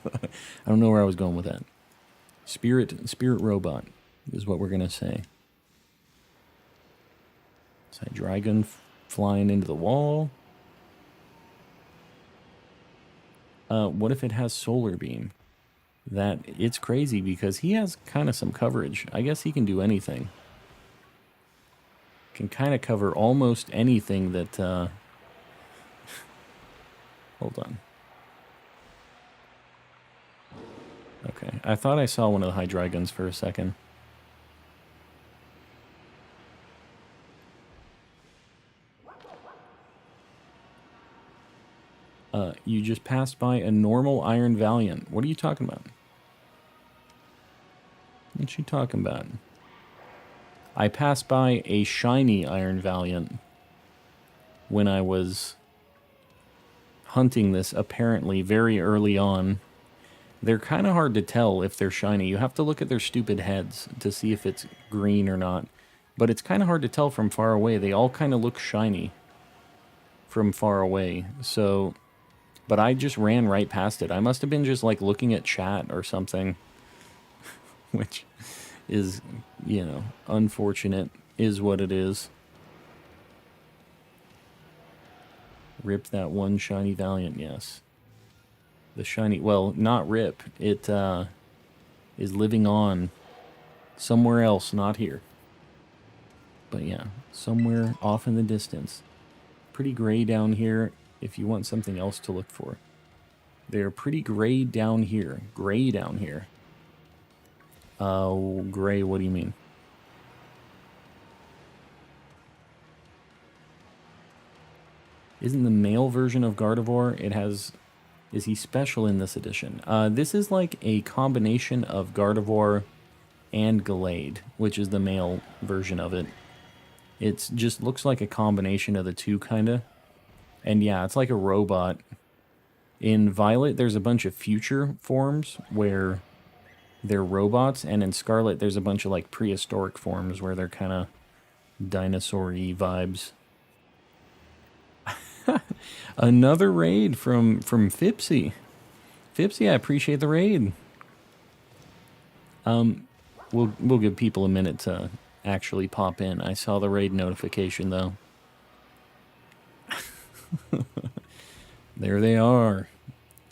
I don't know where I was going with that. Spirit robot is what we're going to say. Dragon flying into the wall. What if it has solar beam? That it's crazy because he has kind of some coverage. I guess he can do anything. Can kind of cover almost anything that hold on. Okay, I thought I saw one of the Hydreigons for a second. You just passed by a normal Iron Valiant. What are you talking about? What's she talking about? I passed by a shiny Iron Valiant when I was hunting this apparently very early on. They're kind of hard to tell if they're shiny. You have to look at their stupid heads to see if it's green or not. But it's kind of hard to tell from far away. They all kind of look shiny from far away. So, but I just ran right past it. I must have been just like looking at chat or something. Which is, you know, unfortunate, is what it is. Rip that one shiny Valiant, yes. The shiny, well, not rip. It is living on somewhere else, not here. But yeah, somewhere off in the distance. Pretty gray down here if you want something else to look for. They're pretty gray down here. Gray down here. Gray, what do you mean? Isn't the male version of Gardevoir, it has... Is he special in this edition? This is like a combination of Gardevoir and Gallade, which is the male version of it. It just looks like a combination of the two, kind of. And yeah, it's like a robot. In Violet, there's a bunch of future forms where they're robots, and in Scarlet, there's a bunch of like prehistoric forms where they're kind of dinosaur-y vibes. Another raid from Fipsy. Fipsy, I appreciate the raid. We'll give people a minute to actually pop in. I saw the raid notification though. There they are.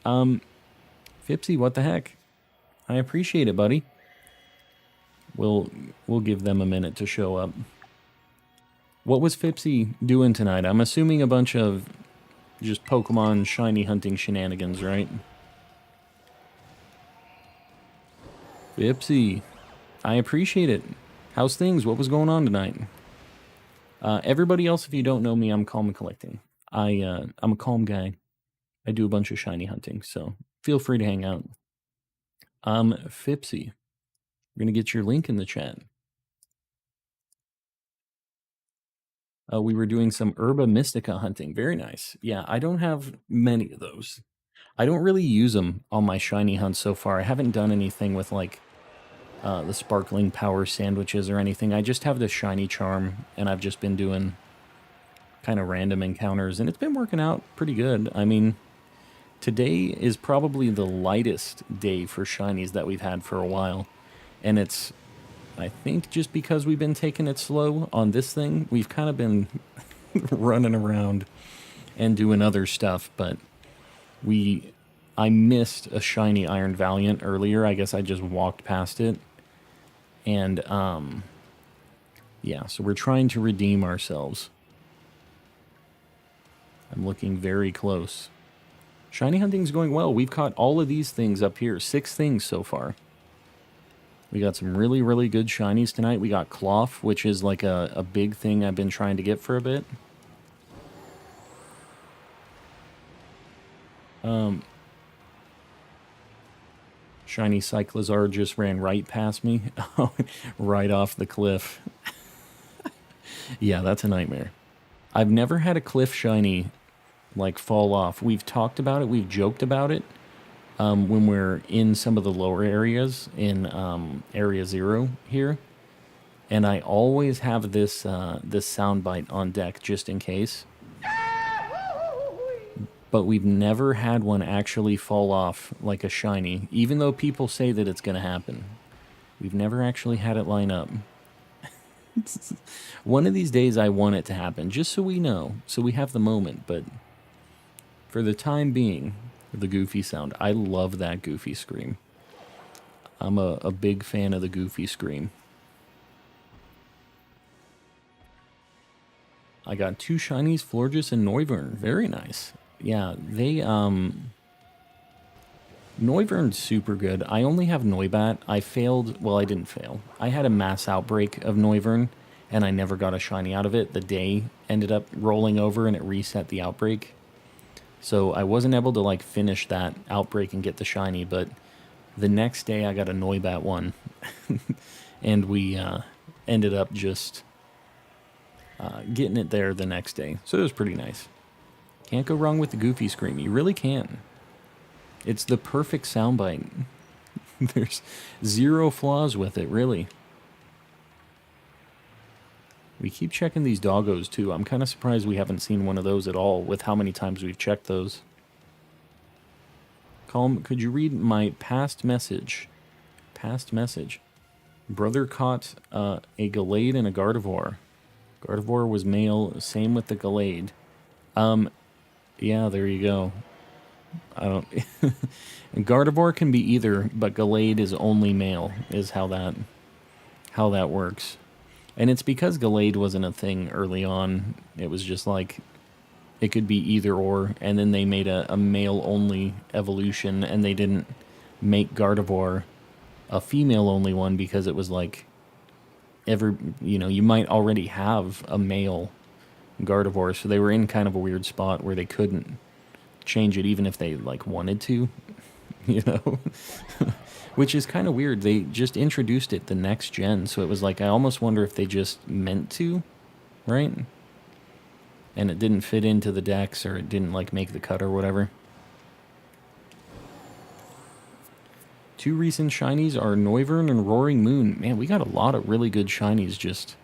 Fipsy, what the heck? I appreciate it, buddy. We'll give them a minute to show up. What was Fipsy doing tonight? I'm assuming a bunch of just Pokemon shiny hunting shenanigans, right? Fipsy, I appreciate it. How's things? What was going on tonight? Everybody else, if you don't know me, I'm calm and collecting. I'm a calm guy. I do a bunch of shiny hunting, so feel free to hang out. Fipsy, we're gonna get your link in the chat. We were doing some Herba Mystica hunting. Very nice. Yeah, I don't have many of those. I don't really use them on my shiny hunts so far. I haven't done anything with, like, the Sparkling Power sandwiches or anything. I just have the shiny charm, and I've just been doing kind of random encounters, and it's been working out pretty good. I mean, today is probably the lightest day for shinies that we've had for a while, and it's... I think just because we've been taking it slow on this thing, we've kind of been running around and doing other stuff, but I missed a shiny Iron Valiant earlier. I guess I just walked past it. And, yeah, so we're trying to redeem ourselves. I'm looking very close. Shiny hunting's going well. We've caught all of these things up here. 6 things so far. We got some really, really good shinies tonight. We got Cloth, which is like a big thing I've been trying to get for a bit. Shiny Cyclizar just ran right past me. Right off the cliff. Yeah, that's a nightmare. I've never had a cliff shiny like fall off. We've talked about it. We've joked about it when we're in some of the lower areas in Area 0 here. And I always have this this soundbite on deck just in case. But we've never had one actually fall off like a shiny, even though people say that it's going to happen. We've never actually had it line up. One of these days I want it to happen, just so we know, so we have the moment, but for the time being, the Goofy sound. I love that Goofy scream. I'm a big fan of the Goofy scream. I got 2 shinies, Florges and Noivern. Very nice. Yeah, they, Noivern's super good. I only have Noibat. I failed, well, I didn't fail. I had a mass outbreak of Noivern, and I never got a shiny out of it. The day ended up rolling over, and it reset the outbreak. So I wasn't able to, like, finish that outbreak and get the shiny, but the next day I got a Noibat one. And we ended up just getting it there the next day. So it was pretty nice. Can't go wrong with the Goofy scream. You really can. It's the perfect soundbite. There's 0 flaws with it, really. We keep checking these doggos, too. I'm kind of surprised we haven't seen one of those at all with how many times we've checked those. Calm, could you read my past message? Past message. Brother caught a Gallade and a Gardevoir. Gardevoir was male, same with the Gallade. Yeah, there you go. I don't... Gardevoir can be either, but Gallade is only male, is how that works. And it's because Gallade wasn't a thing early on. It was just like, it could be either or, and then they made a male-only evolution, and they didn't make Gardevoir a female-only one because it was like, you might already have a male Gardevoir, so they were in kind of a weird spot where they couldn't change it even if they like wanted to, which is kind of weird. They just introduced it the next gen, so it was like I almost wonder if they just meant to, right? And it didn't fit into the decks, or it didn't like make the cut or whatever. 2 recent shinies are Noivern and Roaring Moon. Man, we got a lot of really good shinies just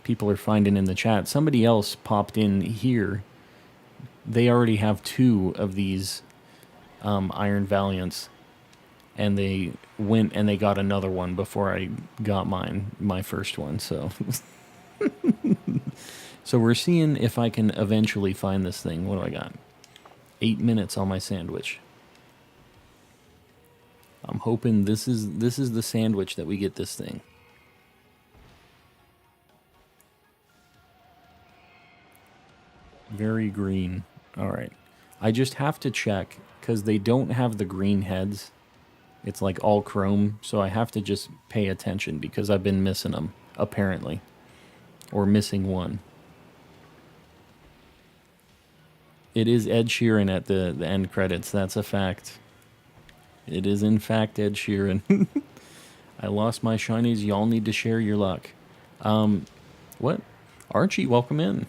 people are finding in the chat. Somebody else popped in here. They already have 2 of these Iron Valiants, and they went and they got another one before I got my first one. So, so we're seeing if I can eventually find this thing. What do I got? 8 minutes on my sandwich. I'm hoping this is the sandwich that we get this thing. Very green. All right. I just have to check because they don't have the green heads. It's like all chrome, so I have to just pay attention because I've been missing them, apparently. Or missing one. It is Ed Sheeran at the end credits, that's a fact. It is in fact Ed Sheeran. I lost my shinies, y'all need to share your luck. What? Archie, welcome in.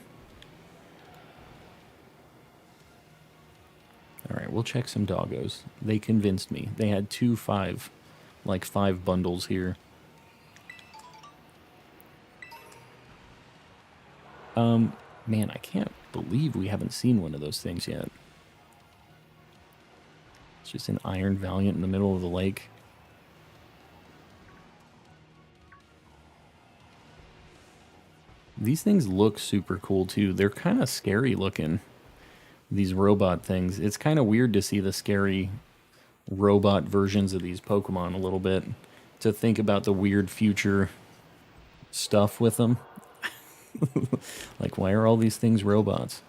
Alright, we'll check some doggos. They convinced me. They had 5 bundles here. Man, I can't believe we haven't seen one of those things yet. It's just an Iron Valiant in the middle of the lake. These things look super cool too. They're kind of scary looking. these robot things. It's kind of weird to see the scary robot versions of these Pokemon a little bit. To think about the weird future stuff with them. Like, why are all these things robots?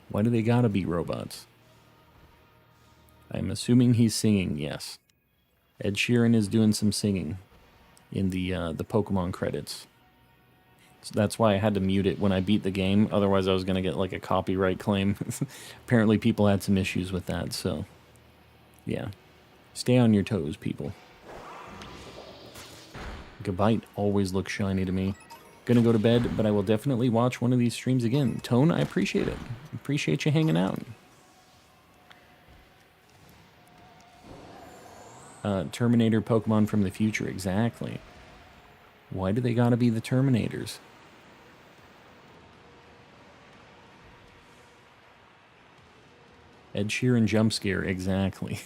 Why do they gotta be robots? I'm assuming he's singing, yes. Ed Sheeran is doing some singing in the Pokemon credits. So that's why I had to mute it when I beat the game. Otherwise, I was going to get like a copyright claim. Apparently, people had some issues with that, so yeah. Stay on your toes, people. Gabite always looks shiny to me. Gonna go to bed, but I will definitely watch one of these streams again. Tone, I appreciate it. Appreciate you hanging out. Terminator Pokemon from the future, exactly. Why do they gotta be the Terminators? Ed Sheeran jump scare, exactly.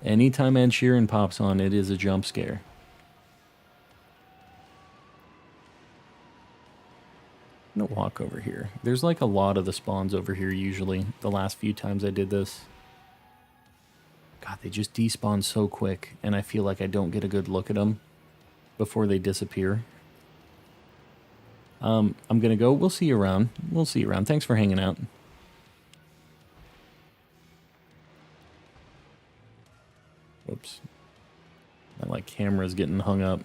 Anytime Ed Sheeran pops on, it is a jump scare. I'm gonna walk over here. There's like a lot of the spawns over here usually, the last few times I did this. God, they just despawn so quick, and I feel like I don't get a good look at them before they disappear. I'm gonna go. We'll see you around. We'll see you around. Thanks for hanging out. Whoops. My like camera's getting hung up.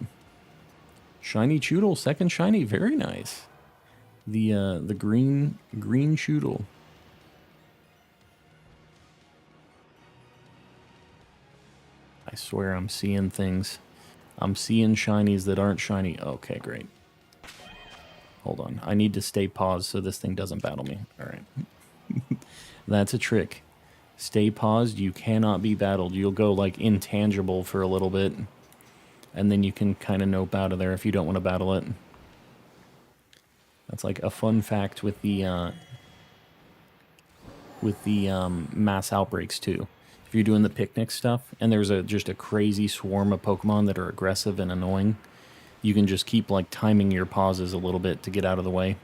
Shiny Choodle, second shiny, very nice. The green Choodle. I swear I'm seeing things. I'm seeing shinies that aren't shiny. Okay, great. Hold on. I need to stay paused so this thing doesn't battle me. All right. That's a trick. Stay paused. You cannot be battled. You'll go like intangible for a little bit. And then you can kind of nope out of there if you don't want to battle it. That's like a fun fact with the mass outbreaks too. If you're doing the picnic stuff and there's just a crazy swarm of Pokemon that are aggressive and annoying, you can just keep like timing your pauses a little bit to get out of the way.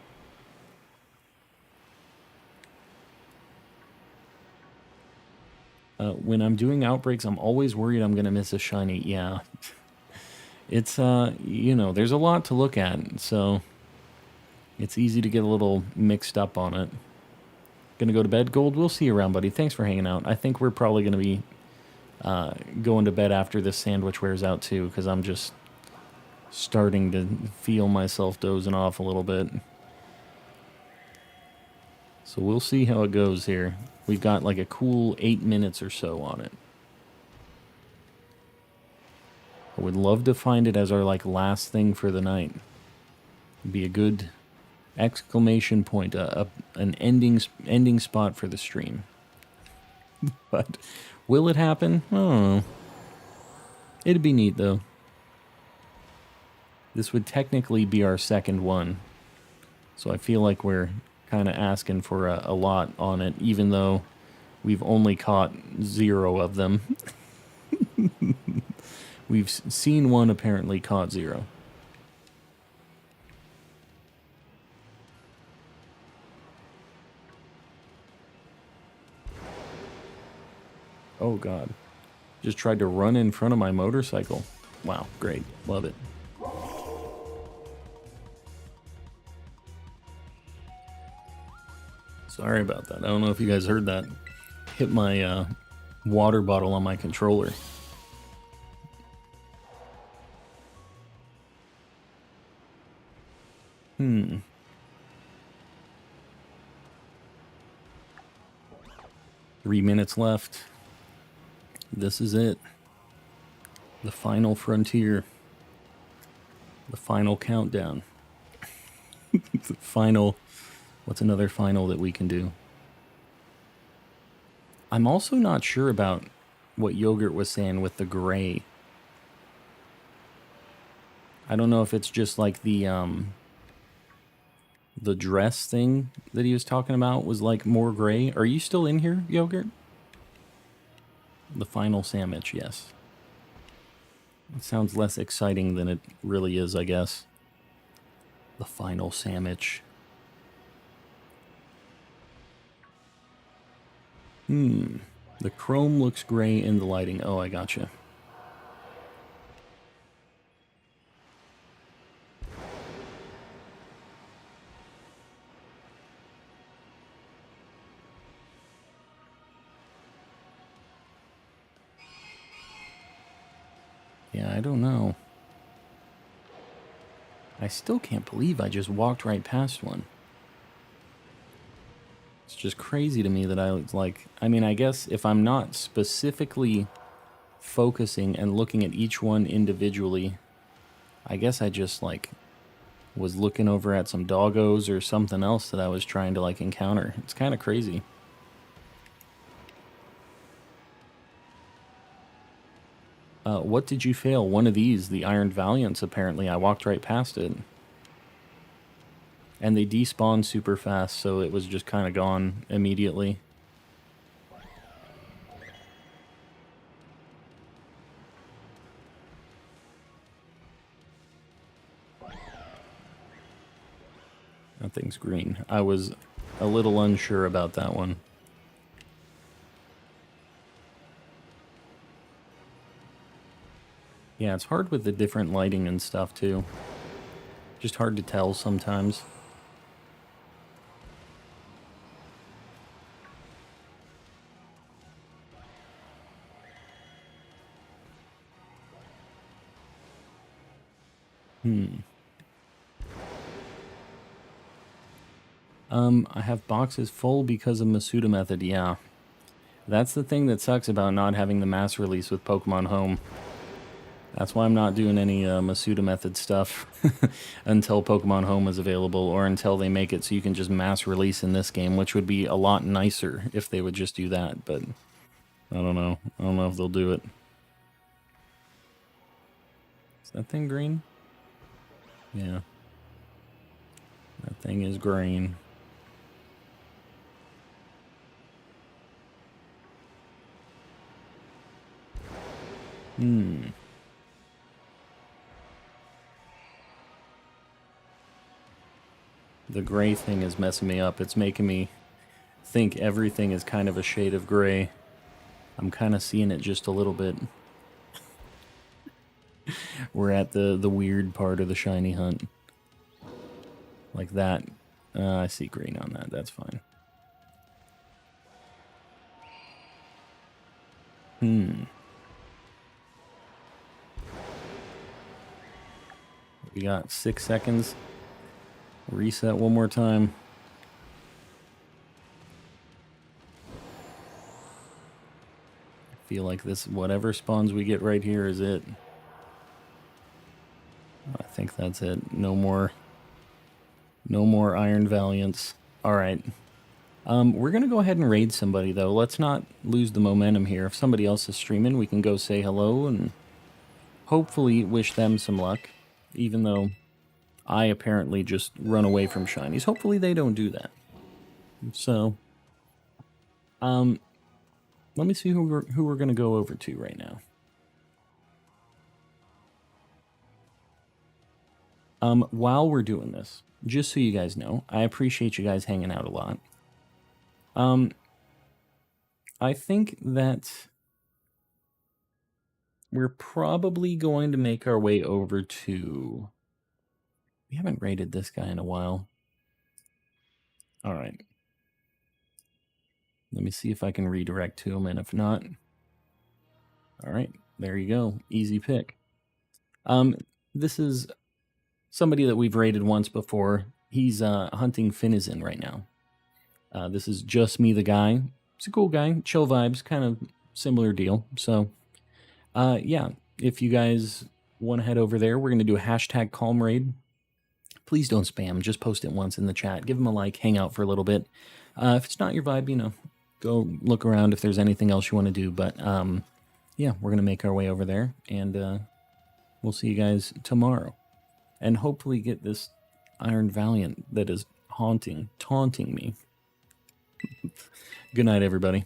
When I'm doing outbreaks, I'm always worried I'm gonna miss a shiny. Yeah, it's you know, there's a lot to look at, so it's easy to get a little mixed up on it. Gonna go to bed, Gold. We'll see you around, buddy. Thanks for hanging out. I think we're probably gonna be going to bed after this sandwich wears out too, because I'm just starting to feel myself dozing off a little bit. So we'll see how it goes here. We've got like a cool 8 minutes or so on it. I would love to find it as our like last thing for the night. It'd be a good exclamation point, an ending spot for the stream. But will it happen? I don't know. It'd be neat though. This would technically be our second one. So I feel like we're kind of asking for a lot on it, even though we've only caught 0 of them. We've seen one apparently, caught 0. Oh god. Just tried to run in front of my motorcycle. Wow, great. Love it. Sorry about that. I don't know if you guys heard that. Hit my water bottle on my controller. Hmm. 3 minutes left. This is it. The final frontier. The final countdown. The final... What's another final that we can do? I'm also not sure about what Yogurt was saying with the gray. I don't know if it's just like the dress thing that he was talking about was like more gray. Are you still in here, Yogurt? The final sandwich, yes. It sounds less exciting than it really is, I guess. The final sandwich. The chrome looks gray in the lighting. Oh, I gotcha. Yeah, I don't know. I still can't believe I just walked right past one. It's just crazy to me that I was like, I mean, I guess if I'm not specifically focusing and looking at each one individually, I guess I just like was looking over at some doggos or something else that I was trying to like encounter. It's kind of crazy. What did you fail? One of these, the Iron Valiants, apparently. I walked right past it. And they despawn super fast, so it was just kind of gone immediately. That thing's green. I was a little unsure about that one. Yeah, it's hard with the different lighting and stuff, too. Just hard to tell sometimes. I have boxes full because of Masuda method, yeah. That's the thing that sucks about not having the mass release with Pokemon Home. That's why I'm not doing any Masuda method stuff until Pokemon Home is available, or until they make it so you can just mass release in this game, which would be a lot nicer if they would just do that, but I don't know. I don't know if they'll do it. Is that thing green? Yeah. That thing is green. The gray thing is messing me up. It's making me think everything is kind of a shade of gray. I'm kind of seeing it just a little bit. We're at the weird part of the shiny hunt. Like that. I see green on that. That's fine. We got 6 seconds. Reset one more time. I feel like this, whatever spawns we get right here is it. I think that's it. No more Iron Valiants. Alright. We're going to go ahead and raid somebody, though. Let's not lose the momentum here. If somebody else is streaming, we can go say hello and hopefully wish them some luck. Even though I apparently just run away from Shinies. Hopefully they don't do that. So, let me see who we're going to go over to right now. While we're doing this, just so you guys know, I appreciate you guys hanging out a lot. I think that we're probably going to make our way over to... We haven't raided this guy in a while. All right. Let me see if I can redirect to him, and if not... All right, there you go. Easy pick. This is somebody that we've raided once before. He's hunting Finizen right now. This is Just Me the Guy. He's a cool guy. Chill vibes, kind of similar deal. So, yeah, if you guys want to head over there, we're going to do a hashtag calm raid. Please don't spam. Just post it once in the chat. Give him a like. Hang out for a little bit. If it's not your vibe, you know, go look around if there's anything else you want to do. But, yeah, we're going to make our way over there. And we'll see you guys tomorrow. And hopefully get this Iron Valiant that is taunting me. Good night, everybody.